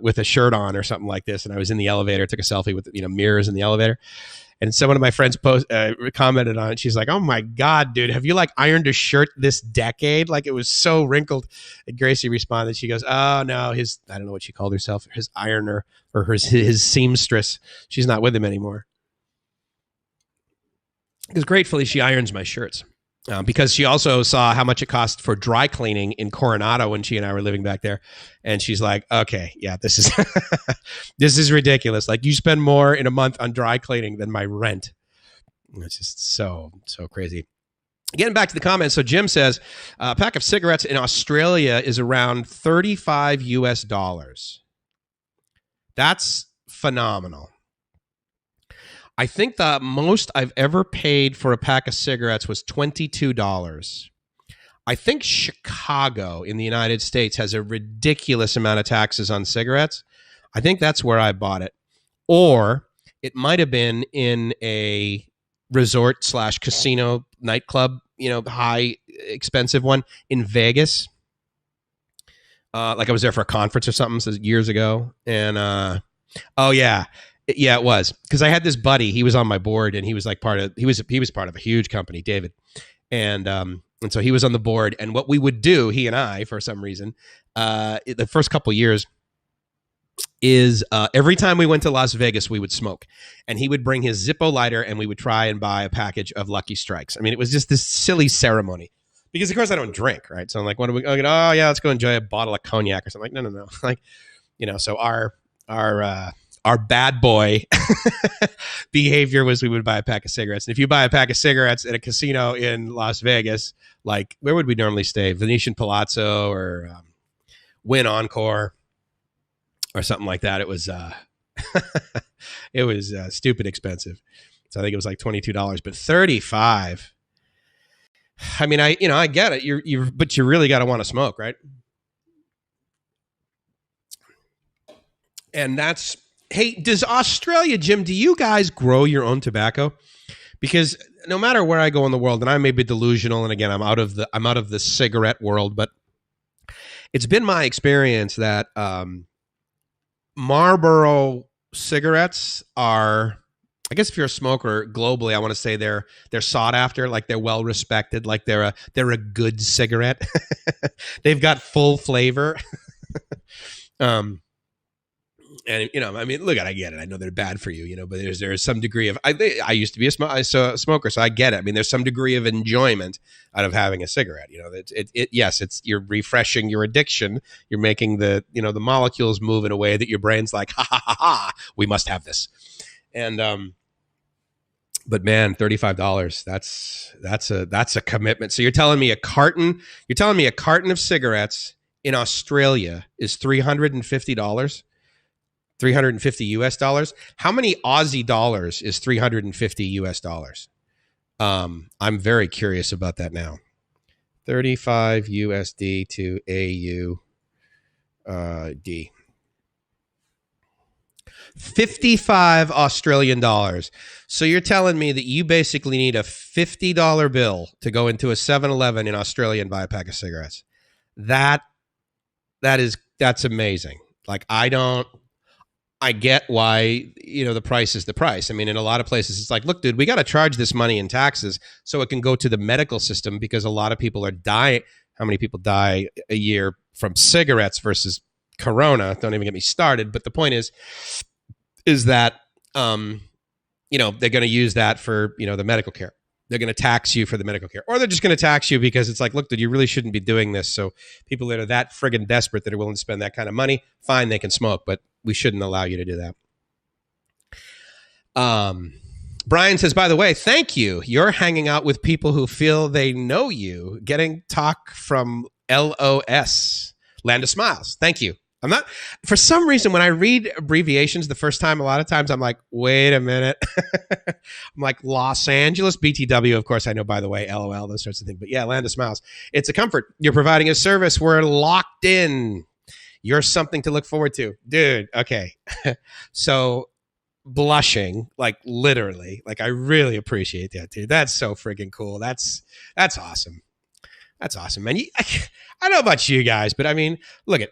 with a shirt on or something like this, and I was in the elevator, took a selfie with mirrors in the elevator. And someone of my friends commented on it. She's like, "Oh my God, dude, have you like ironed a shirt this decade? Like it was so wrinkled." And Gracie responded. She goes, "Oh no, I don't know what she called herself, his ironer or his seamstress. She's not with him anymore." Because gratefully she irons my shirts. Because she also saw how much it cost for dry cleaning in Coronado when she and I were living back there. And she's like, okay, yeah, this is this is ridiculous. Like you spend more in a month on dry cleaning than my rent. It's just so crazy. Getting back to the comments. So Jim says, a pack of cigarettes in Australia is around $35 US. That's phenomenal. I think the most I've ever paid for a pack of cigarettes was $22. I think Chicago in the United States has a ridiculous amount of taxes on cigarettes. I think that's where I bought it. Or it might have been in a resort / casino nightclub, high expensive one in Vegas. Like I was there for a conference or something years ago. And oh yeah. Yeah, it was because I had this buddy. He was on my board, and he was like he was part of a huge company, David, and so he was on the board. And what we would do, he and I, for some reason, the first couple years, is every time we went to Las Vegas, we would smoke, and he would bring his Zippo lighter, and we would try and buy a package of Lucky Strikes. I mean, it was just this silly ceremony because, of course, I don't drink, right? So I'm like, what are we? Oh yeah, let's go enjoy a bottle of cognac or something. Like, no, like, so our bad boy behavior was we would buy a pack of cigarettes. And if you buy a pack of cigarettes at a casino in Las Vegas, like where would we normally stay? Venetian Palazzo or Wynn Encore or something like that. It was it was stupid expensive. So I think it was like $22, but $35. I mean, I get it. But you really got to want to smoke, right? And that's. Hey, does Australia, Jim, do you guys grow your own tobacco? Because no matter where I go in the world, and I may be delusional, and again, I'm out of the cigarette world, but it's been my experience that Marlboro cigarettes are, I guess if you're a smoker globally, I want to say they're sought after, like they're well respected, like they're a good cigarette. They've got full flavor. And I mean, look, I get it. I know they're bad for you, but there's some degree of. I used to be a smoker, so I get it. I mean, there's some degree of enjoyment out of having a cigarette. Yes, it's you're refreshing your addiction. You're making the the molecules move in a way that your brain's like, ha ha ha ha, we must have this. And but man, $35. That's a commitment. So you're telling me a carton of cigarettes in Australia is $350. $350 US. How many Aussie dollars is $350 US? I'm very curious about that now. 35 USD to AUD. 55 Australian dollars. So you're telling me that you basically need a $50 bill to go into a 7-Eleven in Australia and buy a pack of cigarettes. That's amazing. Like I get why, the price is the price. I mean, in a lot of places, it's like, look, dude, we got to charge this money in taxes so it can go to the medical system because a lot of people are dying. How many people die a year from cigarettes versus Corona? Don't even get me started. But the point is that, they're going to use that for, the medical care. They're going to tax you for the medical care, or they're just going to tax you because it's like, look, dude, you really shouldn't be doing this. So people that are that friggin' desperate that are willing to spend that kind of money, fine, they can smoke, but we shouldn't allow you to do that. Brian says, by the way, thank you. You're hanging out with people who feel they know you, getting talk from LOS, Land of Smiles. Thank you. I'm not, for some reason, when I read abbreviations the first time, a lot of times I'm like, wait a minute. I'm like Los Angeles, BTW, of course, I know, by the way, LOL, those sorts of things. But yeah, Land of Smiles. It's a comfort. You're providing a service. We're locked in. You're something to look forward to. Dude, okay. So blushing, like literally, like I really appreciate that, dude. That's so freaking cool. That's awesome. That's awesome, man. I don't know about you guys, but I mean, look at,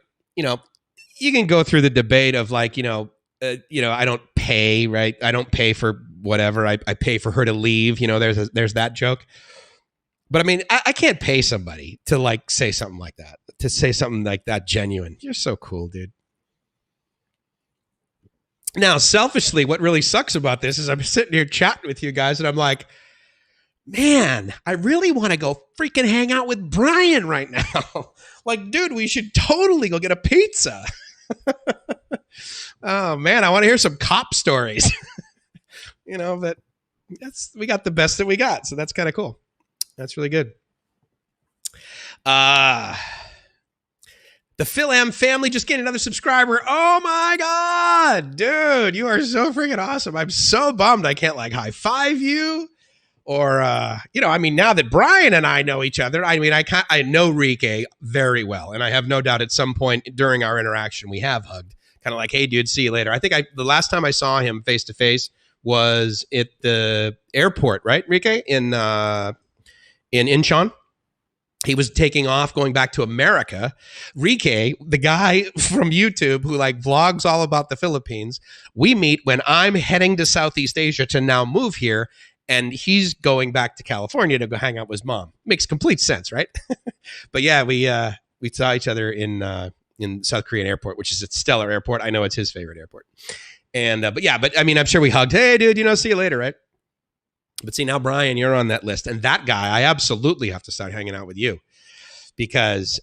you can go through the debate of like, I don't pay, right? I don't pay for whatever. I pay for her to leave. There's that joke. But I mean, I can't pay somebody to like say something like that, to say something like that genuine. You're so cool, dude. Now, selfishly, what really sucks about this is I'm sitting here chatting with you guys and I'm like, man, I really want to go freaking hang out with Brian right now. Like, dude, we should totally go get a pizza. Oh man, I want to hear some cop stories. But we got the best that we got, so that's kind of cool. That's really good. The Phil M family just getting another subscriber. Oh my god, dude, you are so freaking awesome. I'm so bummed I can't like high five you. Or, now that Brian and I know each other, I know Rike very well. And I have no doubt at some point during our interaction, we have hugged. Kind of like, hey, dude, see you later. I think the last time I saw him face to face was at the airport, right, Rike? In Incheon. He was taking off, going back to America. Rike, the guy from YouTube who like vlogs all about the Philippines, we meet when I'm heading to Southeast Asia to now move here. And he's going back to California to go hang out with his mom. Makes complete sense, right? But yeah, we saw each other in South Korean airport, which is at Stellar Airport. I know it's his favorite airport. And but I mean, I'm sure we hugged. Hey, dude, see you later, right? But see, now Brian, you're on that list, and that guy, I absolutely have to start hanging out with you because.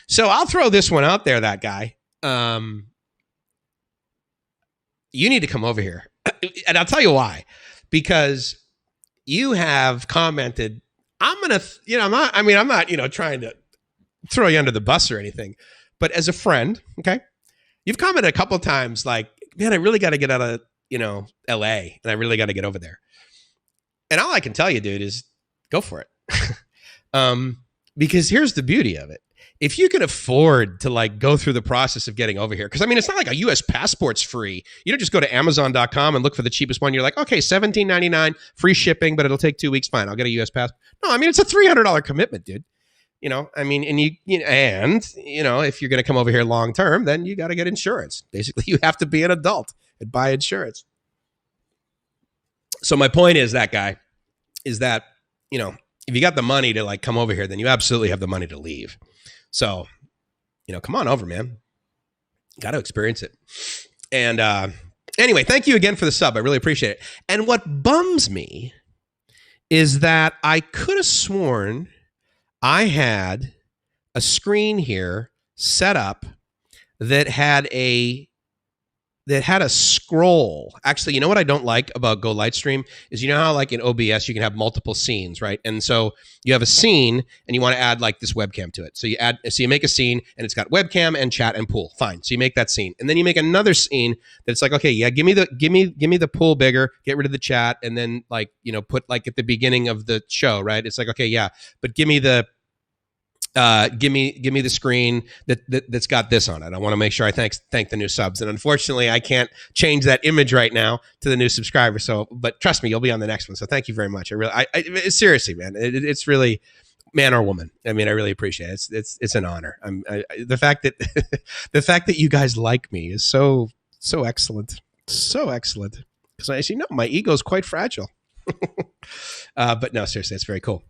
So I'll throw this one out there. That guy, you need to come over here. And I'll tell you why, because you have commented, I'm not trying to throw you under the bus or anything, but as a friend, okay, you've commented a couple of times like, man, I really got to get out of, LA and I really got to get over there. And all I can tell you, dude, is go for it. Because here's the beauty of it. If you can afford to like go through the process of getting over here, because I mean, it's not like a US passport's free. You don't just go to Amazon.com and look for the cheapest one. You're like, okay, $17.99, free shipping, but it'll take 2 weeks. Fine, I'll get a US passport. No, I mean, it's a $300 commitment, dude. If you're going to come over here long term, then you got to get insurance. Basically, you have to be an adult and buy insurance. So my point is that if you got the money to like come over here, then you absolutely have the money to leave. So, come on over, man. Got to experience it. And anyway, thank you again for the sub. I really appreciate it. And what bums me is that I could have sworn I had a screen here set up that had a scroll. Actually, you know what I don't like about Go Lightstream is how like in OBS you can have multiple scenes, right? And so you have a scene and you want to add like this webcam to it. So you make a scene and it's got webcam and chat and pool. Fine. So you make that scene. And then you make another scene that's like, okay, yeah, give me the pool bigger, get rid of the chat, and then like, put like at the beginning of the show, right? It's like, okay, yeah, but give me the the screen that's got this on it. I want to make sure I thank the new subs. And unfortunately, I can't change that image right now to the new subscriber. So, but trust me, you'll be on the next one. So thank you very much. Seriously, man, it's really man or woman. I mean, I really appreciate it. It's an honor. The fact that the fact that you guys like me is so excellent, so excellent. Because as you know, my ego is quite fragile. But no, seriously, it's very cool.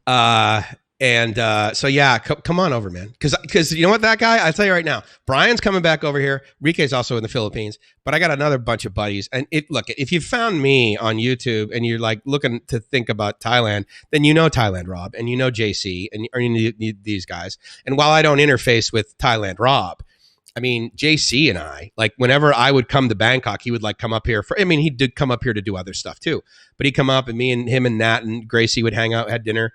So yeah, come on over, man. Because you know what, that guy, I'll tell you right now, Brian's coming back over here. Rike's also in the Philippines, but I got another bunch of buddies. And look, if you found me on YouTube and you're like looking to think about Thailand, then you know Thailand Rob and you know JC and or you need these guys. And while I don't interface with Thailand Rob, I mean, JC and I, like whenever I would come to Bangkok, he would like come up here he did come up here to do other stuff too, but he'd come up and me and him and Nat and Gracie would hang out, had dinner.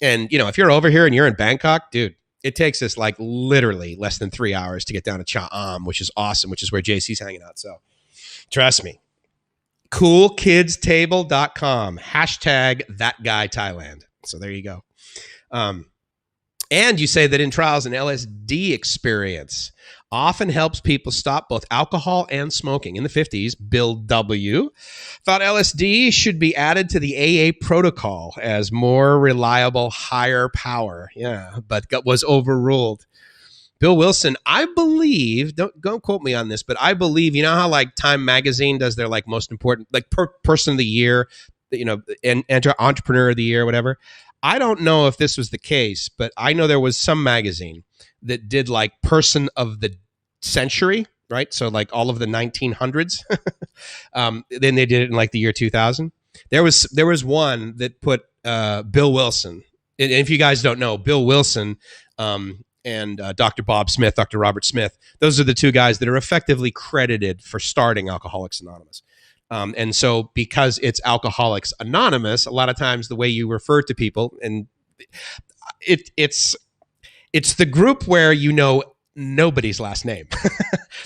And, if you're over here and you're in Bangkok, dude, it takes us like literally less than 3 hours to get down to Cha Am, which is awesome, which is where JC's hanging out. So trust me. CoolKidsTable.com. #ThatGuyThailand. So there you go. And you say that in trials, an LSD experience often helps people stop both alcohol and smoking. In the 50s, Bill W. thought LSD should be added to the AA protocol as more reliable, higher power. Yeah, but was overruled. Bill Wilson, I believe, don't quote me on this, but I believe, you know how like Time Magazine does their like most important, like person of the year, and entrepreneur of the year, whatever. I don't know if this was the case, but I know there was some magazine that did like person of the century, right? So like all of the 1900s. Then they did it in like the year 2000. There was one that put Bill Wilson. And if you guys don't know, Bill Wilson and Dr. Bob Smith, Dr. Robert Smith, those are the two guys that are effectively credited for starting Alcoholics Anonymous. And so because it's Alcoholics Anonymous, a lot of times the way you refer to people, and it's the group where nobody's last name.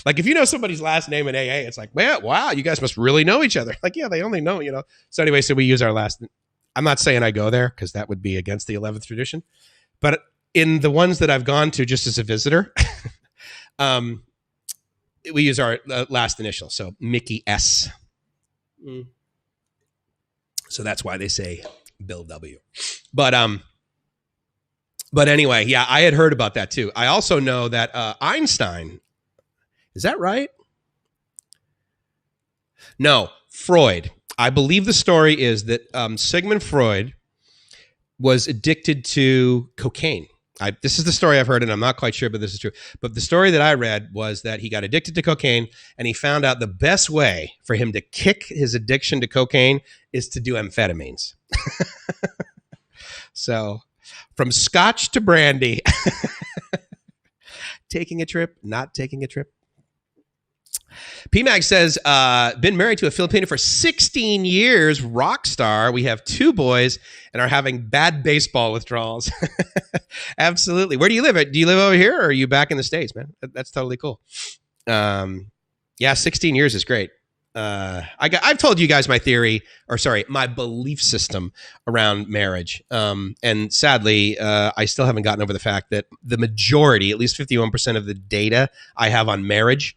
Like if you know somebody's last name in AA, it's like, well, wow, you guys must really know each other. Like, yeah, they only know, So anyway, so we use our last. I'm not saying I go there because that would be against the 11th tradition. But in the ones that I've gone to just as a visitor, we use our last initial. So Mickey S. So that's why they say Bill W. But anyway, yeah, I had heard about that too. I also know that Einstein, is that right? No, Freud. I believe the story is that Sigmund Freud was addicted to cocaine. This is the story I've heard, and I'm not quite sure, but this is true. But the story that I read was that he got addicted to cocaine, and he found out the best way for him to kick his addiction to cocaine is to do amphetamines. So from scotch to brandy, taking a trip, not taking a trip. PMAG says, been married to a Filipino for 16 years, rock star. We have 2 boys and are having bad baseball withdrawals. Absolutely. Where do you live? Do you live over here or are you back in the States, man? That's totally cool. Yeah, 16 years is great. I've told you guys my my belief system around marriage. And sadly, I still haven't gotten over the fact that the majority, at least 51% of the data I have on marriage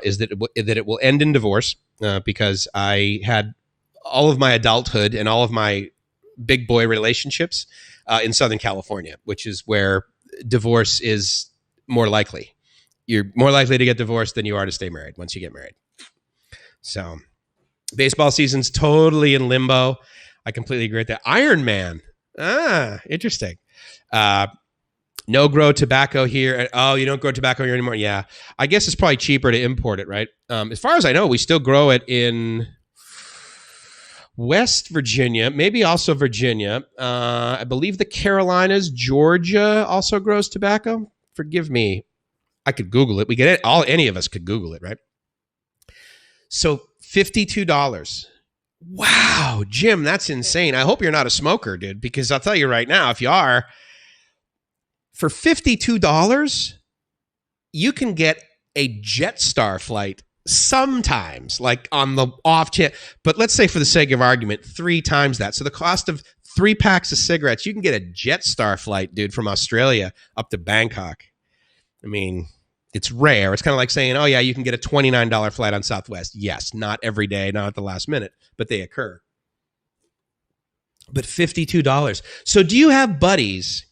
is that it will end in divorce because I had all of my adulthood and all of my big boy relationships in Southern California, which is where divorce is more likely. You're more likely to get divorced than you are to stay married once you get married. So baseball season's totally in limbo. I completely agree with that. Iron Man. Interesting. No grow tobacco here. Oh, you don't grow tobacco here anymore? Yeah. I guess it's probably cheaper to import it, right? As far as I know, we still grow it in West Virginia, maybe also Virginia. I believe the Carolinas, Georgia also grows tobacco. Forgive me. I could Google it. Any of us could Google it, right? So $52. Wow, Jim, that's insane. I hope you're not a smoker, dude, because I'll tell you right now, if you are, for $52, you can get a Jetstar flight sometimes, like on the off chance. But let's say for the sake of argument, 3 times that. So the cost of 3 packs of cigarettes, you can get a Jetstar flight, dude, from Australia up to Bangkok. I mean, it's rare. It's kind of like saying, oh, yeah, you can get a $29 flight on Southwest. Yes, not every day, not at the last minute, but they occur. but $52. So do you have buddies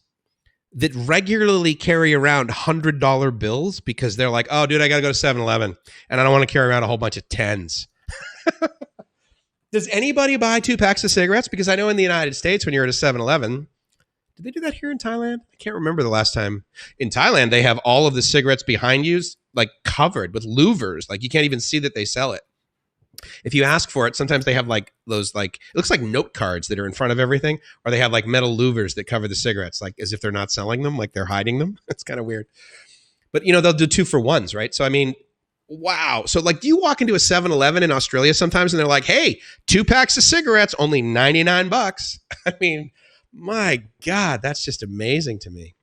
that regularly carry around $100 bills because they're like, oh, dude, I got to go to 7-Eleven and I don't want to carry around a whole bunch of tens? Does anybody buy 2 packs of cigarettes? Because I know in the United States, when you're at a 7-Eleven, did they do that here in Thailand? I can't remember the last time. In Thailand, they have all of the cigarettes behind you, like covered with louvers. Like you can't even see that they sell it. If you ask for it, sometimes they have like those, like, it looks like note cards that are in front of everything, or they have like metal louvers that cover the cigarettes, like as if they're not selling them, like they're hiding them. It's kind of weird. But, you know, they'll do 2-for-1s, right? So, I mean, wow. So, like, do you walk into a 7-Eleven in Australia sometimes and they're like, hey, 2 packs of cigarettes, only $99? I mean, my God, that's just amazing to me.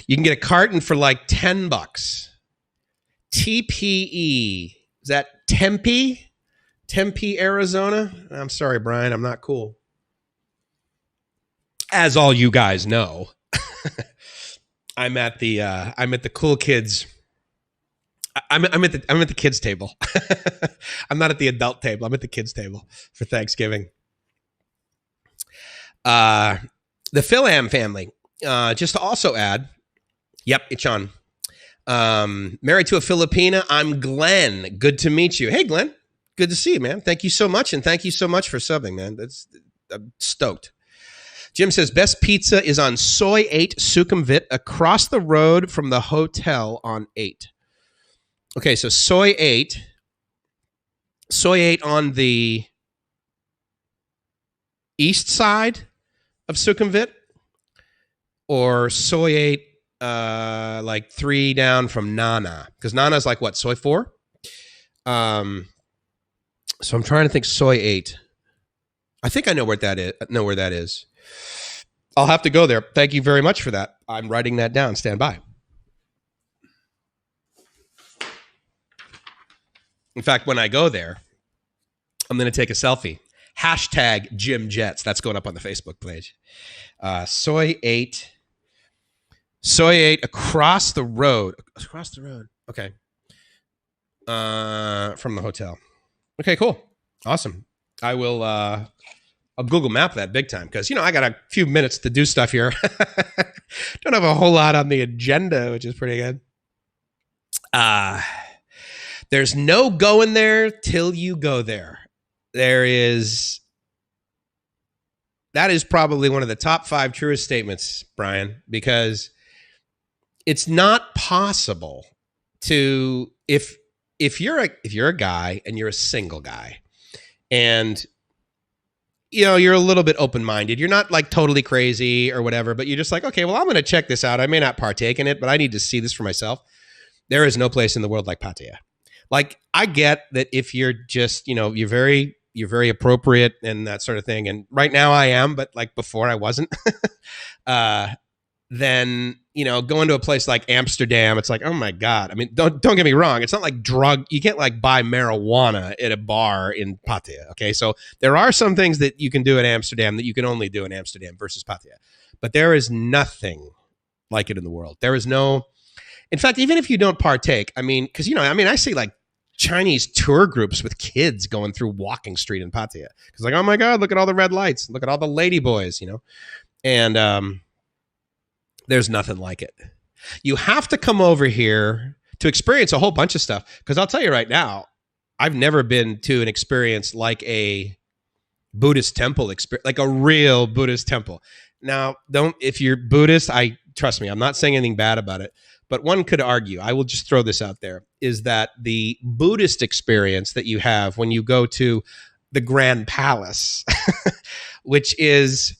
You can get a carton for like $10. TPE. Is that Tempe? Tempe, Arizona? I'm sorry, Brian. I'm not cool. As all you guys know, I'm at the cool kids. I'm at the kids table. I'm not at the adult table. I'm at the kids table for Thanksgiving. The Philam family. Just to also add, yep, it's on. Married to a Filipina. I'm Glenn. Good to meet you. Hey, Glenn. Good to see you, man. Thank you so much. And thank you so much for subbing, man. I'm stoked. Jim says, best pizza is on Soy 8 Sukhumvit across the road from the hotel on 8. Okay, so Soy 8 on the east side of Sukhumvit, or Soy 8 like 3 down from Nana, because Nana's like what, Soy 4? So I'm trying to think. Soy 8. I think I know where that is. I'll have to go there. Thank you very much for that. I'm writing that down. Stand by. In fact, when I go there, I'm going to take a selfie. Hashtag Jim Jets. That's going up on the Facebook page. Soy 8 across the road. Across the road. Okay. From the hotel. Okay, cool. Awesome. I will I'll Google Map that big time because, you know, I got a few minutes to do stuff here. Don't have a whole lot on the agenda, which is pretty good. There's no going there till you go there. That is probably one of the top 5 truest statements, Brian, because it's not possible to, if you're a guy and you're a single guy and, you know, you're a little bit open-minded, you're not like totally crazy or whatever, but you're just like, okay, well, I'm going to check this out. I may not partake in it, but I need to see this for myself. There is no place in the world like Pattaya. Like, I get that if you're just, you know, you're very appropriate and that sort of thing. And right now I am, but like before I wasn't. Then, you know, going to a place like Amsterdam, it's like, oh my God. I mean, don't get me wrong. It's not like you can't like buy marijuana at a bar in Pattaya. Okay. So there are some things that you can do in Amsterdam that you can only do in Amsterdam versus Pattaya. But there is nothing like it in the world. There is no, in fact, even if you don't partake, I mean, because, you know, I mean, I see like Chinese tour groups with kids going through Walking Street in Pattaya. Because like, oh my God, look at all the red lights. Look at all the lady boys, you know. And there's nothing like it. You have to come over here to experience a whole bunch of stuff. Because I'll tell you right now, I've never been to an experience like a Buddhist temple experience, like a real Buddhist temple. Now, if you're Buddhist, trust me, I'm not saying anything bad about it. But one could argue, I will just throw this out there, is that the Buddhist experience that you have when you go to the Grand Palace, which is,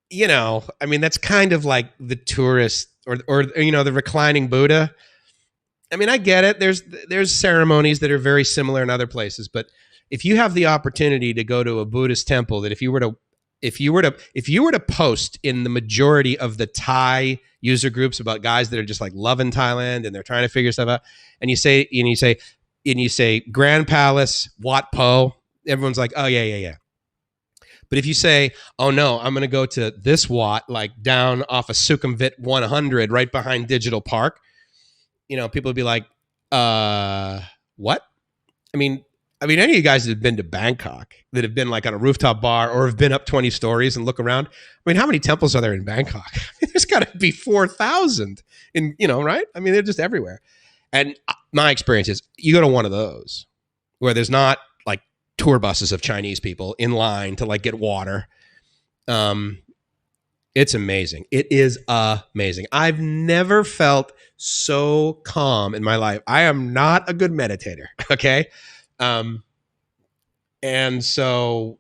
you know, I mean, that's kind of like the tourist or you know, the reclining Buddha. I mean, I get it. There's ceremonies that are very similar in other places, but if you have the opportunity to go to a Buddhist temple, that if you were to post in the majority of the Thai user groups about guys that are just like loving Thailand and they're trying to figure stuff out, and you say Grand Palace, Wat Po, everyone's like, oh yeah. But if you say, oh no, I'm going to go to this Wat, like down off of Sukhumvit 100, right behind Digital Park, you know, people would be like, what? I mean, I mean, any of you guys that have been to Bangkok, that have been like on a rooftop bar or have been up 20 stories and look around, I mean, how many temples are there in Bangkok? There's got to be 4,000 in, right? I mean, they're just everywhere. And my experience is you go to one of those where there's not like tour buses of Chinese people in line to like get water. It's amazing. It is amazing. I've never felt so calm in my life. I am not a good meditator. Okay. And so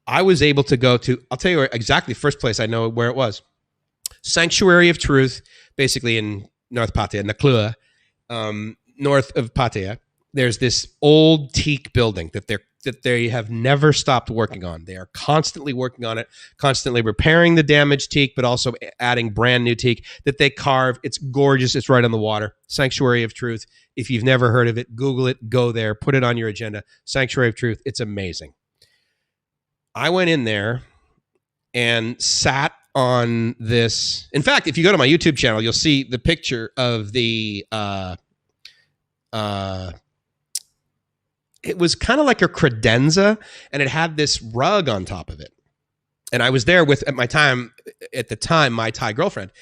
I was able to go to, I'll tell you exactly the first place I know where it was. Sanctuary of Truth, basically in North Pattaya, Naklua, north of Pattaya. There's this old teak building that they have never stopped working on. They are constantly working on it, constantly repairing the damaged teak, but also adding brand new teak that they carve. It's gorgeous. It's right on the water. Sanctuary of Truth. If you've never heard of it, Google it, go there, put it on your agenda. Sanctuary of Truth. It's amazing. I went in there and sat on this. In fact, if you go to my YouTube channel, you'll see the picture of the it was kind of like a credenza, and it had this rug on top of it. And I was there with, at the time, my Thai girlfriend.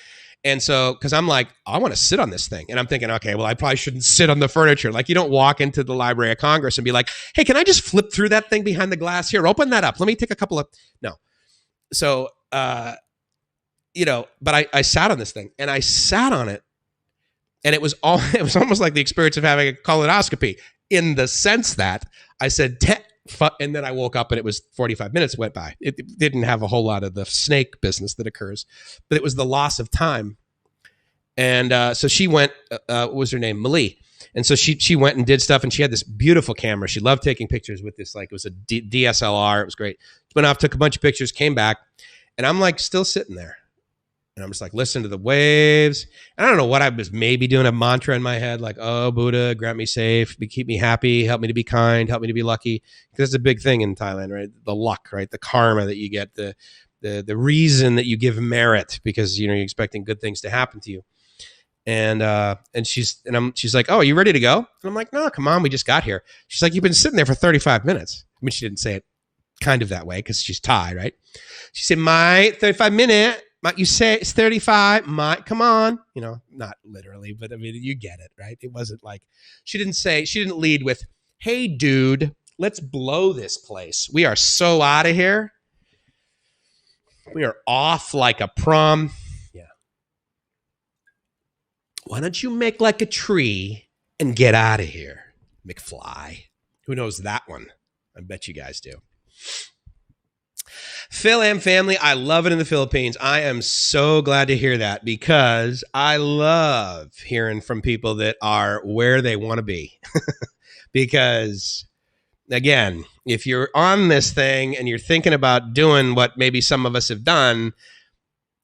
And so, because I'm like, I want to sit on this thing. And I'm thinking, okay, well, I probably shouldn't sit on the furniture. Like, you don't walk into the Library of Congress and be like, hey, can I just flip through that thing behind the glass here? Open that up. Let me take a couple of, no. So, but I sat on this thing, and I sat on it, and it was almost like the experience of having a colonoscopy, in the sense that I said, and then I woke up and it was 45 minutes went by. It didn't have a whole lot of the snake business that occurs, but it was the loss of time. And so she went, what was her name? Malie. And so she went and did stuff, and she had this beautiful camera. She loved taking pictures with this, like it was a DSLR. It was great. Went off, took a bunch of pictures, came back, and I'm like still sitting there. And I'm just like, listen to the waves. And I don't know what I was maybe doing, a mantra in my head, like, oh, Buddha, grant me safe, keep me happy, help me to be kind, help me to be lucky. Because it's a big thing in Thailand, right? The luck, right? The karma that you get, the reason that you give merit because, you're expecting good things to happen to you. And she's like, oh, are you ready to go? And I'm like, no, come on, we just got here. She's like, you've been sitting there for 35 minutes. I mean, she didn't say it kind of that way because she's Thai, right? She said, my 35 minute. You say it's 35, come on, not literally, but I mean, you get it, right? It wasn't like, she didn't lead with, hey, dude, let's blow this place. We are so out of here. We are off like a prom. Yeah. Why don't you make like a tree and get out of here, McFly? Who knows that one? I bet you guys do. Phil and family, I love it in the Philippines. I am so glad to hear that because I love hearing from people that are where they want to be. Because, again, if you're on this thing and you're thinking about doing what maybe some of us have done,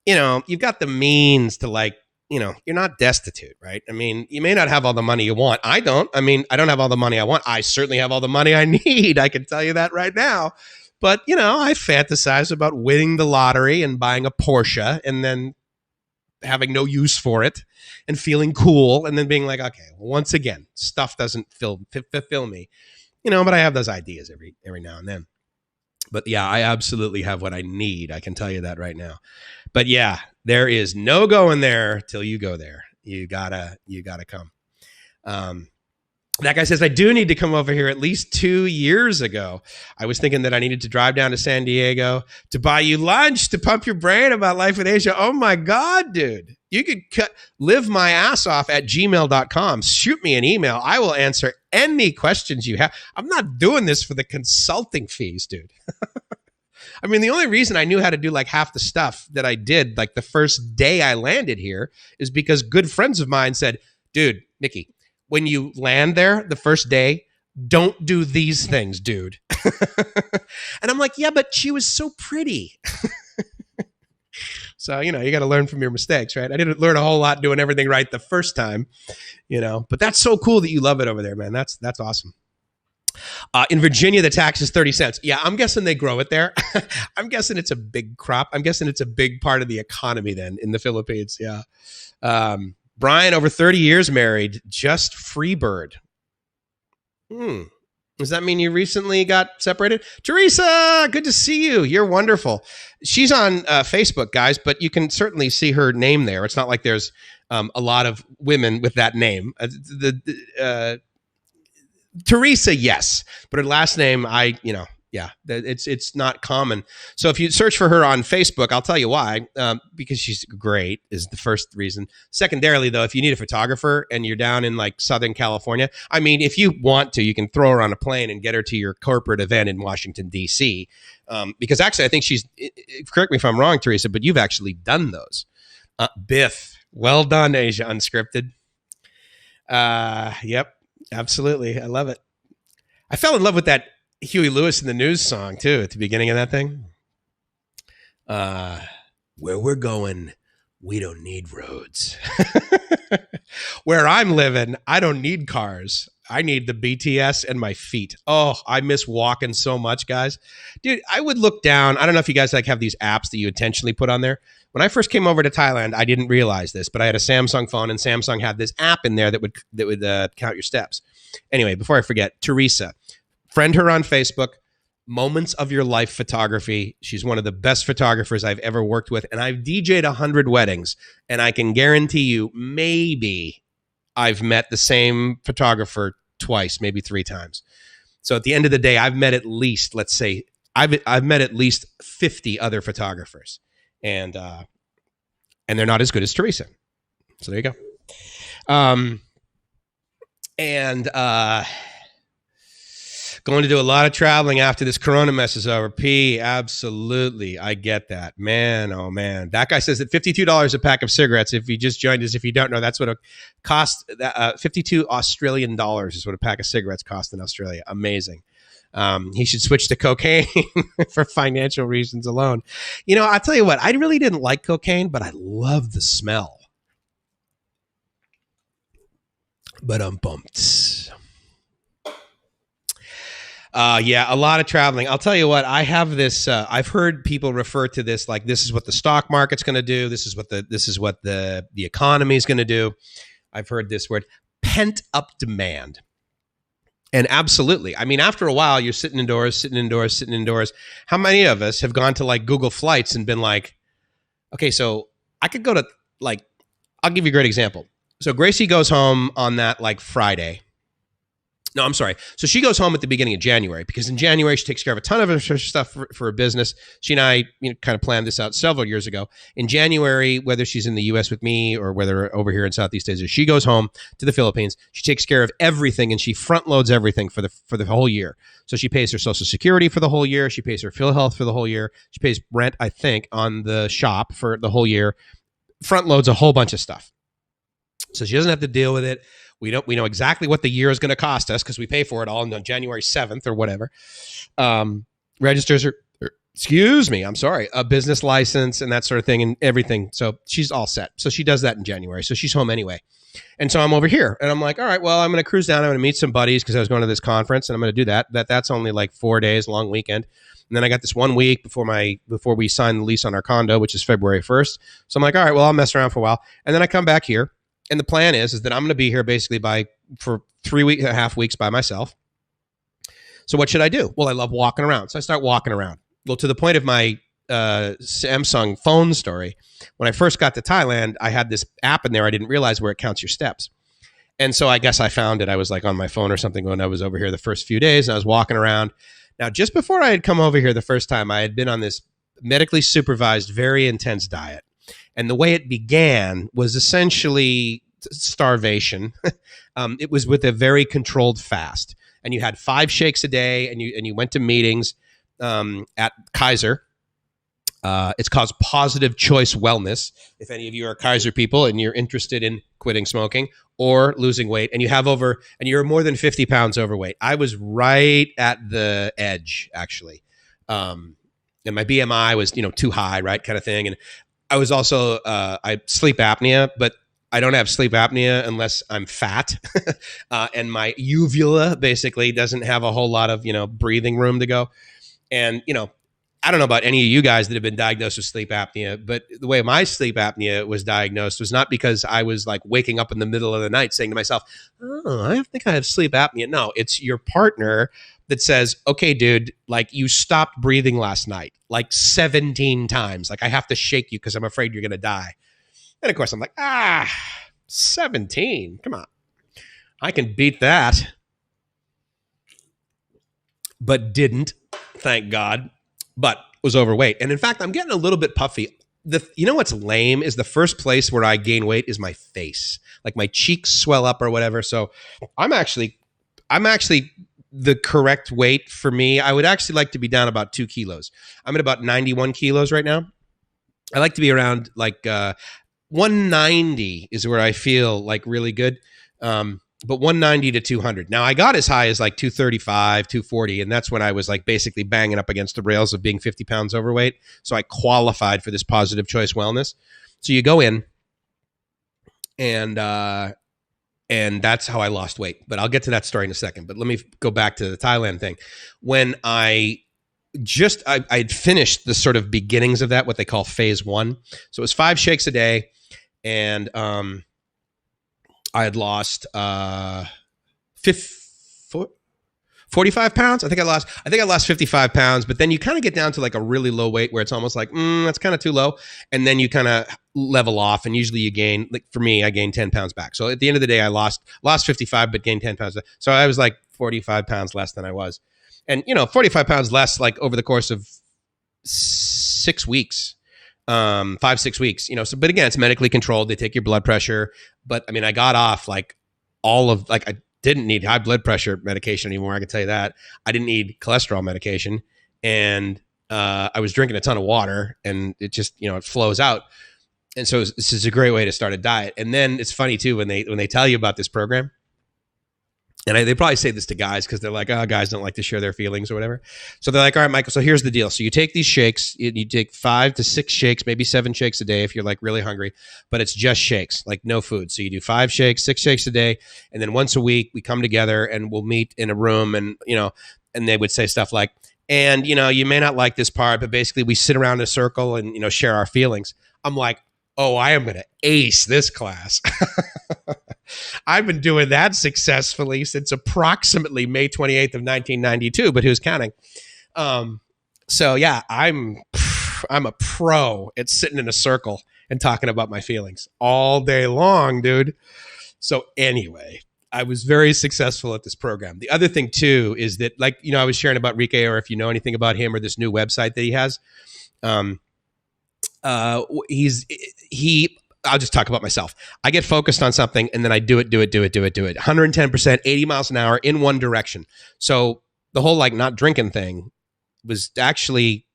you've got the means to you're not destitute, right? I mean, you may not have all the money you want. I don't. I mean, I don't have all the money I want. I certainly have all the money I need. I can tell you that right now. But, I fantasize about winning the lottery and buying a Porsche and then having no use for it and feeling cool and then being like, okay, well, once again, stuff doesn't fulfill me, but I have those ideas every now and then. But yeah, I absolutely have what I need. I can tell you that right now. But yeah, there is no going there till you go there. You gotta come. That guy says, I do need to come over here at least 2 years ago. I was thinking that I needed to drive down to San Diego to buy you lunch to pump your brain about life in Asia. Oh my God, dude. You could live my ass off at gmail.com. Shoot me an email. I will answer any questions you have. I'm not doing this for the consulting fees, dude. I mean, the only reason I knew how to do like half the stuff that I did like the first day I landed here is because good friends of mine said, dude, Mickey, when you land there the first day, don't do these things, dude. And I'm like, yeah, but she was so pretty. So, you got to learn from your mistakes, right? I didn't learn a whole lot doing everything right the first time, but that's so cool that you love it over there, man. That's awesome. In Virginia, the tax is 30 cents. Yeah, I'm guessing they grow it there. I'm guessing it's a big crop. I'm guessing it's a big part of the economy then in the Philippines. Yeah. Brian, over 30 years married, just free bird. Does that mean you recently got separated? Teresa, good to see you. You're wonderful. She's on Facebook, guys, but you can certainly see her name there. It's not like there's a lot of women with that name. Teresa, yes, but her last name, it's not common. So if you search for her on Facebook, I'll tell you why. Because she's great is the first reason. Secondarily, though, if you need a photographer and you're down in like Southern California, I mean, if you want to, you can throw her on a plane and get her to your corporate event in Washington, D.C. Because actually, I think correct me if I'm wrong, Teresa, but you've actually done those. Biff, well done, Asia Unscripted. Yep. Absolutely. I love it. I fell in love with that Huey Lewis in the News song, too, at the beginning of that thing. Where we're going, we don't need roads. Where I'm living, I don't need cars. I need the BTS and my feet. Oh, I miss walking so much, guys. Dude, I would look down. I don't know if you guys like have these apps that you intentionally put on there. When I first came over to Thailand, I didn't realize this, but I had a Samsung phone, and Samsung had this app in there that would count your steps. Anyway, before I forget, Teresa, friend her on Facebook, Moments of Your Life Photography. She's one of the best photographers I've ever worked with, and I've DJ'd 100 weddings, and I can guarantee you maybe I've met the same photographer twice, maybe 3 times. So at the end of the day, I've met at least, let's say, I've met at least 50 other photographers. And they're not as good as Teresa. So there you go. Going to do a lot of traveling after this Corona mess is over. P, absolutely. I get that. Man, oh man. That guy says that $52 a pack of cigarettes. If you just joined us, if you don't know, that's what it costs. 52 Australian dollars is what a pack of cigarettes cost in Australia. Amazing. He should switch to cocaine for financial reasons alone. You know, I'll tell you what, I really didn't like cocaine, but I love the smell. But I'm pumped. Yeah, a lot of traveling. I'll tell you what, I have this, I've heard people refer to this like this is what the stock market's going to do. This is what the economy is going to do. I've heard this word, pent up demand. And absolutely. I mean, after a while, you're sitting indoors. How many of us have gone to like Google Flights and been like, okay, so I could go to like, I'll give you a great example. So Gracie goes home on that like Friday. No, I'm sorry. So she goes home at the beginning of January because in January, she takes care of a ton of her stuff for her business. She and I kind of planned this out several years ago. In January, whether she's in the U.S. with me or whether over here in Southeast Asia, she goes home to the Philippines. She takes care of everything and she front loads everything for the whole year. So she pays her Social Security for the whole year. She pays her PhilHealth for the whole year. She pays rent, I think, on the shop for the whole year. Front loads a whole bunch of stuff. So she doesn't have to deal with it. We know exactly what the year is going to cost us because we pay for it all on January 7th or whatever. Registers her, a business license and that sort of thing and everything. So she's all set. So she does that in January. So she's home anyway. And so I'm over here and I'm like, all right, well, I'm going to cruise down. I'm going to meet some buddies because I was going to this conference and I'm going to do that. That's only like 4 days, long weekend. And then I got this 1 week before we sign the lease on our condo, which is February 1st. So I'm like, all right, well, I'll mess around for a while. And then I come back here. And the plan is that I'm going to be here basically for 3.5 weeks by myself. So what should I do? Well, I love walking around. So I start walking around. Well, to the point of my Samsung phone story, when I first got to Thailand, I had this app in there. I didn't realize where it counts your steps. And so I guess I found it. I was like on my phone or something when I was over here the first few days and I was walking around. Now, just before I had come over here the first time, I had been on this medically supervised, very intense diet. And the way it began was essentially starvation. It was with a very controlled fast. And you had 5 shakes a day and you went to meetings at Kaiser. It's called Positive Choice Wellness. If any of you are Kaiser people and you're interested in quitting smoking or losing weight and you're more than 50 pounds overweight. I was right at the edge, actually. And my BMI was, too high, right? Kind of thing. And I was also, I sleep apnea, but I don't have sleep apnea unless I'm fat. And my uvula basically doesn't have a whole lot of, breathing room to go. And, I don't know about any of you guys that have been diagnosed with sleep apnea, but the way my sleep apnea was diagnosed was not because I was like waking up in the middle of the night saying to myself, oh, I think I have sleep apnea. No, it's your partner that says, okay, dude, like you stopped breathing last night, like 17 times. Like I have to shake you because I'm afraid you're going to die. And of course I'm like, 17, come on. I can beat that. But didn't, thank God. But was overweight. And in fact, I'm getting a little bit puffy. You know what's lame is the first place where I gain weight is my face. Like my cheeks swell up or whatever. So I'm actually the correct weight for me. I would actually like to be down about 2 kilos. I'm at about 91 kilos right now. I like to be around like 190 is where I feel like really good. But 190 to 200. Now I got as high as like 235, 240. And that's when I was like basically banging up against the rails of being 50 pounds overweight. So I qualified for this positive choice wellness. So you go in and that's how I lost weight. But I'll get to that story in a second. But let me go back to the Thailand thing. When I'd finished the sort of beginnings of that, what they call phase 1. So it was 5 shakes a day. And, I had lost 45 pounds. I think I lost 55 pounds, but then you kind of get down to like a really low weight where it's almost like, that's kind of too low. And then you kind of level off. And usually you gain, like for me, I gained 10 pounds back. So at the end of the day, I lost 55, but gained 10 pounds. So I was like 45 pounds less than I was. And, 45 pounds less, like over the course of 6 weeks. 5-6 weeks, so, but again, it's medically controlled. They take your blood pressure, but I mean, I got off like I didn't need high blood pressure medication anymore. I can tell you that. I didn't need cholesterol medication, and I was drinking a ton of water, and it just, it flows out. And so this is a great way to start a diet. And then it's funny too, when they tell you about this program, and they probably say this to guys because they're like, guys don't like to share their feelings or whatever. So they're like, all right, Michael, so here's the deal. So you take these shakes, you take 5 to 6 shakes, maybe 7 shakes a day if you're like really hungry, but it's just shakes, like no food. So you do 5 shakes, 6 shakes a day. And then once a week we come together and we'll meet in a room, and, and they would say stuff like, and, you may not like this part, but basically we sit around in a circle and, share our feelings. I'm like, oh, I am going to ace this class. I've been doing that successfully since approximately May 28th of 1992, but who's counting? So yeah, I'm a pro at sitting in a circle and talking about my feelings all day long, dude. So anyway, I was very successful at this program. The other thing too is that, like, I was sharing about Rike, or if you know anything about him or this new website that he has, I'll just talk about myself. I get focused on something and then I do it. 110%, 80 miles an hour in one direction. So the whole like not drinking thing was actually,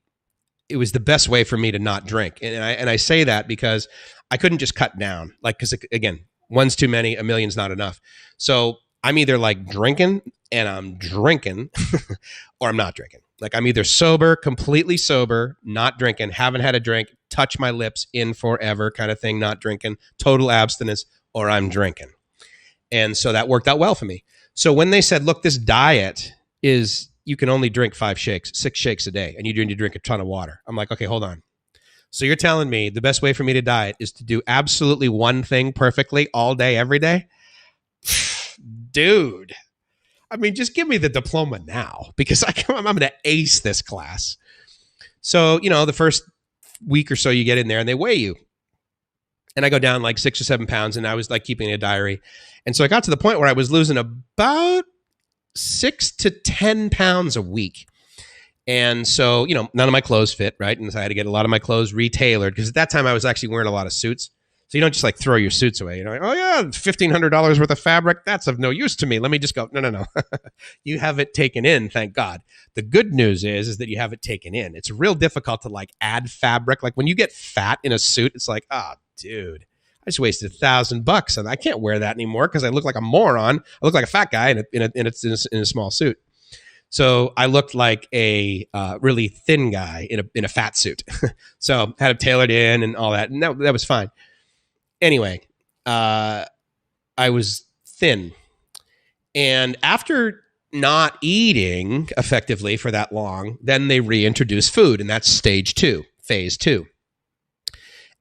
it was the best way for me to not drink. And I say that because I couldn't just cut down, like, because again, one's too many, a million's not enough. So I'm either like drinking and I'm drinking or I'm not drinking. Like I'm either sober, completely sober, not drinking, haven't had a drink, touch my lips in forever kind of thing, not drinking, total abstinence, or I'm drinking. And so that worked out well for me. So when they said, look, this diet is, you can only drink 6 shakes a day, and you need to drink a ton of water. I'm like, okay, hold on. So you're telling me the best way for me to diet is to do absolutely one thing perfectly all day, every day? Dude. I mean, just give me the diploma now, because I'm going to ace this class. So, the first week or so you get in there and they weigh you. And I go down like 6 or 7 pounds, and I was like keeping a diary. And so I got to the point where I was losing about 6 to 10 pounds a week. And so, none of my clothes fit, right? And so I had to get a lot of my clothes retailored, because at that time I was actually wearing a lot of suits. So you don't just like throw your suits away. Oh yeah, $1,500 worth of fabric. That's of no use to me. Let me just go. No. You have it taken in, thank God. The good news is that you have it taken in. It's real difficult to like add fabric. Like when you get fat in a suit, it's like, oh, dude, I just wasted $1,000 and I can't wear that anymore because I look like a moron. I look like a fat guy in a small suit. So I looked like a really thin guy in a fat suit. So had it tailored in and all that, and that was fine. Anyway, I was thin. And after not eating effectively for that long, then they reintroduce food, and that's stage 2, phase 2.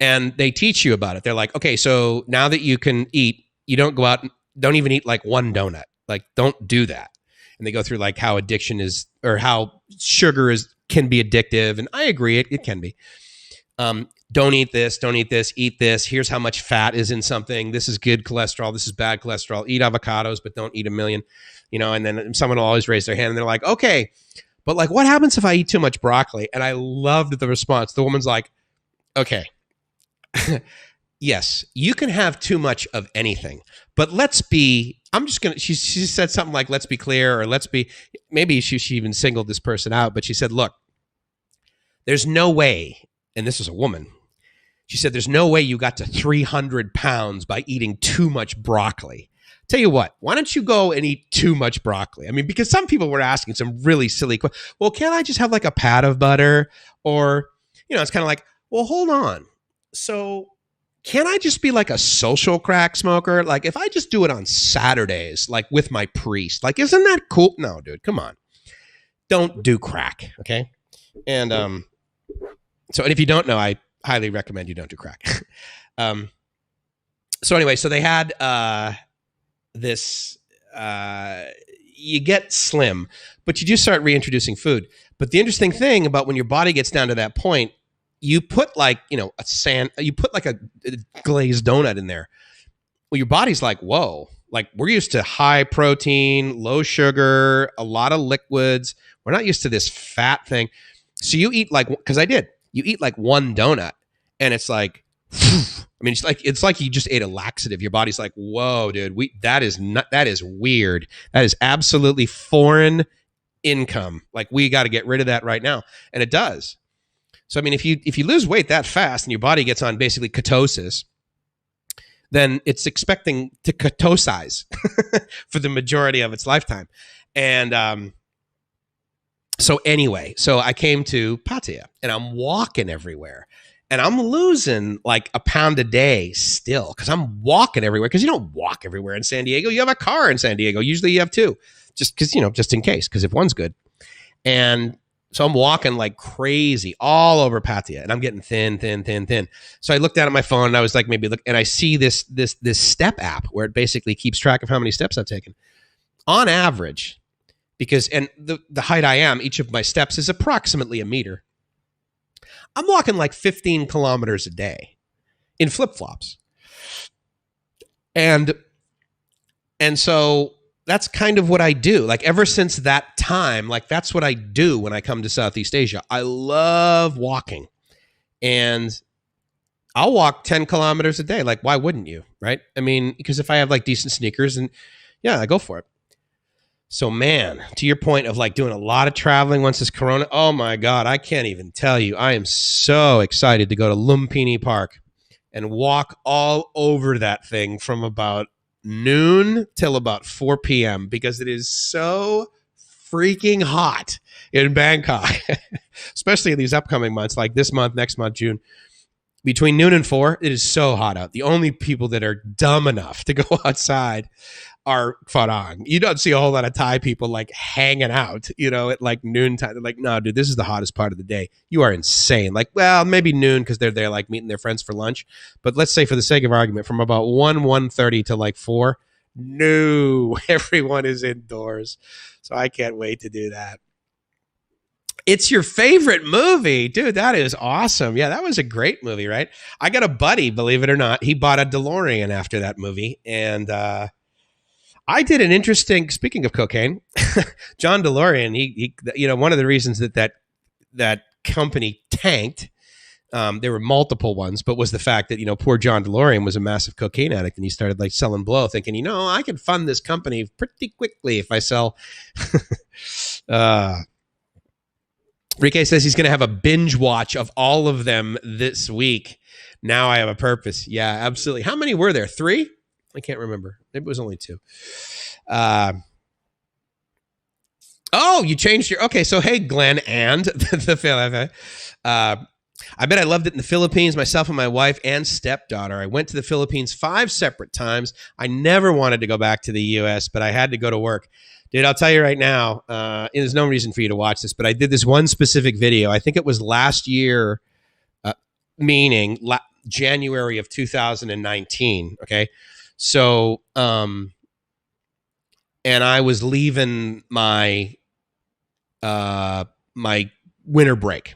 And they teach you about it. They're like, okay, so now that you can eat, you don't go out, don't even eat like one donut. Like, don't do that. And they go through like how addiction is, or how sugar can be addictive. And I agree, it can be. Don't eat this, eat this. Here's how much fat is in something. This is good cholesterol. This is bad cholesterol. Eat avocados, but don't eat a million, and then someone will always raise their hand and they're like, okay, but like, what happens if I eat too much broccoli? And I loved the response. The woman's like, okay, yes, you can have too much of anything, but she said something like, let's be clear, or maybe she even singled this person out, but she said, look, there's no way, and this is a woman, she said, there's no way you got to 300 pounds by eating too much broccoli. Tell you what, why don't you go and eat too much broccoli? I mean, because some people were asking some really silly questions. Well, can't I just have like a pat of butter? Or, it's kind of like, well, hold on. So can I just be like a social crack smoker? Like, if I just do it on Saturdays, like with my priest, like, isn't that cool? No, dude, come on. Don't do crack, okay? And and if you don't know, I highly recommend you don't do crack. So anyway, so they had this, you get slim, but you do start reintroducing food. But the interesting thing about when your body gets down to that point, you put like, you put like a glazed donut in there. Well, your body's like, whoa, like we're used to high protein, low sugar, a lot of liquids. We're not used to this fat thing. So you eat like, because I did, you eat like one donut and it's like, I mean, it's like you just ate a laxative. Your body's like, whoa, dude, that is weird. That is absolutely foreign income. Like, we got to get rid of that right now. And it does. So, I mean, if you lose weight that fast and your body gets on basically ketosis, then it's expecting to ketosize for the majority of its lifetime. And so anyway, so I came to Pattaya and I'm walking everywhere. And I'm losing like a pound a day still because I'm walking everywhere. Because you don't walk everywhere in San Diego. You have a car in San Diego. Usually you have two. Just because, just in case. Because if one's good. And so I'm walking like crazy all over Pattaya. And I'm getting thin. So I looked down at my phone and I was like, and I see this step app where it basically keeps track of how many steps I've taken. On average, and the height I am, each of my steps is approximately a meter. I'm walking like 15 kilometers a day in flip-flops. And so that's kind of what I do. Like, ever since that time, like, that's what I do when I come to Southeast Asia. I love walking. And I'll walk 10 kilometers a day. Like, why wouldn't you, right? I mean, because if I have like decent sneakers, and yeah, I go for it. So, man, to your point of like doing a lot of traveling once this corona, oh my God, I can't even tell you. I am so excited to go to Lumpini Park and walk all over that thing from about noon till about 4 p.m. because it is so freaking hot in Bangkok, especially in these upcoming months, like this month, next month, June. Between noon and 4, it is so hot out. The only people that are dumb enough to go outside are Farang. You don't see a whole lot of Thai people like hanging out, at like noontime. They're like, no, dude, this is the hottest part of the day. You are insane. Like, well, maybe noon because they're there like meeting their friends for lunch. But let's say for the sake of argument, from about 1:30 to like 4, no, everyone is indoors. So I can't wait to do that. It's your favorite movie. Dude, that is awesome. Yeah, that was a great movie, right? I got a buddy, believe it or not. He bought a DeLorean after that movie. And I did an interesting, speaking of cocaine, John DeLorean, he one of the reasons that company tanked, there were multiple ones, but was the fact that, poor John DeLorean was a massive cocaine addict and he started like selling blow thinking, I can fund this company pretty quickly if I sell. Rike says he's going to have a binge watch of all of them this week. Now I have a purpose. Yeah, absolutely. How many were there? 3? I can't remember. Maybe it was only 2. Oh, you changed your... Okay, so hey, Glenn and the Philippines. I bet I loved it in the Philippines, myself and my wife and stepdaughter. I went to the Philippines 5 separate times. I never wanted to go back to the U.S., but I had to go to work. Dude, I'll tell you right now, there's no reason for you to watch this, but I did this one specific video. I think it was last year, meaning January of 2019. Okay. So, and I was leaving my my winter break.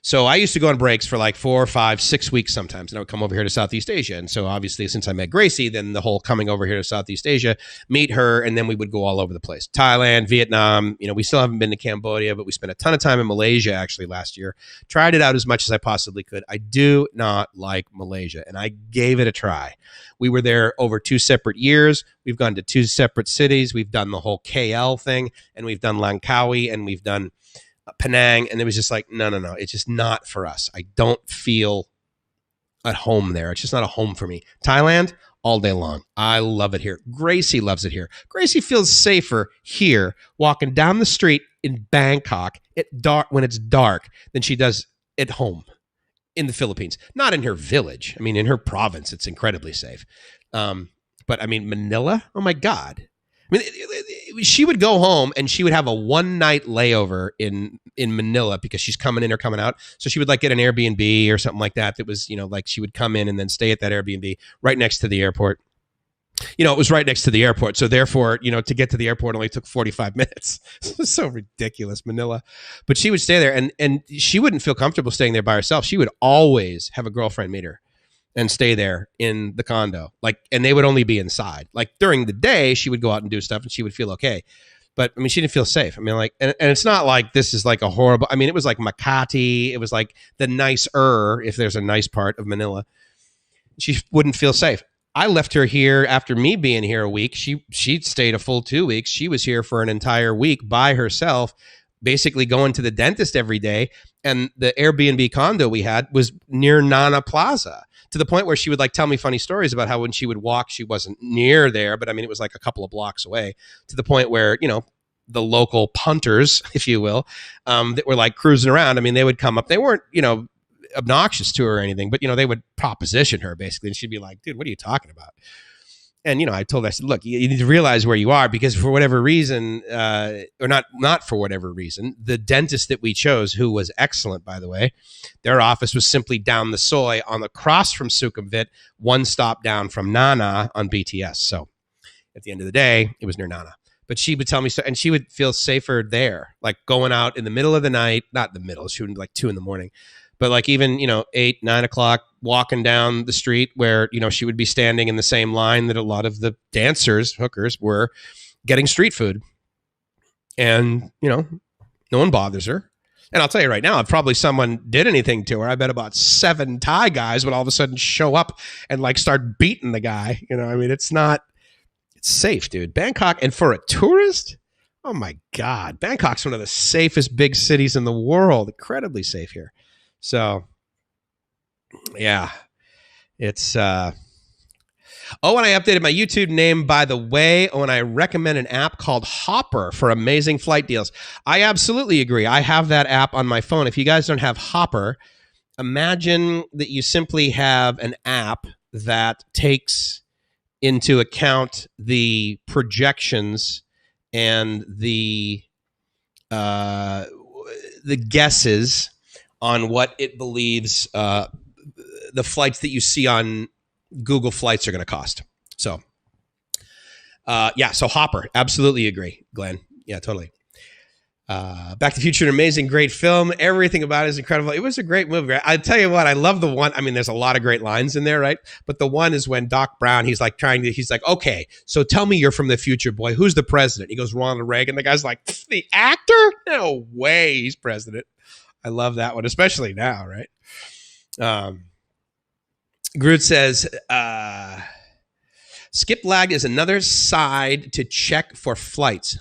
So I used to go on breaks for like 4, 5, 6 weeks sometimes, and I would come over here to Southeast Asia. And so obviously, since I met Gracie, then the whole coming over here to Southeast Asia, meet her, and then we would go all over the place. Thailand, Vietnam, we still haven't been to Cambodia, but we spent a ton of time in Malaysia actually last year. Tried it out as much as I possibly could. I do not like Malaysia, and I gave it a try. We were there over 2 separate years. We've gone to 2 separate cities. We've done the whole KL thing, and we've done Langkawi, and we've done Penang, and it was just like, no, it's just not for us. I don't feel at home there. It's just not a home for me. Thailand, all day long. I love it here. Gracie loves it here. Gracie feels safer here walking down the street in Bangkok when it's dark than she does at home in the Philippines. Not in her village. I mean, in her province, it's incredibly safe. But I mean, Manila, oh my God. I mean, she would go home and she would have a 1-night layover in Manila because she's coming in or coming out. So she would like get an Airbnb or something like that. That was, like she would come in and then stay at that Airbnb right next to the airport. It was right next to the airport. So therefore, to get to the airport only took 45 minutes. It was so ridiculous, Manila. But she would stay there and she wouldn't feel comfortable staying there by herself. She would always have a girlfriend meet her and stay there in the condo. And they would only be inside. Like during the day, she would go out and do stuff and she would feel okay. But I mean, she didn't feel safe. I mean, and it's not like this is like a horrible, I mean, it was like Makati. It was like the nicer, if there's a nice part of Manila. She wouldn't feel safe. I left her here after me being here a week. She stayed a full 2 weeks. She was here for an entire week by herself, basically going to the dentist every day. And the Airbnb condo we had was near Nana Plaza, to the point where she would like tell me funny stories about how when she would walk, she wasn't near there, but I mean, it was like a couple of blocks away, to the point where, the local punters, if you will, that were like cruising around. I mean, they would come up, they weren't, obnoxious to her or anything, but, they would proposition her basically. And she'd be like, dude, what are you talking about? And, I told her, I said, look, you need to realize where you are, because for whatever reason, or not for whatever reason, the dentist that we chose, who was excellent, by the way, their office was simply down the soy on the cross from Sukhumvit, 1 stop down from Nana on BTS. So at the end of the day, it was near Nana. But she would tell me, and she would feel safer there, like going out in the middle of the night, not the middle, she would be like 2 a.m, but like even, 8, 9 o'clock, walking down the street where, she would be standing in the same line that a lot of the hookers were getting street food. And, no one bothers her. And I'll tell you right now, if probably someone did anything to her, I bet about 7 Thai guys would all of a sudden show up and like start beating the guy. I mean, it's safe, dude. Bangkok, and for a tourist, oh my God, Bangkok's one of the safest big cities in the world. Incredibly safe here. So, yeah, it's, and I updated my YouTube name, by the way, and I recommend an app called Hopper for amazing flight deals. I absolutely agree. I have that app on my phone. If you guys don't have Hopper, imagine that you simply have an app that takes into account the projections and the guesses on what it believes the flights that you see on Google Flights are going to cost. So, so Hopper, absolutely agree, Glenn. Yeah, totally. Back to the Future, an amazing, great film. Everything about it is incredible. It was a great movie. Right? I tell you what, I love the one. I mean, there's a lot of great lines in there, right? But the one is when Doc Brown, he's like, okay, so tell me you're from the future, boy. Who's the president? He goes, Ronald Reagan. The guy's like, the actor? No way he's president. I love that one, especially now, right? Groot says, skip lag is another side to check for flights.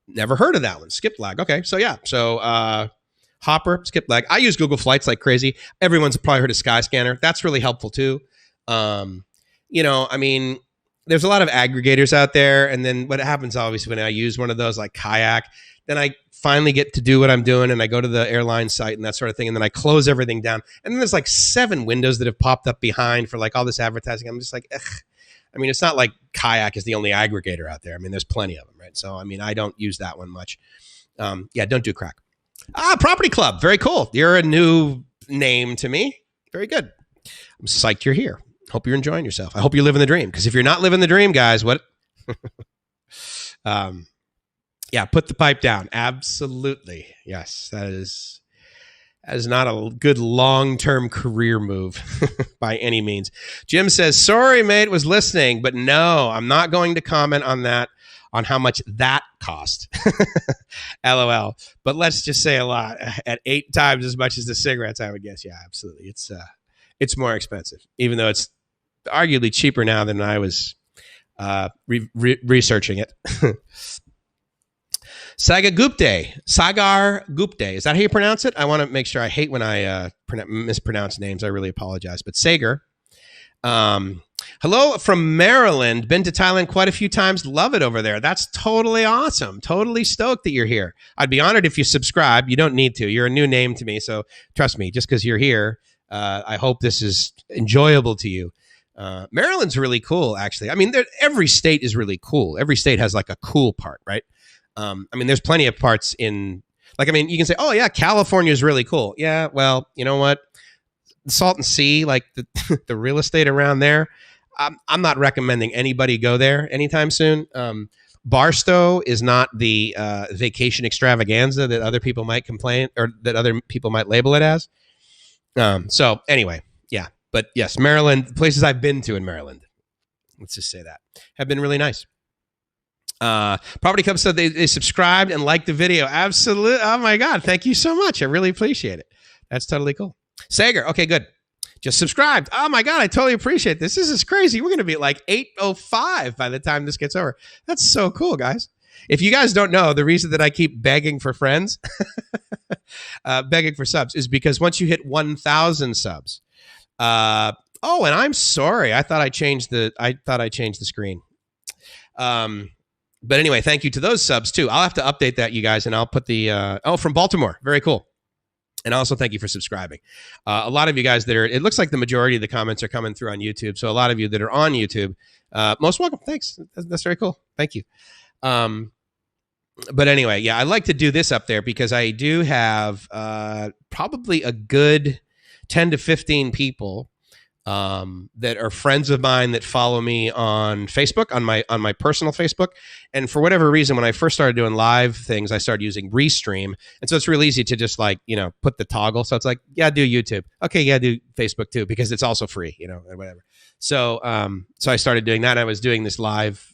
Never heard of that one. Skip lag. Okay. So yeah. So Hopper, skip lag. I use Google Flights like crazy. Everyone's probably heard of Skyscanner. That's really helpful too. I mean, there's a lot of aggregators out there. And then what happens obviously when I use one of those like Kayak, then I finally get to do what I'm doing and I go to the airline site and that sort of thing. And then I close everything down. And then there's like 7 windows that have popped up behind for like all this advertising. I'm just like, ugh. I mean, it's not like Kayak is the only aggregator out there. I mean, there's plenty of them, right? So, I mean, I don't use that one much. Yeah, don't do crack. Property Club. Very cool. You're a new name to me. Very good. I'm psyched you're here. Hope you're enjoying yourself. I hope you're living the dream. Because if you're not living the dream, guys, what? Yeah, put the pipe down. Absolutely. Yes, that is not a good long-term career move by any means. Jim says, sorry, mate, was listening, but no, I'm not going to comment on that, on how much that cost. LOL. But let's just say a lot. At 8 times as much as the cigarettes, I would guess. Yeah, absolutely. It's more expensive, even though it's arguably cheaper now than I was researching it. Sagar Gupte. Is that how you pronounce it? I want to make sure. I hate when I mispronounce names. I really apologize. But Sagar. Hello from Maryland. Been to Thailand quite a few times. Love it over there. That's totally awesome. Totally stoked that you're here. I'd be honored if you subscribe. You don't need to. You're a new name to me. So trust me, just because you're here, I hope this is enjoyable to you. Maryland's really cool, actually. I mean, every state is really cool. Every state has like a cool part, right? I mean, there's plenty of parts in, like, I mean, you can say, oh, yeah, California is really cool. Yeah, well, you know what? The Salton Sea, like the real estate around there, I'm not recommending anybody go there anytime soon. Barstow is not the vacation extravaganza that other people might complain, or that other people might label it as. So anyway, yeah. But yes, Maryland, places I've been to in Maryland, let's just say that, have been really nice. Property Club said they subscribed and liked the video. Absolutely. Oh my God. Thank you so much. I really appreciate it. That's totally cool. Sagar. Okay, good. Just subscribed. Oh my God. I totally appreciate this. This is crazy. We're going to be at like 8:05 by the time this gets over. That's so cool, guys. If you guys don't know, the reason that I keep begging for friends, begging for subs, is because once you hit 1,000 subs, and I'm sorry. I thought I changed the screen. But anyway, thank you to those subs too. I'll have to update that, you guys, and I'll put the from Baltimore. Very cool. And also thank you for subscribing. A lot of you guys it looks like the majority of the comments are coming through on YouTube. So a lot of you that are on YouTube, most welcome. Thanks. That's very cool. Thank you. But anyway, yeah, I like to do this up there because I do have probably a good 10 to 15 people that are friends of mine that follow me on Facebook, on my personal Facebook. And for whatever reason, when I first started doing live things, I started using Restream. And so it's real easy to just like, put the toggle. So it's like, yeah, do YouTube. Okay, yeah, do Facebook too, because it's also free, or whatever. So so I started doing that. I was doing this live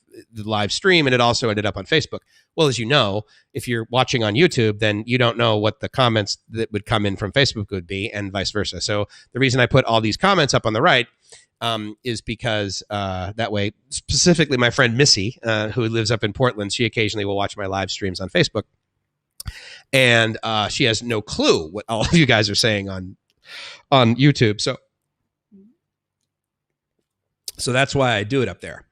stream, and it also ended up on Facebook. Well, as you know, if you're watching on YouTube, then you don't know what the comments that would come in from Facebook would be, and vice versa. So the reason I put all these comments up on the right is because that way, specifically my friend Missy, who lives up in Portland, she occasionally will watch my live streams on Facebook. And she has no clue what all of you guys are saying on YouTube. So that's why I do it up there.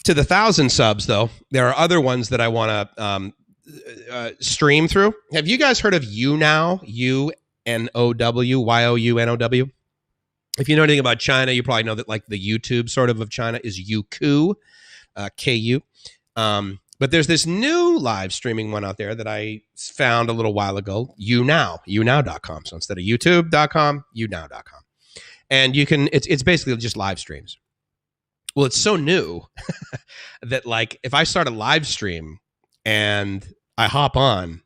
To the 1,000 subs, though, there are other ones that I want to stream through. Have you guys heard of YouNow? YouNow? If you know anything about China, you probably know that like the YouTube sort of China is Youku, Ku. But there's this new live streaming one out there that I found a little while ago, YouNow.com. So instead of YouTube.com, YouNow.com. And you can, it's basically just live streams. Well, it's so new that like if I start a live stream and I hop on,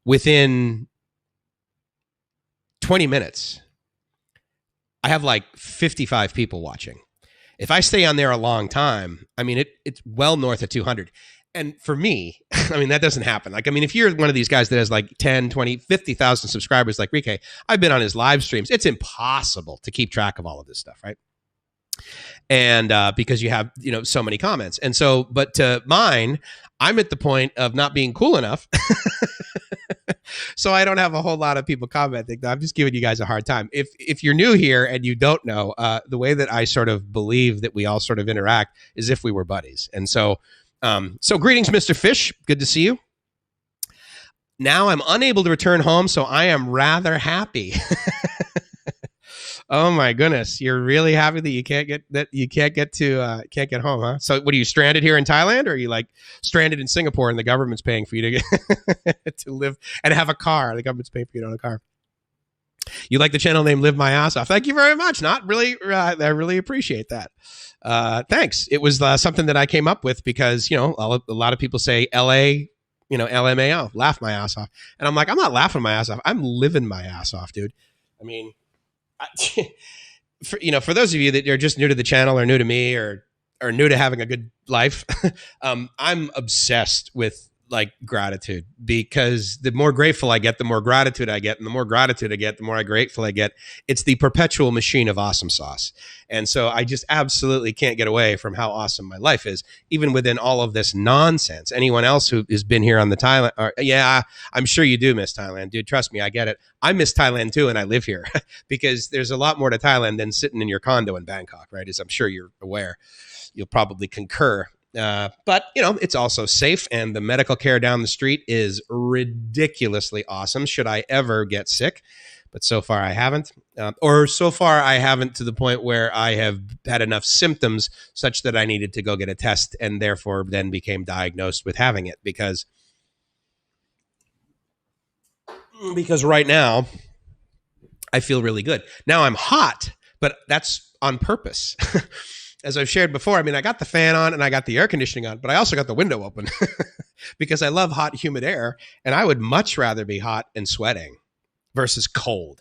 within 20 minutes, I have like 55 people watching. If I stay on there a long time, I mean, it's well north of 200. And for me, I mean, that doesn't happen. Like, I mean, if you're one of these guys that has like 10, 20, 50,000 subscribers like Rike, I've been on his live streams. It's impossible to keep track of all of this stuff, right? And because you have, so many comments. And so, but to mine, I'm at the point of not being cool enough. So I don't have a whole lot of people commenting. I'm just giving you guys a hard time. If you're new here and you don't know, the way that I sort of believe that we all sort of interact is if we were buddies. And so, greetings, Mr. Fish. Good to see you. Now I'm unable to return home, so I am rather happy. Oh my goodness, you're really happy that you can't get home, huh? So, what are you stranded here in Thailand, or are you like stranded in Singapore and the government's paying for you to get to live and have a car? The government's paying for you to own a car. You like the channel name "Live My Ass Off"? Thank you very much. Not really, I really appreciate that. Thanks. It was something that I came up with because a lot of people say L.A. LMAO, laugh my ass off, and I'm like, I'm not laughing my ass off. I'm living my ass off, dude. I mean. For those of you that are just new to the channel or new to me or new to having a good life, I'm obsessed with like gratitude, because the more grateful I get, the more gratitude I get, and the more gratitude I get, the more grateful I get. It's the perpetual machine of awesome sauce. And so I just absolutely can't get away from how awesome my life is, even within all of this nonsense. Anyone else who has been here on the Thailand, yeah, I'm sure you do miss Thailand, dude. Trust me, I get it. I miss Thailand too, and I live here because there's a lot more to Thailand than sitting in your condo in Bangkok, right? As I'm sure you're aware. You'll probably concur. But it's also safe, and the medical care down the street is ridiculously awesome should I ever get sick. But so far I haven't, or so far I haven't to the point where I have had enough symptoms such that I needed to go get a test, and therefore then became diagnosed with having it, because right now I feel really good. Now I'm hot, but that's on purpose. As I've shared before, I mean, I got the fan on and I got the air conditioning on, but I also got the window open because I love hot, humid air, and I would much rather be hot and sweating versus cold.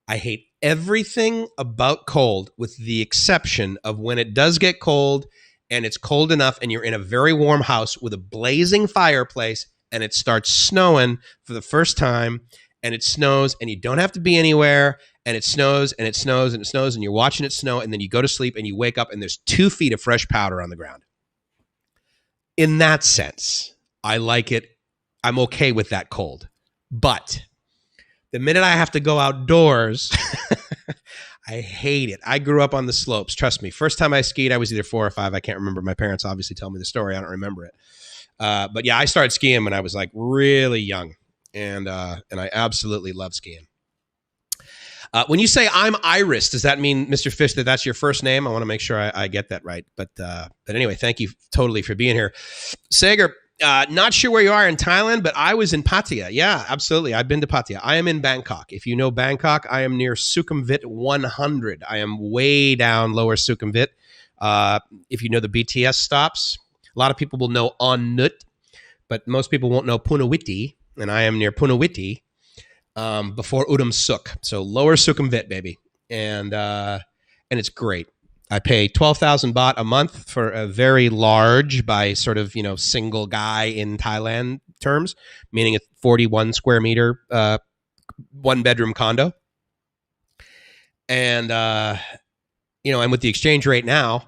I hate everything about cold with the exception of when it does get cold and it's cold enough and you're in a very warm house with a blazing fireplace and it starts snowing for the first time, and it snows and you don't have to be anywhere, and it snows and it snows and it snows, and you're watching it snow, and then you go to sleep and you wake up and there's 2 feet of fresh powder on the ground. In that sense, I like it. I'm okay with that cold. But the minute I have to go outdoors, I hate it. I grew up on the slopes. Trust me. First time I skied, I was either 4 or 5. I can't remember. My parents obviously tell me the story. I don't remember it. But yeah, I started skiing when I was like really young, and I absolutely love skiing. When you say I'm Iris, does that mean, Mr. Fish, that that's your first name? I want to make sure I get that right. But anyway, thank you totally for being here. Sager, not sure where you are in Thailand, but I was in Pattaya. Yeah, absolutely. I've been to Pattaya. I am in Bangkok. If you know Bangkok, I am near Sukhumvit 100. I am way down lower Sukhumvit. If you know the BTS stops, a lot of people will know On Nut, but most people won't know Punawiti, and I am near Punawiti. Before Udam Suk, so lower Sukhumvit, baby, and it's great. I pay 12,000 baht a month for a very large, by sort of single guy in Thailand terms, meaning a 41 square meter 1-bedroom condo, and and with the exchange rate now,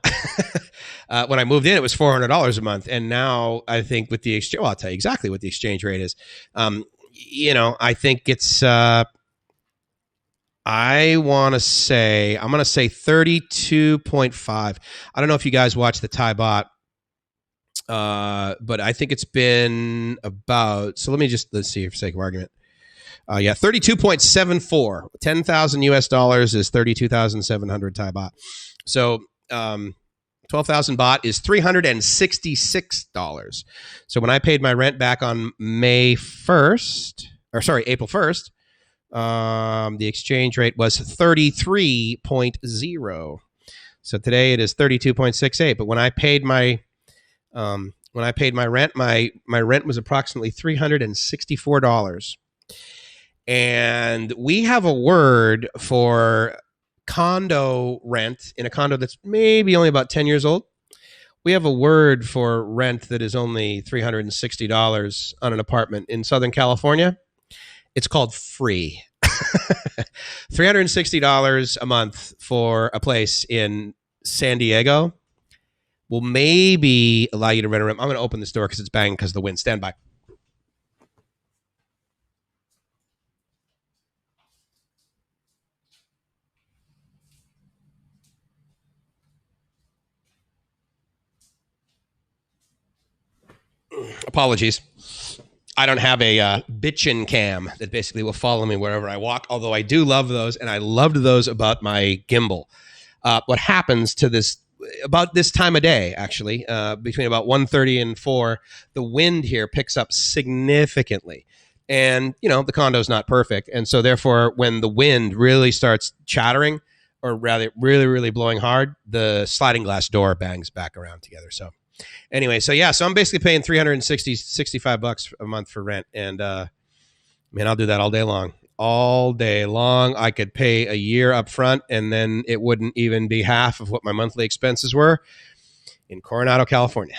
when I moved in, it was $400 a month, and now I think with the exchange, well, I'll tell you exactly what the exchange rate is. I think it's, I'm going to say 32.5. I don't know if you guys watch the Thai baht, but I think it's been about, so let's see for sake of argument. 32.74, 10,000 US dollars is 32,700 Thai baht. So, 12,000 baht is $366. So when I paid my rent back on April 1st, the exchange rate was 33.0. So today it is 32.68. But when I paid my rent, my rent was approximately $364. And we have a word for condo rent in a condo that's maybe only about 10 years old. We have a word for rent that is only $360 on an apartment in Southern California. It's called free. $360 a month for a place in San Diego will maybe allow you to rent a room. I'm going to open this door because it's banging because of the wind. Stand by. Apologies. I don't have a bitchin' cam that basically will follow me wherever I walk, although I do love those, and I loved those about my gimbal. What happens to this, about this time of day, actually, between about 1:30 and 4, the wind here picks up significantly. And, the condo's not perfect. And so therefore, when the wind really starts chattering, or rather really, really blowing hard, the sliding glass door bangs back around together. So anyway, so I'm basically paying $65 a month for rent. And man, I'll do that all day long. All day long. I could pay a year up front, and then it wouldn't even be half of what my monthly expenses were in Coronado, California.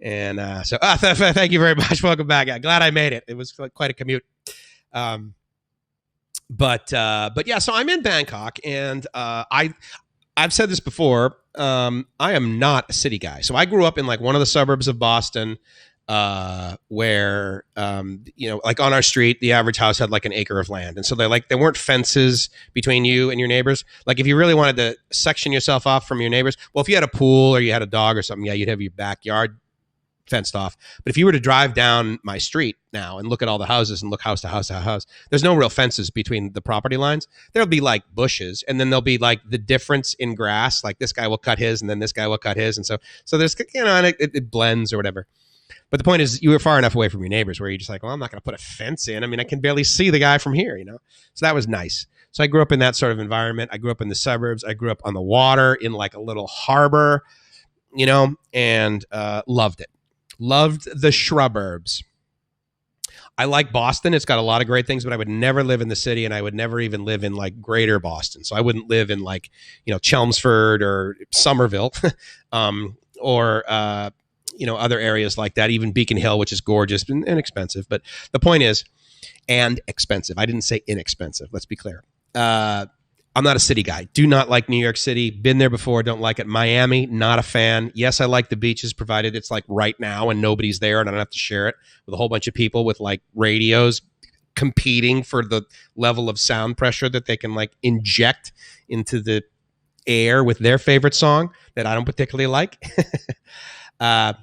And so thank you very much. Welcome back. I'm glad I made it. It was quite a commute. But yeah, so I'm in Bangkok, and I've said this before. I am not a city guy. So I grew up in like one of the suburbs of Boston, where like on our street, the average house had like an acre of land, and so there weren't fences between you and your neighbors. Like if you really wanted to section yourself off from your neighbors, well, if you had a pool or you had a dog or something, yeah, you'd have your backyard fenced off. But if you were to drive down my street now and look at all the houses and look house to house to house, there's no real fences between the property lines. There'll be like bushes, and then there'll be like the difference in grass. Like this guy will cut his, and then this guy will cut his, and so there's and it blends or whatever. But the point is, you were far enough away from your neighbors where you're just like, well, I'm not going to put a fence in. I mean, I can barely see the guy from here, So that was nice. So I grew up in that sort of environment. I grew up in the suburbs. I grew up on the water in like a little harbor, and loved it. Loved the shruburbs. I like Boston. It's got a lot of great things, but I would never live in the city, and I would never even live in like greater Boston. So I wouldn't live in like, Chelmsford or Somerville, or other areas like that, even Beacon Hill, which is gorgeous and inexpensive. But the point is, and expensive. I didn't say inexpensive. Let's be clear. I'm not a city guy. Do not like New York City. Been there before. Don't like it. Miami, not a fan. Yes, I like the beaches, provided it's like right now and nobody's there and I don't have to share it with a whole bunch of people with like radios competing for the level of sound pressure that they can like inject into the air with their favorite song that I don't particularly like. I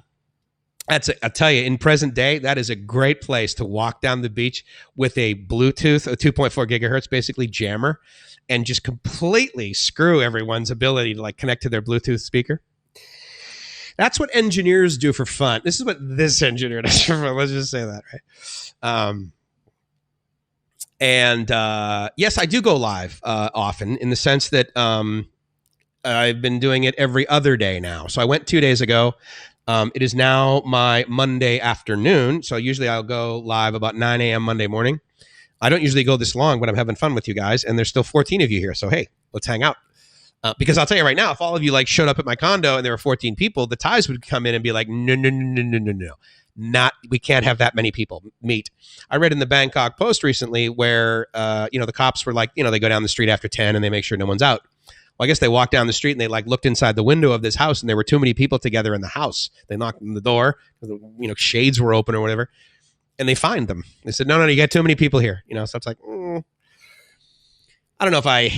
tell you, in present day, that is a great place to walk down the beach with a Bluetooth, a 2.4 gigahertz, basically jammer, and just completely screw everyone's ability to like connect to their Bluetooth speaker. That's what engineers do for fun. This is what this engineer does for fun. Let's just say that, right? Yes, I do go live often, in the sense that I've been doing it every other day now. So I went 2 days ago. It is now my Monday afternoon. So usually I'll go live about 9 a.m. Monday morning. I don't usually go this long, but I'm having fun with you guys. And there's still 14 of you here. So, hey, let's hang out. Because I'll tell you right now, if all of you like showed up at my condo and there were 14 people, the ties would come in and be like, no. We can't have that many people meet. I read in the Bangkok Post recently where, the cops were like, they go down the street after 10 and they make sure no one's out. Well, I guess they walked down the street and they like looked inside the window of this house and there were too many people together in the house. They knocked on the door, shades were open or whatever, and they fined them. They said, no, you got too many people here. So it's like, I don't know if I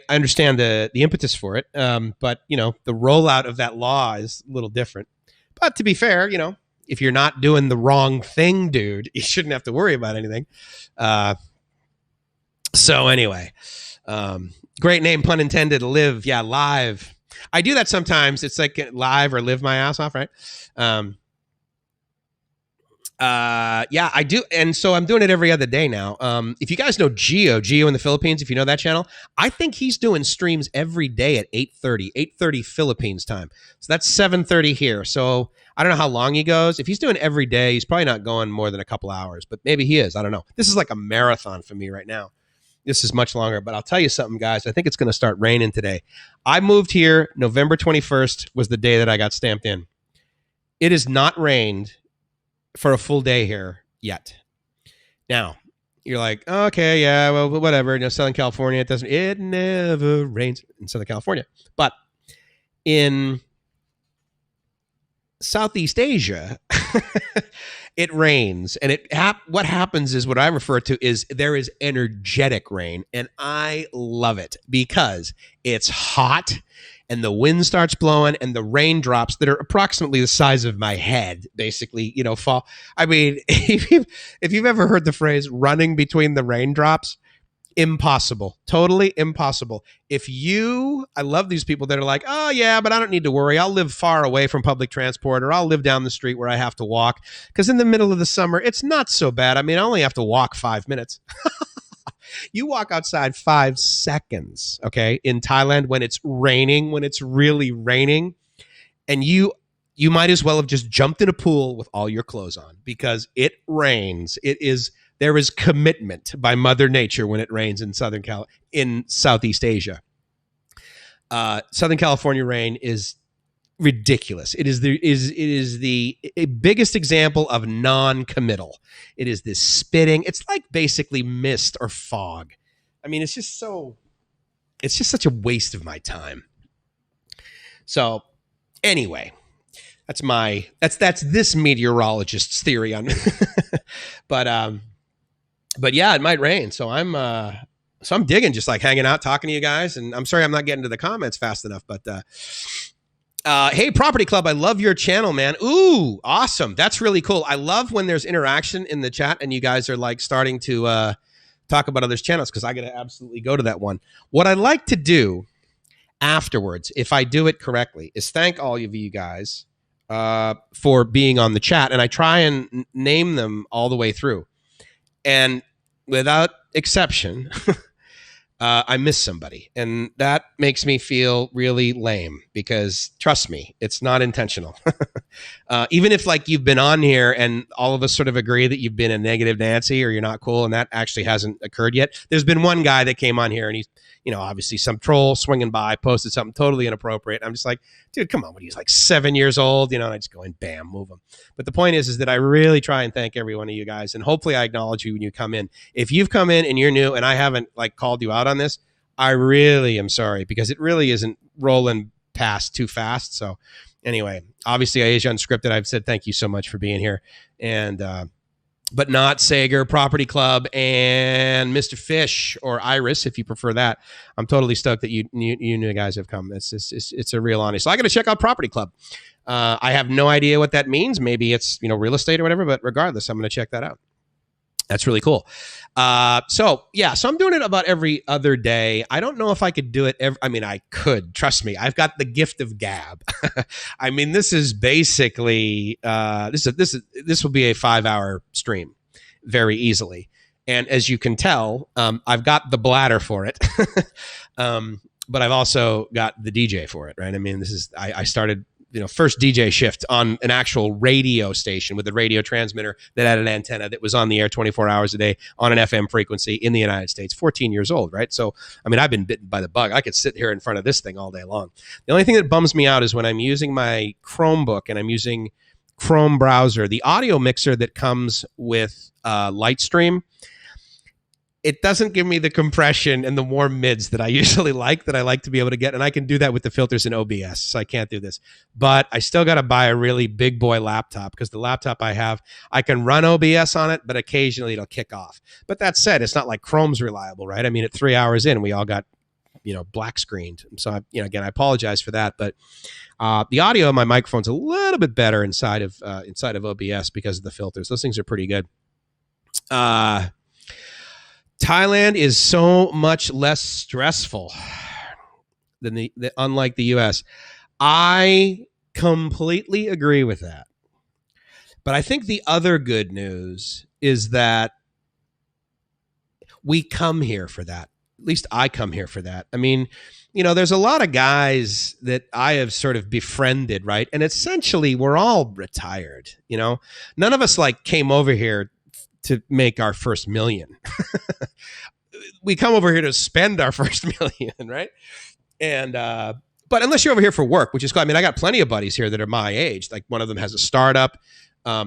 understand the impetus for it. But the rollout of that law is a little different. But to be fair, if you're not doing the wrong thing, dude, you shouldn't have to worry about anything. So anyway, great name, pun intended, live. Yeah, live. I do that sometimes. It's like live or live my ass off, right? Yeah, I do. And so I'm doing it every other day now. If you guys know Geo in the Philippines, if you know that channel, I think he's doing streams every day at 8:30 Philippines time. So that's 7:30 here. So I don't know how long he goes. If he's doing every day, he's probably not going more than a couple hours, but maybe he is. I don't know. This is like a marathon for me right now. This is much longer, but I'll tell you something, guys. I think it's going to start raining today. I moved here. November 21st was the day that I got stamped in. It has not rained for a full day here yet. Now, you're like, okay, yeah, well, whatever. Southern California, it never rains in Southern California. But in Southeast Asia, it rains. And what happens is what I refer to is there is energetic rain. And I love it because it's hot and the wind starts blowing and the raindrops that are approximately the size of my head basically, fall. I mean, if you've ever heard the phrase running between the raindrops, impossible, totally impossible. I love these people that are like, oh yeah, but I don't need to worry. I'll live far away from public transport, or I'll live down the street where I have to walk. Because in the middle of the summer, it's not so bad. I mean, I only have to walk 5 minutes. You walk outside 5 seconds, okay, in Thailand when it's raining, when it's really raining, and you might as well have just jumped in a pool with all your clothes on because it rains. There is commitment by Mother Nature when it rains in Southeast Asia. Southern California rain is ridiculous. It is the biggest example of non-committal. It is this spitting. It's like basically mist or fog. I mean, it's just such a waste of my time. So anyway, that's this meteorologist's theory on but yeah, it might rain. So I'm digging just like hanging out, talking to you guys. And I'm sorry I'm not getting to the comments fast enough, but hey, Property Club, I love your channel, man. Ooh, awesome. That's really cool. I love when there's interaction in the chat and you guys are like starting to talk about others' channels, because I got to absolutely go to that one. What I like to do afterwards, if I do it correctly, is thank all of you guys for being on the chat. And I try and name them all the way through. And without exception, I miss somebody. And that makes me feel really lame because, trust me, it's not intentional. Even if like you've been on here and all of us sort of agree that you've been a negative Nancy or you're not cool, and that actually hasn't occurred yet. There's been one guy that came on here and he's, obviously some troll swinging by, posted something totally inappropriate. I'm just like, dude, come on. When he's like 7 years old, and I just go and bam, move him. But the point is that I really try and thank every one of you guys. And hopefully I acknowledge you when you come in. If you've come in and you're new and I haven't like called you out on this, I really am sorry, because it really isn't rolling past too fast. So anyway, obviously Asia Unscripted, I've said thank you so much for being here. And, but not Sager, Property Club, and Mr. Fish, or Iris, if you prefer that. I'm totally stoked that you new guys have come. It's a real honor. So I got to check out Property Club. I have no idea what that means. Maybe it's real estate or whatever. But regardless, I'm going to check that out. That's really cool. So I'm doing it about every other day. I don't know if I could do it. I could. Trust me. I've got the gift of gab. I mean, this is basically this will be a 5-hour stream very easily. And as you can tell, I've got the bladder for it, but I've also got the DJ for it. Right? I mean, I started first DJ shift on an actual radio station with a radio transmitter that had an antenna that was on the air 24 hours a day on an FM frequency in the United States, 14 years old, right? So, I mean, I've been bitten by the bug. I could sit here in front of this thing all day long. The only thing that bums me out is when I'm using my Chromebook and I'm using Chrome browser, the audio mixer that comes with Lightstream, it doesn't give me the compression and the warm mids that I usually like, that I like to be able to get. And I can do that with the filters in OBS. So I can't do this. But I still got to buy a really big boy laptop, because the laptop I have, I can run OBS on it, but occasionally it'll kick off. But that said, it's not like Chrome's reliable, right? I mean, at 3 hours in, we all got, black screened. So, again, I apologize for that. But the audio of my microphone's a little bit better inside of OBS because of the filters. Those things are pretty good. Thailand is so much less stressful than unlike the US. I completely agree with that. But I think the other good news is that we come here for that. At least I come here for that. I mean, there's a lot of guys that I have sort of befriended, right? And essentially we're all retired, None of us like came over here to make our first million. We come over here to spend our first million, right? And but unless you're over here for work, which is cool. I mean, I got plenty of buddies here that are my age. Like one of them has a startup,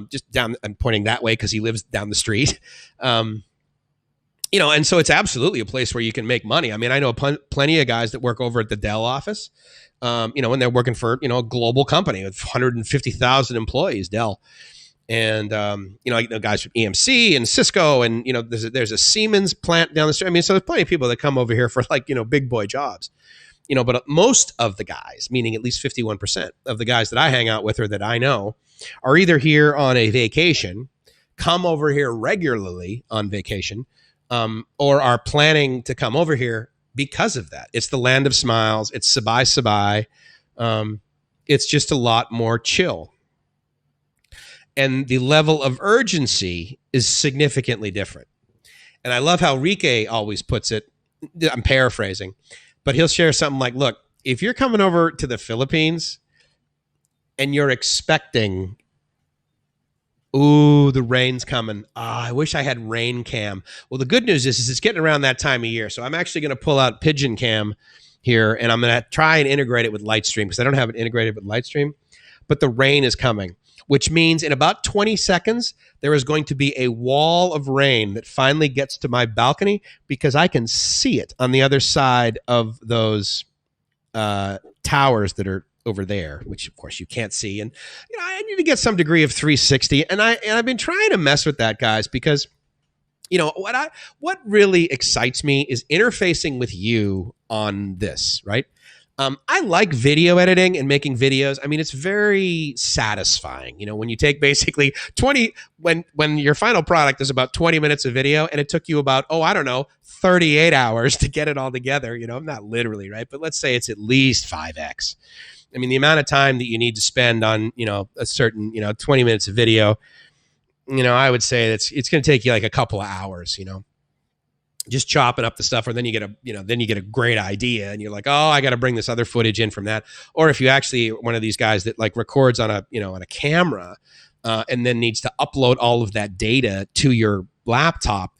just down. I'm pointing that way because he lives down the street. And so it's absolutely a place where you can make money. I mean, I know plenty of guys that work over at the Dell office. When they're working for a global company with 150,000 employees, Dell. And, guys from EMC and Cisco, and, there's a Siemens plant down the street. I mean, so there's plenty of people that come over here for like, big boy jobs. but most of the guys, meaning at least 51% of the guys that I hang out with or that I know, are either here on a vacation, come over here regularly on vacation, or are planning to come over here because of that. It's the land of smiles. It's sabai sabai. It's just a lot more chill. And the level of urgency is significantly different. And I love how Rike always puts it. I'm paraphrasing, but he'll share something like, look, if you're coming over to the Philippines and you're expecting, ooh, the rain's coming. I wish I had rain cam. Well, the good news is it's getting around that time of year. So I'm actually going to pull out Pigeon Cam here, and I'm going to try and integrate it with Lightstream because I don't have it integrated with Lightstream. But the rain is coming, which means in about 20 seconds, there is going to be a wall of rain that finally gets to my balcony because I can see it on the other side of those towers that are over there, which of course you can't see. And I need to get some degree of 360. And I've been trying to mess with that, guys, because what really excites me is interfacing with you on this, right? I like video editing and making videos. I mean, it's very satisfying. When you take basically 20, when your final product is about 20 minutes of video and it took you about, 38 hours to get it all together, not literally, right? But let's say it's at least 5X. I mean, the amount of time that you need to spend on, a certain, 20 minutes of video, I would say it's going to take you like a couple of hours, just chopping up the stuff, or then you get a great idea and you're like, oh, I got to bring this other footage in from that. Or if you actually one of these guys that like records on a camera and then needs to upload all of that data to your laptop,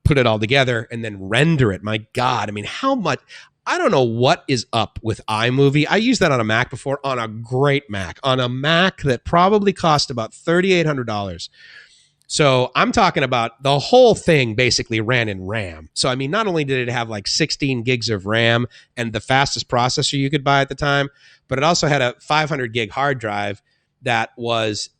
put it all together and then render it. My God. I mean, how much, I don't know what is up with iMovie. I used that on a Mac before, on a great Mac, on a Mac that probably cost about $3,800. So I'm talking about the whole thing basically ran in RAM. So, I mean, not only did it have like 16 gigs of RAM and the fastest processor you could buy at the time, but it also had a 500 gig hard drive that was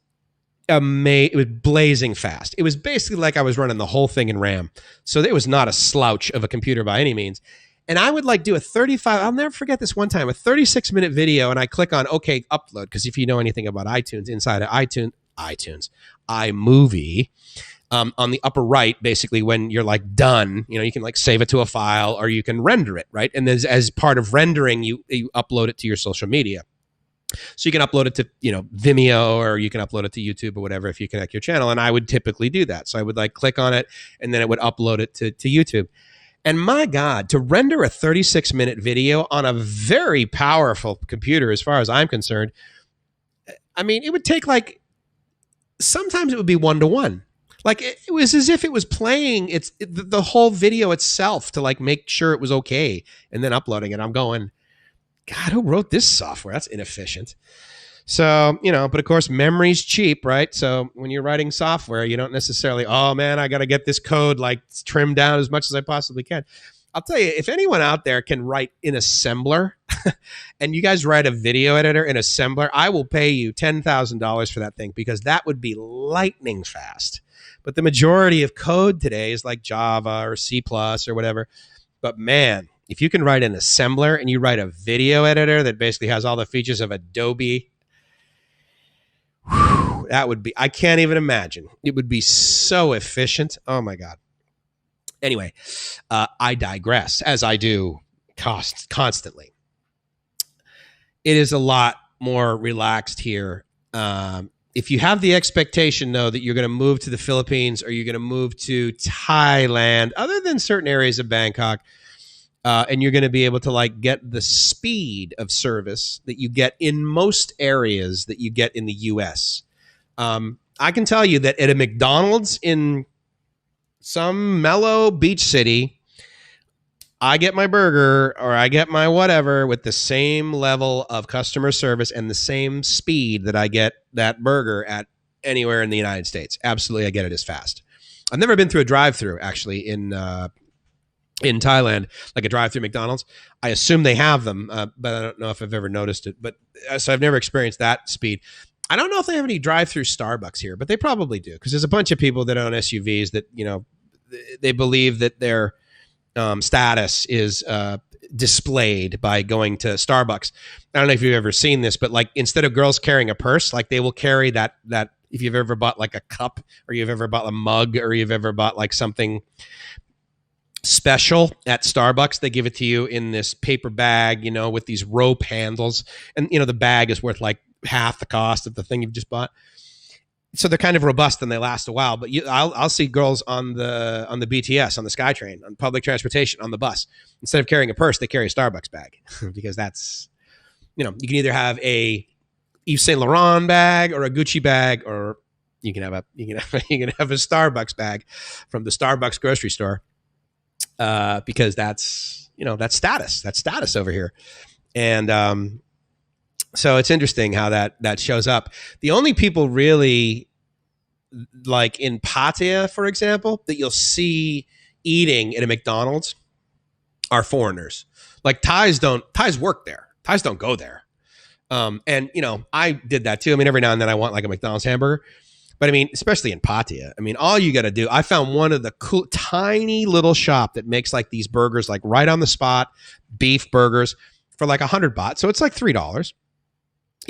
it was blazing fast. It was basically like I was running the whole thing in RAM. So it was not a slouch of a computer by any means. And I would like do a 35, I'll never forget this one time, a 36-minute video, and I click on OK, upload, because if you know anything about iTunes, inside of iMovie, on the upper right, basically when you're like done, you can like save it to a file or you can render it, right? And as part of rendering, you upload it to your social media. So you can upload it to, Vimeo, or you can upload it to YouTube or whatever if you connect your channel. And I would typically do that. So I would like click on it and then it would upload it to YouTube. And my God, to render a 36-minute video on a very powerful computer, as far as I'm concerned, I mean, it would take like, sometimes it would be 1-to-1. Like it was as if it was playing the whole video itself to like make sure it was okay and then uploading it. I'm going, God, who wrote this software? That's inefficient. So, but of course, memory's cheap, right? So when you're writing software, you don't necessarily, oh man, I got to get this code like trimmed down as much as I possibly can. I'll tell you, if anyone out there can write in assembler and you guys write a video editor in assembler, I will pay you $10,000 for that thing, because that would be lightning fast. But the majority of code today is like Java or C+ or whatever. But man, if you can write an assembler and you write a video editor that basically has all the features of Adobe, that would be, I can't even imagine. It would be so efficient. Oh my God. Anyway, I digress, as I do constantly. It is a lot more relaxed here. If you have the expectation, though, that you're going to move to the Philippines or you're going to move to Thailand, other than certain areas of Bangkok, and you're going to be able to like get the speed of service that you get in most areas that you get in the US. I can tell you that at a McDonald's in some mellow beach city, I get my burger or I get my whatever with the same level of customer service and the same speed that I get that burger at anywhere in the United States. Absolutely, I get it as fast. I've never been through a drive-through actually in Thailand, like a drive-through McDonald's. I assume they have them, but I don't know if I've ever noticed it. But so I've never experienced that speed. I don't know if they have any drive-through Starbucks here, but they probably do, because there's a bunch of people that own SUVs that they believe that their status is displayed by going to Starbucks. I don't know if you've ever seen this, but like instead of girls carrying a purse, like they will carry that if you've ever bought like a cup or you've ever bought a mug or you've ever bought like something special at Starbucks, they give it to you in this paper bag, with these rope handles. And, the bag is worth like half the cost of the thing you've just bought. So they're kind of robust and they last a while. But I'll see girls on the BTS, on the SkyTrain, on public transportation, on the bus. Instead of carrying a purse, they carry a Starbucks bag because that's, you can either have a Yves Saint Laurent bag or a Gucci bag, or you can have a Starbucks bag from the Starbucks grocery store because that's status. That's status over here, and so it's interesting how that shows up. The only people really, like in Pattaya, for example, that you'll see eating at a McDonald's are foreigners. Like Thais work there. Thais don't go there. And I did that too. I mean, every now and then I want like a McDonald's hamburger, but I mean, especially in Pattaya, I mean, all you got to do, I found one of the cool, tiny little shop that makes like these burgers, like right on the spot, beef burgers for like 100 baht. So it's like $3.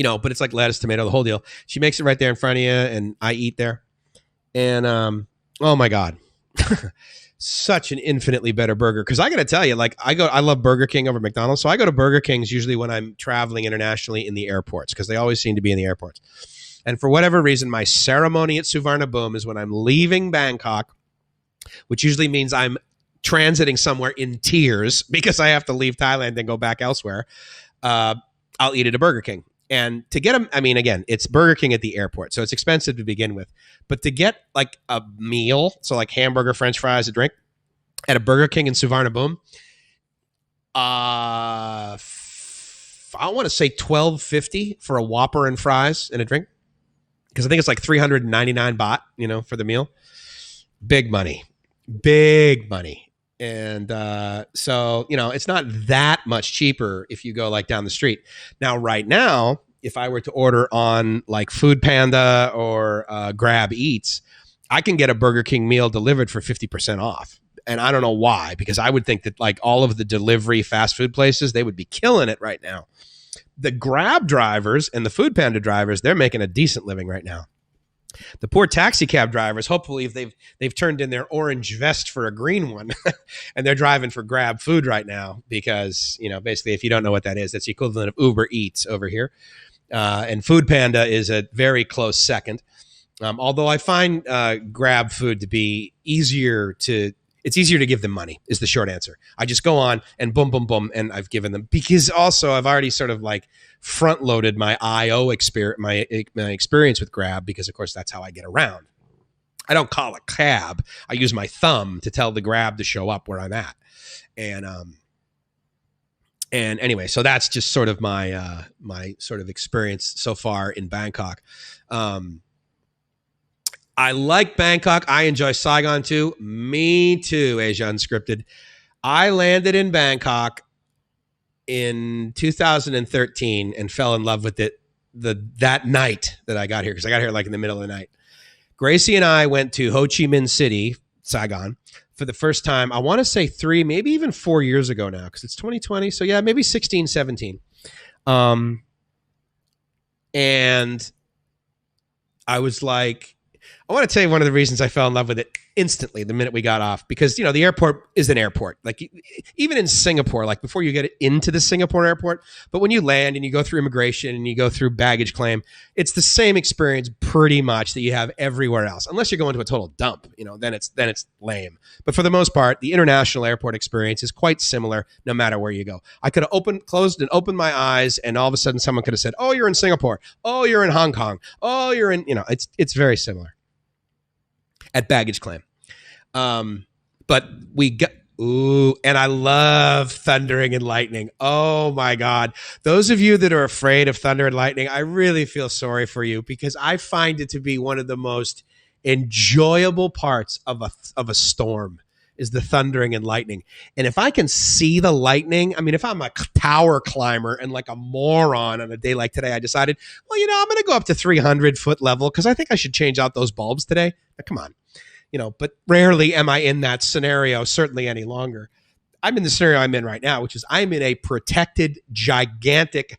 But it's like lettuce, tomato, the whole deal. She makes it right there in front of you, and I eat there. And oh my God, such an infinitely better burger. Because I got to tell you, like I love Burger King over McDonald's. So I go to Burger King's usually when I'm traveling internationally in the airports, because they always seem to be in the airports. And for whatever reason, my ceremony at Suvarnabhumi is when I'm leaving Bangkok, which usually means I'm transiting somewhere in tears because I have to leave Thailand and go back elsewhere. I'll eat at a Burger King. And to get them, I mean, again, it's Burger King at the airport, so it's expensive to begin with. But to get like a meal, so like hamburger, French fries, a drink, at a Burger King in Suvarnabhumi, I want to say $12.50 for a Whopper and fries and a drink, because I think it's like 399 baht, for the meal. Big money. And so, it's not that much cheaper if you go like down the street. Now, right now, if I were to order on like Food Panda or Grab Eats, I can get a Burger King meal delivered for 50% off. And I don't know why, because I would think that like all of the delivery fast food places, they would be killing it right now. The Grab drivers and the Food Panda drivers, they're making a decent living right now. The poor taxi cab drivers, hopefully if they've turned in their orange vest for a green one and they're driving for Grab Food right now, because, basically if you don't know what that is, that's the equivalent of Uber Eats over here. And Food Panda is a very close second. Although I find Grab Food to be easier to give them money is the short answer. I just go on and boom, boom, boom, and I've given them, because also I've already sort of like front loaded my IO experience, my experience with Grab, because of course that's how I get around. I don't call a cab. I use my thumb to tell the Grab to show up where I'm at. And anyway, so that's just sort of my my sort of experience so far in Bangkok. I like Bangkok. I enjoy Saigon too. Me too, Asia Unscripted. I landed in Bangkok in 2013 and fell in love with it that night that I got here, because I got here like in the middle of the night. Gracie and I went to Ho Chi Minh City, Saigon, for the first time. I want to say 3, maybe even 4 years ago now, because it's 2020. So yeah, maybe 16, 17. And I was like, I want to tell you one of the reasons I fell in love with it instantly the minute we got off, because, the airport is an airport. Like even in Singapore, like before you get into the Singapore airport, but when you land and you go through immigration and you go through baggage claim, it's the same experience pretty much that you have everywhere else, unless you're going to a total dump, then it's lame. But for the most part, the international airport experience is quite similar no matter where you go. I could have closed and opened my eyes, and all of a sudden someone could have said, oh, you're in Singapore. Oh, you're in Hong Kong. Oh, you're in, it's very similar at baggage claim. But we got, and I love thundering and lightning. Oh my God. Those of you that are afraid of thunder and lightning, I really feel sorry for you, because I find it to be one of the most enjoyable parts of a storm is the thundering and lightning. And if I can see the lightning, I mean, if I'm a tower climber and like a moron on a day like today, I decided, well, I'm going to go up to 300-foot level because I think I should change out those bulbs today. Now, come on. But rarely am I in that scenario, certainly any longer. I'm in the scenario I'm in right now, which is I'm in a protected, gigantic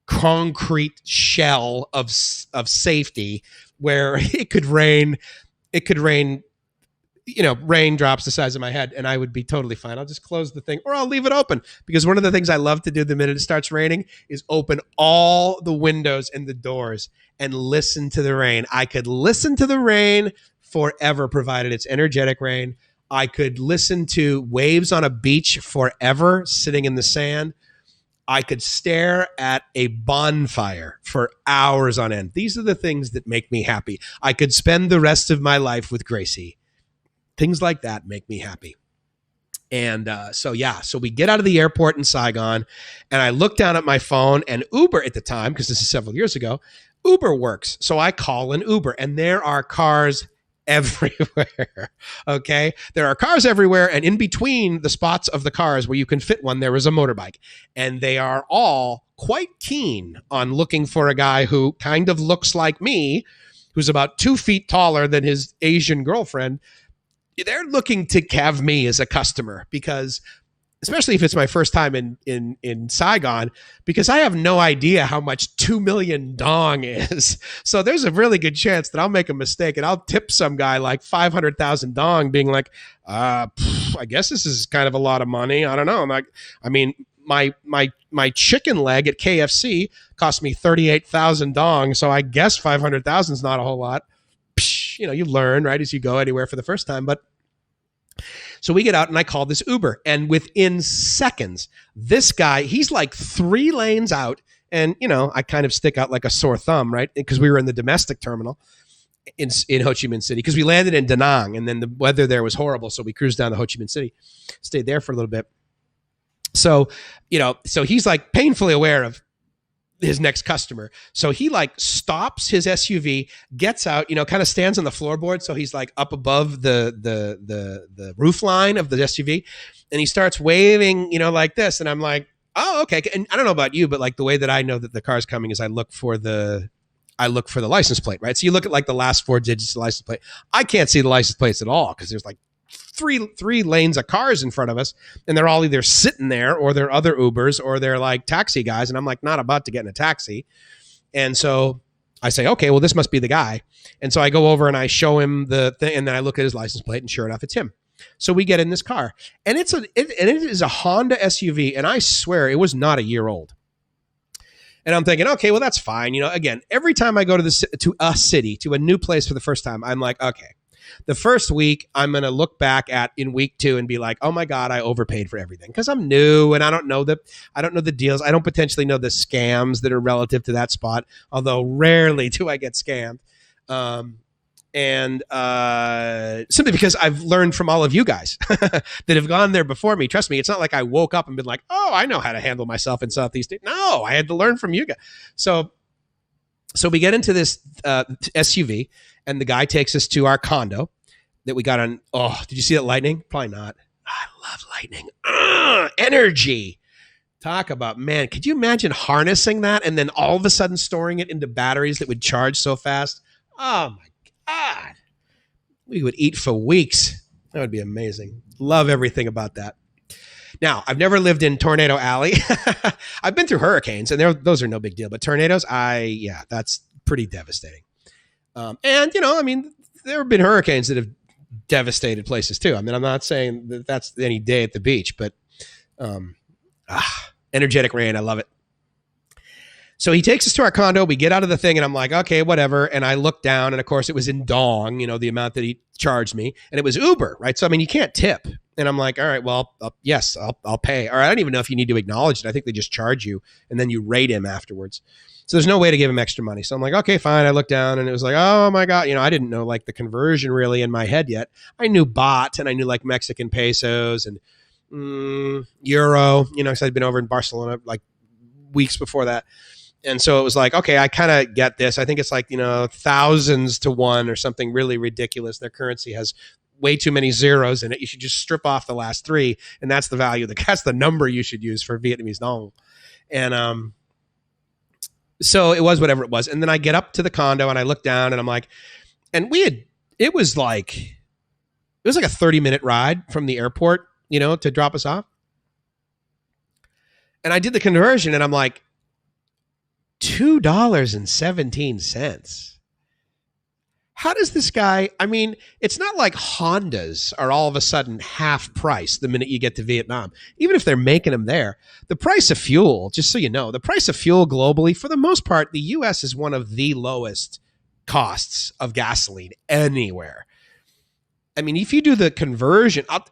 concrete shell of safety where it could rain. It could rain, raindrops the size of my head, and I would be totally fine. I'll just close the thing or I'll leave it open, because one of the things I love to do the minute it starts raining is open all the windows and the doors and listen to the rain. I could listen to the rain forever, provided it's energetic rain. I could listen to waves on a beach forever, sitting in the sand. I could stare at a bonfire for hours on end. These are the things that make me happy. I could spend the rest of my life with Gracie. Things like that make me happy. And so we get out of the airport in Saigon, and I look down at my phone, and Uber at the time, because this is several years ago, Uber works. So I call an Uber, and there are cars everywhere. Okay. There are cars everywhere. And in between the spots of the cars where you can fit one, there is a motorbike. And they are all quite keen on looking for a guy who kind of looks like me, who's about 2 feet taller than his Asian girlfriend. They're looking to have me as a customer, because especially if it's my first time in Saigon, because I have no idea how much 2 million dong is. So there's a really good chance that I'll make a mistake and I'll tip some guy like 500,000 dong, being like, I guess this is kind of a lot of money. I don't know. I'm like, I mean, my chicken leg at KFC cost me 38,000 dong. So I guess 500,000 is not a whole lot. You learn, right, as you go anywhere for the first time. But so we get out and I call this Uber, and within seconds, this guy, he's like 3 lanes out, and I kind of stick out like a sore thumb, right? Because we were in the domestic terminal in Ho Chi Minh City, because we landed in Da Nang, and then the weather there was horrible, so we cruised down to Ho Chi Minh City, stayed there for a little bit. So, so he's like painfully aware of his next customer. So he like stops his SUV, gets out, kind of stands on the floorboard. So he's like up above the roof line of the SUV, and he starts waving, like this. And I'm like, oh, okay. And I don't know about you, but like the way that I know that the car's coming is I look for the license plate, right? So you look at like the last 4 digits of the license plate. I can't see the license plates at all, because there's like three lanes of cars in front of us, and they're all either sitting there, or they're other Ubers, or they're like taxi guys. And I'm like, not about to get in a taxi. And so I say, okay, well, this must be the guy. And so I go over and I show him the thing, and then I look at his license plate, and sure enough, it's him. So we get in this car, and it is a Honda SUV. And I swear it was not a year old. And I'm thinking, okay, well, that's fine. Again, every time I go to a city, to a new place for the first time, I'm like, okay, the first week, I'm going to look back at in week 2 and be like, oh my God, I overpaid for everything, because I'm new and I don't know the deals. I don't potentially know the scams that are relative to that spot, although rarely do I get scammed. And simply because I've learned from all of you guys that have gone there before me. Trust me, it's not like I woke up and been like, oh, I know how to handle myself in Southeast Asia. No, I had to learn from you guys. So we get into this SUV, and the guy takes us to our condo that we got on. Oh, did you see that lightning? Probably not. I love lightning. Energy. Talk about, man, could you imagine harnessing that and then all of a sudden storing it into batteries that would charge so fast? Oh, my God. We would eat for weeks. That would be amazing. Love everything about that. Now, I've never lived in Tornado Alley. I've been through hurricanes, and those are no big deal. But tornadoes, that's pretty devastating. And, there have been hurricanes that have devastated places too. I mean, I'm not saying that that's any day at the beach, but energetic rain, I love it. So he takes us to our condo. We get out of the thing, and I'm like, okay, whatever. And I look down, and of course, it was in dong, the amount that he charged me, and it was Uber, right? So, I mean, you can't tip. And I'm like, all right, well, yes, I'll pay. Or I don't even know if you need to acknowledge it. I think they just charge you, and then you rate him afterwards. So there's no way to give him extra money. So I'm like, okay, fine. I looked down, and it was like, oh my God, I didn't know like the conversion really in my head yet. I knew baht, and I knew like Mexican pesos and euro, because I'd been over in Barcelona like weeks before that. And so it was like, okay, I kind of get this. I think it's like, thousands to one or something really ridiculous. Their currency has way too many zeros in it. You should just strip off the last 3, and that's the value. That's the number you should use for Vietnamese dong. And so it was whatever it was. And then I get up to the condo, and I look down, and I'm like, and it was like a 30-minute ride from the airport, to drop us off. And I did the conversion and I'm like, $2.17. How does this guy, I mean, it's not like Hondas are all of a sudden half price the minute you get to Vietnam. Even if they're making them there, the price of fuel, just so you know, the price of fuel globally, for the most part, the US is one of the lowest costs of gasoline anywhere. I mean, if you do the conversion, a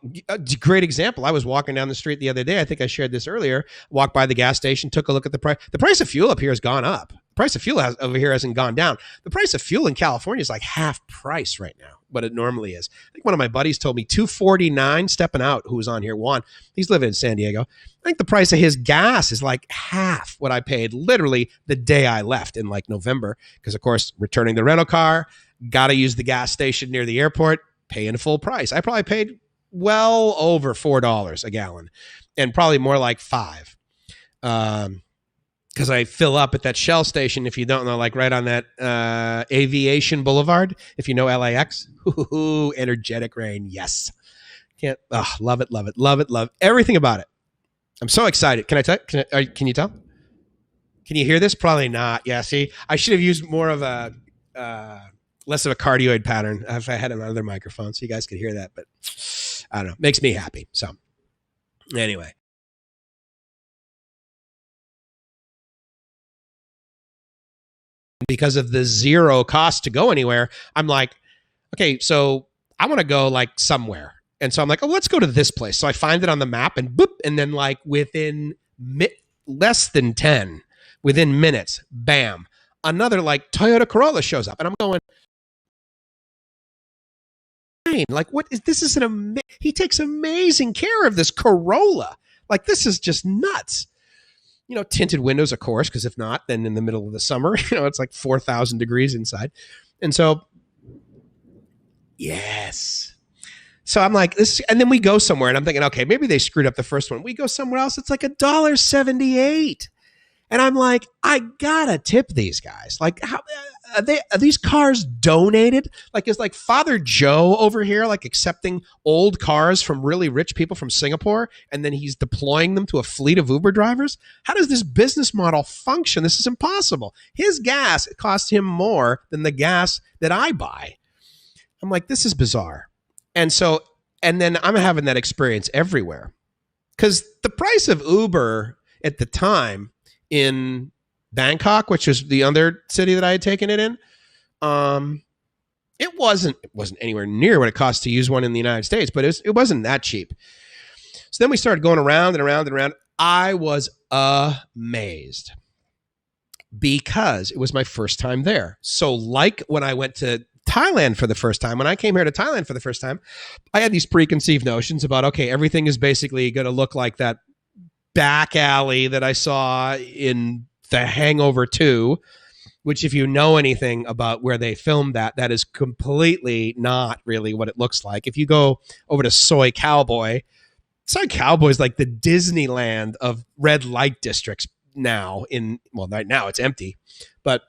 great example. I was walking down the street the other day. I think I shared this earlier. Walked by the gas station, took a look at the price. The price of fuel up here has gone up. The price of fuel over here hasn't gone down. The price of fuel in California is like half price right now, what it normally is. I think one of my buddies told me $2.49 stepping out, who was on here, Juan. He's living in San Diego. I think the price of his gas is like half what I paid literally the day I left in like November. Because, of course, returning the rental car, got to use the gas station near the airport. Paying full price. I probably paid well over $4 a gallon and probably more like $5. Because I fill up at that Shell station, if you don't know, like right on that Aviation Boulevard, if you know LAX. Ooh, energetic rain. Yes. Love it, love it, love it, love everything about it. I'm so excited. Can you tell? Can you hear this? Probably not. Yeah, see, I should have used more of a less of a cardioid pattern if I had another microphone so you guys could hear that, but I don't know. Makes me happy. So anyway. Because of the zero cost to go anywhere, I'm like, okay, so I want to go like somewhere. And so I'm like, oh, let's go to this place. So I find it on the map and boop. And then like within less than 10, within minutes, bam, another like Toyota Corolla shows up. And I'm going, like, what is this? Is he takes amazing care of this Corolla. Like, this is just nuts. You know, tinted windows, of course, because if not, then in the middle of the summer, you know, it's like 4,000 degrees inside. And so, yes. So I'm like, and then we go somewhere and I'm thinking, okay, maybe they screwed up the first one. We go somewhere else. It's like $1.78. And I'm like, I gotta tip these guys. Like, how are these cars donated? Like, is like Father Joe over here, like accepting old cars from really rich people from Singapore, and then he's deploying them to a fleet of Uber drivers? How does this business model function? This is impossible. His gas costs him more than the gas that I buy. I'm like, this is bizarre. And so, and then I'm having that experience everywhere. Because the price of Uber at the time in Bangkok, which was the other city that I had taken it in, it wasn't anywhere near what it costs to use one in the United States, but it wasn't that cheap. So then we started going around and around and around. I was amazed because it was my first time there. So like when I went to Thailand for the first time, when I came here to Thailand for the first time, I had these preconceived notions about, okay, everything is basically going to look like that back alley that I saw in The Hangover 2, which if you know anything about where they filmed that is completely not really what it looks like. If you go over to Soy Cowboy is like the Disneyland of red light districts now. Right now it's empty, but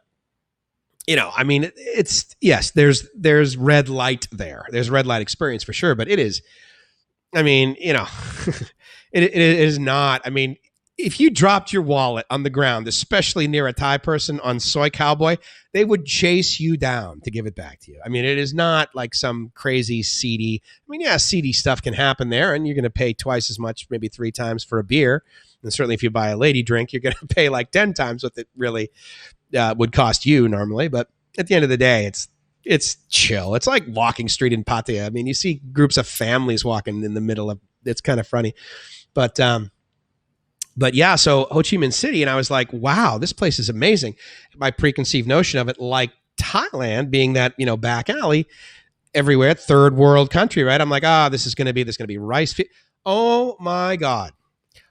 you know, I mean, it's, yes, there's red light there. There's red light experience for sure, but it is, I mean, you know, it is not, I mean, if you dropped your wallet on the ground, especially near a Thai person on Soy Cowboy, they would chase you down to give it back to you. I mean, it is not like some crazy seedy, I mean, yeah, seedy stuff can happen there, and you're going to pay twice as much, maybe 3 times for a beer. And certainly if you buy a lady drink, you're going to pay like 10 times what it really would cost you normally. But at the end of the day, it's chill. It's like walking street in Pattaya. I mean, you see groups of families walking in the middle of, it's kind of funny. But yeah, so Ho Chi Minh City, and I was like, wow, this place is amazing. My preconceived notion of it, like Thailand being that, you know, back alley everywhere, third world country, right? I'm like, this is going to be rice. Oh my God.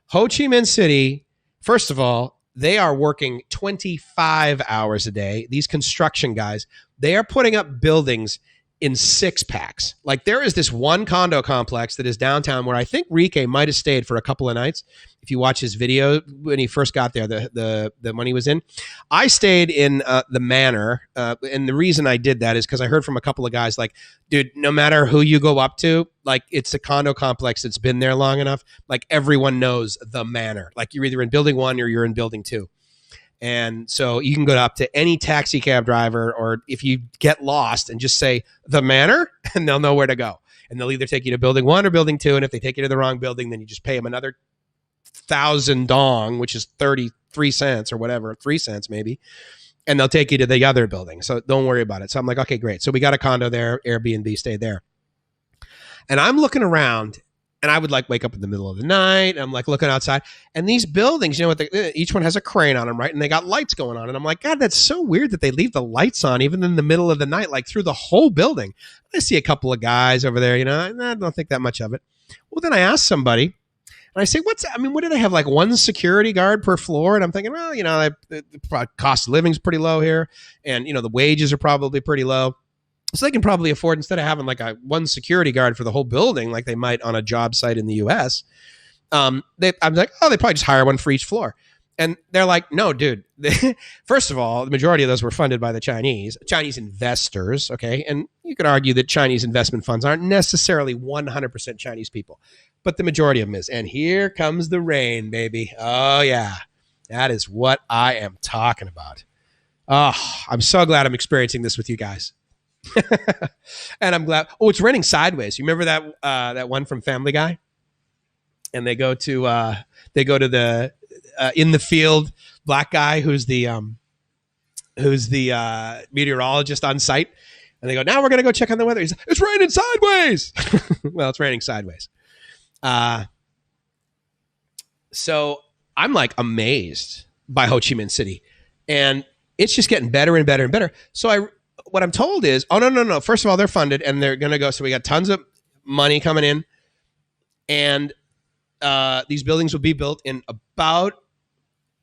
Ho Chi Minh City, first of all, they are working 25 hours a day. These construction guys, they are putting up buildings in 6-packs. Like there is this one condo complex that is downtown where I think Rike might have stayed for a couple of nights. If you watch his video when he first got there, the when he was in, I stayed in the Manor, and the reason I did that is because I heard from a couple of guys like, dude, no matter who you go up to, like it's a condo complex that's been there long enough, like everyone knows the Manor. Like you're either in building 1 or you're in building 2. And so you can go up to any taxi cab driver, or if you get lost and just say the Manor, and they'll know where to go. And they'll either take you to building 1 or building 2. And if they take you to the wrong building, then you just pay them another 1,000 dong, which is 33 cents or whatever, 3 cents maybe. And they'll take you to the other building. So don't worry about it. So I'm like, okay, great. So we got a condo there, Airbnb, stayed there. And I'm looking around, and I would like wake up in the middle of the night. And I'm like looking outside, and these buildings, you know what? Each one has a crane on them, right? And they got lights going on. And I'm like, God, that's so weird that they leave the lights on even in the middle of the night, like through the whole building. I see a couple of guys over there, you know, and I don't think that much of it. Well, then I asked somebody, and I say, what do they have? Like one security guard per floor? And I'm thinking, well, you know, the cost of living is pretty low here. And, you know, the wages are probably pretty low. So they can probably afford, instead of having like one security guard for the whole building, like they might on a job site in the US, I'm like, oh, they probably just hire one for each floor. And they're like, no, dude. First of all, the majority of those were funded by the Chinese investors, okay? And you could argue that Chinese investment funds aren't necessarily 100% Chinese people, but the majority of them is. And here comes the rain, baby. Oh, yeah. That is what I am talking about. Oh, I'm so glad I'm experiencing this with you guys. And I'm glad. Oh, it's raining sideways. You remember that one from Family Guy? And they go to the in the field black guy who's the meteorologist on site, and they go, now we're gonna go check on the weather. He's like, it's raining sideways. Well, it's raining sideways. So I'm like amazed by Ho Chi Minh City, and it's just getting better and better and better. So what I'm told is, oh, no. First of all, they're funded and they're going to go. So we got tons of money coming in, and these buildings will be built in about,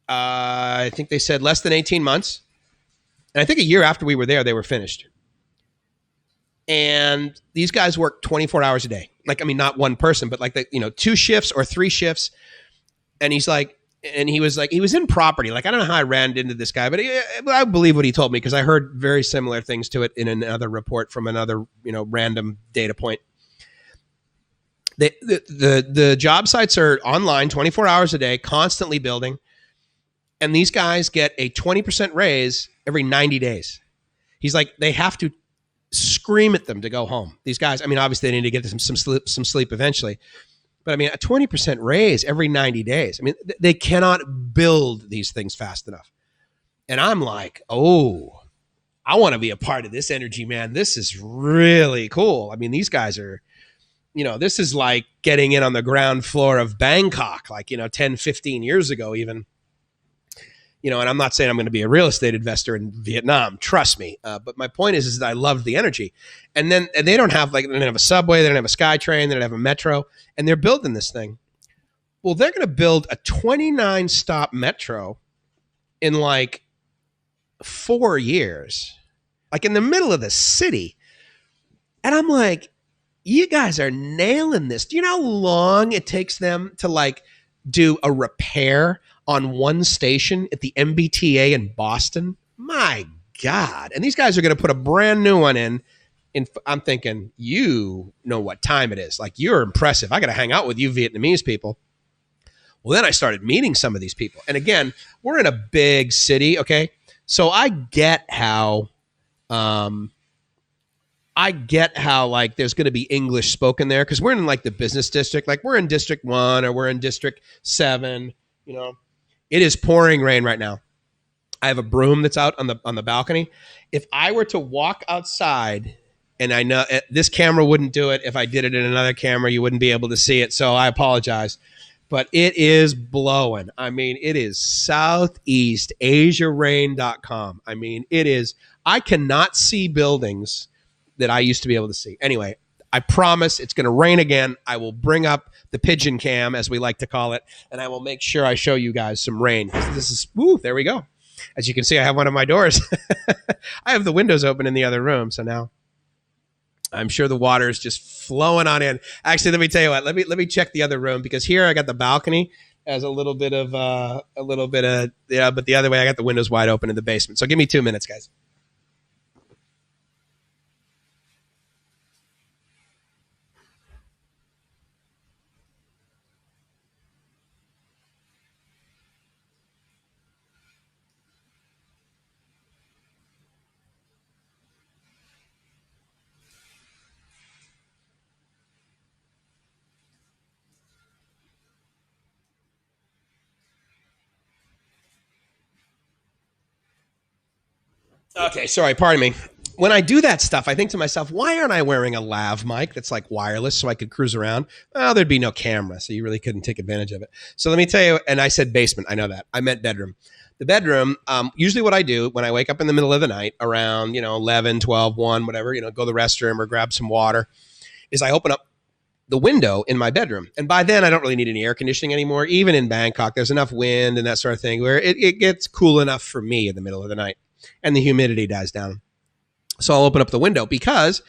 I think they said less than 18 months. And I think a year after we were there, they were finished. And these guys work 24 hours a day. Like, I mean, not one person, but like 2 shifts or 3 shifts. And he's like, and he was in property. Like, I don't know how I ran into this guy, but I believe what he told me because I heard very similar things to it in another report from another, random data point. The job sites are online 24 hours a day, constantly building. And these guys get a 20% raise every 90 days. He's like, they have to scream at them to go home. These guys, I mean, obviously they need to get some sleep eventually. But I mean, a 20% raise every 90 days. I mean, they cannot build these things fast enough. And I'm like, oh, I want to be a part of this energy, man. This is really cool. I mean, these guys are, this is like getting in on the ground floor of Bangkok, like, 10, 15 years ago even. And I'm not saying I'm going to be a real estate investor in Vietnam. Trust me. But my point is that I love the energy. And then they don't have they don't have a subway. They don't have a SkyTrain. They don't have a metro. And they're building this thing. Well, they're going to build a 29-stop metro in like 4 years, like in the middle of the city. And I'm like, you guys are nailing this. Do you know how long it takes them to like do a repair on one station at the MBTA in Boston? My God. And these guys are going to put a brand new one in. I'm thinking, you know what time it is. Like, you're impressive. I got to hang out with you Vietnamese people. Well, then I started meeting some of these people. And again, we're in a big city, okay? So I get how like there's going to be English spoken there because we're in like the business district. Like, we're in District 1 or we're in District 7, It is pouring rain right now. I have a broom that's out on the balcony. If I were to walk outside, and I know this camera wouldn't do it. If I did it in another camera, you wouldn't be able to see it. So I apologize. But it is blowing. I mean, it is Southeast AsiaRain.com. I mean, it is. I cannot see buildings that I used to be able to see. Anyway, I promise it's going to rain again. I will bring up the pigeon cam, as we like to call it, and I will make sure I show you guys some rain. This is, there we go. As you can see, I have one of my doors. I have the windows open in the other room, so now I'm sure the water is just flowing on in. Actually, let me tell you what. Let me check the other room, because here I got the balcony as a little bit of yeah, but the other way I got the windows wide open in the basement. So give me 2 minutes, guys. Okay, sorry, pardon me. When I do that stuff, I think to myself, why aren't I wearing a lav mic that's like wireless so I could cruise around? Well, there'd be no camera, so you really couldn't take advantage of it. So let me tell you, and I said basement, I know that. I meant bedroom. The bedroom, usually what I do when I wake up in the middle of the night around, 11, 12, 1, whatever, go to the restroom or grab some water, is I open up the window in my bedroom. And by then, I don't really need any air conditioning anymore. Even in Bangkok, there's enough wind and that sort of thing where it gets cool enough for me in the middle of the night and the humidity dies down. So I'll open up the window because,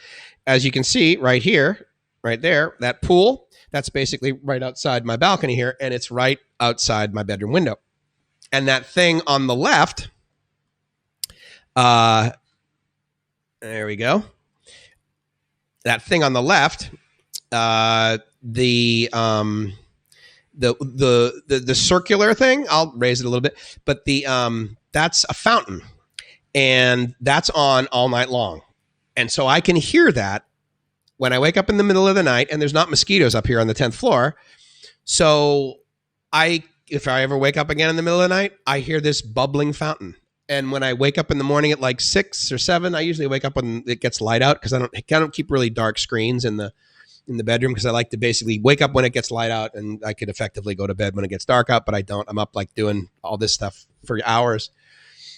as you can see right here, right there, that pool, that's basically right outside my balcony here, and it's right outside my bedroom window. And that thing on the left, there we go. That thing on the left, the circular thing, I'll raise it a little bit, but that's a fountain. And that's on all night long. And so I can hear that when I wake up in the middle of the night, and there's not mosquitoes up here on the 10th floor. So if I ever wake up again in the middle of the night, I hear this bubbling fountain. And when I wake up in the morning at like 6 or 7, I usually wake up when it gets light out, because I don't keep really dark screens in the bedroom, because I like to basically wake up when it gets light out, and I could effectively go to bed when it gets dark out, but I don't. I'm up like doing all this stuff for hours.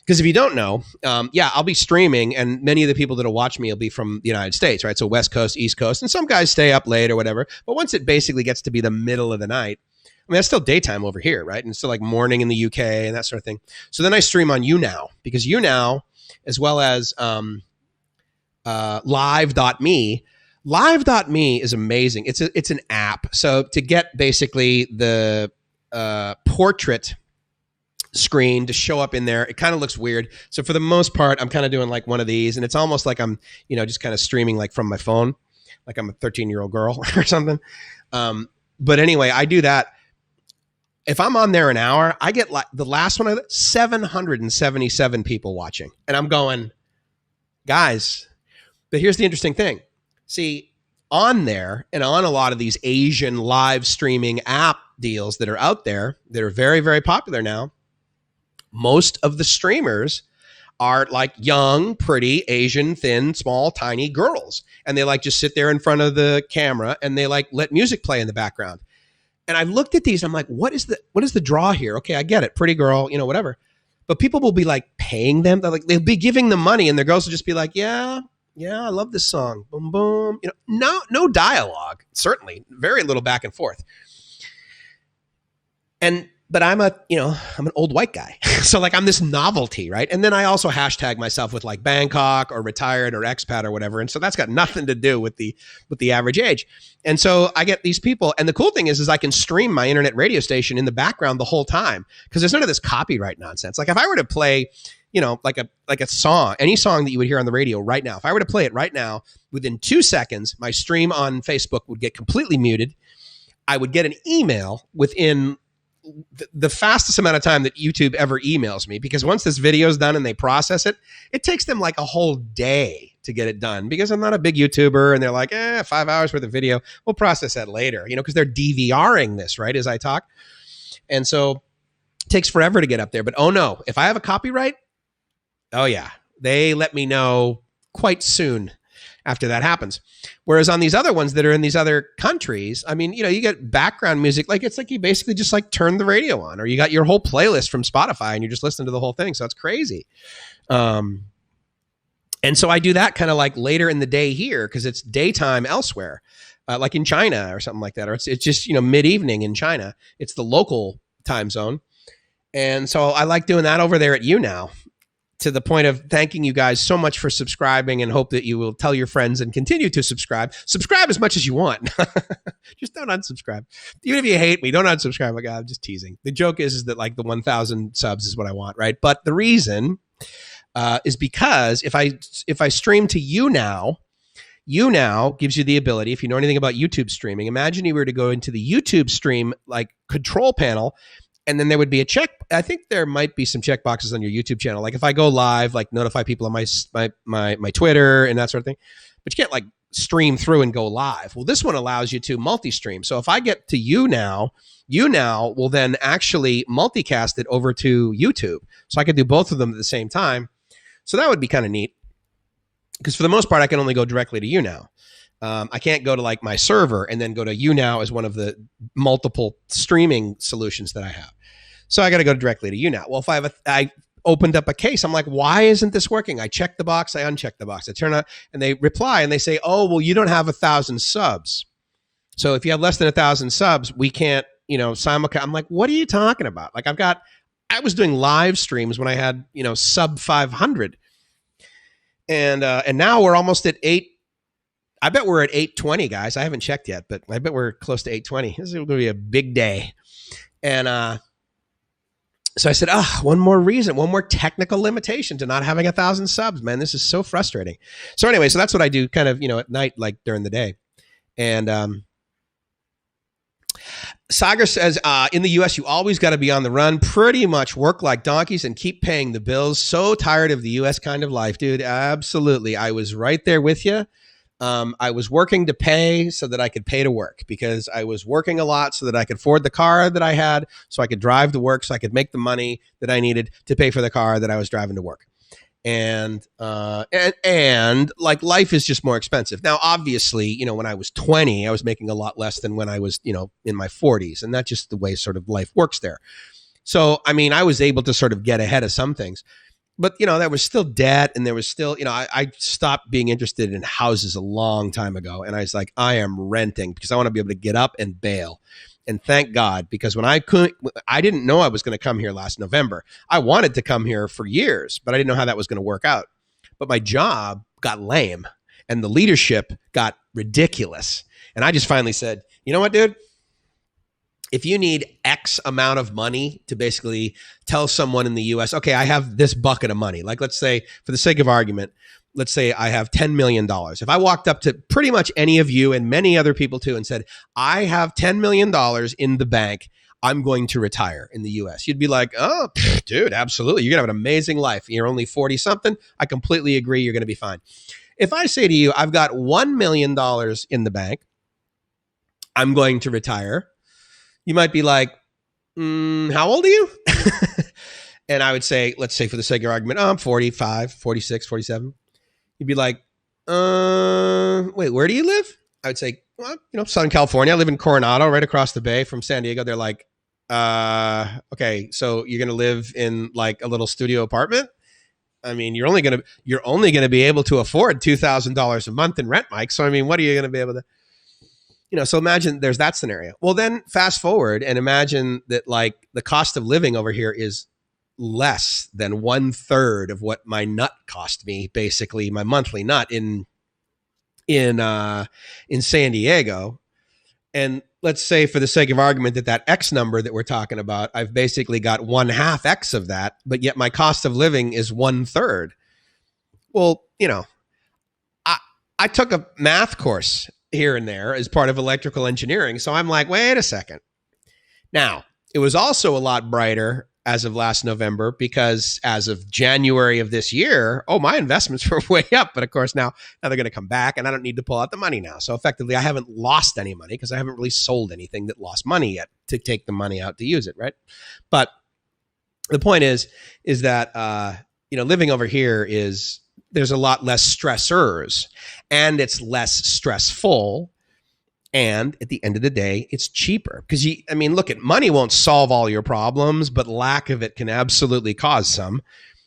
Because if you don't know, I'll be streaming, and many of the people that'll watch me will be from the United States, right? So West Coast, East Coast, and some guys stay up late or whatever. But once it basically gets to be the middle of the night, I mean, that's still daytime over here, right? And it's still like morning in the UK and that sort of thing. So then I stream on YouNow, because YouNow, as well as live.me, live.me is amazing. It's an app. So to get basically the portrait screen to show up in there, it kind of looks weird. So for the most part, I'm kind of doing like one of these, and it's almost like I'm, just kind of streaming like from my phone, like I'm a 13-year-old girl or something. But anyway, I do that. If I'm on there an hour, I get like the last one, 777 people watching. And I'm going, guys, but here's the interesting thing. See, on there and on a lot of these Asian live streaming app deals that are out there that are very, very popular now, most of the streamers are like young, pretty, Asian, thin, small, tiny girls. And they like just sit there in front of the camera, and they like let music play in the background. And I looked at these, I'm like, what is the draw here? Okay, I get it. Pretty girl, whatever. But people will be like paying them. They'll be giving them money, and their girls will just be like, yeah, I love this song. Boom, boom. No dialogue, certainly. Very little back and forth. But I'm an old white guy. So like I'm this novelty, right? And then I also hashtag myself with like Bangkok or retired or expat or whatever. And so that's got nothing to do with the average age. And so I get these people. And the cool thing is I can stream my internet radio station in the background the whole time, because there's none of this copyright nonsense. Like if I were to play, like a song, any song that you would hear on the radio right now, if I were to play it right now, within 2 seconds, my stream on Facebook would get completely muted. I would get an email within the fastest amount of time that YouTube ever emails me, because once this video is done and they process it, it takes them like a whole day to get it done, because I'm not a big YouTuber, and they're like, 5 hours worth of video. We'll process that later, because they're DVRing this, right, as I talk. And so it takes forever to get up there. But oh no, if I have a copyright, oh yeah, they let me know quite soon after that happens. Whereas on these other ones that are in these other countries, I mean, you get background music. Like it's like you basically just like turn the radio on, or you got your whole playlist from Spotify and you're just listening to the whole thing. So it's crazy. And so I do that kind of like later in the day here, because it's daytime elsewhere, like in China or something like that. Or it's just, mid-evening in China. It's the local time zone. And so I like doing that over there at YouNow. to the point of thanking you guys so much for subscribing, and hope that you will tell your friends and continue to subscribe. Subscribe as much as you want. Just don't unsubscribe. Even if you hate me, don't unsubscribe. Like, I'm just teasing. The joke is that like the 1,000 subs is what I want, right? But the reason is because if I stream to YouNow gives you the ability, if you know anything about YouTube streaming, imagine you were to go into the YouTube stream like control panel, and then there would be a check. I think there might be some check boxes on your YouTube channel. Like if I go live, like notify people on my Twitter and that sort of thing. But you can't like stream through and go live. Well, this one allows you to multi-stream. So if I get to YouNow will then actually multicast it over to YouTube. So I could do both of them at the same time. So that would be kind of neat. Because for the most part, I can only go directly to YouNow. I can't go to like my server and then go to YouNow as one of the multiple streaming solutions that I have. So I got to go directly to YouNow. Well, if I opened up a case, I'm like, why isn't this working? I check the box, I uncheck the box. I turn on, and they reply and they say, oh, well, you don't have 1,000 subs. So if you have less than 1,000 subs, we can't, simulcast. I'm like, what are you talking about? Like I was doing live streams when I had, sub 500. And now we're almost at 8. I bet we're at 820, guys. I haven't checked yet, but I bet we're close to 820. This is going to be a big day. And so I said, one more technical limitation to not having 1,000 subs, man. This is so frustrating. So anyway, so that's what I do kind of, at night, like during the day. And Sagar says, in the U.S., you always got to be on the run, pretty much work like donkeys and keep paying the bills. So tired of the U.S. kind of life, dude. Absolutely. I was right there with you. I was working to pay so that I could pay to work, because I was working a lot so that I could afford the car that I had, so I could drive to work, so I could make the money that I needed to pay for the car that I was driving to work. And like life is just more expensive. Now, obviously, when I was 20, I was making a lot less than when I was, in my 40s. And that's just the way sort of life works there. So, I mean, I was able to sort of get ahead of some things. But, there was still debt, and there was still, I stopped being interested in houses a long time ago. And I was like, I am renting because I want to be able to get up and bail. And thank God, because when I didn't know I was going to come here last November. I wanted to come here for years, but I didn't know how that was going to work out. But my job got lame and the leadership got ridiculous. And I just finally said, you know what, dude? If you need X amount of money to basically tell someone in the US, okay, I have this bucket of money. Like, let's say, for the sake of argument, let's say I have $10 million. If I walked up to pretty much any of you and many other people too and said, I have $10 million in the bank, I'm going to retire in the US. You'd be like, oh, dude, absolutely. You're going to have an amazing life. You're only 40 something. I completely agree. You're going to be fine. If I say to you, I've got $1 million in the bank, I'm going to retire. You might be like, how old are you? And I would say, let's say for the sake of argument, I'm 45, 46, 47. You'd be like, wait, where do you live? I would say, well, Southern California. I live in Coronado, right across the bay from San Diego. They're like, okay, so you're going to live in like a little studio apartment? I mean, you're only going to be able to afford $2,000 a month in rent, Mike. So, I mean, what are you going to be able to, so imagine there's that scenario. Well, then fast forward and imagine that like the cost of living over here is less than 1/3 of what my nut cost me, basically my monthly nut in San Diego. And let's say for the sake of argument that X number that we're talking about, I've basically got 1/2 X of that, but yet my cost of living is 1/3. Well, I took a math course here and there as part of electrical engineering. So I'm like, wait a second. Now, it was also a lot brighter as of last November, because as of January of this year, my investments were way up. But of course, now they're going to come back and I don't need to pull out the money now. So effectively, I haven't lost any money because I haven't really sold anything that lost money yet to take the money out to use it, right? But the point is that, living over here there's a lot less stressors and it's less stressful. And at the end of the day, it's cheaper because look, money won't solve all your problems, but lack of it can absolutely cause some.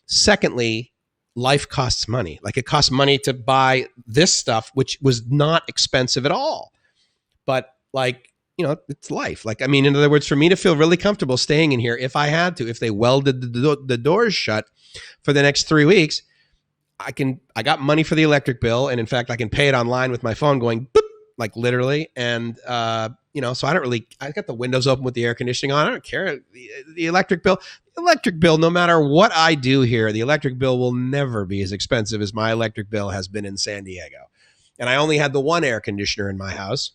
Secondly, life costs money. Like it costs money to buy this stuff, which was not expensive at all. But like it's life. Like, I mean, in other words, for me to feel really comfortable staying in here, if I had to, if they welded the doors shut for the next 3 weeks, I got money for the electric bill. And in fact, I can pay it online with my phone going boop, like literally. And, so I got the windows open with the air conditioning on. I don't care. The electric bill, no matter what I do here, the electric bill will never be as expensive as my electric bill has been in San Diego. And I only had the one air conditioner in my house.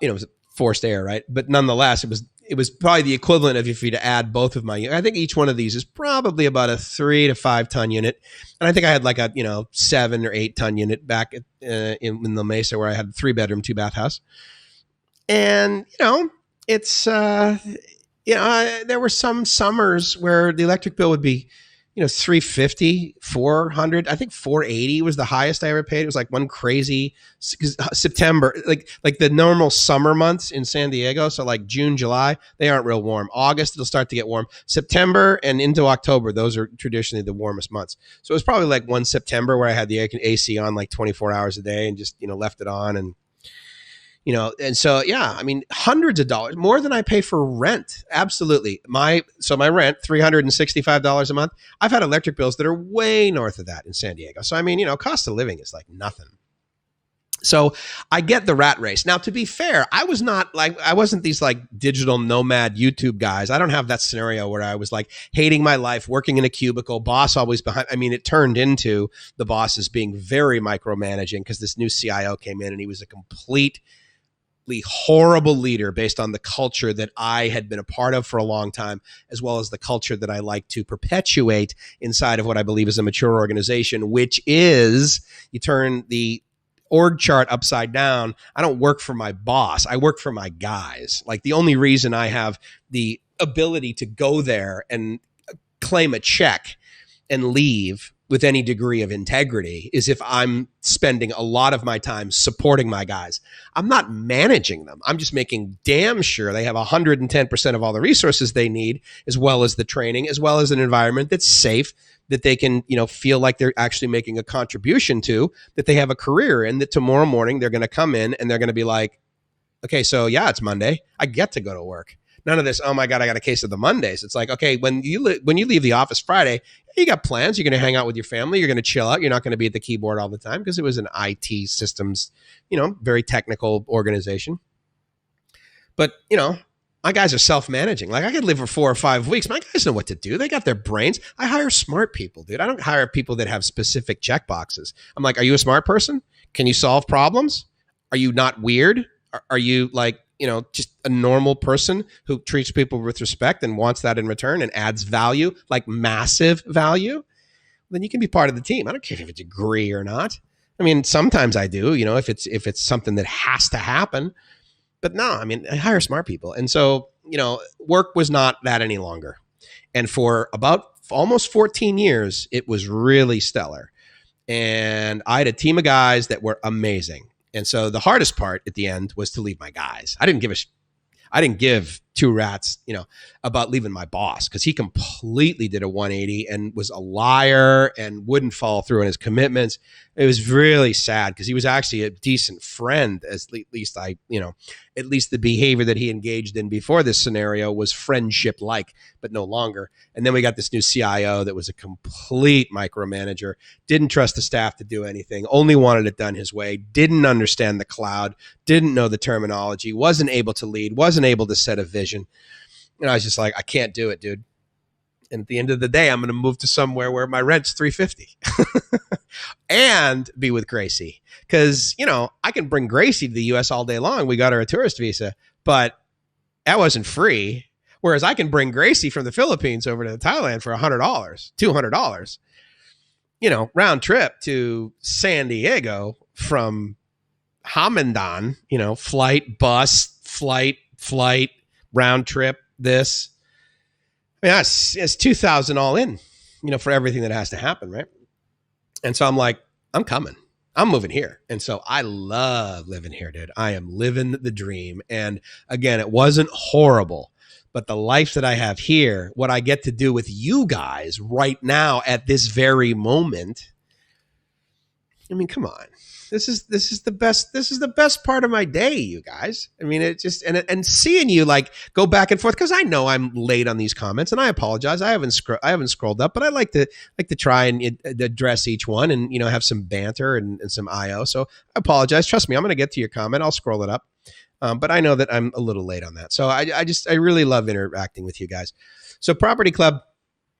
It was forced air, right? But nonetheless, it was probably the equivalent of if you'd add both of my, I think each one of these is probably about a 3 to 5 ton unit. And I think I had like a, 7 or 8 ton unit back in the Mesa where I had a 3-bedroom, 2-bath house. And, it's, there were some summers where the electric bill would be, $350, $400. I think $480 was the highest I ever paid. It was like one crazy September, like the normal summer months in San Diego. So like June, July, they aren't real warm. August, it'll start to get warm. September and into October, those are traditionally the warmest months. So it was probably like one September where I had the AC on like 24 hours a day and just, left it on and, and so, yeah, I mean, hundreds of dollars, more than I pay for rent. Absolutely. My rent, $365 a month. I've had electric bills that are way north of that in San Diego. So, I mean, cost of living is like nothing. So I get the rat race. Now, to be fair, I wasn't these like digital nomad YouTube guys. I don't have that scenario where I was like hating my life, working in a cubicle, boss always behind. I mean, it turned into the bosses being very micromanaging because this new CIO came in and he was a complete horrible leader based on the culture that I had been a part of for a long time, as well as the culture that I like to perpetuate inside of what I believe is a mature organization, which is you turn the org chart upside down. I don't work for my boss. I work for my guys. Like the only reason I have the ability to go there and claim a check and leave with any degree of integrity is if I'm spending a lot of my time supporting my guys. I'm not managing them. I'm just making damn sure they have 110% of all the resources they need, as well as the training, as well as an environment that's safe, that they can, feel like they're actually making a contribution to, that they have a career, and that tomorrow morning they're going to come in and they're going to be like, okay, so yeah, it's Monday. I get to go to work. None of this, oh my God, I got a case of the Mondays. It's like, okay, when you leave the office Friday, you got plans. You're going to hang out with your family. You're going to chill out. You're not going to be at the keyboard all the time because it was an IT systems, very technical organization. But, my guys are self-managing. Like I could live for 4 or 5 weeks. My guys know what to do. They got their brains. I hire smart people, dude. I don't hire people that have specific checkboxes. I'm like, are you a smart person? Can you solve problems? Are you not weird? Are you like, just a normal person who treats people with respect and wants that in return and adds value, like massive value? Then you can be part of the team. I don't care if you have a degree or not. I mean, sometimes I do, if it's something that has to happen. But no, I mean, I hire smart people. And so, work was not that any longer. And for about almost 14 years, it was really stellar. And I had a team of guys that were amazing. And so the hardest part at the end was to leave my guys. I didn't give 2 rats, about leaving my boss, because he completely did a 180 and was a liar and wouldn't follow through on his commitments. It was really sad because he was actually a decent friend, at least the behavior that he engaged in before this scenario was friendship-like, but no longer. And then we got this new CIO that was a complete micromanager, didn't trust the staff to do anything, only wanted it done his way, didn't understand the cloud, didn't know the terminology, wasn't able to lead, wasn't able to set a vision. And I was just like, I can't do it, dude. And at the end of the day, I'm going to move to somewhere where my rent's $350 and be with Gracie. Because, I can bring Gracie to the U.S. all day long. We got her a tourist visa, but that wasn't free. Whereas I can bring Gracie from the Philippines over to Thailand for $100, $200, round trip to San Diego from Hamandan, flight, round trip, this. I mean, it's 2,000 all in, for everything that has to happen, right? And so I'm like, I'm coming. I'm moving here. And so I love living here, dude. I am living the dream. And again, it wasn't horrible, but the life that I have here, what I get to do with you guys right now at this very moment, I mean, come on. This is the best. This is the best part of my day, you guys. I mean, it just and seeing you like go back and forth because I know I'm late on these comments, and I apologize. I haven't scrolled up, but I like to try and address each one and have some banter and some IO. So I apologize. Trust me, I'm going to get to your comment. I'll scroll it up, but I know that I'm a little late on that. So I really love interacting with you guys. So Property Club.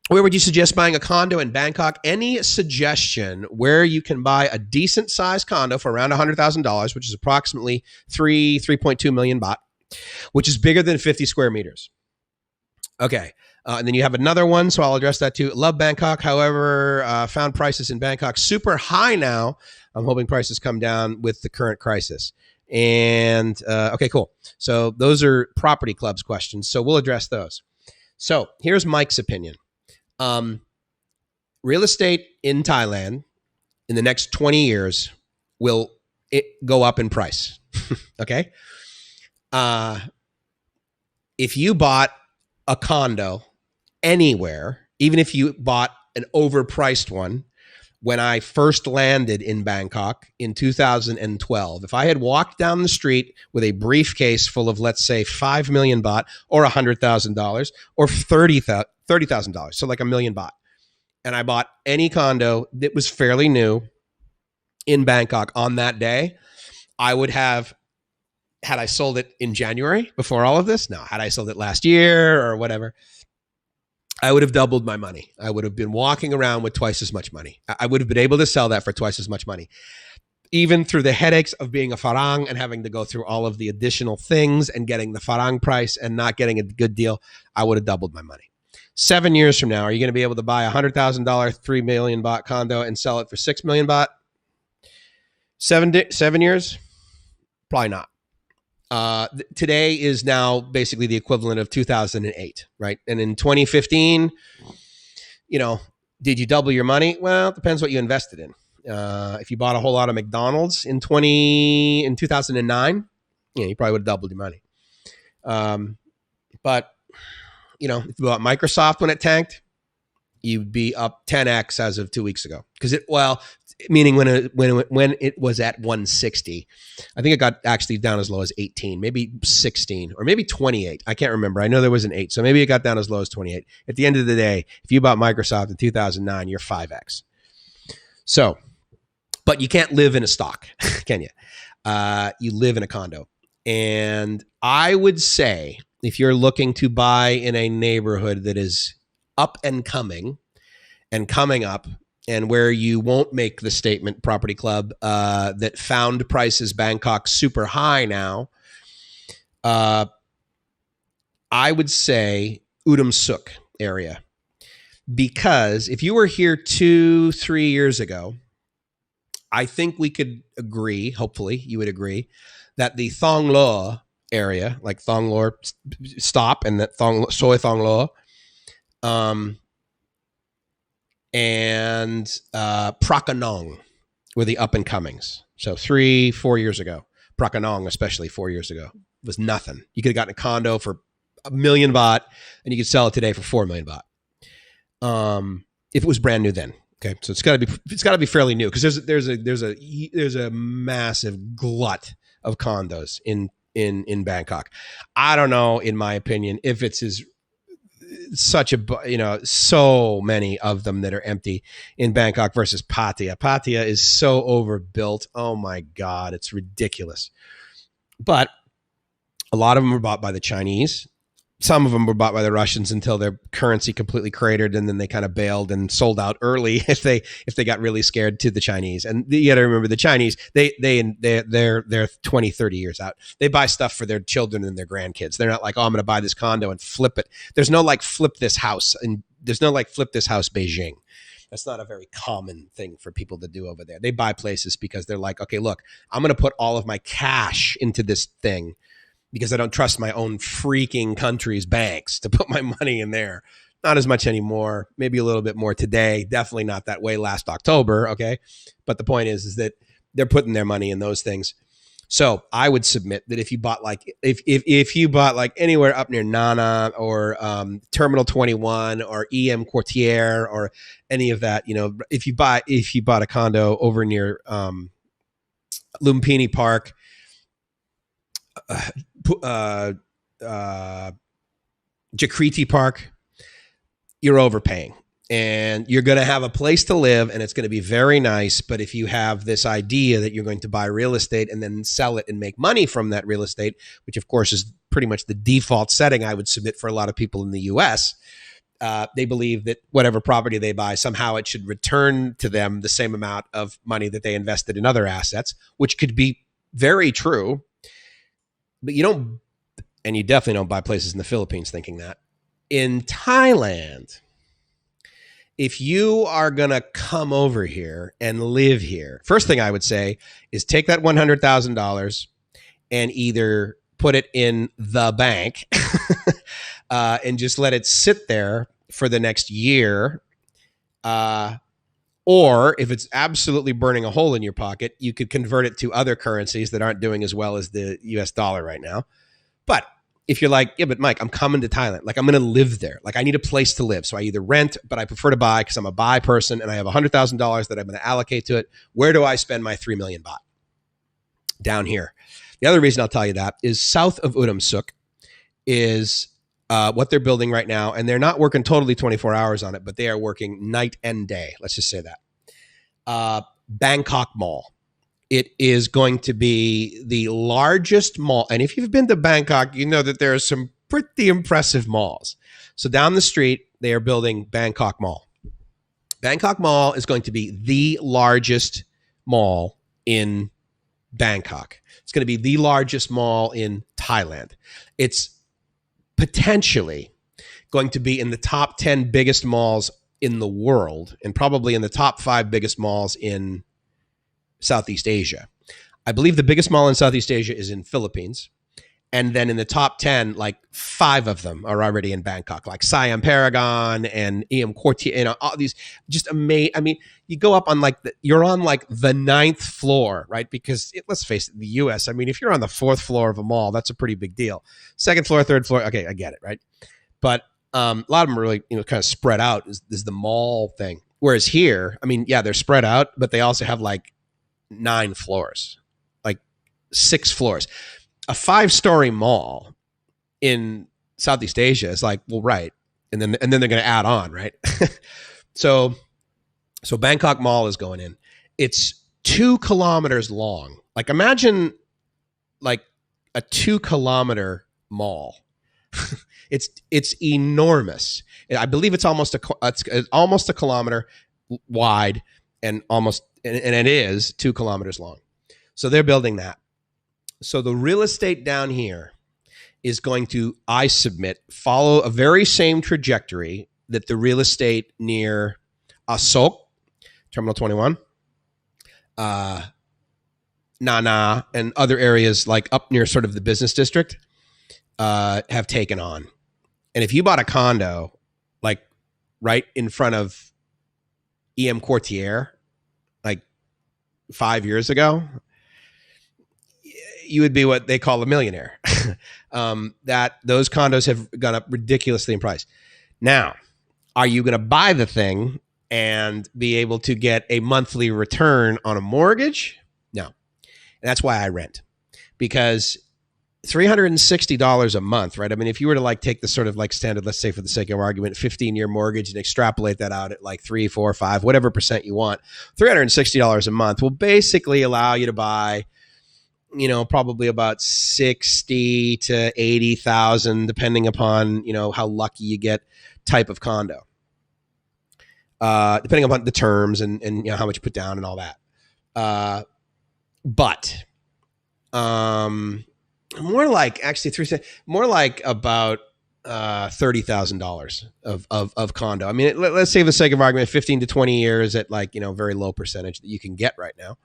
Where would you suggest buying a condo in Bangkok? Any suggestion where you can buy a decent sized condo for around $100,000, which is approximately 3.2 million baht, which is bigger than 50 square meters. Okay. And then you have another one, so I'll address that too. Love Bangkok. However, found prices in Bangkok super high now. I'm hoping prices come down with the current crisis. And okay, cool. So those are Property Club's questions. So we'll address those. So here's Mike's opinion. Real estate in Thailand in the next 20 years will go up in price. Okay. If you bought a condo anywhere, even if you bought an overpriced one, when I first landed in Bangkok in 2012, if I had walked down the street with a briefcase full of, let's say, 5 million baht or $100,000 or $30,000, so like $1 million baht, and I bought any condo that was fairly new in Bangkok on that day, I would have, had I sold it in January before all of this? No. Had I sold it last year or whatever, I would have doubled my money. I would have been walking around with twice as much money. I would have been able to sell that for twice as much money. Even through the headaches of being a farang and having to go through all of the additional things and getting the farang price and not getting a good deal, I would have doubled my money. 7 years from now, are you going to be able to buy a $100,000, 3 million baht condo and sell it for 6 million baht? 7 years? Probably not. Today is now basically the equivalent of 2008, right? And in 2015, did you double your money? Well, it depends what you invested in. If you bought a whole lot of McDonald's in 2009, you probably would have doubled your money. But if you bought Microsoft when it tanked, you'd be up 10x as of 2 weeks ago. Meaning when it was at 160, I think it got actually down as low as 18, maybe 16, or maybe 28. I can't remember. I know there was an 8, so maybe it got down as low as 28. At the end of the day, if you bought Microsoft in 2009, you're 5x. So, but you can't live in a stock, can you? You live in a condo. And I would say if you're looking to buy in a neighborhood that is up and coming up, and where you won't make the statement, Property Club, that found prices Bangkok super high now, I would say Udom Suk area. Because if you were here 2-3 years ago, I think we could agree, hopefully you would agree, that the Thong Lo area, like Thong Lo stop and that Soi Thong Lo, and Prakanong were the up and comings. So 3-4 years ago, Prakanong, especially 4 years ago, was nothing. You could have gotten a condo for 1 million baht and you could sell it today for 4 million baht. If it was brand new then. Okay. So it's gotta be fairly new because there's a massive glut of condos in Bangkok. I don't know, in my opinion, if it's so many of them that are empty in Bangkok versus Pattaya. Pattaya is so overbuilt. Oh my God, it's ridiculous. But a lot of them were bought by the Chinese. Some of them were bought by the Russians until their currency completely cratered, and then they kind of bailed and sold out early if they got really scared to the Chinese. And you got to remember, the Chinese, they're 20, 30 years out. They buy stuff for their children and their grandkids. They're not like, oh, I'm going to buy this condo and flip it. There's no like flip this house, and there's no like flip this house Beijing. That's not a very common thing for people to do over there. They buy places because they're like, okay, look, I'm going to put all of my cash into this thing, because I don't trust my own freaking country's banks to put my money in there. Not as much anymore, maybe a little bit more today. Definitely not that way last October, okay? But the point is that they're putting their money in those things. So I would submit that if you bought like anywhere up near Nana or Terminal 21 or EM Quartier or any of that, if you bought a condo over near Lumpini Park, uh, uh, Jakriti Park, you're overpaying. And you're going to have a place to live and it's going to be very nice. But if you have this idea that you're going to buy real estate and then sell it and make money from that real estate, which of course is pretty much the default setting I would submit for a lot of people in the US, they believe that whatever property they buy, somehow it should return to them the same amount of money that they invested in other assets, which could be very true. But you don't, and you definitely don't buy places in the Philippines thinking that. In Thailand, if you are going to come over here and live here, first thing I would say is take that $100,000 and either put it in the bank and just let it sit there for the next year. Or if it's absolutely burning a hole in your pocket, you could convert it to other currencies that aren't doing as well as the US dollar right now. But if you're like, yeah, but Mike, I'm coming to Thailand. Like, I'm going to live there. Like, I need a place to live. So I either rent, but I prefer to buy because I'm a buy person and I have $100,000 that I'm going to allocate to it. Where do I spend my 3 million baht? Down here. The other reason I'll tell you that is south of Udamsuk is what they're building right now. And they're not working totally 24 hours on it, but they are working night and day. Let's just say that. Bangkok Mall. It is going to be the largest mall. And if you've been to Bangkok, you know that there are some pretty impressive malls. So down the street, they are building Bangkok Mall. Bangkok Mall is going to be the largest mall in Bangkok. It's going to be the largest mall in Thailand. It's potentially going to be in the top 10 biggest malls in the world and probably in the top 5 biggest malls in Southeast Asia. I believe the biggest mall in Southeast Asia is in Philippines. And then in the top 10, like 5 of them are already in Bangkok, like Siam Paragon and Quartier, you know, all these just amazing. I mean, you go up on you're on like the 9th floor, right? Because let's face it, the US, I mean, if you're on the 4th floor of a mall, that's a pretty big deal. 2nd floor, 3rd floor. Okay, I get it, right? But a lot of them are really, kind of spread out is the mall thing. Whereas here, I mean, yeah, they're spread out, but they also have like 9 floors, like 6 floors. A 5-story mall in Southeast Asia is like, well, right. And then they're going to add on, right? So Bangkok Mall is going in. It's 2 kilometers long. Like, imagine like a 2-kilometer mall. It's enormous. I believe it's almost a kilometer wide and it is 2 kilometers long. So they're building that. So the real estate down here is going to, I submit, follow a very same trajectory that the real estate near Asok, Terminal 21, Nana, and other areas like up near sort of the business district have taken on. And if you bought a condo like right in front of Quartier like 5 years ago, you would be what they call a millionaire. That those condos have gone up ridiculously in price. Now, are you going to buy the thing and be able to get a monthly return on a mortgage? No. And that's why I rent, because $360 a month, right? I mean, if you were to like take the sort of like standard, let's say for the sake of argument, 15-year mortgage and extrapolate that out at like 3, 4, 5, whatever percent you want, $360 a month will basically allow you to buy, probably about 60 to 80,000, depending upon, how lucky you get, type of condo. Depending upon the terms and how much you put down and all that. But more like about $30,000 of condo. I mean, let's say for the sake of argument, 15 to 20 years at like, very low percentage that you can get right now.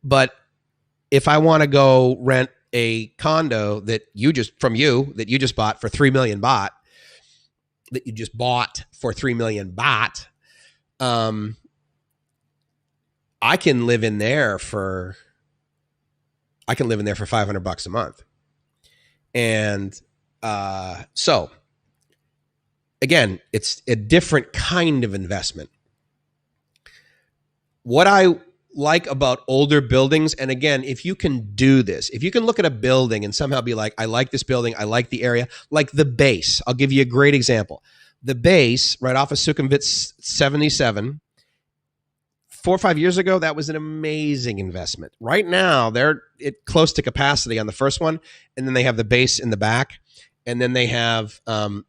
But if I want to go rent a condo that you just bought for 3 million baht, I can live in there for $500 a month. And, so again, it's a different kind of investment. What I like about older buildings, and again, if you can do this, if you can look at a building and somehow be like, I like this building, I like the area, like the base. I'll give you a great example. The base right off of Sukhumvit 77, 4 or 5 years ago, that was an amazing investment. Right now, they're close to capacity on the first one, and then they have the base in the back, and then they have the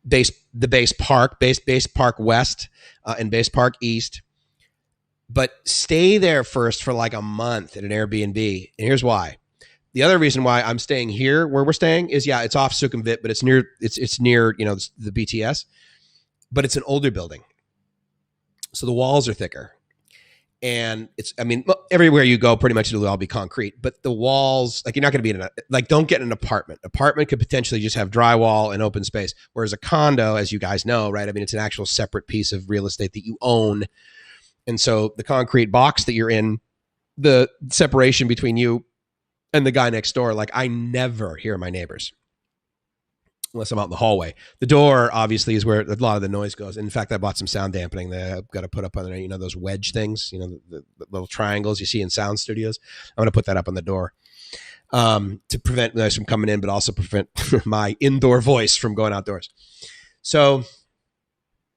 base park west and base park east. But stay there first for like a month at an Airbnb. And here's why. The other reason why I'm staying here where we're staying is, yeah, it's off Sukhumvit, but it's near the BTS, but it's an older building. So the walls are thicker. And everywhere you go, pretty much it'll all be concrete, but the walls, like, you're not going to be don't get in an apartment. Apartment could potentially just have drywall and open space. Whereas a condo, as you guys know, right? I mean, it's an actual separate piece of real estate that you own. And so the concrete box that you're in, the separation between you and the guy next door, like, I never hear my neighbors unless I'm out in the hallway. The door obviously is where a lot of the noise goes. In fact, I bought some sound dampening that I've got to put up on there, those wedge things, the little triangles you see in sound studios. I'm going to put that up on the door to prevent noise from coming in, but also prevent my indoor voice from going outdoors. So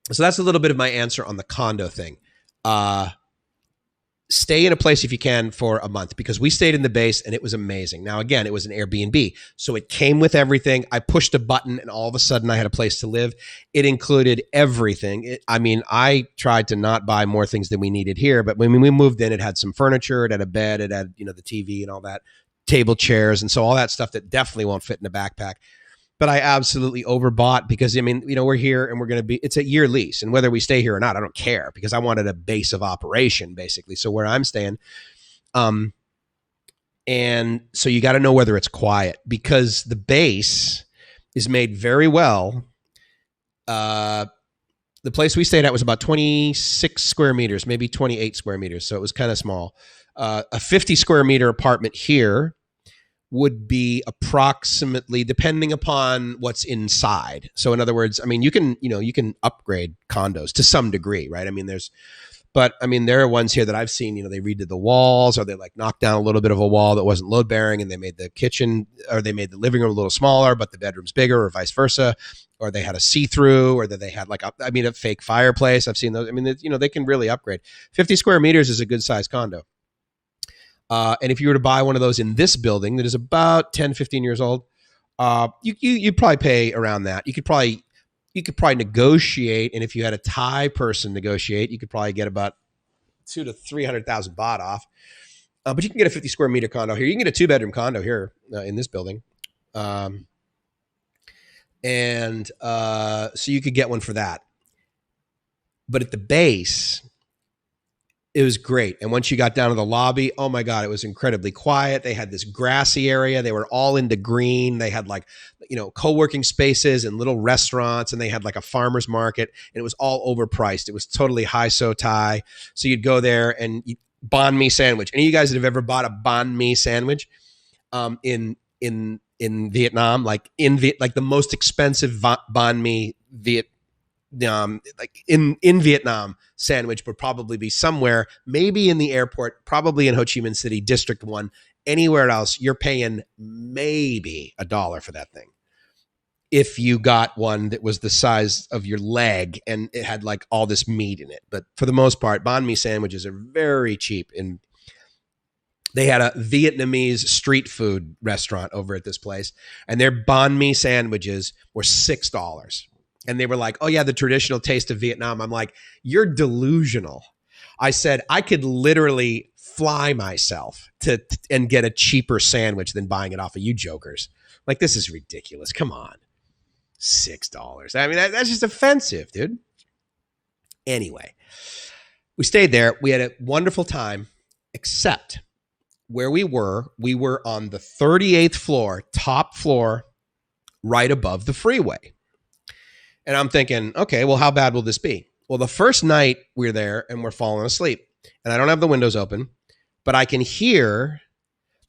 that's a little bit of my answer on the condo thing. Stay in a place if you can for a month, because we stayed in the base and it was amazing. Now, again, it was an Airbnb, so it came with everything. I pushed a button and all of a sudden I had a place to live. It included everything. I tried to not buy more things than we needed here, but when we moved in, it had some furniture, it had a bed, it had, the TV and all that, table chairs. And so all that stuff that definitely won't fit in a backpack. But I absolutely overbought because, we're here and it's a year lease. And whether we stay here or not, I don't care, because I wanted a base of operation, basically. So where I'm staying, and so you got to know whether it's quiet, because the base is made very well. The place we stayed at was about 26 square meters, maybe 28 square meters. So it was kind of small. A 50 square meter apartment here would be approximately, depending upon what's inside. So in other words, you can upgrade condos to some degree, right? There are ones here that I've seen, they redid the walls, or they knocked down a little bit of a wall that wasn't load bearing, and they made the kitchen, or they made the living room a little smaller, but the bedroom's bigger, or vice versa, or they had a see-through, or that they had a fake fireplace. I've seen those. They can really upgrade. 50 square meters is a good size condo. And if you were to buy one of those in this building that is about 10, 15 years old, you'd probably pay around that. You could probably negotiate. And if you had a Thai person negotiate, you could probably get about 200,000 to 300,000 baht off. But you can get a 50 square meter condo here. You can get a 2-bedroom condo here in this building. So you could get one for that. But at the base, it was great. And once you got down to the lobby, oh my God, it was incredibly quiet. They had this grassy area. They were all into green. They had co-working spaces and little restaurants, and they had a farmer's market, and it was all overpriced. It was totally high-so Thai. So you'd go there and banh mi sandwich. Any of you guys that have ever bought a banh mi sandwich in Vietnam, the most expensive banh mi in Vietnam sandwich would probably be somewhere, maybe in the airport, probably in Ho Chi Minh City, District 1. Anywhere else, you're paying maybe $1 for that thing. If you got one that was the size of your leg and it had all this meat in it. But for the most part, banh mi sandwiches are very cheap. And they had a Vietnamese street food restaurant over at this place, and their banh mi sandwiches were $6. And they were like, oh yeah, the traditional taste of Vietnam. I'm like, you're delusional. I said, I could literally fly myself and get a cheaper sandwich than buying it off of you jokers. This is ridiculous. Come on. $6. That's just offensive, dude. Anyway, we stayed there. We had a wonderful time, except where we were on the 38th floor, top floor, right above the freeway. And I'm thinking, okay, well, how bad will this be? Well, the first night we're there and we're falling asleep, and I don't have the windows open, but I can hear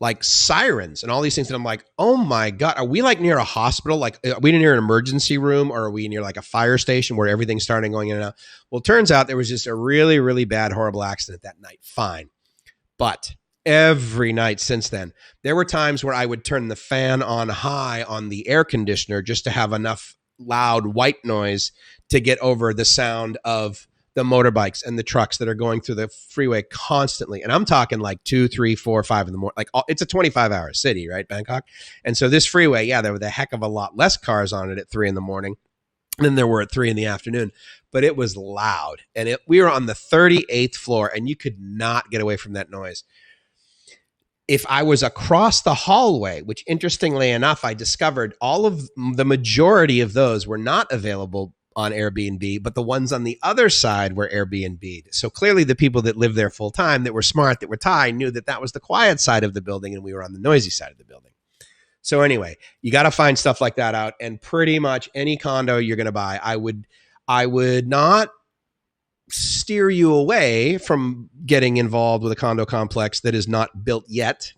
like sirens and all these things. And I'm like, oh my God, are we like near a hospital? Like, are we near an emergency room, or are we near like a fire station where everything's starting going in and out? Well, it turns out there was just a really, really bad, horrible accident that night. Fine. But every night since then, there were times where I would turn the fan on high on the air conditioner just to have enough loud white noise to get over the sound of the motorbikes and the trucks that are going through the freeway constantly. And I'm talking like 2, 3, 4, 5 in the morning. Like, it's a 25-hour city, right, Bangkok? And so this freeway, yeah, there were a heck of a lot less cars on it at 3 in the morning than there were at 3 in the afternoon. But it was loud. And we were on the 38th floor, and you could not get away from that noise. If I was across the hallway, which interestingly enough, I discovered all of the majority of those were not available on Airbnb, but the ones on the other side were Airbnb'd. So clearly the people that lived there full time, that were smart, that were Thai, knew that that was the quiet side of the building and we were on the noisy side of the building. So anyway, you got to find stuff like that out. And pretty much any condo you're going to buy, I would not steer you away from getting involved with a condo complex that is not built yet.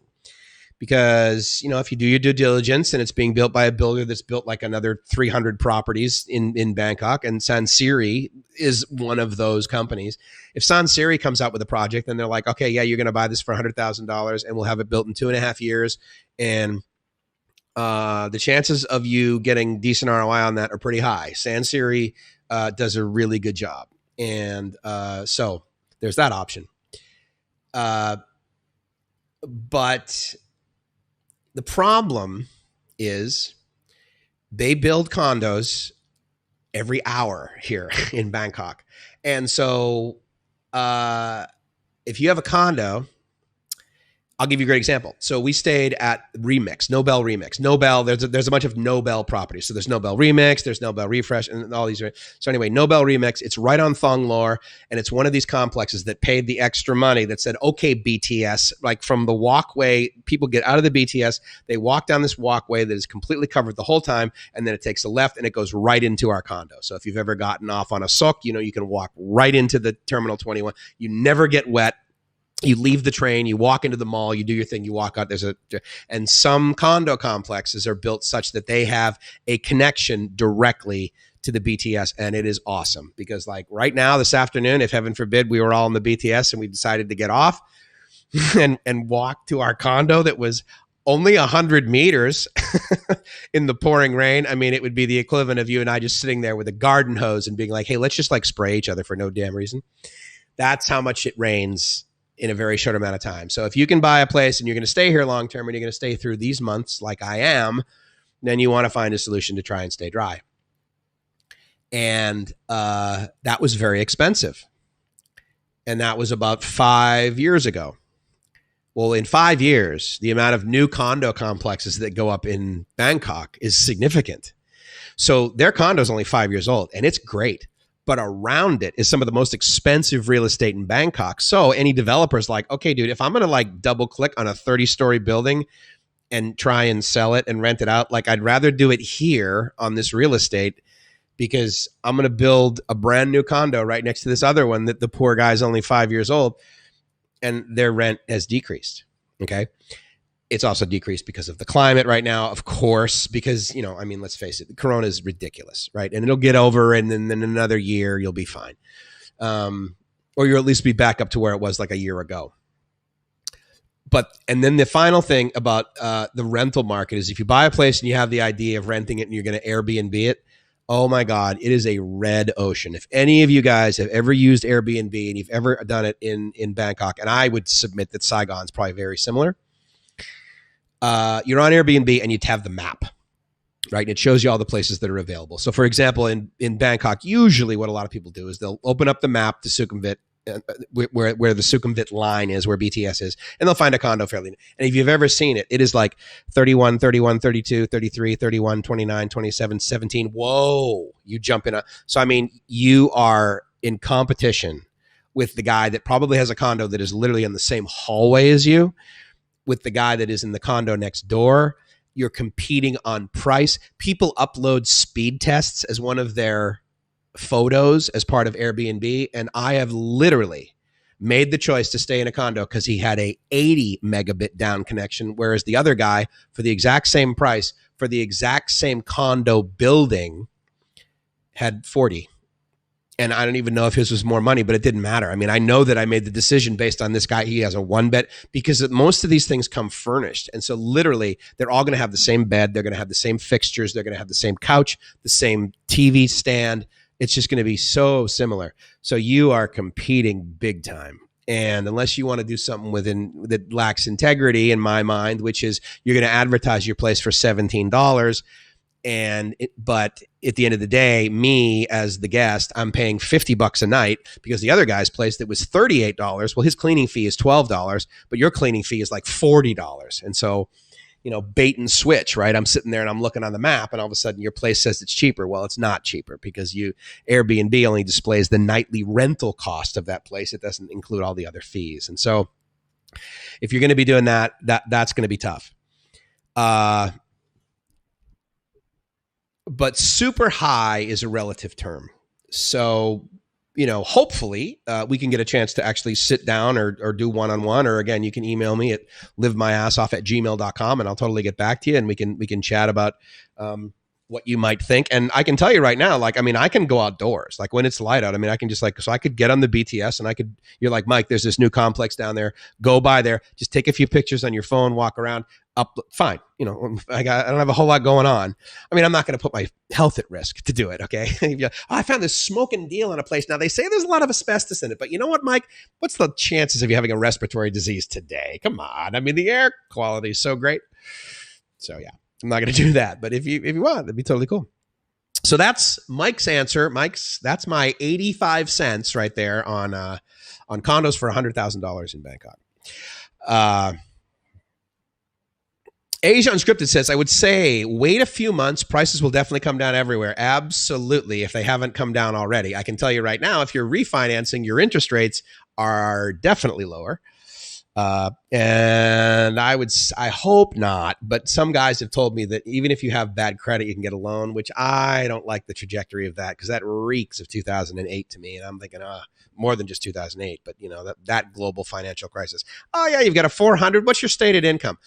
Because, if you do your due diligence and it's being built by a builder that's built like another 300 properties in Bangkok, and Sansiri is one of those companies. If Sansiri comes out with a project and they're like, okay, yeah, you're going to buy this for $100,000 and we'll have it built in 2.5 years. And the chances of you getting decent ROI on that are pretty high. Sansiri does a really good job. And so there's that option. But the problem is they build condos every hour here in Bangkok. And so if you have a condo, I'll give you a great example. So we stayed at Nobel Remix. Nobel, there's a bunch of Nobel properties. So there's Nobel Remix, there's Nobel Refresh, and all these. So anyway, Nobel Remix, it's right on Thong Lor, and it's one of these complexes that paid the extra money that said, okay, BTS, like from the walkway, people get out of the BTS, they walk down this walkway that is completely covered the whole time, and then it takes a left and it goes right into our condo. So if you've ever gotten off on a souk, you can walk right into the Terminal 21. You never get wet. You leave the train, you walk into the mall, you do your thing, you walk out. And some condo complexes are built such that they have a connection directly to the BTS, and it is awesome. Because like right now, this afternoon, if heaven forbid we were all in the BTS and we decided to get off and walk to our condo that was only 100 meters in the pouring rain, I mean, it would be the equivalent of you and I just sitting there with a garden hose and being like, hey, let's just like spray each other for no damn reason. That's how much it rains in a very short amount of time. So if you can buy a place and you're going to stay here long term and you're going to stay through these months like I am, then you want to find a solution to try and stay dry. And that was very expensive. And that was about 5 years ago. Well, in 5 years, the amount of new condo complexes that go up in Bangkok is significant. So their condo is only 5 years old, and it's great. But around it is some of the most expensive real estate in Bangkok. So any developer's like, okay, dude, if I'm going to like double click on a 30-story building and try and sell it and rent it out, like I'd rather do it here on this real estate, because I'm going to build a brand new condo right next to this other one that the poor guy's only 5 years old and their rent has decreased. Okay. It's also decreased because of the climate right now, of course, because, let's face it, the corona is ridiculous, right? And it'll get over, and then in another year, you'll be fine. Or you'll at least be back up to where it was like a year ago. And then the final thing about the rental market is if you buy a place and you have the idea of renting it and you're going to Airbnb it, oh my God, it is a red ocean. If any of you guys have ever used Airbnb and you've ever done it in Bangkok, and I would submit that Saigon's probably very similar, you're on Airbnb and you have the map, right? And it shows you all the places that are available. So for example, in Bangkok, usually what a lot of people do is they'll open up the map to Sukhumvit, where the Sukhumvit line is, where BTS is, and they'll find a condo fairly. And if you've ever seen it, it is like 31, 31, 32, 33, 31, 29, 27, 17. Whoa, you jump in. So, I mean, you are in competition with the guy that probably has a condo that is literally in the same hallway as you, with the guy that is in the condo next door. You're competing on price. People upload speed tests as one of their photos as part of Airbnb. And I have literally made the choice to stay in a condo because he had a 80 megabit down connection, whereas the other guy, for the exact same price, for the exact same condo building, had 40. And I don't even know if his was more money, but it didn't matter. I mean, I know that I made the decision based on this guy. He has a one bed because most of these things come furnished. And so literally they're all going to have the same bed. They're going to have the same fixtures. They're going to have the same couch, the same TV stand. It's just going to be so similar. So you are competing big time. And unless you want to do something that lacks integrity in my mind, which is you're going to advertise your place for $17, but at the end of the day, me as the guest, I'm paying $50 a night because the other guy's place that was $38. Well, his cleaning fee is $12, but your cleaning fee is like $40. And so, bait and switch, right? I'm sitting there and I'm looking on the map and all of a sudden your place says it's cheaper. Well, it's not cheaper because Airbnb only displays the nightly rental cost of that place. It doesn't include all the other fees. And so if you're going to be doing that's going to be tough. But super high is a relative term. So, hopefully we can get a chance to actually sit down or do one-on-one, or again, you can email me at livemyassoff@gmail.com and I'll totally get back to you and we can chat about what you might think. And I can tell you right now, I can go outdoors, when it's light out. I can just so I could get on the BTS and you're like, Mike, there's this new complex down there. Go by there, just take a few pictures on your phone, walk around. Up, fine. I don't have a whole lot going on. I'm not going to put my health at risk to do it. Okay. I found this smoking deal in a place. Now they say there's a lot of asbestos in it, but you know what, Mike? What's the chances of you having a respiratory disease today? Come on. the air quality is so great. So yeah, I'm not going to do that. But if you want, it'd be totally cool. So that's Mike's answer. That's my 85 cents right there on condos for $100,000 in Bangkok. Asia Unscripted says, I would say wait a few months. Prices will definitely come down everywhere. Absolutely. If they haven't come down already. I can tell you right now, if you're refinancing, your interest rates are definitely lower. And I hope not, but some guys have told me that even if you have bad credit, you can get a loan, which I don't like the trajectory of that because that reeks of 2008 to me. And I'm thinking, more than just 2008, but that global financial crisis. Oh yeah, you've got a 400. What's your stated income?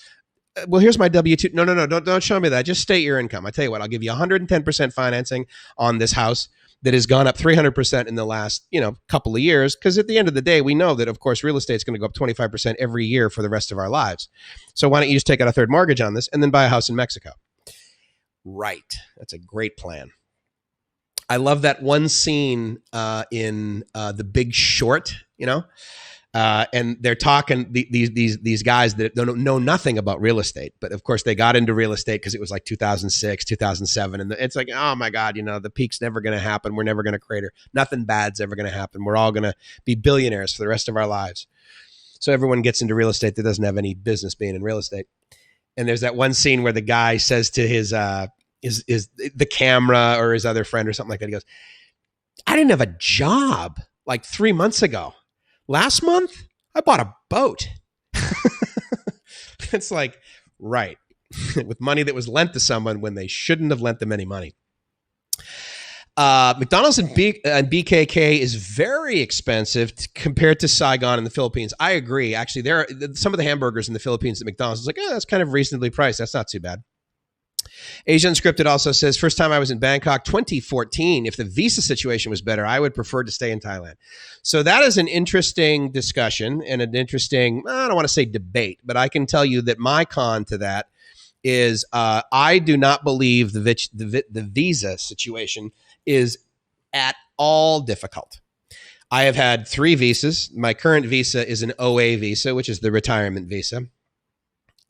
Well, here's my W-2. No, don't show me that. Just state your income. I tell you what, I'll give you 110% financing on this house that has gone up 300% in the last, couple of years. Because at the end of the day, we know that, of course, real estate is going to go up 25% every year for the rest of our lives. So why don't you just take out a third mortgage on this and then buy a house in Mexico? Right. That's a great plan. I love that one scene in The Big Short, and they're talking these guys that don't know nothing about real estate, but of course they got into real estate because it was like 2006, 2007, and it's like, oh my God, the peak's never going to happen. We're never going to crater. Nothing bad's ever going to happen. We're all going to be billionaires for the rest of our lives. So everyone gets into real estate that doesn't have any business being in real estate. And there's that one scene where the guy says to his the camera or his other friend or something like that, he goes, I didn't have a job like 3 months ago. Last month, I bought a boat. It's like, right. With money that was lent to someone when they shouldn't have lent them any money. McDonald's and BKK is very expensive compared to Saigon in the Philippines. I agree. Actually, there are some of the hamburgers in the Philippines at McDonald's is like, that's kind of reasonably priced. That's not too bad. Asia Unscripted also says, first time I was in Bangkok, 2014. If the visa situation was better, I would prefer to stay in Thailand. So that is an interesting discussion and an interesting, I don't want to say debate, but I can tell you that my con to that is I do not believe the visa situation is at all difficult. I have had 3 visas. My current visa is an OA visa, which is the retirement visa.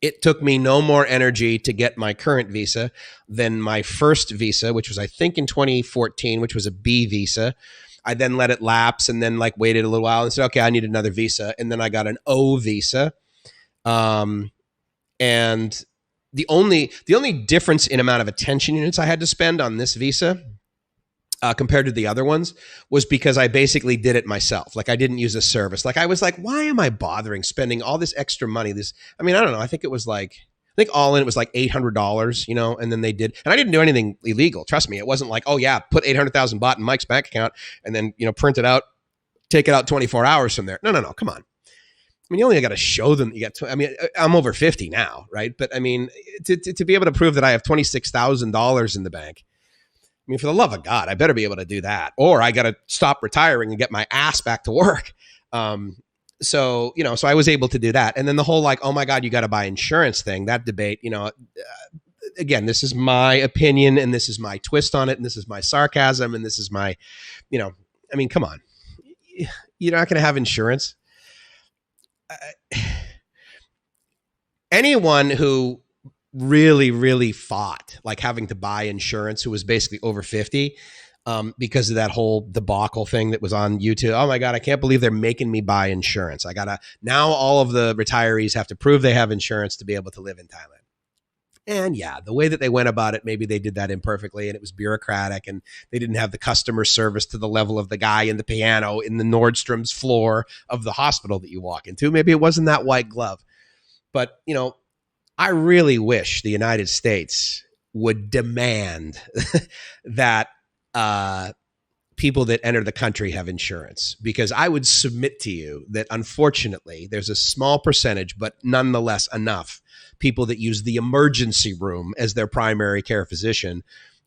It took me no more energy to get my current visa than my first visa, which was, I think, in 2014, which was a B visa. I then let it lapse and then waited a little while and said, okay, I need another visa. And then I got an O visa. And the only difference in amount of attention units I had to spend on this visa compared to the other ones was because I basically did it myself. I didn't use a service. I was like, why am I bothering spending all this extra money? I don't know. I think it was all in it was $800, and then they did, and I didn't do anything illegal. Trust me. It wasn't like, oh yeah, put 800,000 baht in Mike's bank account and then, print it out take it out 24 hours from there. No, come on. I mean, you only got to show them. I'm over 50 now, right? But I mean, to be able to prove that I have $26,000 in the bank, I mean, for the love of God, I better be able to do that, or I got to stop retiring and get my ass back to work. So I was able to do that. And then the whole like, oh my God, you got to buy insurance thing, that debate, again, this is my opinion and this is my twist on it. And this is my sarcasm. And this is my, come on, you're not going to have insurance. Anyone who really, really fought like having to buy insurance, who was basically over 50, because of that whole debacle thing that was on YouTube. Oh my God, I can't believe they're making me buy insurance. Now all of the retirees have to prove they have insurance to be able to live in Thailand. And yeah, the way that they went about it, maybe they did that imperfectly and it was bureaucratic and they didn't have the customer service to the level of the guy in the piano in the Nordstrom's floor of the hospital that you walk into. Maybe it wasn't that white glove. But, I really wish the United States would demand that people that enter the country have insurance, because I would submit to you that unfortunately there's a small percentage, but nonetheless enough people that use the emergency room as their primary care physician,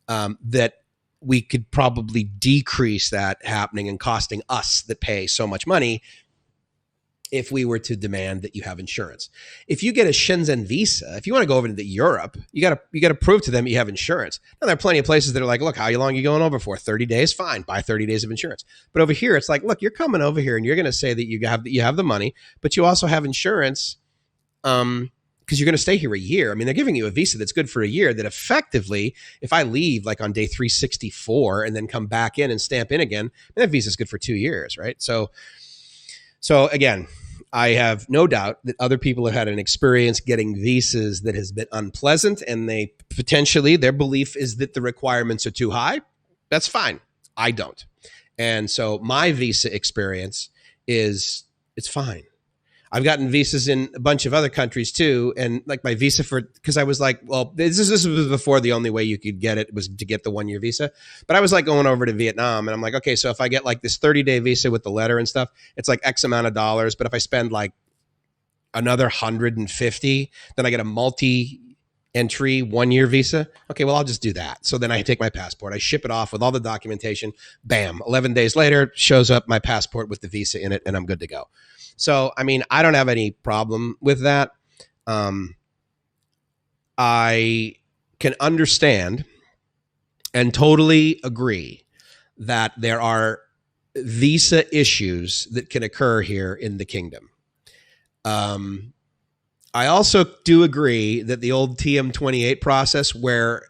that we could probably decrease that happening and costing us that pay so much money if we were to demand that you have insurance. If you get a Shenzhen visa, if you want to go over to Europe, you got to prove to them you have insurance. Now, there are plenty of places that are like, look, how long are you going over for? 30 days? Fine, buy 30 days of insurance. But over here, it's like, look, you're coming over here and you're going to say that you have the money, but you also have insurance because you're going to stay here a year. I mean, they're giving you a visa that's good for a year that effectively, if I leave like on day 364 and then come back in and stamp in again, that visa is good for 2 years, right? So again, I have no doubt that other people have had an experience getting visas that has been unpleasant, and their belief is that the requirements are too high. That's fine. I don't. And so my visa experience it's fine. I've gotten visas in a bunch of other countries too. And like my visa because I was like, well, this was before the only way you could get it was to get the 1-year visa. But I was like going over to Vietnam and I'm like, okay, so if I get like this 30-day visa with the letter and stuff, it's like X amount of dollars. But if I spend like another 150, then I get a multi-entry 1-year visa. Okay, well, I'll just do that. So then I take my passport, I ship it off with all the documentation, bam, 11 days later, shows up my passport with the visa in it and I'm good to go. So, I mean, I don't have any problem with that. I can understand and totally agree that there are visa issues that can occur here in the kingdom. I also do agree that the old TM28 process, where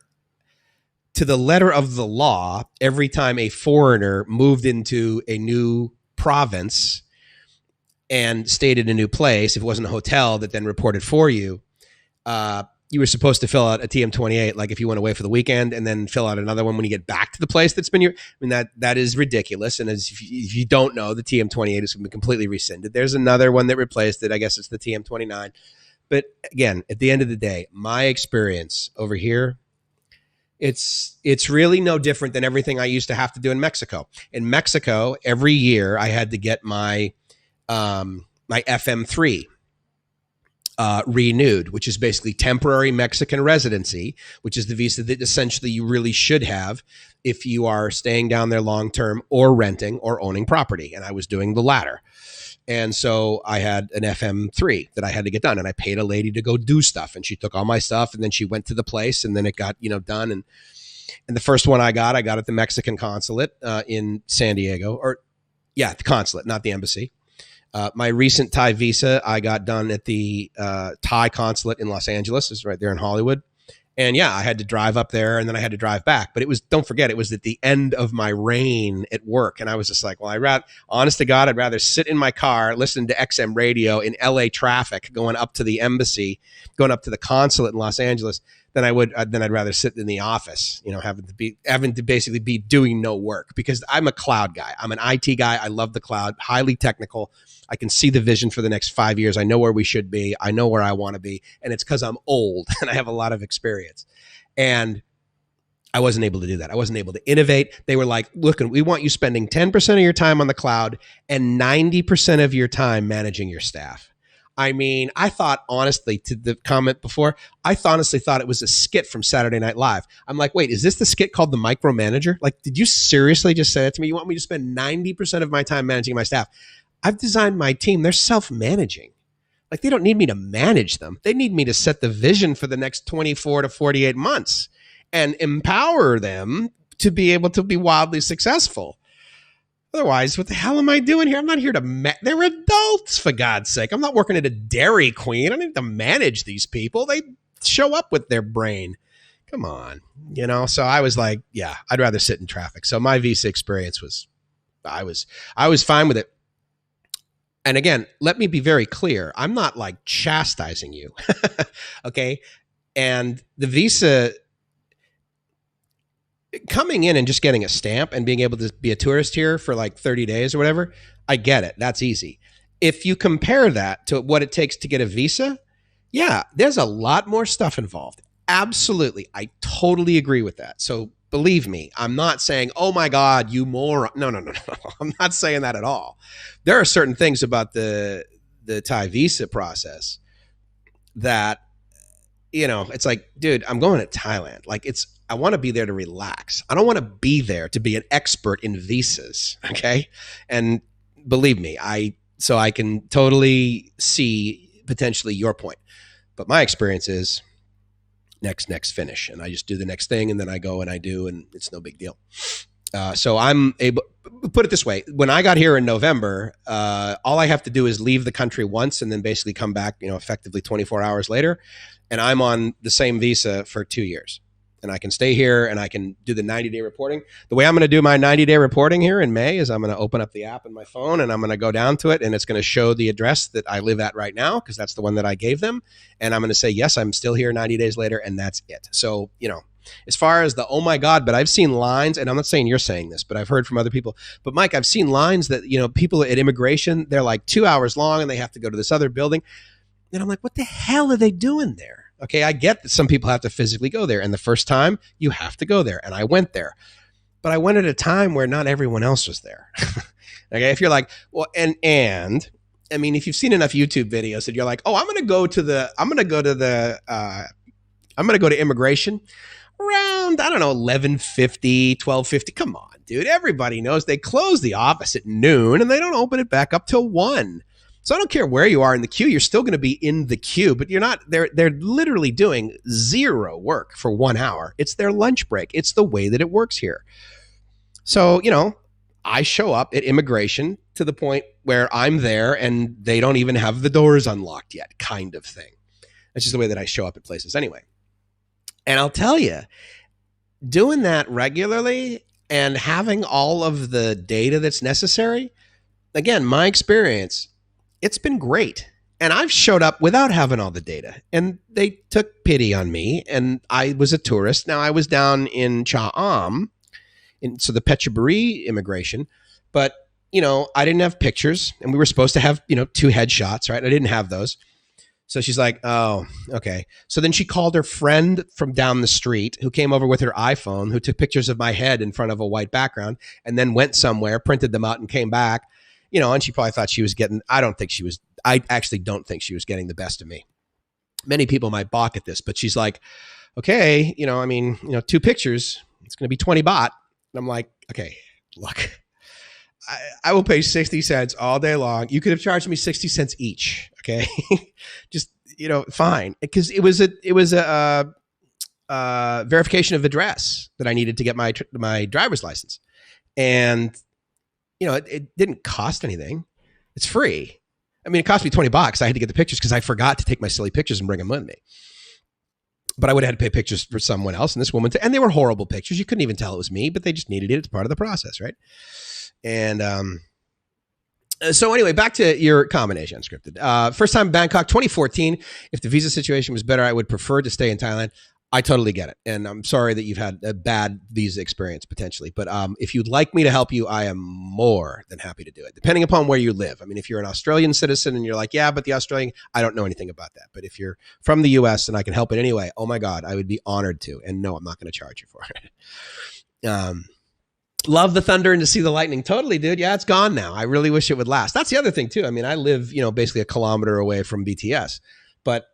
to the letter of the law, every time a foreigner moved into a new province and stayed in a new place, if it wasn't a hotel that then reported for you, you were supposed to fill out a TM28, like if you went away for the weekend, and then fill out another one when you get back to the place that's been your. I mean, that is ridiculous. And if you don't know, the TM28 has been completely rescinded. There's another one that replaced it. I guess it's the TM29. But again, at the end of the day, my experience over here, it's really no different than everything I used to have to do in Mexico. In Mexico, every year I had to get my FM3 renewed, which is basically temporary Mexican residency, which is the visa that essentially you really should have if you are staying down there long term or renting or owning property. And I was doing the latter. And so I had an FM3 that I had to get done, and I paid a lady to go do stuff, and she took all my stuff, and then she went to the place, and then it got done. And the first one I got at the Mexican consulate in San Diego, the consulate, not the embassy. My recent Thai visa, I got done at the Thai consulate in Los Angeles. It's right there in Hollywood. And yeah, I had to drive up there and then I had to drive back. But don't forget, it was at the end of my reign at work. And I was just like, well, honest to God, I'd rather sit in my car, listen to XM radio in LA traffic, going up to the embassy, going up to the consulate in Los Angeles, than I'd rather sit in the office, having to basically be doing no work, because I'm a cloud guy. I'm an IT guy. I love the cloud, highly technical. I can see the vision for the next 5 years. I know where we should be. I know where I want to be. And it's because I'm old and I have a lot of experience. And I wasn't able to do that. I wasn't able to innovate. They were like, look, we want you spending 10% of your time on the cloud and 90% of your time managing your staff. I mean, I thought, honestly, to the comment before, honestly thought it was a skit from Saturday Night Live. I'm like, wait, is this the skit called The Micromanager? Like, did you seriously just say that to me? You want me to spend 90% of my time managing my staff? I've designed my team. They're self-managing. Like, they don't need me to manage them. They need me to set the vision for the next 24 to 48 months and empower them to be able to be wildly successful. Otherwise, what the hell am I doing here? I'm not here to they're adults, for God's sake. I'm not working at a Dairy Queen. I don't need to manage these people. They show up with their brain. Come on. You know, so I was like, yeah, I'd rather sit in traffic. So my visa experience was, I was fine with it. And again, let me be very clear. I'm not like chastising you. Okay. And the visa, coming in and just getting a stamp and being able to be a tourist here for like 30 days or whatever, I get it. That's easy. If you compare that to what it takes to get a visa, yeah, there's a lot more stuff involved. Absolutely. I totally agree with that. So believe me, I'm not saying, oh my God, you moron. No. I'm not saying that at all. There are certain things about the Thai visa process that, you know, it's like, dude, I'm going to Thailand. Like, I want to be there to relax. I don't want to be there to be an expert in visas. Okay. And believe me, so I can totally see potentially your point, but my experience is next finish. And I just do the next thing. And then I go and I do, and it's no big deal. So I'm able, put it this way. When I got here in November, all I have to do is leave the country once and then basically come back, you know, effectively 24 hours later. And I'm on the same visa for 2 years. And I can stay here and I can do the 90-day reporting. The way I'm going to do my 90-day reporting here in May is I'm going to open up the app on my phone and I'm going to go down to it, and it's going to show the address that I live at right now, because that's the one that I gave them. And I'm going to say, yes, I'm still here 90 days later, and that's it. So, you know, as far as the, oh my God, but I've seen lines, and I'm not saying you're saying this, but I've heard from other people. But Mike, I've seen lines that, you know, people at immigration, they're like 2 hours long and they have to go to this other building. And I'm like, what the hell are they doing there? Okay, I get that some people have to physically go there. And the first time, you have to go there. And I went there. But I went at a time where not everyone else was there. Okay, if you're like, well, and I mean, if you've seen enough YouTube videos and you're like, oh, I'm going to go to immigration around, I don't know, 11:50, 12:50. Come on, dude. Everybody knows they close the office at noon and they don't open it back up till 1. So I don't care where you are in the queue, you're still going to be in the queue, but you're not, they're literally doing zero work for 1 hour. It's their lunch break. It's the way that it works here. So, you know, I show up at immigration to the point where I'm there and they don't even have the doors unlocked yet, kind of thing. That's just the way that I show up at places anyway. And I'll tell you, doing that regularly and having all of the data that's necessary, again, my experience, it's been great. And I've showed up without having all the data. And they took pity on me. And I was a tourist. Now, I was down in Cha'am, so the Peyruis immigration. But, you know, I didn't have pictures. And we were supposed to have, you know, 2 headshots, right? I didn't have those. So she's like, oh, okay. So then she called her friend from down the street who came over with her iPhone, who took pictures of my head in front of a white background, and then went somewhere, printed them out, and came back. You know, and she probably thought she was getting, I actually don't think she was getting the best of me. Many people might balk at this, but she's like, okay, you know, I mean, you know, 2 pictures, it's going to be 20 baht. And I'm like, okay, look, I will pay 60 cents all day long. You could have charged me 60 cents each. Okay. Just, you know, fine. Because it was a verification of address that I needed to get my driver's license. And, you know, it didn't cost anything. It's free. I mean, it cost me 20 bucks. I had to get the pictures because I forgot to take my silly pictures and bring them with me. But I would have had to pay pictures for someone else. And this woman, and they were horrible pictures. You couldn't even tell it was me, but they just needed it. It's part of the process, right? And so anyway, back to your combination unscripted. First time Bangkok, 2014. If the visa situation was better, I would prefer to stay in Thailand. I totally get it. And I'm sorry that you've had a bad visa experience potentially. But if you'd like me to help you, I am more than happy to do it, depending upon where you live. I mean, if you're an Australian citizen and you're like, yeah, but the Australian, I don't know anything about that. But if you're from the US and I can help it anyway, oh my God, I would be honored to. And no, I'm not going to charge you for it. Love the thunder and to see the lightning. Totally, dude. Yeah, it's gone now. I really wish it would last. That's the other thing too. I mean, I live, basically a kilometer away from BTS, but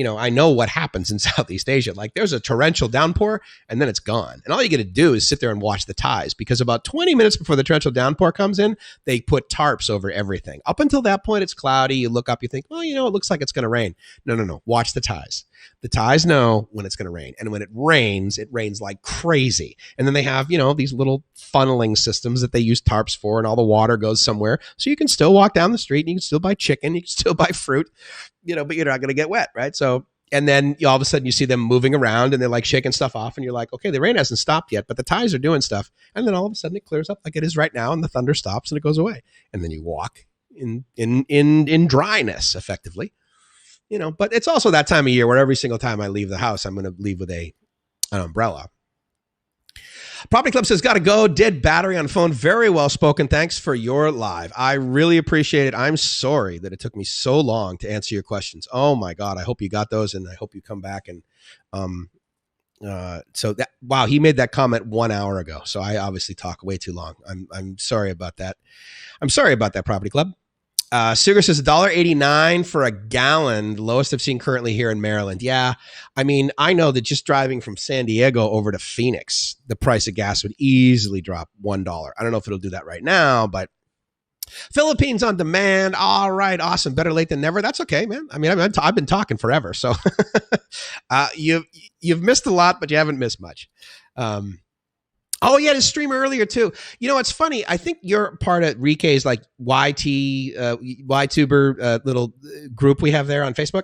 I know what happens in Southeast Asia. Like there's a torrential downpour and then it's gone. And all you got to do is sit there and watch the ties, because about 20 minutes before the torrential downpour comes in, they put tarps over everything. Up until that point, it's cloudy. You look up, you think, well, it looks like it's going to rain. No. Watch the ties. The ties know when it's going to rain. And when it rains like crazy. And then they have, these little funneling systems that they use tarps for, and all the water goes somewhere. So you can still walk down the street and you can still buy chicken. You can still buy fruit, but you're not going to get wet, right? So, and then all of a sudden you see them moving around and they're like shaking stuff off and you're like, okay, the rain hasn't stopped yet, but the ties are doing stuff. And then all of a sudden it clears up like it is right now and the thunder stops and it goes away. And then you walk in dryness effectively. But it's also that time of year where every single time I leave the house, I'm going to leave with an umbrella. Property Club says, got to go. Dead battery on phone. Very well spoken. Thanks for your live. I really appreciate it. I'm sorry that it took me so long to answer your questions. Oh my God. I hope you got those and I hope you come back. And wow, he made that comment 1 hour ago. So I obviously talk way too long. I'm sorry about that. I'm sorry about that, Property Club. Sugar says $1.89 for a gallon, the lowest I've seen currently here in Maryland. Yeah, I mean, I know that just driving from San Diego over to Phoenix, the price of gas would easily drop $1. I don't know if it'll do that right now, but Philippines on demand. All right, awesome. Better late than never. That's okay, man. I mean, I've been talking forever, so you've missed a lot, but you haven't missed much. Oh, yeah, to stream earlier, too. It's funny. I think you're part of Rike's like YTuber little group we have there on Facebook.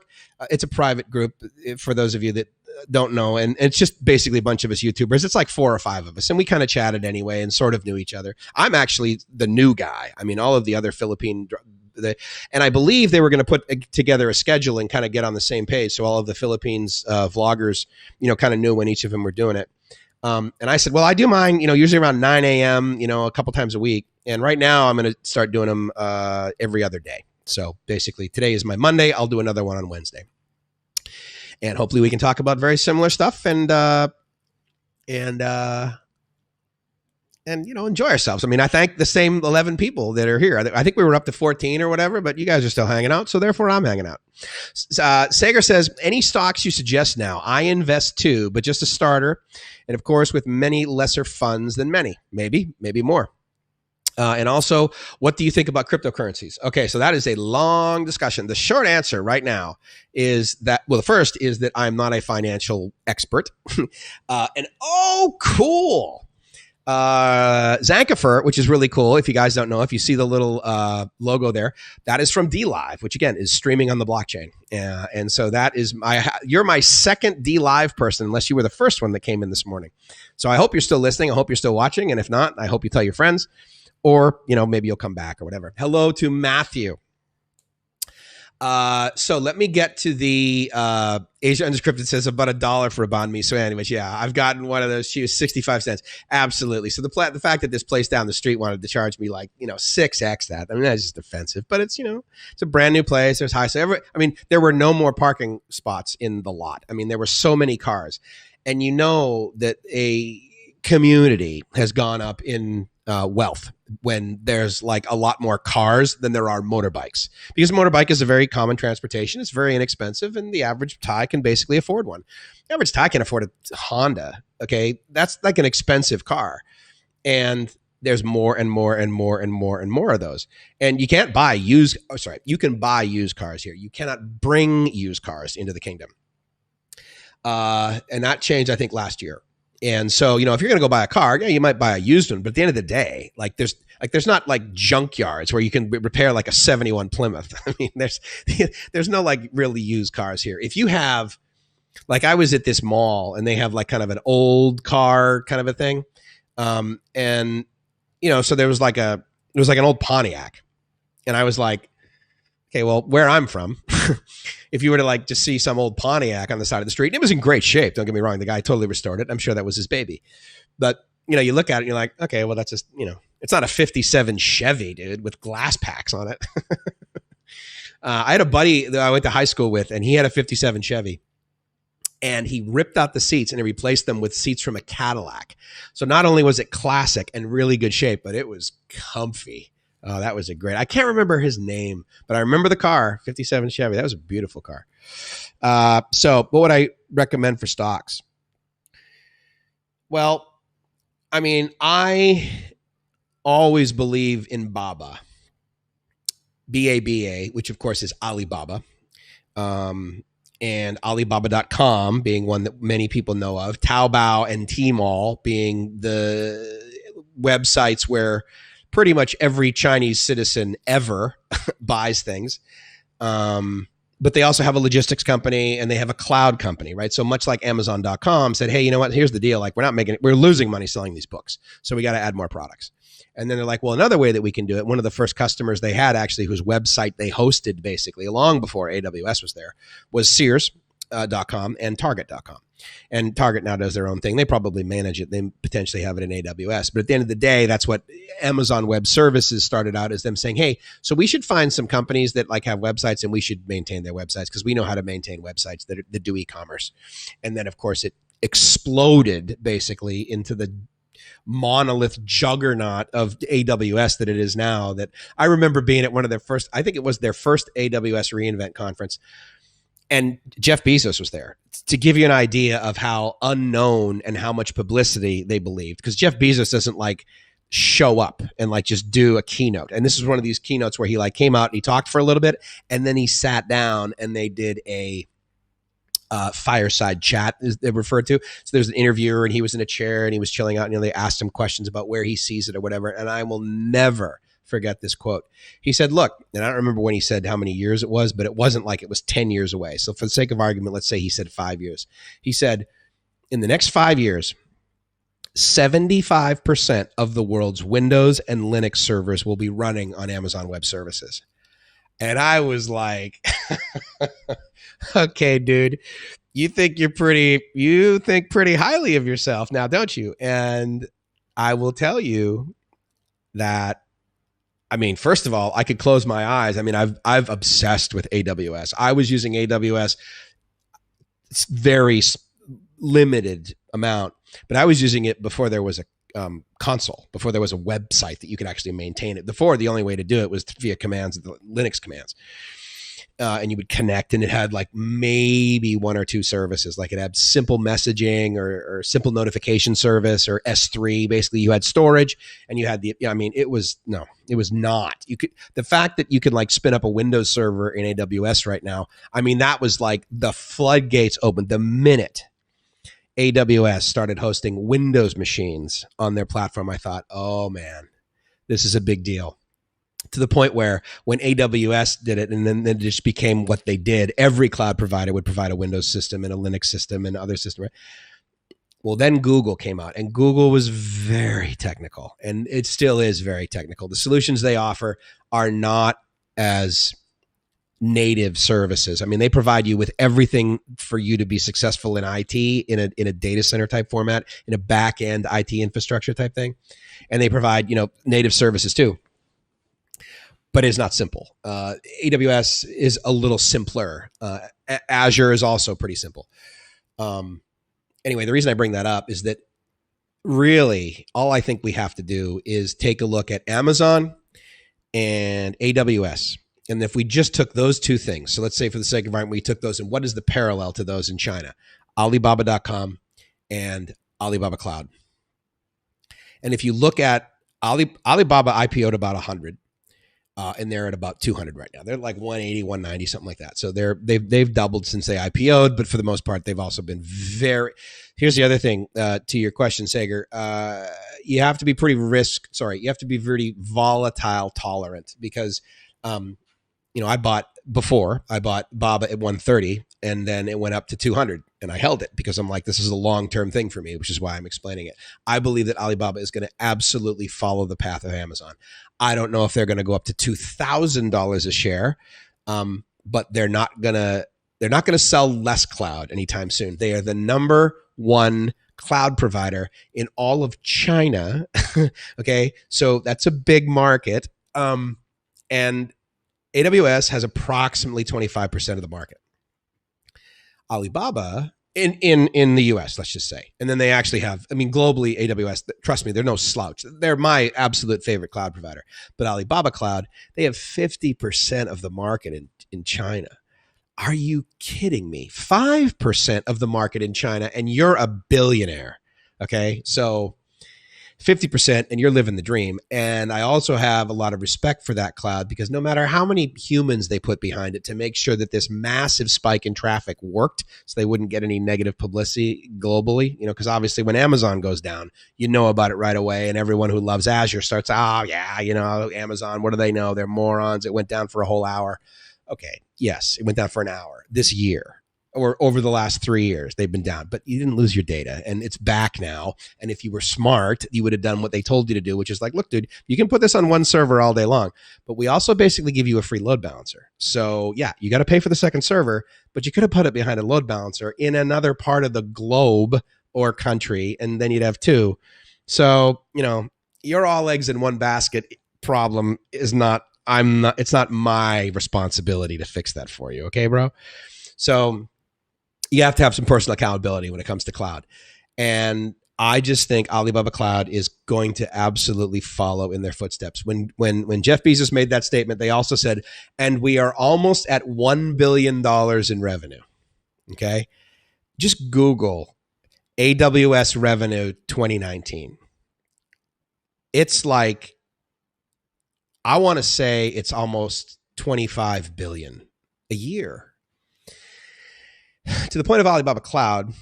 It's a private group for those of you that don't know. And it's just basically a bunch of us YouTubers. It's like 4 or 5 of us. And we kind of chatted anyway and sort of knew each other. I'm actually the new guy. I mean, all of the other Philippine and I believe they were going to put together a schedule and kind of get on the same page. So all of the Philippines vloggers, kind of knew when each of them were doing it. And I said, well, I do mine, usually around 9 a.m., a couple times a week. And right now I'm going to start doing them every other day. So basically today is my Monday. I'll do another one on Wednesday. And hopefully we can talk about very similar stuff and enjoy ourselves. I mean, I thank the same 11 people that are here. I think we were up to 14 or whatever, but you guys are still hanging out. So therefore I'm hanging out. Sager says, any stocks you suggest now? I invest too, but just a starter. And of course, with many lesser funds than many, maybe more. And also, what do you think about cryptocurrencies? Okay, so that is a long discussion. The short answer right now is that, well, the first is that I'm not a financial expert. And oh, cool. Zankifer, which is really cool. If you guys don't know, if you see the little logo there, that is from DLive, which again is streaming on the blockchain. And so that is you're my second DLive person, unless you were the first one that came in this morning. So I hope you're still listening. I hope you're still watching. And if not, I hope you tell your friends, or, maybe you'll come back or whatever. Hello to Matthew. So let me get to the Asia Unscripted says about $1 for a banh mi. So anyways, yeah, I've gotten one of those. She was 65 cents. Absolutely. So the fact that this place down the street wanted to charge me like, 6x that. I mean, that's just offensive, but it's, it's a brand new place. There's high. So there were no more parking spots in the lot. I mean, there were so many cars, and that a community has gone up in wealth when there's like a lot more cars than there are motorbikes, because motorbike is a very common transportation. It's very inexpensive, and the average Thai can basically afford one. The average Thai can afford a Honda. Okay. That's like an expensive car. And there's more and more and more and more and more of those. And you can't buy you can buy used cars here. You cannot bring used cars into the kingdom. And that changed, I think, last year. And so, if you're going to go buy a car, yeah, you might buy a used one. But at the end of the day, there's not like junkyards where you can repair like a 71 Plymouth. I mean, there's no like really used cars here. If you have, like, I was at this mall and they have like kind of an old car kind of a thing. So there was like an old Pontiac, and I was like, Okay, well, where I'm from, if you were to like just see some old Pontiac on the side of the street, and it was in great shape. Don't get me wrong. The guy totally restored it. I'm sure that was his baby. But, you look at it and you're like, okay, well, that's just, it's not a 57 Chevy, dude, with glass packs on it. I had a buddy that I went to high school with, and he had a 57 Chevy. And he ripped out the seats and he replaced them with seats from a Cadillac. So not only was it classic and really good shape, but it was comfy. Oh, that was I can't remember his name, but I remember the car, 57 Chevy. That was a beautiful car. So what would I recommend for stocks? Well, I mean, I always believe in BABA, BABA, which of course is Alibaba. And Alibaba.com being one that many people know of, Taobao and Tmall being the websites where pretty much every Chinese citizen ever buys things. But they also have a logistics company and they have a cloud company, right? So much like Amazon.com said, hey, you know what? Here's the deal. Like we're losing money selling these books. So we got to add more products. And then they're like, well, another way that we can do it, one of the first customers they had actually whose website they hosted basically long before AWS was there was Sears.com and Target.com. And Target now does their own thing. They probably manage it. They potentially have it in AWS. But at the end of the day, that's what Amazon Web Services started out as them saying, hey, so we should find some companies that like have websites and we should maintain their websites because we know how to maintain websites that do e-commerce. And then, of course, it exploded basically into the monolith juggernaut of AWS that it is now. That I remember being at one of their first, I think it was their first AWS reInvent conference. And Jeff Bezos was there to give you an idea of how unknown and how much publicity they believed. Because Jeff Bezos doesn't like show up and like just do a keynote. And this is one of these keynotes where he like came out and he talked for a little bit and then he sat down and they did a fireside chat, is they referred to. So there's an interviewer and he was in a chair and he was chilling out and they asked him questions about where he sees it or whatever. And I will never forget this quote. He said, look, and I don't remember when he said how many years it was, but it wasn't like it was 10 years away. So for the sake of argument, let's say he said 5 years. He said, in the next 5 years, 75% of the world's Windows and Linux servers will be running on Amazon Web Services. And I was like, okay, dude, you think pretty highly of yourself now, don't you? And I will tell you that, I mean, first of all, I could close my eyes. I mean, I've obsessed with AWS. I was using AWS very limited amount, but I was using it before there was a console, before there was a website that you could actually maintain it. Before, the only way to do it was via commands, the Linux commands. And you would connect and it had like maybe one or two services. Like it had simple messaging or simple notification service or S3. Basically you had storage and you had it was not. The fact that you could like spin up a Windows server in AWS right now, I mean, that was like the floodgates opened the minute AWS started hosting Windows machines on their platform. I thought, oh man, this is a big deal. To the point where when AWS did it and then it just became what they did, every cloud provider would provide a Windows system and a Linux system and other systems. Well, then Google came out and Google was very technical and it still is very technical. The solutions they offer are not as native services. I mean, they provide you with everything for you to be successful in IT in a data center type format, in a back end IT infrastructure type thing. And they provide, native services too. But it's not simple. AWS is a little simpler. Azure is also pretty simple. Anyway, the reason I bring that up is that really all I think we have to do is take a look at Amazon and AWS. And if we just took those two things, so let's say for the sake of argument, we took those and what is the parallel to those in China? Alibaba.com and Alibaba Cloud. And if you look at Alibaba IPO'd about 100. And they're at about 200 right now. They're like 180, 190, something like that. So they've doubled since they IPO'd, but for the most part, they've also been very. Here's the other thing to your question, Sager. You have to be you have to be very volatile tolerant because, I bought Baba at 130 and then it went up to 200 and I held it because I'm like, this is a long-term thing for me, which is why I'm explaining it. I believe that Alibaba is going to absolutely follow the path of Amazon. I don't know if they're going to go up to $2,000 a share, But they're not gonna sell less cloud anytime soon. They are the number one cloud provider in all of China. Okay, so that's a big market. And AWS has approximately 25% of the market. Alibaba in the US, let's just say. And then they actually have, globally, AWS, trust me, they're no slouch. They're my absolute favorite cloud provider. But Alibaba Cloud, they have 50% of the market in China. Are you kidding me? 5% of the market in China, and you're a billionaire. Okay, so 50%, and you're living the dream. And I also have a lot of respect for that cloud, because no matter how many humans they put behind it to make sure that this massive spike in traffic worked, so they wouldn't get any negative publicity globally, because obviously when Amazon goes down, you know about it right away. And everyone who loves Azure starts, Amazon, what do they know? They're morons. It went down for a whole hour. Okay, yes, it went down for an hour this year, or over the last 3 years, they've been down, but you didn't lose your data, and it's back now. And if you were smart, you would have done what they told you to do, which is like, look, dude, you can put this on one server all day long, but we also basically give you a free load balancer. So yeah, you got to pay for the second server, but you could have put it behind a load balancer in another part of the globe or country, and then you'd have two. So, your all eggs in one basket problem is it's not my responsibility to fix that for you. Okay, bro? So you have to have some personal accountability when it comes to cloud. And I just think Alibaba Cloud is going to absolutely follow in their footsteps. When Jeff Bezos made that statement, they also said, and we are almost at $1 billion in revenue. Okay. Just Google AWS revenue 2019. It's like, I want to say it's almost 25 billion a year. To the point of Alibaba Cloud,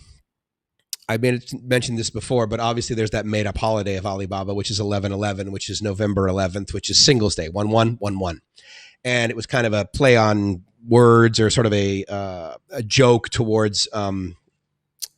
I mentioned this before, but obviously there's that made-up holiday of Alibaba, which is 11/11, which is November 11th, which is Singles Day, 1/1/1/1. And it was kind of a play on words, or sort of a joke towards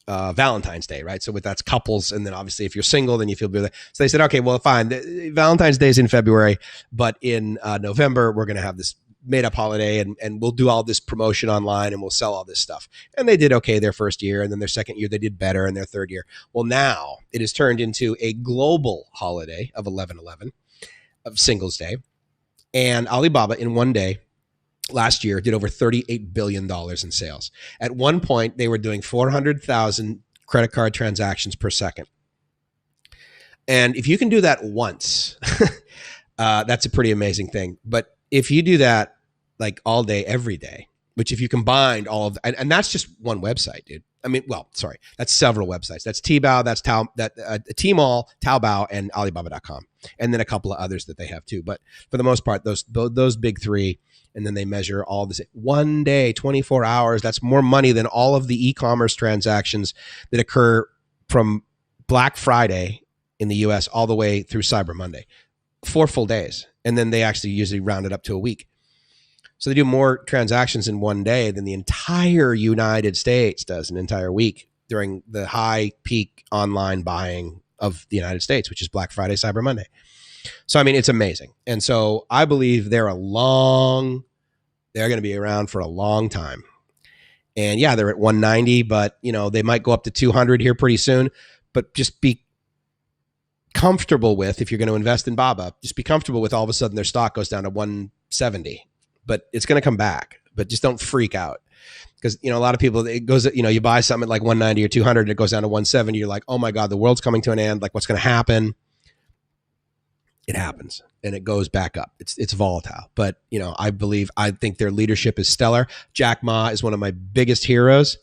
Valentine's Day, right? So that's couples, and then obviously if you're single, then you feel better. So they said, okay, well, fine, Valentine's Day is in February, but in November, we're going to have this made-up holiday, and we'll do all this promotion online, and we'll sell all this stuff. And they did okay their first year, and then their second year they did better, and their third year. Well, now it has turned into a global holiday of 11/11, of Singles Day. And Alibaba, in one day last year, did over $38 billion in sales. At one point, they were doing 400,000 credit card transactions per second. And if you can do that once, that's a pretty amazing thing. But if you do that like all day, every day, which if you combined all of, and that's just one website, dude. That's several websites. That's Tmall, Tmall, Taobao, and Alibaba.com, and then a couple of others that they have too. But for the most part, those big three, and then they measure all this. One day, 24 hours, that's more money than all of the e-commerce transactions that occur from Black Friday in the US all the way through Cyber Monday. 4 full days. And then they actually usually round it up to a week. So they do more transactions in one day than the entire United States does an entire week during the high peak online buying of the United States, which is Black Friday, Cyber Monday. So, it's amazing. And so I believe they're going to be around for a long time. And yeah, they're at 190, but they might go up to 200 here pretty soon. But just be comfortable with, if you're going to invest in Baba, just be comfortable with all of a sudden their stock goes down to 170. But it's going to come back. But just don't freak out. Because, a lot of people, it goes, you buy something at like 190 or 200, and it goes down to 170. You're like, oh my God, the world's coming to an end. Like, what's going to happen? It happens, and it goes back up. It's volatile. But, I think their leadership is stellar. Jack Ma is one of my biggest heroes.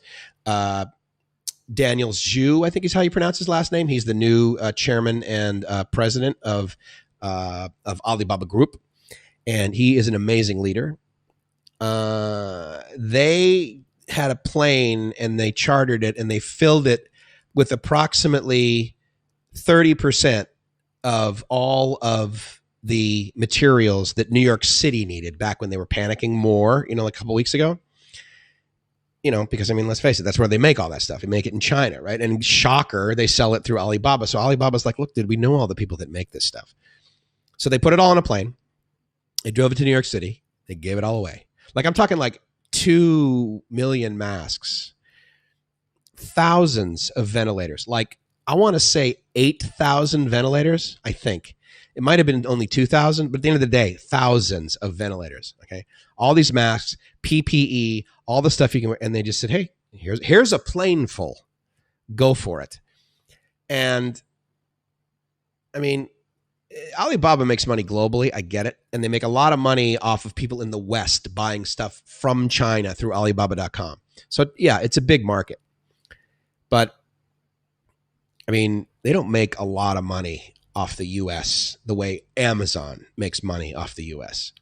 Daniel Zhu, I think is how you pronounce his last name. He's the new chairman and president of Alibaba Group. And he is an amazing leader. They had a plane, and they chartered it, and they filled it with approximately 30% of all of the materials that New York City needed back when they were panicking more, like a couple weeks ago. Because let's face it, that's where they make all that stuff. They make it in China, right? And shocker, they sell it through Alibaba. So Alibaba's like, look, dude, we know all the people that make this stuff. So they put it all on a plane. They drove it to New York City. They gave it all away. Like I'm talking like 2 million masks, thousands of ventilators. Like I want to say 8,000 ventilators, I think. It might have been only 2,000, but at the end of the day, thousands of ventilators, okay? All these masks, PPE, all the stuff you can wear. And they just said, hey, here's a plane full. Go for it. And I mean, Alibaba makes money globally. I get it. And they make a lot of money off of people in the West buying stuff from China through Alibaba.com. So yeah, it's a big market. But I mean, they don't make a lot of money off the US the way Amazon makes money off the US.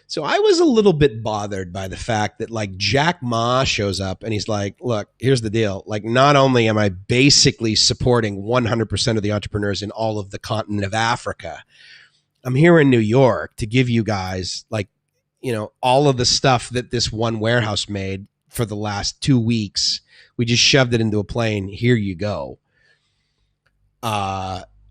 So I was a little bit bothered by the fact that like Jack Ma shows up and he's like, look, here's the deal. Like not only am I basically supporting 100% of the entrepreneurs in all of the continent of Africa, I'm here in New York to give you guys like, you know, all of the stuff that this one warehouse made for the last 2 weeks. We just shoved it into a plane. Here you go.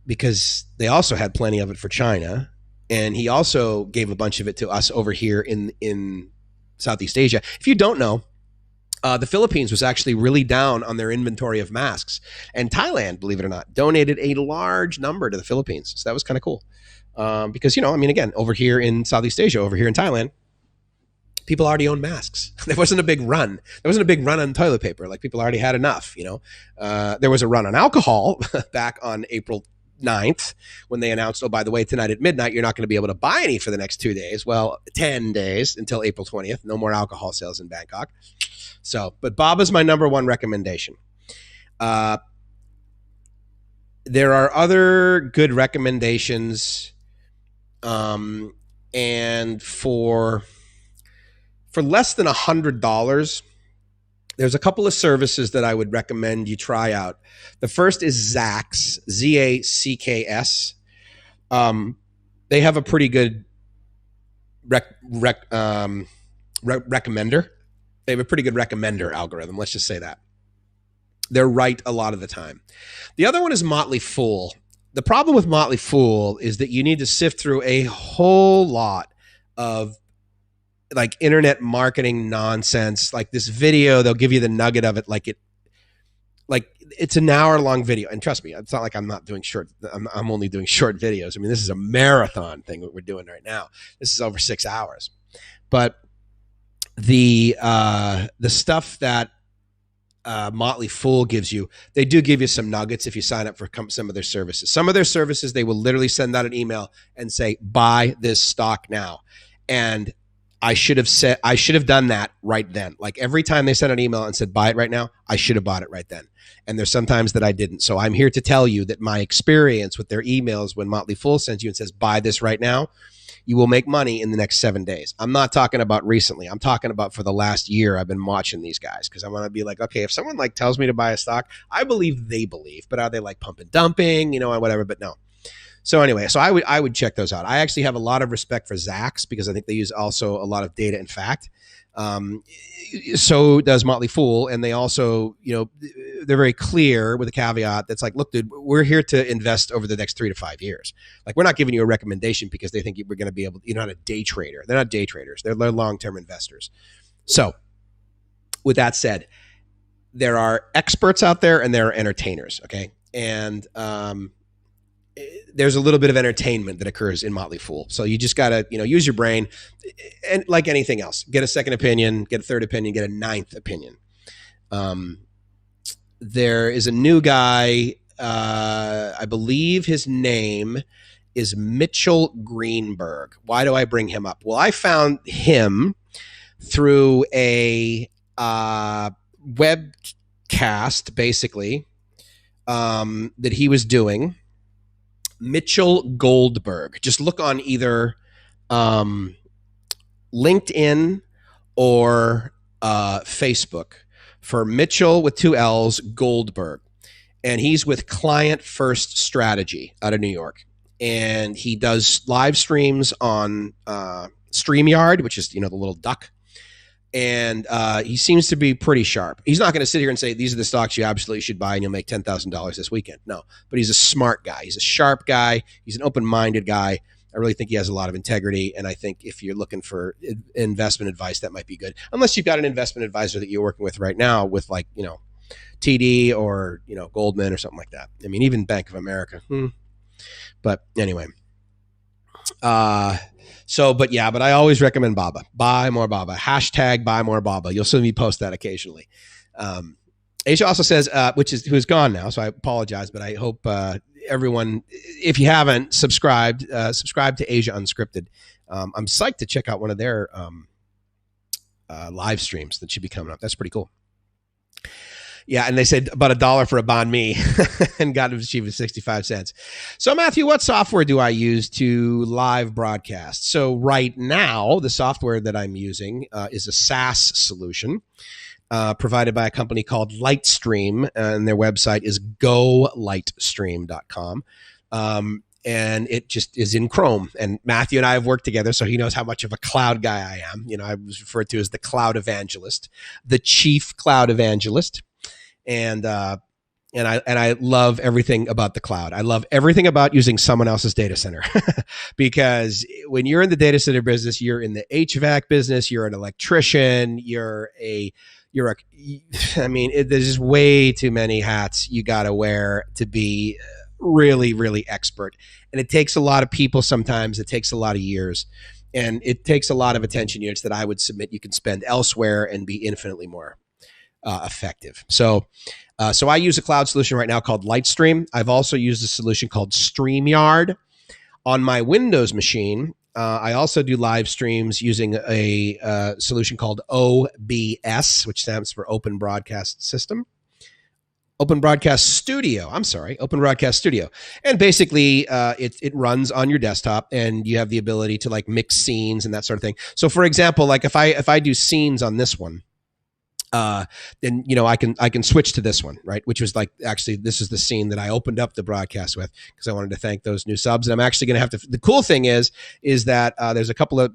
Because they also had plenty of it for China. And he also gave a bunch of it to us over here in Southeast Asia. If you don't know, the Philippines was actually really down on their inventory of masks. And Thailand, believe it or not, donated a large number to the Philippines. So that was kind of cool. Because, you know, I mean, again, over here in Southeast Asia, over here in Thailand, people already own masks. There wasn't a big run. There wasn't a big run on toilet paper. Like people already had enough, you know. There was a run on alcohol back on April 9th when they announced, oh, by the way, tonight at midnight, you're not going to be able to buy any for the next 2 days. Well, 10 days until April 20th. No more alcohol sales in Bangkok. So, but Baba's my number one recommendation. There are other good recommendations. And for less than $100, there's a couple of services that I would recommend you try out. The first is Zacks, Z-A-C-K-S. They have a pretty good recommender. They have a pretty good recommender algorithm. Let's just say that. They're right a lot of the time. The other one is Motley Fool. The problem with Motley Fool is that you need to sift through a whole lot of like internet marketing nonsense. Like this video, they'll give you the nugget of it. Like it's an hour-long video. And trust me, it's not like I'm not doing short. I'm only doing short videos. I mean, this is a marathon thing that we're doing right now. This is over 6 hours. But the stuff that Motley Fool gives you, they do give you some nuggets if you sign up for some of their services. Some of their services, they will literally send out an email and say, buy this stock now. And I should have done that right then. Like every time they sent an email and said, buy it right now, I should have bought it right then. And there's sometimes that I didn't. So I'm here to tell you that my experience with their emails when Motley Fool sends you and says, buy this right now, you will make money in the next 7 days. I'm not talking about recently. I'm talking about for the last year I've been watching these guys because I want to be like, okay, if someone like tells me to buy a stock, I believe they believe, but are they like pump and dumping, you know, or whatever, but no. So anyway, so I would check those out. I actually have a lot of respect for Zacks because I think they use also a lot of data and fact. So does Motley Fool. And they also, you know, they're very clear with a caveat that's like, look, dude, we're here to invest over the next 3 to 5 years. Like we're not giving you a recommendation because they think we're going to be able, you're not a day trader. They're not day traders. They're long-term investors. So with that said, there are experts out there and there are entertainers. Okay. And, there's a little bit of entertainment that occurs in Motley Fool. So you just got to, you know, use your brain and like anything else, get a second opinion, get a third opinion, get a ninth opinion. There is a new guy. I believe his name is Mitchell Greenberg. Why do I bring him up? Well, I found him through a webcast basically that he was doing. Mitchell Goldberg. Just look on either LinkedIn or Facebook for Mitchell with 2 L's Goldberg. And he's with Client First Strategy out of New York. And he does live streams on StreamYard, which is, you know, the little duck. And he seems to be pretty sharp. He's not going to sit here and say, these are the stocks you absolutely should buy and you'll make $10,000 this weekend. No, but he's a smart guy. He's a sharp guy. He's an open-minded guy. I really think he has a lot of integrity. And I think if you're looking for investment advice, that might be good. Unless you've got an investment advisor that you're working with right now with like, TD or, Goldman or something like that. I mean, even Bank of America. But anyway. But I always recommend Baba. Buy more Baba. # buy more Baba. You'll see me post that occasionally. Asia also says, who's gone now, so I apologize, but I hope everyone, if you haven't subscribe to Asia Unscripted. I'm psyched to check out one of their live streams that should be coming up. That's pretty cool. Yeah, and they said about $1 for a banh mi and got it as cheap as 65 cents. So, Matthew, what software do I use to live broadcast? So right now, the software that I'm using is a SaaS solution provided by a company called Lightstream, and their website is golightstream.com. And it just is in Chrome. And Matthew and I have worked together, so he knows how much of a cloud guy I am. I was referred to as the cloud evangelist, the chief cloud evangelist. And I love everything about the cloud. I love everything about using someone else's data center because when you're in the data center business, you're in the HVAC business, you're an electrician, there's just way too many hats you got to wear to be really, really expert. And it takes a lot of people sometimes. It takes a lot of years. And it takes a lot of attention units that I would submit you can spend elsewhere and be infinitely more effective. So I use a cloud solution right now called Lightstream. I've also used a solution called StreamYard on my Windows machine. I also do live streams using a solution called OBS, which stands for Open Broadcast System. Open Broadcast Studio. Open Broadcast Studio. And basically, it runs on your desktop, and you have the ability to like mix scenes and that sort of thing. So, for example, like if I do scenes on this one, then I can switch to this one, right? Which was like, actually, this is the scene that I opened up the broadcast with because I wanted to thank those new subs. And I'm actually going to have to. The cool thing is that there's a couple of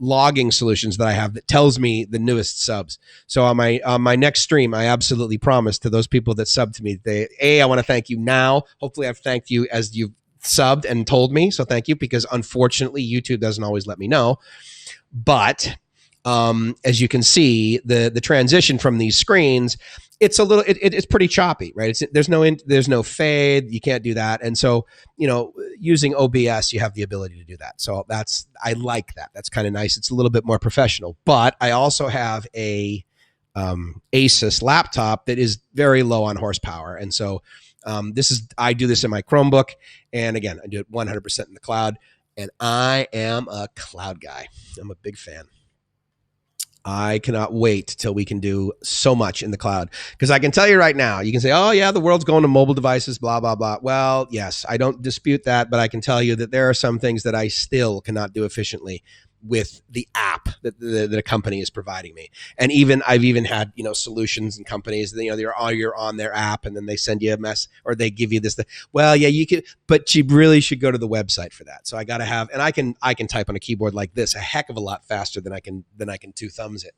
logging solutions that I have that tells me the newest subs. So on my next stream, I absolutely promise to those people that sub to me, I want to thank you now. Hopefully, I've thanked you as you've subbed and told me. So thank you, because unfortunately, YouTube doesn't always let me know, but. As you can see, the transition from these screens, it's a little, it's pretty choppy, right? There's no fade. You can't do that. And so, using OBS, you have the ability to do that. So I like that. That's kind of nice. It's a little bit more professional, but I also have a Asus laptop that is very low on horsepower. And so, I do this in my Chromebook. And again, I do it 100% in the cloud, and I am a cloud guy. I'm a big fan. I cannot wait till we can do so much in the cloud, because I can tell you right now, you can say, oh yeah, the world's going to mobile devices, blah, blah, blah. Well, yes, I don't dispute that, but I can tell you that there are some things that I still cannot do efficiently with the app that the company is providing me. And I've even had, solutions and companies that, you're on their app and then they send you a mess, or they give you this, well, yeah, you can, but you really should go to the website for that. So I got to have, and I can type on a keyboard like this a heck of a lot faster than I can two thumbs it.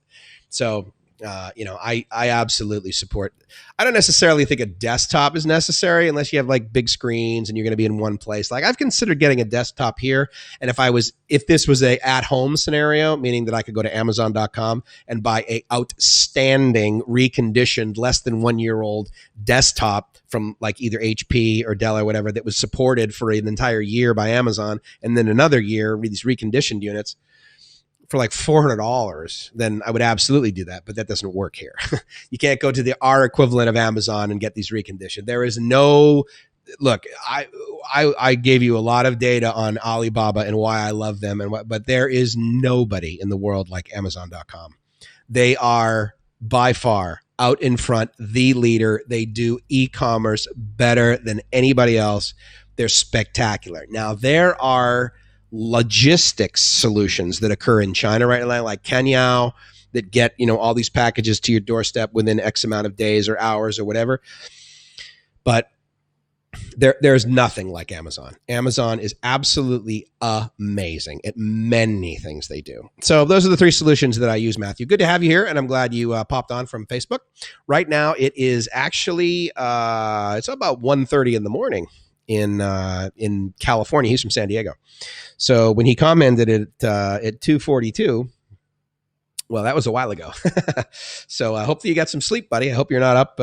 So, I absolutely support. I don't necessarily think a desktop is necessary unless you have like big screens and you're going to be in one place. Like I've considered getting a desktop here. And if this was a at-home scenario, meaning that I could go to Amazon.com and buy a outstanding, reconditioned, less than 1 year old desktop from like either HP or Dell or whatever that was supported for an entire year by Amazon, and then another year with these reconditioned units for like $400, then I would absolutely do that. But that doesn't work here. You can't go to our equivalent of Amazon and get these reconditioned. There is no, look, I gave you a lot of data on Alibaba and why I love them, but there is nobody in the world like Amazon.com. They are by far out in front, the leader. They do e-commerce better than anybody else. They're spectacular. Now, there are logistics solutions that occur in China right now, like Kenyao, that get, all these packages to your doorstep within X amount of days or hours or whatever. But there's nothing like Amazon. Amazon is absolutely amazing at many things they do. So those are the three solutions that I use, Matthew. Good to have you here, and I'm glad you popped on from Facebook. Right now, it is actually it's about 1:30 in the morning in California. He's from San Diego. So when he commented at 2:42, well, that was a while ago. So hopefully you got some sleep, buddy. I hope you're not up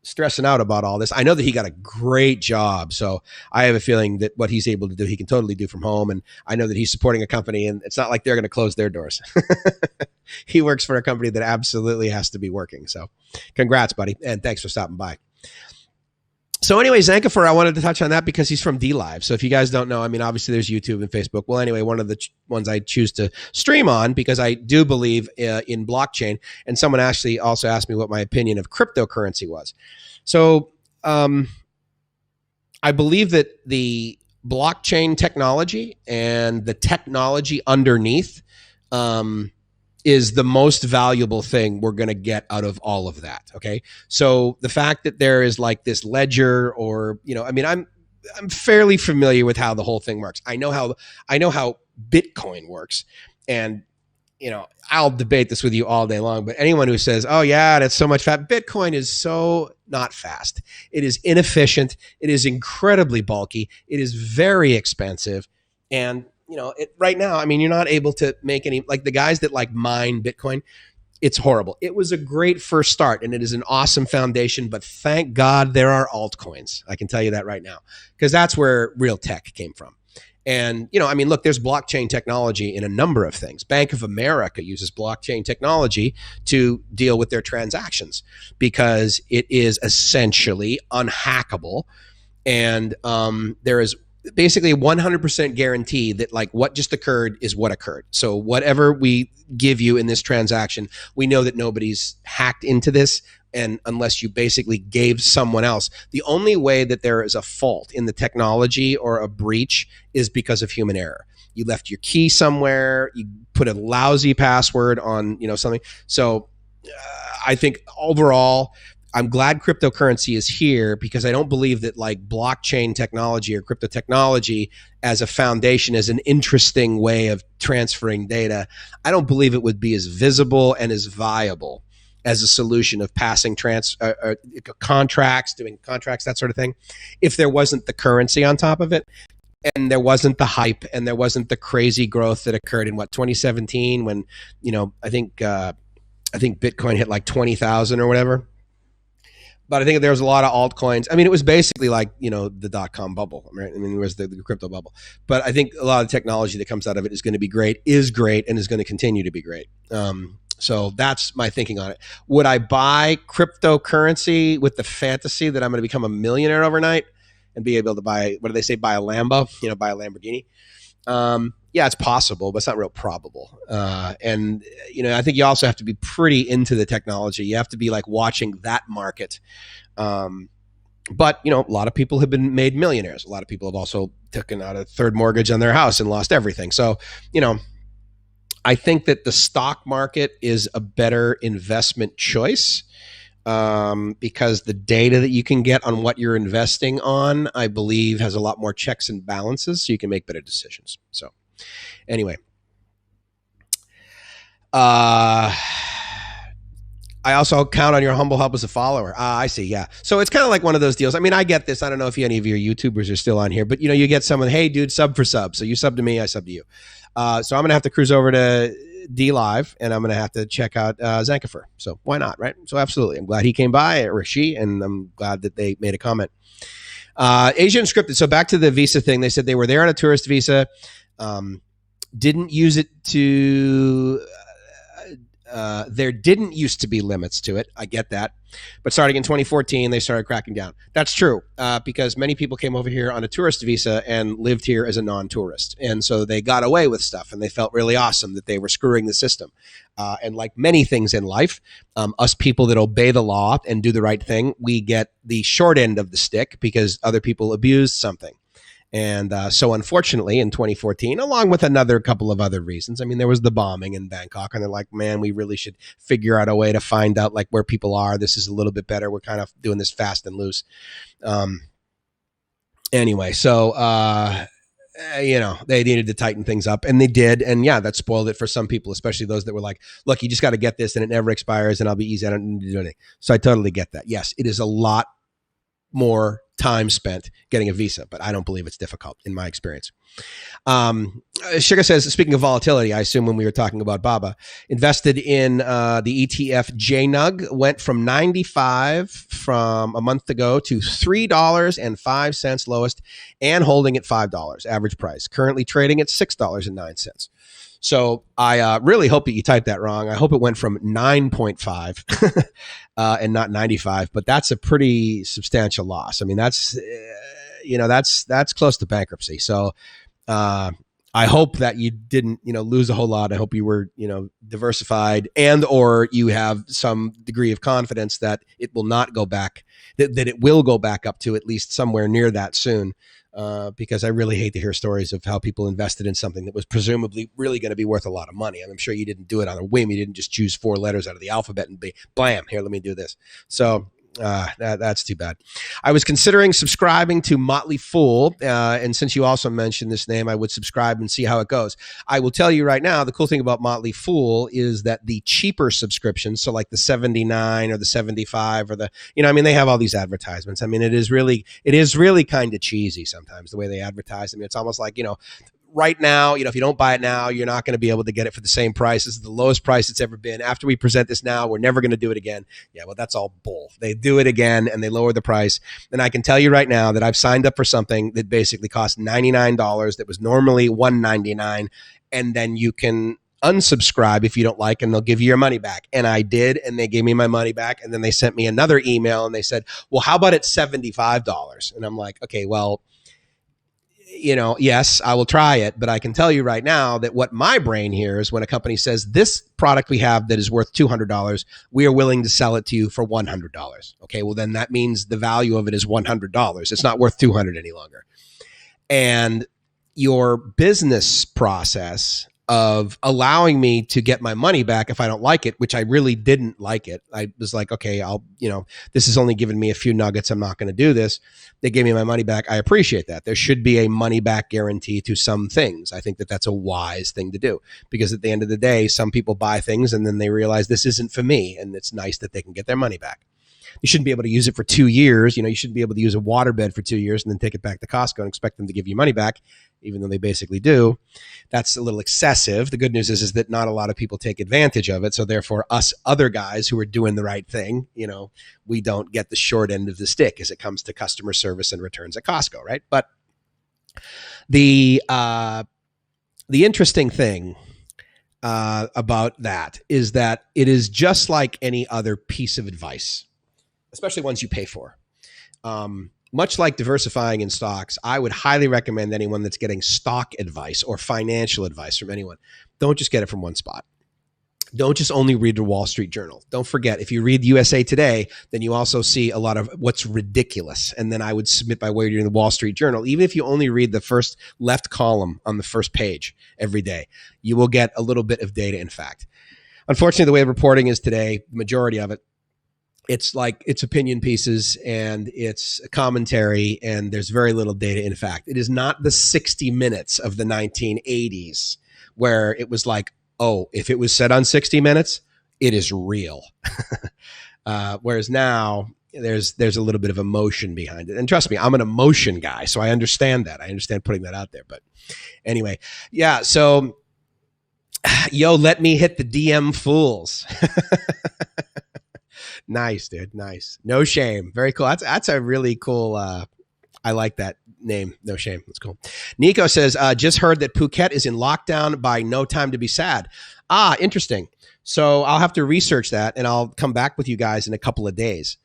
stressing out about all this. I know that he got a great job. So I have a feeling that what he's able to do, he can totally do from home. And I know that he's supporting a company, and it's not like they're going to close their doors. He works for a company that absolutely has to be working. So congrats, buddy. And thanks for stopping by. So anyway, Zankifer, I wanted to touch on that because he's from DLive. So if you guys don't know, I mean, obviously there's YouTube and Facebook. Well, anyway, one of the ones I choose to stream on because I do believe in blockchain. And someone actually also asked me what my opinion of cryptocurrency was. So I believe that the blockchain technology and the technology underneath is the most valuable thing we're going to get out of all of that. Okay. So the fact that there is like this ledger or, I mean, I'm fairly familiar with how the whole thing works. I know how Bitcoin works, and, I'll debate this with you all day long, but anyone who says, oh yeah, that's so much fast. Bitcoin is so not fast. It is inefficient. It is incredibly bulky. It is very expensive. And right now, I mean, you're not able to make any, like the guys that like mine Bitcoin, it's horrible. It was a great first start and it is an awesome foundation, but thank God there are altcoins. I can tell you that right now, because that's where real tech came from. And, I mean, look, there's blockchain technology in a number of things. Bank of America uses blockchain technology to deal with their transactions because it is essentially unhackable. And there is basically 100% guarantee that like what just occurred is what occurred. So whatever we give you in this transaction, we know that nobody's hacked into this. And unless you basically gave someone else, the only way that there is a fault in the technology or a breach is because of human error. You left your key somewhere, you put a lousy password on, something. So I think overall, I'm glad cryptocurrency is here because I don't believe that like blockchain technology or crypto technology as a foundation is an interesting way of transferring data. I don't believe it would be as visible and as viable as a solution of passing contracts, doing contracts, that sort of thing, if there wasn't the currency on top of it, and there wasn't the hype, and there wasn't the crazy growth that occurred in 2017 when, I think Bitcoin hit like 20,000 or whatever. But I think there was a lot of altcoins. I mean, it was basically like, the .com bubble, right? I mean, it was the crypto bubble. But I think a lot of the technology that comes out of it is going to be great, and is going to continue to be great. So that's my thinking on it. Would I buy cryptocurrency with the fantasy that I'm going to become a millionaire overnight and be able to buy, what do they say, buy a Lambo, buy a Lamborghini? Yeah, it's possible, but it's not real probable. And I think you also have to be pretty into the technology. You have to be like watching that market. But, a lot of people have been made millionaires. A lot of people have also taken out a third mortgage on their house and lost everything. So, I think that the stock market is a better investment choice because the data that you can get on what you're investing on, I believe, has a lot more checks and balances, so you can make better decisions. So anyway, I also count on your humble help as a follower. I see. Yeah. So it's kind of like one of those deals. I mean, I get this. I don't know if any of your YouTubers are still on here, but you get someone, hey dude, sub for sub. So you sub to me, I sub to you. So I'm going to have to cruise over to DLive and I'm going to have to check out Zankifer. So why not? Right. So absolutely. I'm glad he came by, or she, and I'm glad that they made a comment. Asia Unscripted. So back to the visa thing. They said they were there on a tourist visa. Didn't use it to, there didn't used to be limits to it. I get that. But starting in 2014, they started cracking down. That's true, because many people came over here on a tourist visa and lived here as a non-tourist. And so they got away with stuff and they felt really awesome that they were screwing the system. And like many things in life, us people that obey the law and do the right thing, we get the short end of the stick because other people abused something. And so unfortunately in 2014, along with another couple of other reasons, I mean, there was the bombing in Bangkok and they're like, man, we really should figure out a way to find out like where people are. This is a little bit better. We're kind of doing this fast and loose. Anyway, so, they needed to tighten things up and they did. And yeah, that spoiled it for some people, especially those that were like, look, you just got to get this and it never expires and I'll be easy. I don't need to do anything. So I totally get that. Yes, it is a lot more time spent getting a visa, but I don't believe it's difficult in my experience. Sugar says, speaking of volatility, I assume when we were talking about Baba, invested in the ETF JNUG, went from 95 from a month ago to $3.05 lowest, and holding at $5 average price. Currently trading at $6.09. So I really hope that you typed that wrong. I hope it went from 9.5 and not 95, but that's a pretty substantial loss. I mean, that's close to bankruptcy. So I hope that you didn't, lose a whole lot. I hope you were, diversified, and or you have some degree of confidence that it will not go back, that it will go back up to at least somewhere near that soon. Because I really hate to hear stories of how people invested in something that was presumably really going to be worth a lot of money. And I'm sure you didn't do it on a whim. You didn't just choose 4 letters out of the alphabet and be blam, here, let me do this. So that's too bad. I was considering subscribing to Motley Fool. And since you also mentioned this name, I would subscribe and see how it goes. I will tell you right now, the cool thing about Motley Fool is that the cheaper subscriptions, so like the 79 or the 75 or they have all these advertisements. I mean, it is really kind of cheesy sometimes the way they advertise. I mean, it's almost like, right now, if you don't buy it now, you're not going to be able to get it for the same price. This is the lowest price it's ever been. After we present this now, we're never going to do it again. Yeah, well, that's all bull. They do it again and they lower the price. And I can tell you right now that I've signed up for something that basically cost $99 that was normally $199, and then you can unsubscribe if you don't like, and they'll give you your money back. And I did, and they gave me my money back. And then they sent me another email and they said, well, how about it's $75? And I'm like, okay, well, yes, I will try it, but I can tell you right now that what my brain hears when a company says this product we have that is worth $200, we are willing to sell it to you for $100. Okay, well then that means the value of it is $100. It's not worth $200 any longer. And your business process of allowing me to get my money back if I don't like it, which I really didn't like it. I was like, okay, this has only given me a few nuggets. I'm not going to do this. They gave me my money back. I appreciate that. There should be a money back guarantee to some things. I think that that's a wise thing to do, because at the end of the day, some people buy things and then they realize this isn't for me. And it's nice that they can get their money back. You shouldn't be able to use it for 2 years. You shouldn't be able to use a waterbed for 2 years and then take it back to Costco and expect them to give you money back, even though they basically do. That's a little excessive. The good news is that not a lot of people take advantage of it. So therefore, us other guys who are doing the right thing, we don't get the short end of the stick as it comes to customer service and returns at Costco, right? But the interesting thing about that is that it is just like any other piece of advice, especially ones you pay for. Much like diversifying in stocks, I would highly recommend anyone that's getting stock advice or financial advice from anyone, don't just get it from one spot. Don't just only read the Wall Street Journal. Don't forget, if you read USA Today, then you also see a lot of what's ridiculous. And then I would submit by way of the Wall Street Journal, even if you only read the first left column on the first page every day, you will get a little bit of data in fact. Unfortunately, the way reporting is today, the majority of it, it's opinion pieces and it's commentary, and there's very little data in fact. It is not the 60 Minutes of the 1980s where it was like, oh, if it was said on 60 Minutes, it is real. Whereas now there's a little bit of emotion behind it. And trust me, I'm an emotion guy, so I understand that. I understand putting that out there. But anyway, yeah, so let me hit the DM fools. Nice, dude. Nice. No Shame. Very cool. That's a really cool, I like that name. No Shame. That's cool. Nico says, just heard that Phuket is in lockdown by No Time to Be Sad. Interesting. So I'll have to research that and I'll come back with you guys in a couple of days,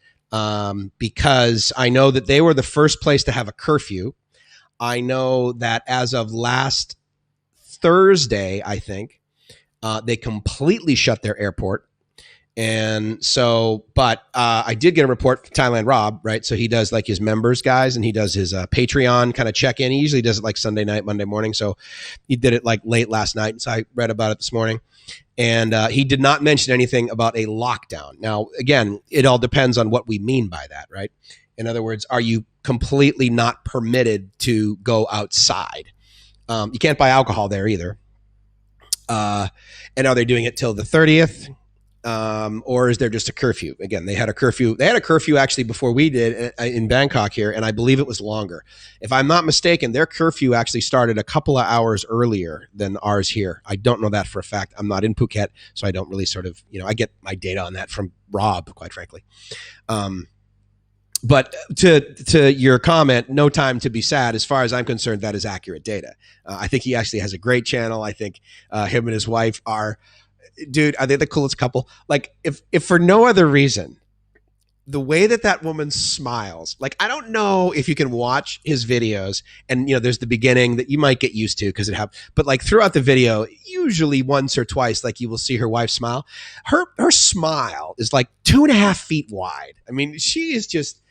because I know that they were the first place to have a curfew. I know that as of last Thursday, I think, they completely shut their airport. And so, but I did get a report from Thailand Rob, right? So he does like his members guys and he does his Patreon kind of check-in. He usually does it like Sunday night, Monday morning. So he did it like late last night. And so I read about it this morning. And he did not mention anything about a lockdown. Now, again, it all depends on what we mean by that, right? In other words, are you completely not permitted to go outside? You can't buy alcohol there either. And are they doing it till the 30th? Or is there just a curfew? Again, they had a curfew. They had a curfew actually before we did in Bangkok here, and I believe it was longer. If I'm not mistaken, their curfew actually started a couple of hours earlier than ours here. I don't know that for a fact. I'm not in Phuket, so I don't really sort of, I get my data on that from Rob, quite frankly. But to your comment, no time to be sad. As far as I'm concerned, that is accurate data. I think he actually has a great channel. I think him and his wife are. Dude, are they the coolest couple? Like, if for no other reason, the way that woman smiles, like, I don't know if you can watch his videos and, there's the beginning that you might get used to because it happens. But like throughout the video, usually once or twice, like you will see her wife smile. Her smile is like 2.5 feet wide. I mean, she is just,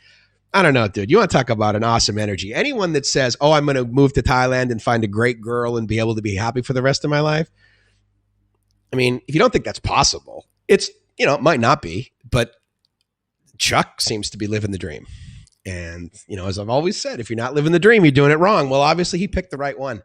I don't know, dude. You want to talk about an awesome energy. Anyone that says, oh, I'm going to move to Thailand and find a great girl and be able to be happy for the rest of my life. I mean, if you don't think that's possible, it's, it might not be, but Chuck seems to be living the dream. And, as I've always said, if you're not living the dream, you're doing it wrong. Well, obviously he picked the right one.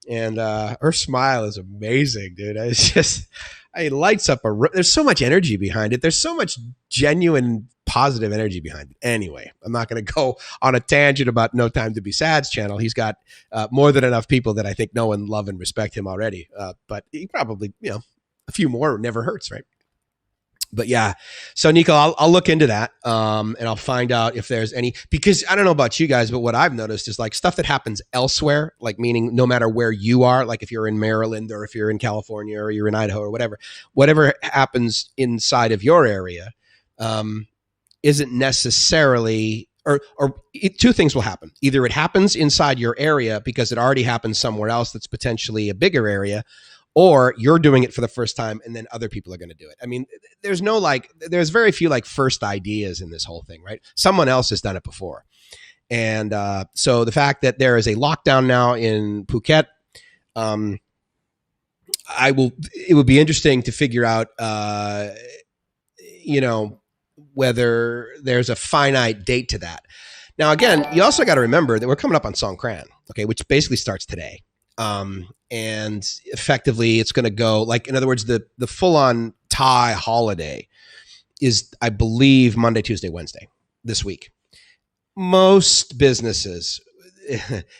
And her smile is amazing, dude. It's just, it lights up there's so much energy behind it. There's so much genuine positive energy behind it. Anyway, I'm not going to go on a tangent about No Time to Be Sad's channel. He's got more than enough people that I think know and love and respect him already. But he probably, a few more never hurts, right? But yeah, so Nico, I'll look into that, and I'll find out if there's any, because I don't know about you guys, but what I've noticed is like stuff that happens elsewhere, like meaning no matter where you are, like if you're in Maryland or if you're in California or you're in Idaho or whatever happens inside of your area, isn't necessarily, or two things will happen. Either it happens inside your area because it already happened somewhere else that's potentially a bigger area, or you're doing it for the first time and then other people are going to do it. I mean, there's very few like first ideas in this whole thing, right? Someone else has done it before. And so the fact that there is a lockdown now in Phuket, it would be interesting to figure out, whether there's a finite date to that. Now, again, you also got to remember that we're coming up on Songkran, okay, which basically starts today. And effectively it's going to go, like, in other words, the full-on Thai holiday is, I believe, Monday, Tuesday, Wednesday this week. Most businesses,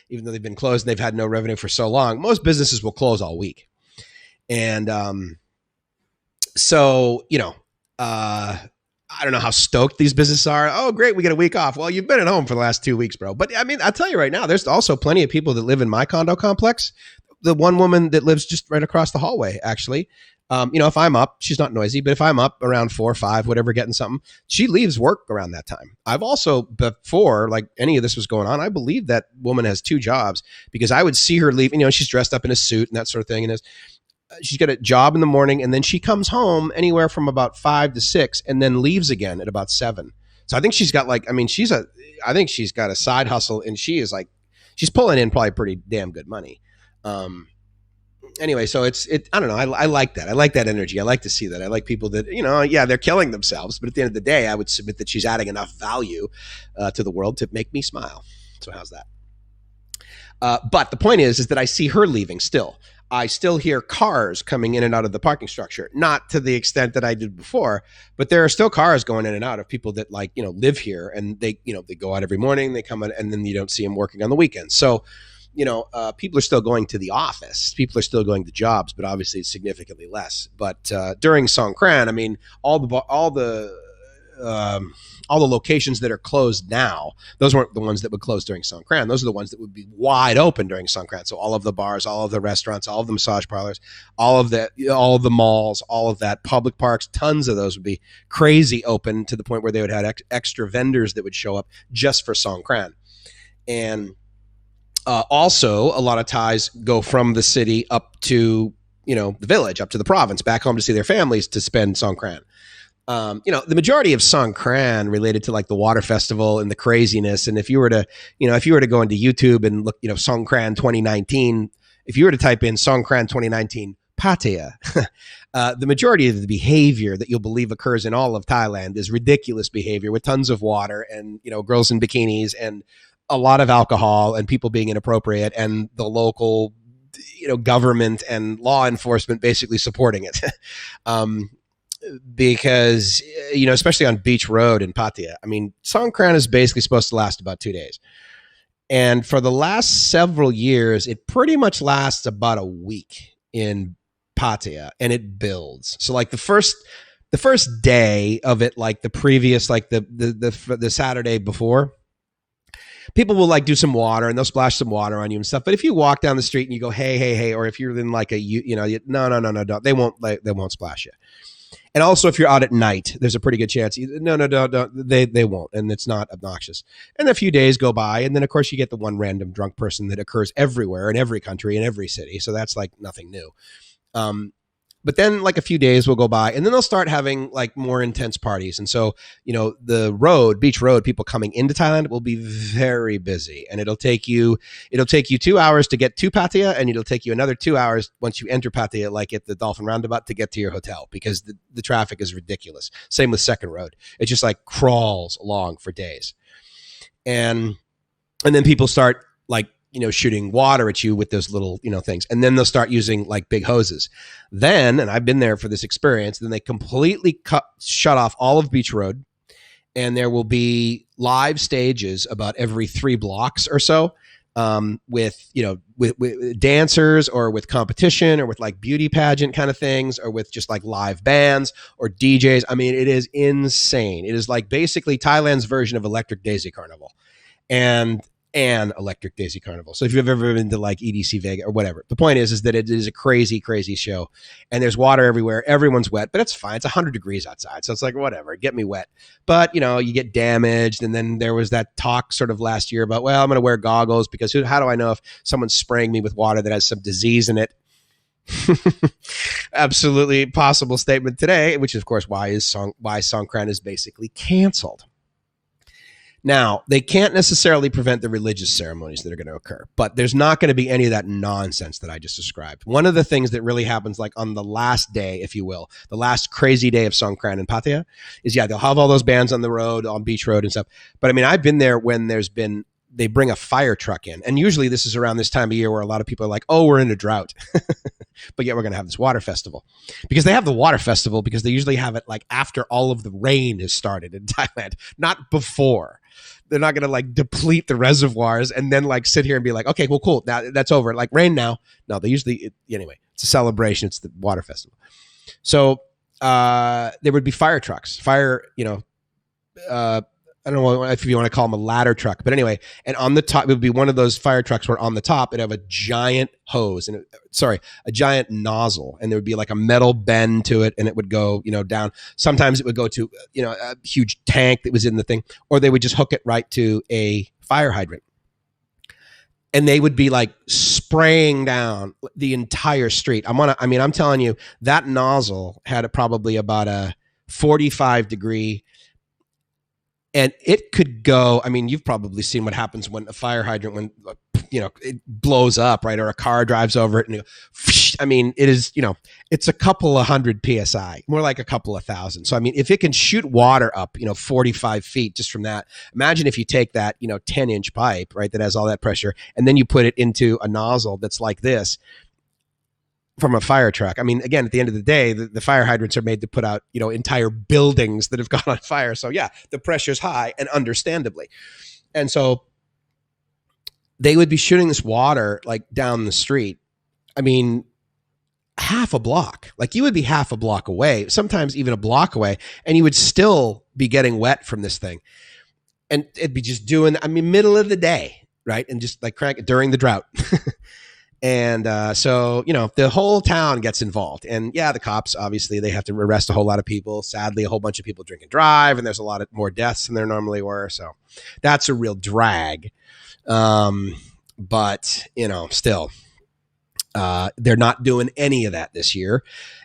even though they've been closed and they've had no revenue for so long, most businesses will close all week. And so, I don't know how stoked these businesses are. Oh, great, we get a week off. Well, you've been at home for the last 2 weeks, bro. But I mean, I'll tell you right now, there's also plenty of people that live in my condo complex. The one woman that lives just right across the hallway, actually, if I'm up, she's not noisy, but if I'm up around 4 or 5, whatever, getting something, she leaves work around that time. I've also, before like any of this was going on, I believe that woman has 2 jobs, because I would see her leave, she's dressed up in a suit and that sort of thing. And she's got a job in the morning, and then she comes home anywhere from about 5 to 6 and then leaves again at about 7. So I think she's got I think she's got a side hustle, and she's pulling in probably pretty damn good money. Anyway, so I don't know. I like that. I like that energy. I like to see that. I like people that, they're killing themselves, but at the end of the day, I would submit that she's adding enough value to the world to make me smile. So how's that? But the point is that I see her leaving still. I still hear cars coming in and out of the parking structure, not to the extent that I did before, but there are still cars going in and out of people that live here, and they go out every morning, they come out, and then you don't see them working on the weekends. So, people are still going to the office, people are still going to jobs, but obviously it's significantly less. But during Songkran, I mean, all the locations that are closed now, those weren't the ones that would close during Songkran. Those are the ones that would be wide open during Songkran. So all of the bars, all of the restaurants, all of the massage parlors, all of the malls, all of that, public parks, tons of those would be crazy open, to the point where they would have extra vendors that would show up just for Songkran. And also, a lot of Thais go from the city up to, the village, up to the province, back home to see their families, to spend Songkran. The majority of Songkran related to like the water festival and the craziness. And if you were to go into YouTube and look, Songkran 2019, if you were to type in Songkran 2019 Pattaya, the majority of the behavior that you'll believe occurs in all of Thailand is ridiculous behavior with tons of water and, girls in bikinis and a lot of alcohol and people being inappropriate, and the local, government and law enforcement basically supporting it. because, especially on Beach Road in Pattaya, I mean, Songkran is basically supposed to last about 2 days. And for the last several years, it pretty much lasts about a week in Pattaya, and it builds. So like the first day of it, like the previous, like the Saturday before, people will like do some water and they'll splash some water on you and stuff. But if you walk down the street and you go, hey, or if you're in like no, they won't splash you. And also, if you're out at night, there's a pretty good chance. No, they won't, and it's not obnoxious. And a few days go by, and then of course you get the one random drunk person that occurs everywhere in every country, in every city. So that's like nothing new. But then like a few days will go by, and then they'll start having like more intense parties. And so, the Beach Road, people coming into Thailand will be very busy, and it'll take you 2 hours to get to Pattaya, and it'll take you another 2 hours once you enter Pattaya, like at the Dolphin Roundabout, to get to your hotel, because the traffic is ridiculous. Same with Second Road. It just like crawls along for days. And then people start like, shooting water at you with those little, things. And then they'll start using like big hoses. Then, and I've been there for this experience, then they completely shut off all of Beach Road. And there will be live stages about every 3 blocks or so, with dancers, or with competition, or with like beauty pageant kind of things, or with just like live bands or DJs. I mean, it is insane. It is like basically Thailand's version of Electric Daisy Carnival. And Electric Daisy Carnival. So if you've ever been to like EDC Vegas or whatever, the point is that it is a crazy, crazy show, and there's water everywhere. Everyone's wet, but it's fine. It's 100 degrees outside. So it's like, whatever, get me wet. But you get damaged. And then there was that talk sort of last year about, well, I'm going to wear goggles because how do I know if someone's spraying me with water that has some disease in it? Absolutely possible statement today, which is of course why Songkran is basically canceled. Now, they can't necessarily prevent the religious ceremonies that are going to occur, but there's not going to be any of that nonsense that I just described. One of the things that really happens, like on the last day, if you will, the last crazy day of Songkran in Pattaya, is they'll have all those bands on the road, on Beach Road and stuff. But I mean, I've been there when they bring a fire truck in. And usually this is around this time of year where a lot of people are like, oh, we're in a drought. But yet we're going to have this water festival. Because they have the water festival because they usually have it like after all of the rain has started in Thailand, not before. They're not going to like deplete the reservoirs and then like sit here and be like, okay, well, cool. Now that's over. Like rain now. No, they usually, anyway, it's a celebration. It's the water festival. So there would be fire trucks, I don't know if you want to call them a ladder truck, but anyway, and on the top, it would be one of those fire trucks where on the top, it'd have a giant hose a giant nozzle, and there would be like a metal bend to it, and it would go, down. Sometimes it would go to, a huge tank that was in the thing, or they would just hook it right to a fire hydrant. And they would be like spraying down the entire street. I'm telling you, that nozzle had probably about a 45-degree. And it could go, you've probably seen what happens when a fire hydrant, it blows up, right? Or a car drives over it and it is, it's a couple of hundred PSI, more like a couple of thousand. So, if it can shoot water up, 45 feet just from that, imagine if you take that, 10-inch pipe, right, that has all that pressure, and then you put it into a nozzle that's like this, from a fire truck. Again, at the end of the day, the fire hydrants are made to put out, entire buildings that have gone on fire. So yeah, the pressure's high, and understandably. And so they would be shooting this water like down the street. Half a block, like you would be half a block away, sometimes even a block away, and you would still be getting wet from this thing. And it'd be just doing, middle of the day, right? And just like crank it during the drought. And so, the whole town gets involved. And yeah, the cops, obviously, they have to arrest a whole lot of people. Sadly, a whole bunch of people drink and drive, and there's a lot of more deaths than there normally were. So that's a real drag. But, still, they're not doing any of that this year.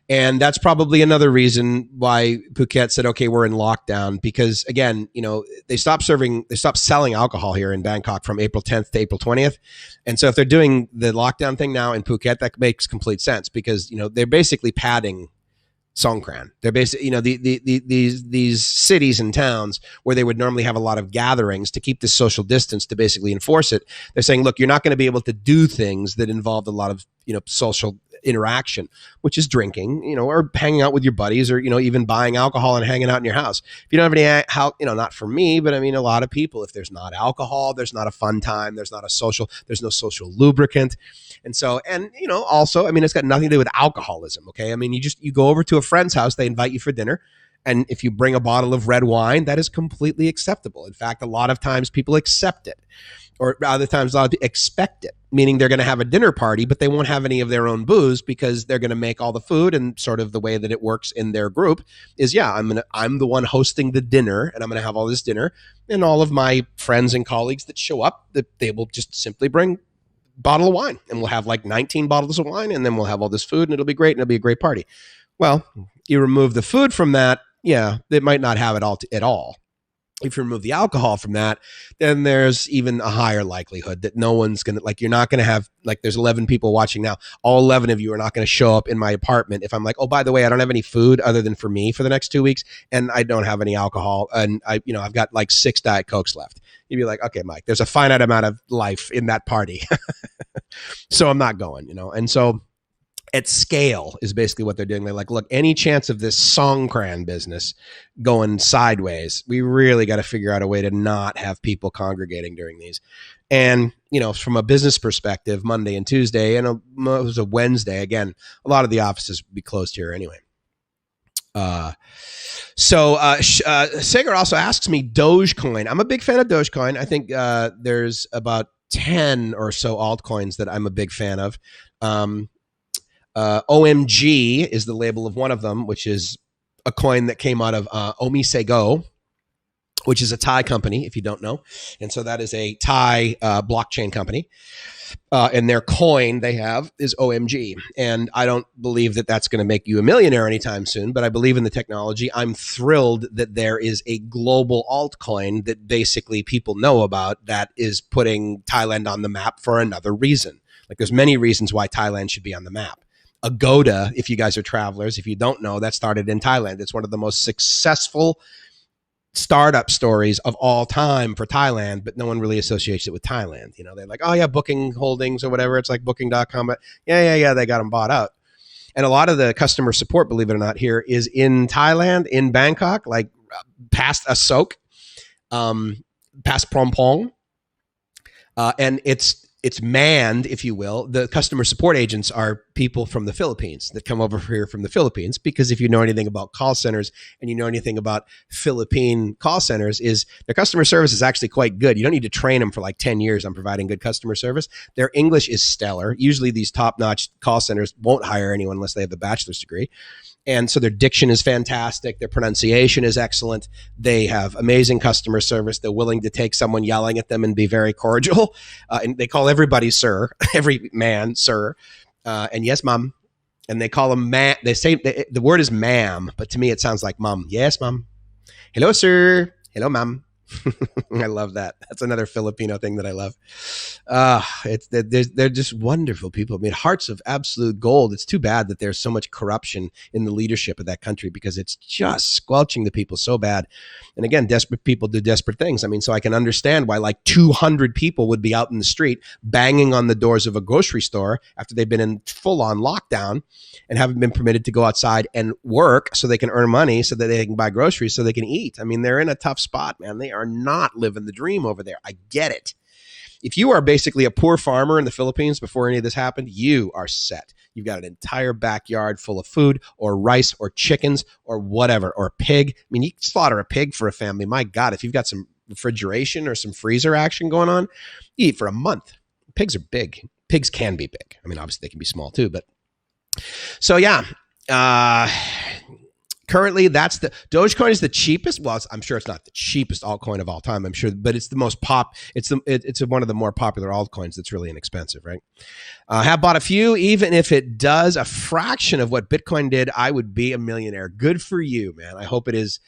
And that's probably another reason why Phuket said, okay, we're in lockdown, because again, they stopped selling alcohol here in Bangkok from April 10th to April 20th. And so if they're doing the lockdown thing now in Phuket, that makes complete sense, because, they're basically padding Songkran. They're basically, these cities and towns where they would normally have a lot of gatherings to keep this social distance to basically enforce it. They're saying, look, you're not going to be able to do things that involve a lot of, social interaction, which is drinking, or hanging out with your buddies, or, even buying alcohol and hanging out in your house. If you don't have any, not for me, but I mean, a lot of people, if there's not alcohol, there's not a fun time, there's no social lubricant. And so, also, I mean, it's got nothing to do with alcoholism. Okay. I mean, you go over to a friend's house, they invite you for dinner. And if you bring a bottle of red wine, that is completely acceptable. In fact, a lot of times people accept it, or other times a lot of people expect it, meaning they're going to have a dinner party, but they won't have any of their own booze because they're going to make all the food. And sort of the way that it works in their group is, I'm the one hosting the dinner, and I'm going to have all this dinner, and all of my friends and colleagues that show up, that they will just simply bring bottle of wine, and we'll have like 19 bottles of wine, and then we'll have all this food, and it'll be great, and it'll be a great party. Well, you remove the food from that, they might not have it all at all. If you remove the alcohol from that, then there's even a higher likelihood that no one's going to, you're not going to have, there's 11 people watching now. All 11 of you are not going to show up in my apartment if I'm like, oh, by the way, I don't have any food other than for me for the next 2 weeks, and I don't have any alcohol, and I've got 6 Diet Cokes left. You'd be like, okay, Mike, there's a finite amount of life in that party. So I'm not going, And so at scale is basically what they're doing. They're like, look, any chance of this Songkran business going sideways, we really got to figure out a way to not have people congregating during these. And, from a business perspective, Monday and Tuesday, and it was a Wednesday, again, a lot of the offices would be closed here anyway. Sager also asks me Dogecoin. I'm a big fan of Dogecoin. I think there's about 10 or so altcoins that I'm a big fan of. OMG is the label of one of them, which is a coin that came out of Omisego, which is a Thai company, if you don't know. And so that is a Thai blockchain company. And their coin they have is OMG. And I don't believe that that's going to make you a millionaire anytime soon, but I believe in the technology. I'm thrilled that there is a global altcoin that basically people know about that is putting Thailand on the map for another reason. There's many reasons why Thailand should be on the map. Agoda, if you guys are travelers, if you don't know, that started in Thailand. It's one of the most successful startup stories of all time for Thailand, but no one really associates it with Thailand. They're like, oh yeah, Booking Holdings or whatever. It's like Booking.com, but yeah, they got them bought out. And a lot of the customer support, believe it or not, here is in Thailand, in Bangkok, past Asok, past Prompong. And it's manned, if you will. The customer support agents are people from the Philippines that come over here from the Philippines, because if you know anything about call centers and you know anything about Philippine call centers, is their customer service is actually quite good. You don't need to train them for 10 years on providing good customer service. Their English is stellar. Usually these top-notch call centers won't hire anyone unless they have a bachelor's degree. And so their diction is fantastic. Their pronunciation is excellent. They have amazing customer service. They're willing to take someone yelling at them and be very cordial. And they call everybody sir, every man sir. And yes, mom. And they call them ma. They say the word is ma'am, but to me it sounds like mom. Yes, mom. Hello, sir. Hello, mom. I love that. That's another Filipino thing that I love. They're just wonderful people. I mean, hearts of absolute gold. It's too bad that there's so much corruption in the leadership of that country, because it's just squelching the people so bad. And again, desperate people do desperate things. I mean, so I can understand why 200 people would be out in the street banging on the doors of a grocery store after they've been in full-on lockdown and haven't been permitted to go outside and work so they can earn money so that they can buy groceries so they can eat. I mean, they're in a tough spot, man. They are not living the dream over there. I get it. If you are basically a poor farmer in the Philippines before any of this happened, you are set. You've got an entire backyard full of food or rice or chickens or whatever, or a pig. I mean, you can slaughter a pig for a family. My God, if you've got some refrigeration or some freezer action going on, you eat for a month. Pigs are big. Pigs can be big. I mean, obviously they can be small too, but so yeah. Currently, that's the Dogecoin is the cheapest. Well, I'm sure it's not the cheapest altcoin of all time. I'm sure, but it's the most it's one of the more popular altcoins that's really inexpensive, right? Have bought a few. Even if it does a fraction of what Bitcoin did, I would be a millionaire. Good for you, man. I hope it is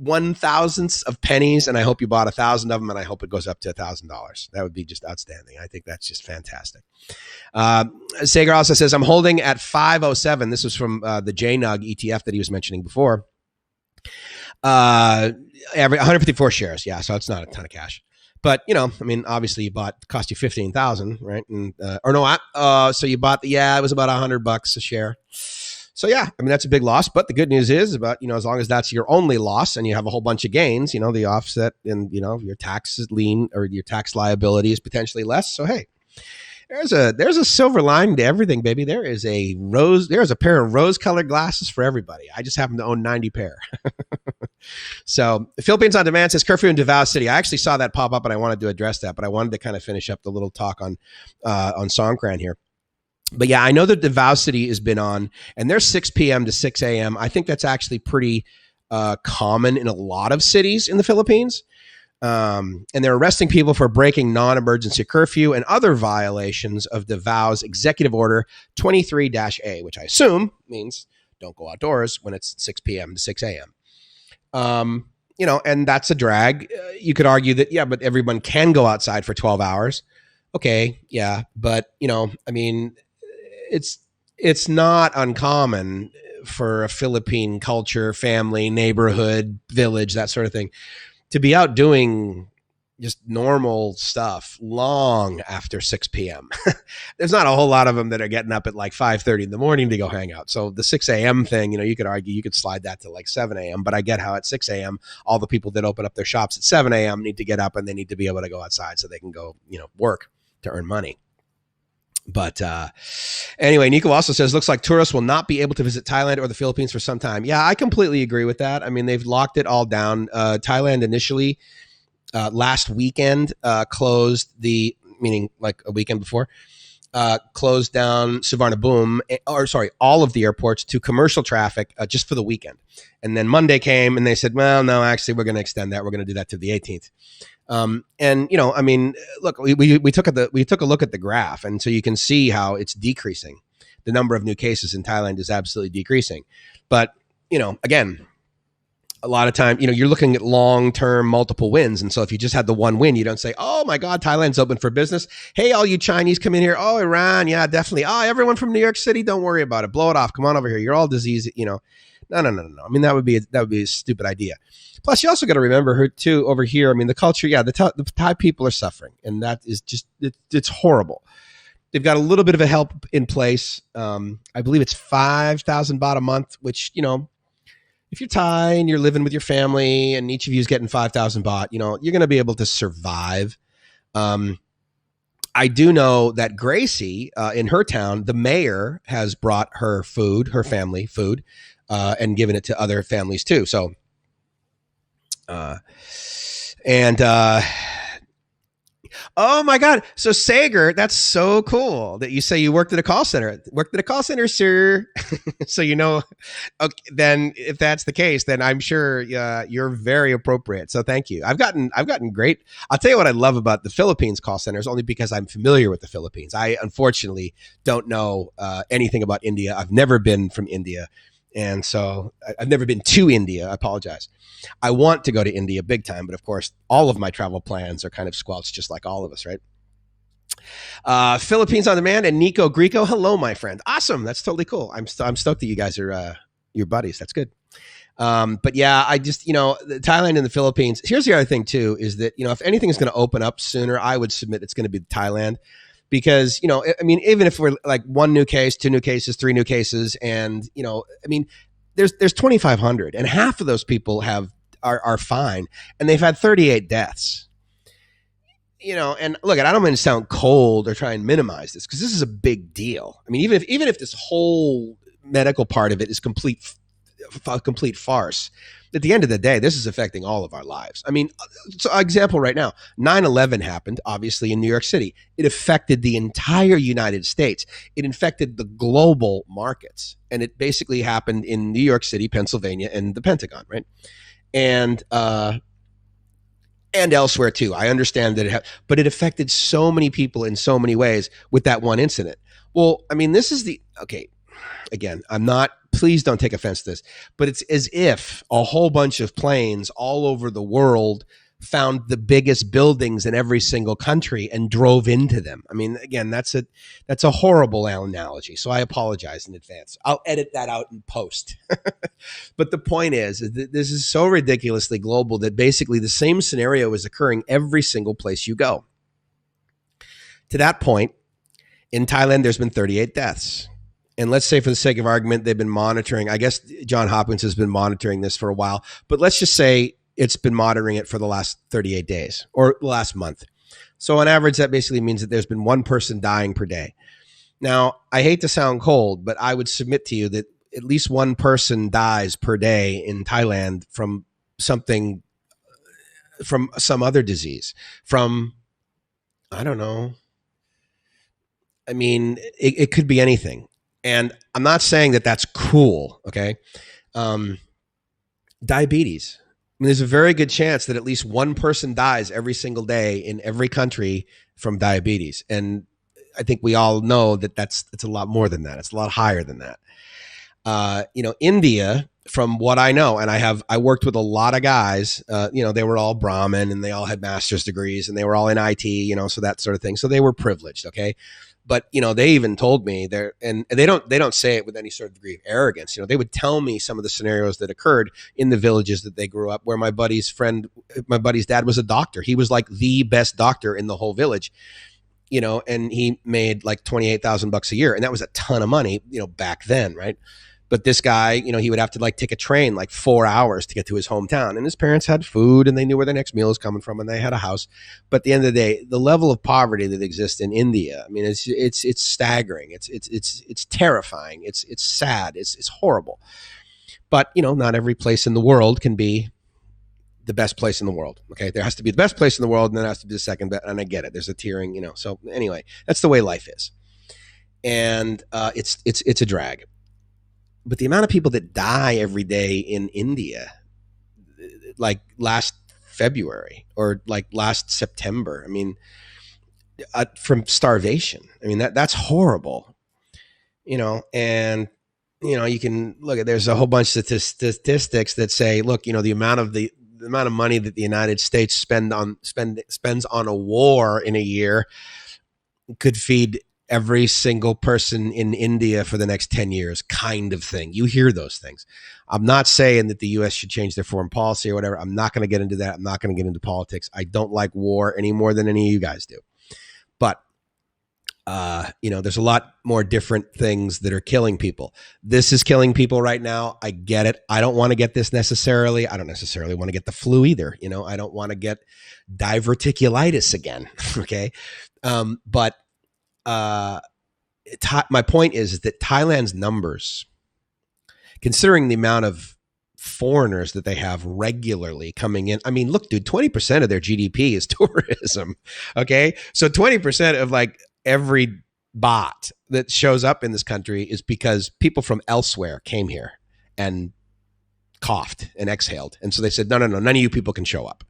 1,000ths of pennies, and I hope you bought 1,000 of them, and I hope it goes up to $1,000. That would be just outstanding. I think that's just fantastic. Sager also says, I'm holding at 507. This was from the JNUG ETF that he was mentioning before. Every 154 shares. Yeah, so it's not a ton of cash. But, you know, I mean, obviously you cost you 15,000, right? And, so you bought, it was about $100 a share. So yeah, I mean, that's a big loss, but the good news is about, you know, as long as that's your only loss and you have a whole bunch of gains, you know, the offset and, you know, your taxes lean or your tax liability is potentially less. So, hey, there's a silver lining to everything, baby. There's a pair of rose colored glasses for everybody. I just happen to own 90 pair. So the Philippines on Demand says curfew in Davao City. I actually saw that pop up and I wanted to address that, but I wanted to kind of finish up the little talk on Songkran here. But yeah, I know that Davao City has been on, and they're 6 p.m. to 6 a.m. I think that's actually pretty common in a lot of cities in the Philippines. And they're arresting people for breaking non-emergency curfew and other violations of Davao's Executive Order 23-A, which I assume means don't go outdoors when it's 6 p.m. to 6 a.m. You know, and that's a drag. You could argue that, yeah, but everyone can go outside for 12 hours. Okay, yeah, but, you know, I mean, it's not uncommon for a Philippine culture, family, neighborhood, village, that sort of thing, to be out doing just normal stuff long after 6 p.m. There's not a whole lot of them that are getting up at like 5:30 in the morning to go hang out. So the 6 a.m. thing, you know, you could argue you could slide that to like 7 a.m. But I get how at 6 a.m. all the people that open up their shops at 7 a.m. need to get up and they need to be able to go outside so they can go, you know, work to earn money. But anyway, Nico also says, looks like tourists will not be able to visit Thailand or the Philippines for some time. Yeah, I completely agree with that. I mean, they've locked it all down. Thailand initially last weekend meaning like a weekend before, closed down all of the airports to commercial traffic just for the weekend. And then Monday came and they said, well, no, actually, we're going to extend that. We're going to do that to the 18th. And you know, I mean, look, we took a look at the graph, and so you can see how it's decreasing. The number of new cases in Thailand is absolutely decreasing. But, you know, again, a lot of time, you know, you're looking at long-term multiple wins. And so if you just had the one win, you don't say, oh my God, Thailand's open for business. Hey, all you Chinese come in here. Oh, Iran. Yeah, definitely. Oh, everyone from New York City. Don't worry about it. Blow it off. Come on over here. You're all diseased, you know. No. I mean, that would be a stupid idea. Plus, you also got to remember too, over here, I mean, the culture, yeah, the Thai people are suffering, and that is just, it's horrible. They've got a little bit of a help in place. I believe it's 5,000 baht a month, which, you know, if you're Thai and you're living with your family and each of you is getting 5,000 baht, you know, you're going to be able to survive. I do know that Gracie, in her town, the mayor has brought her family food, and given it to other families too. So, oh my God. So Sager, that's so cool that you say you worked at a call center. Worked at a call center, sir. So, you know, okay, then if that's the case, then I'm sure you're very appropriate. So thank you. I've gotten great. I'll tell you what I love about the Philippines call centers, only because I'm familiar with the Philippines. I unfortunately don't know anything about India. I've never been from India. And so I've never been to India. I apologize. I want to go to India big time, but of course, all of my travel plans are kind of squelched, just like all of us, right? Philippines on Demand and Nico Greco. Hello, my friend. Awesome. That's totally cool. I'm stoked that you guys are your buddies. That's good. But yeah, I just, you know, Thailand and the Philippines. Here's the other thing too, is that, you know, if anything is going to open up sooner, I would submit it's going to be Thailand. Because, you know, I mean, even if we're like 1 new case, 2 new cases, 3 new cases, and, you know, I mean, there's 2,500 and half of those people are fine, and they've had 38 deaths. You know, and look, I don't mean to sound cold or try and minimize this, because this is a big deal. I mean, even if this whole medical part of it is complete farce, at the end of the day, this is affecting all of our lives. I mean, so example right now, 9/11 happened, obviously, in New York City. It affected the entire United States. It infected the global markets. And it basically happened in New York City, Pennsylvania, and the Pentagon, right? And elsewhere too. I understand that but it affected so many people in so many ways with that one incident. Well, I mean, this is okay. again, I'm not, please don't take offense to this, but it's as if a whole bunch of planes all over the world found the biggest buildings in every single country and drove into them. I mean, again, that's a horrible analogy. So I apologize in advance. I'll edit that out in post. But the point is that this is so ridiculously global that basically the same scenario is occurring every single place you go. To that point, in Thailand, there's been 38 deaths. And let's say for the sake of argument, they've been monitoring, I guess John Hopkins has been monitoring this for a while, but let's just say it's been monitoring it for the last 38 days or the last month. So on average, that basically means that there's been one person dying per day. Now, I hate to sound cold, but I would submit to you that at least one person dies per day in Thailand from something, from some other disease, from, I don't know. I mean, it could be anything. And I'm not saying that that's cool, okay? Diabetes. I mean, there's a very good chance that at least one person dies every single day in every country from diabetes. And I think we all know that it's a lot more than that. It's a lot higher than that. India, from what I know, and I worked with a lot of guys, they were all Brahmin and they all had master's degrees and they were all in IT, so that sort of thing. So they were privileged, okay? But they even told me and they don't say it with any sort of degree of arrogance. They would tell me some of the scenarios that occurred in the villages that they grew up, where my buddy's dad was a doctor. He was like the best doctor in the whole village, and he made like $28,000 a year, and that was a ton of money, back then, right? But this guy, he would have to like take a train like 4 hours to get to his hometown. And his parents had food and they knew where their next meal was coming from and they had a house. But at the end of the day, the level of poverty that exists in India, I mean, it's staggering. It's terrifying. It's sad. It's horrible. But, not every place in the world can be the best place in the world. Okay. There has to be the best place in the world and then there has to be the second best. And I get it. There's a tiering, So anyway, that's the way life is. And it's a drag. But the amount of people that die every day in India, like last February or like last September, I mean, from starvation, I mean, that's horrible, and, you can look at, there's a whole bunch of statistics that say, look, the amount of money that the United States spends on a war in a year could feed every single person in India for the next 10 years, kind of thing. You hear those things. I'm not saying that the U.S. should change their foreign policy or whatever. I'm not going to get into that. I'm not going to get into politics. I don't like war any more than any of you guys do. But, there's a lot more different things that are killing people. This is killing people right now. I get it. I don't want to get this necessarily. I don't necessarily want to get the flu either. I don't want to get diverticulitis again. Okay. But my point is that Thailand's numbers, considering the amount of foreigners that they have regularly coming in, I mean, look, dude, 20% of their GDP is tourism. Okay. So 20% of like every baht that shows up in this country is because people from elsewhere came here and coughed and exhaled. And so they said, no, none of you people can show up.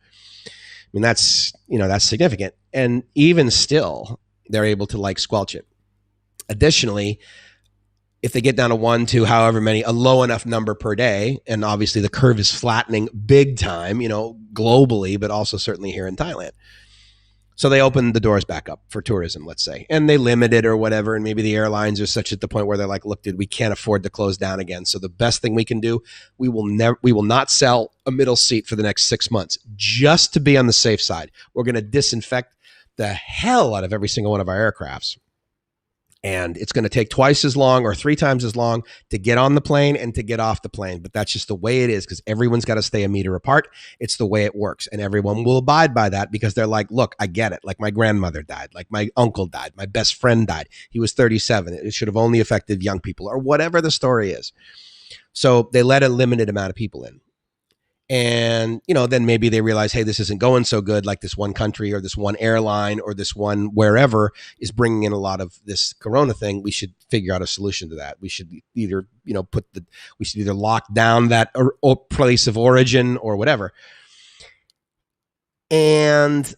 I mean, that's significant. And even still, they're able to like squelch it. Additionally, if they get down to 1, 2, however many, a low enough number per day, and obviously the curve is flattening big time, globally, but also certainly here in Thailand. So they open the doors back up for tourism, let's say, and they limit it or whatever. And maybe the airlines are such at the point where they're like, look, dude, we can't afford to close down again. So the best thing we can do, we will not sell a middle seat for the next 6 months just to be on the safe side. We're going to disinfect the hell out of every single one of our aircrafts. And it's going to take twice as long or 3 times as long to get on the plane and to get off the plane. But that's just the way it is because everyone's got to stay a meter apart. It's the way it works. And everyone will abide by that because they're like, look, I get it. Like my grandmother died. Like my uncle died. My best friend died. He was 37. It should have only affected young people or whatever the story is. So they let a limited amount of people in. And, then maybe they realize, hey, this isn't going so good. Like this one country or this one airline or this one wherever is bringing in a lot of this corona thing. We should figure out a solution to that. We should either, we should either lock down that or place of origin or whatever. And,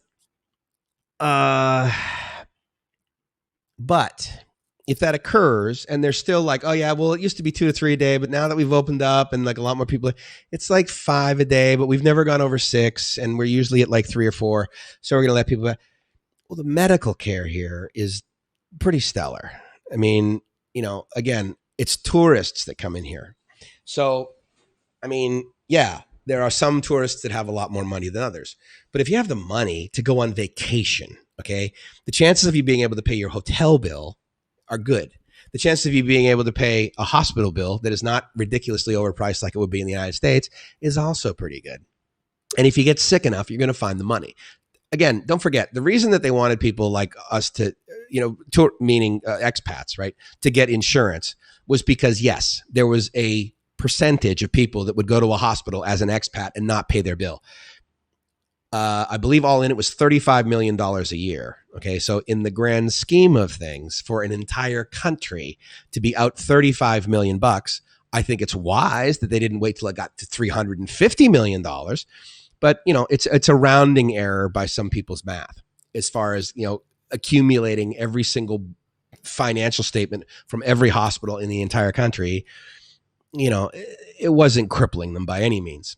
but if that occurs and they're still like, oh yeah, well, it used to be 2 to 3 a day, but now that we've opened up and like a lot more people, it's like 5 a day, but we've never gone over 6 and we're usually at like 3 or 4. So we're going to let people, well, the medical care here is pretty stellar. I mean, again, it's tourists that come in here. So, I mean, yeah, there are some tourists that have a lot more money than others. But if you have the money to go on vacation, okay, the chances of you being able to pay your hotel bill are good. The chances of you being able to pay a hospital bill that is not ridiculously overpriced like it would be in the United States is also pretty good. And if you get sick enough, you're going to find the money. Again, don't forget, the reason that they wanted people like us to, meaning expats, right, to get insurance was because, yes, there was a percentage of people that would go to a hospital as an expat and not pay their bill. I believe all in it was $35 million a year. Okay, so in the grand scheme of things, for an entire country to be out $35 million, I think it's wise that they didn't wait till it got to $350 million. But it's a rounding error by some people's math as far as accumulating every single financial statement from every hospital in the entire country. It wasn't crippling them by any means.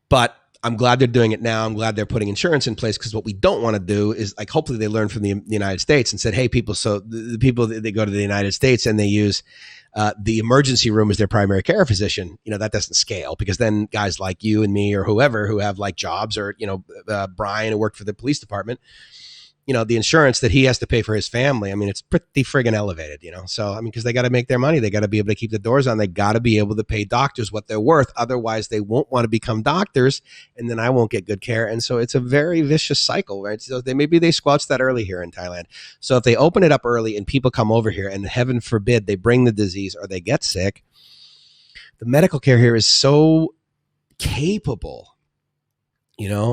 But I'm glad they're doing it now. I'm glad they're putting insurance in place, because what we don't want to do is, like, hopefully they learned from the United States and said, hey, people, so the people that they go to the United States and they use the emergency room as their primary care physician, that doesn't scale, because then guys like you and me or whoever who have like jobs, or, Brian who worked for the police department, the insurance that he has to pay for his family, I mean, it's pretty friggin' elevated, So, I mean, because they got to make their money. They got to be able to keep the doors on. They got to be able to pay doctors what they're worth. Otherwise, they won't want to become doctors, and then I won't get good care. And so it's a very vicious cycle, right? So maybe they squelched that early here in Thailand. So if they open it up early and people come over here, and heaven forbid they bring the disease or they get sick, the medical care here is so capable.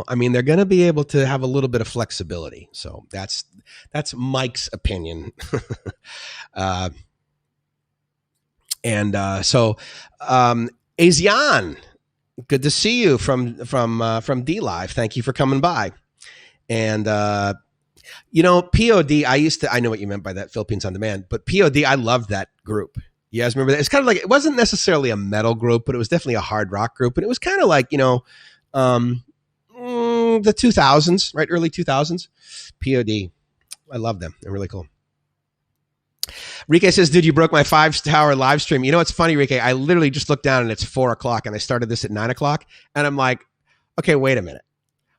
I mean, they're going to be able to have a little bit of flexibility. So that's Mike's opinion. Asian, good to see you from D Live. Thank you for coming by. And POD, I know what you meant by that, Philippines on Demand, but POD, I loved that group. You guys remember that? It's kind of like, it wasn't necessarily a metal group, but it was definitely a hard rock group. And it was kind of like, the 2000s, right? Early 2000s. POD. I love them. They're really cool. Rike says, dude, you broke my 5-hour live stream. It's funny, Rike. I literally just looked down and it's 4:00 and I started this at 9:00. And I'm like, okay, wait a minute.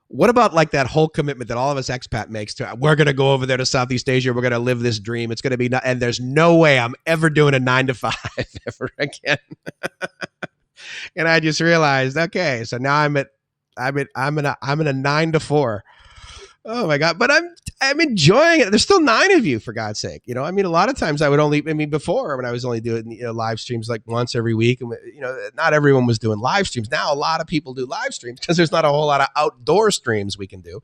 What about like that whole commitment that all of us expat makes to, we're going to go over there to Southeast Asia. We're going to live this dream. It's going to be, and there's no way I'm ever doing a 9 to 5 ever again. And I just realized, okay, so now I'm in a 9 to 4. Oh my God. But I'm enjoying it. There's still 9 of you, for God's sake. I mean, a lot of times before, when I was only doing live streams like once every week, and not everyone was doing live streams. Now a lot of people do live streams because there's not a whole lot of outdoor streams we can do,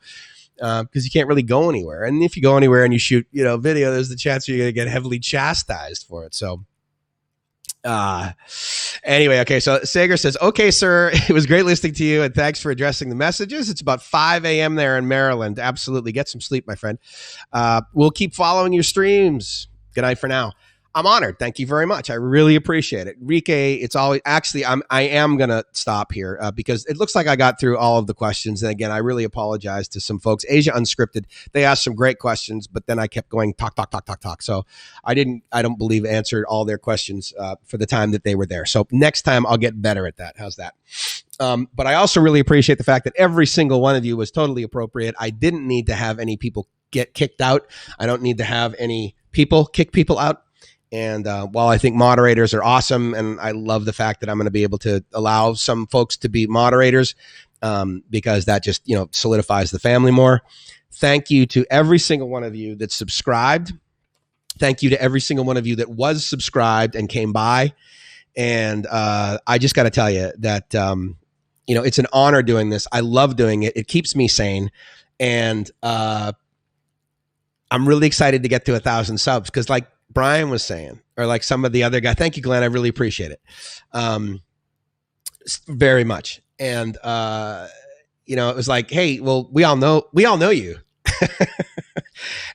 because you can't really go anywhere. And if you go anywhere and you shoot, video, there's the chance you're going to get heavily chastised for it. So anyway, okay, so Sager says, okay, sir, it was great listening to you, and thanks for addressing the messages. It's about 5 a.m. there in Maryland. Absolutely. Get some sleep, my friend. We'll keep following your streams. Good night for now. I'm honored. Thank you very much. I really appreciate it. Rike, it's always, actually, I am going to stop here because it looks like I got through all of the questions. And again, I really apologize to some folks. Asia Unscripted, they asked some great questions, but then I kept going talk. So I don't believe answered all their questions for the time that they were there. So next time I'll get better at that. How's that? But I also really appreciate the fact that every single one of you was totally appropriate. I didn't need to have any people get kicked out. I don't need to have any people kick people out. And while I think moderators are awesome, and I love the fact that I'm going to be able to allow some folks to be moderators because that just, solidifies the family more. Thank you to every single one of you that subscribed. Thank you to every single one of you that was subscribed and came by. And I just got to tell you that, it's an honor doing this. I love doing it. It keeps me sane. And I'm really excited to get to 1,000 subs because, like Brian was saying, or like some of the other guys, thank you, Glenn. I really appreciate it. Very much. And, it was like, hey, well, we all know you.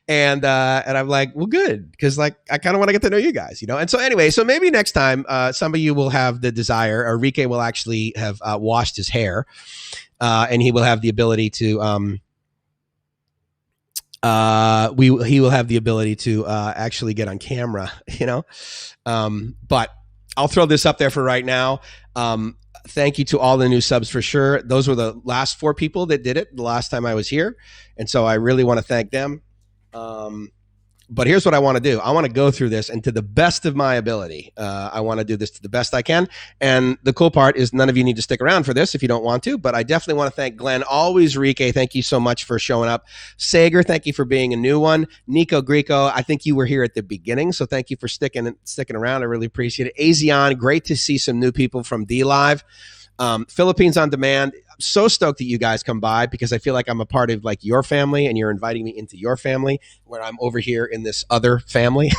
And I'm like, well, good, because like I kind of want to get to know you guys, And so anyway, so maybe next time some of you will have the desire, or Rike will actually have washed his hair, and he will have the ability to he will have the ability to actually get on camera, but I'll throw this up there for right now. Thank you to all the new subs for sure. Those were the last 4 people that did it the last time I was here. And so I really want to thank them. But here's what I want to do. I want to go through this, and to the best of my ability, I want to do this to the best I can. And the cool part is none of you need to stick around for this if you don't want to, but I definitely want to thank Glenn. Always, Rike, thank you so much for showing up. Sager, thank you for being a new one. Nico Greco, I think you were here at the beginning, so thank you for sticking around. I really appreciate it. Azion, great to see some new people from D-Live. Philippines on Demand. I'm so stoked that you guys come by, because I feel like I'm a part of like your family, and you're inviting me into your family, where I'm over here in this other family.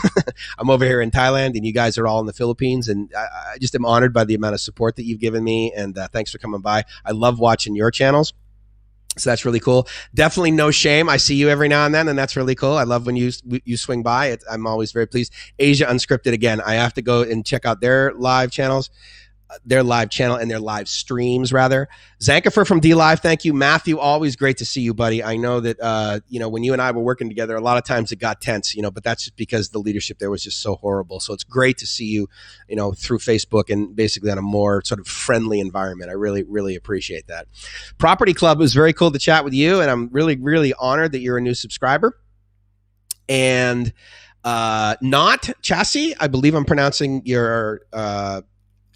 I'm over here in Thailand, and you guys are all in the Philippines, and I just am honored by the amount of support that you've given me, and thanks for coming by. I love watching your channels. So that's really cool. Definitely no shame. I see you every now and then, and that's really cool. I love when you swing by. I'm always very pleased. Asia Unscripted, again, I have to go and check out their live channels. Their live channel and their live streams, rather. Zankifer from D-Live, thank you. Matthew, always great to see you, buddy. I know that, when you and I were working together, a lot of times it got tense, but that's just because the leadership there was just so horrible. So it's great to see you, through Facebook and basically on a more sort of friendly environment. I really, really appreciate that. Property Club, was very cool to chat with you, and I'm really, really honored that you're a new subscriber. And Not Chassis, I believe I'm pronouncing your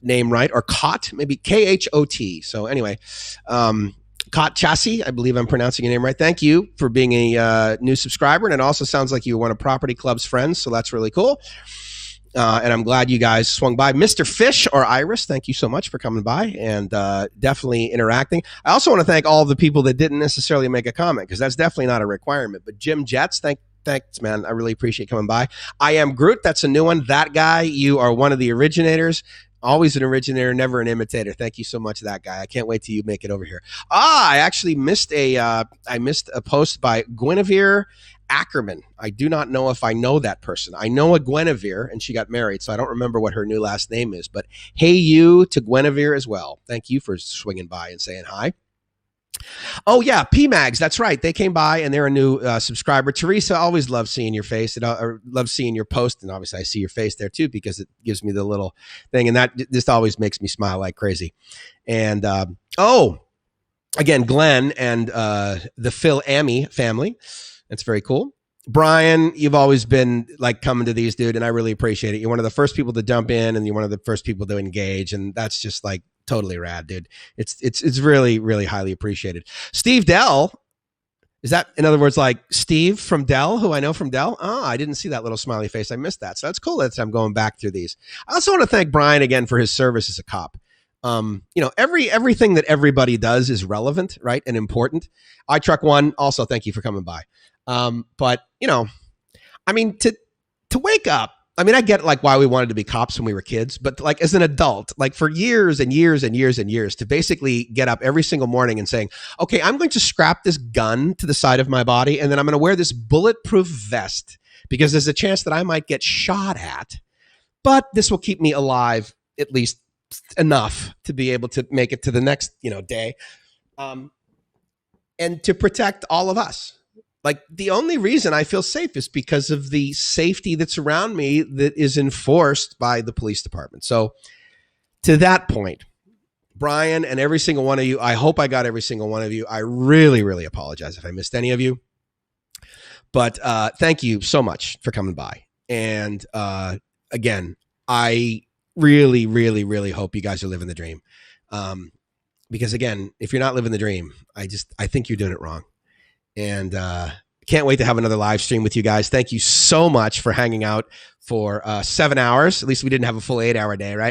name right, or Cot, maybe Khot. So anyway, Cot Chassis, I believe I'm pronouncing your name right. Thank you for being a new subscriber, and it also sounds like you're one of Property Club's friends, so that's really cool. And I'm glad you guys swung by. Mr. Fish, or Iris, thank you so much for coming by and definitely interacting. I also want to thank all of the people that didn't necessarily make a comment, because that's definitely not a requirement. But Jim Jets, thanks, man. I really appreciate coming by. I Am Groot, that's a new one. That guy, you are one of the originators. Always an originator, never an imitator. Thank you so much, that guy. I can't wait till you make it over here. I actually missed a post by Guinevere Ackerman. I do not know if I know that person. I know a Guinevere, and she got married, so I don't remember what her new last name is. But hey, you to Guinevere as well. Thank you for swinging by and saying hi. Oh yeah, PMags, that's right. They came by and they're a new subscriber. Teresa, always love seeing your face. I love seeing your post, and obviously I see your face there too, because it gives me the little thing, and that just always makes me smile like crazy. And again, Glenn and the Phil Amy family. That's very cool. Brian, you've always been like coming to these, dude, and I really appreciate it. You're one of the first people to jump in, and you're one of the first people to engage, and that's just like totally rad, dude. It's really, really highly appreciated. Steve Dell, is that, in other words, like Steve from Dell, who I know from Dell? Oh, I didn't see that little smiley face. I missed that. So that's cool that I'm going back through these. I also want to thank Brian again for his service as a cop. Everything that everybody does is relevant, right, and important. I Truck One, also thank you for coming by. But to wake up, I get like why we wanted to be cops when we were kids, but like as an adult, like for years and years and years and years, to basically get up every single morning and saying, okay, I'm going to strap this gun to the side of my body, and then I'm going to wear this bulletproof vest because there's a chance that I might get shot at, but this will keep me alive at least enough to be able to make it to the next, day, and to protect all of us. Like, the only reason I feel safe is because of the safety that's around me that is enforced by the police department. So to that point, Brian and every single one of you, I hope I got every single one of you. I really, really apologize if I missed any of you. But thank you so much for coming by. And again, I really, really, really hope you guys are living the dream. Because again, if you're not living the dream, I think you're doing it wrong. And can't wait to have another live stream with you guys. Thank you so much for hanging out for 7 hours. At least we didn't have a full 8-hour day, right?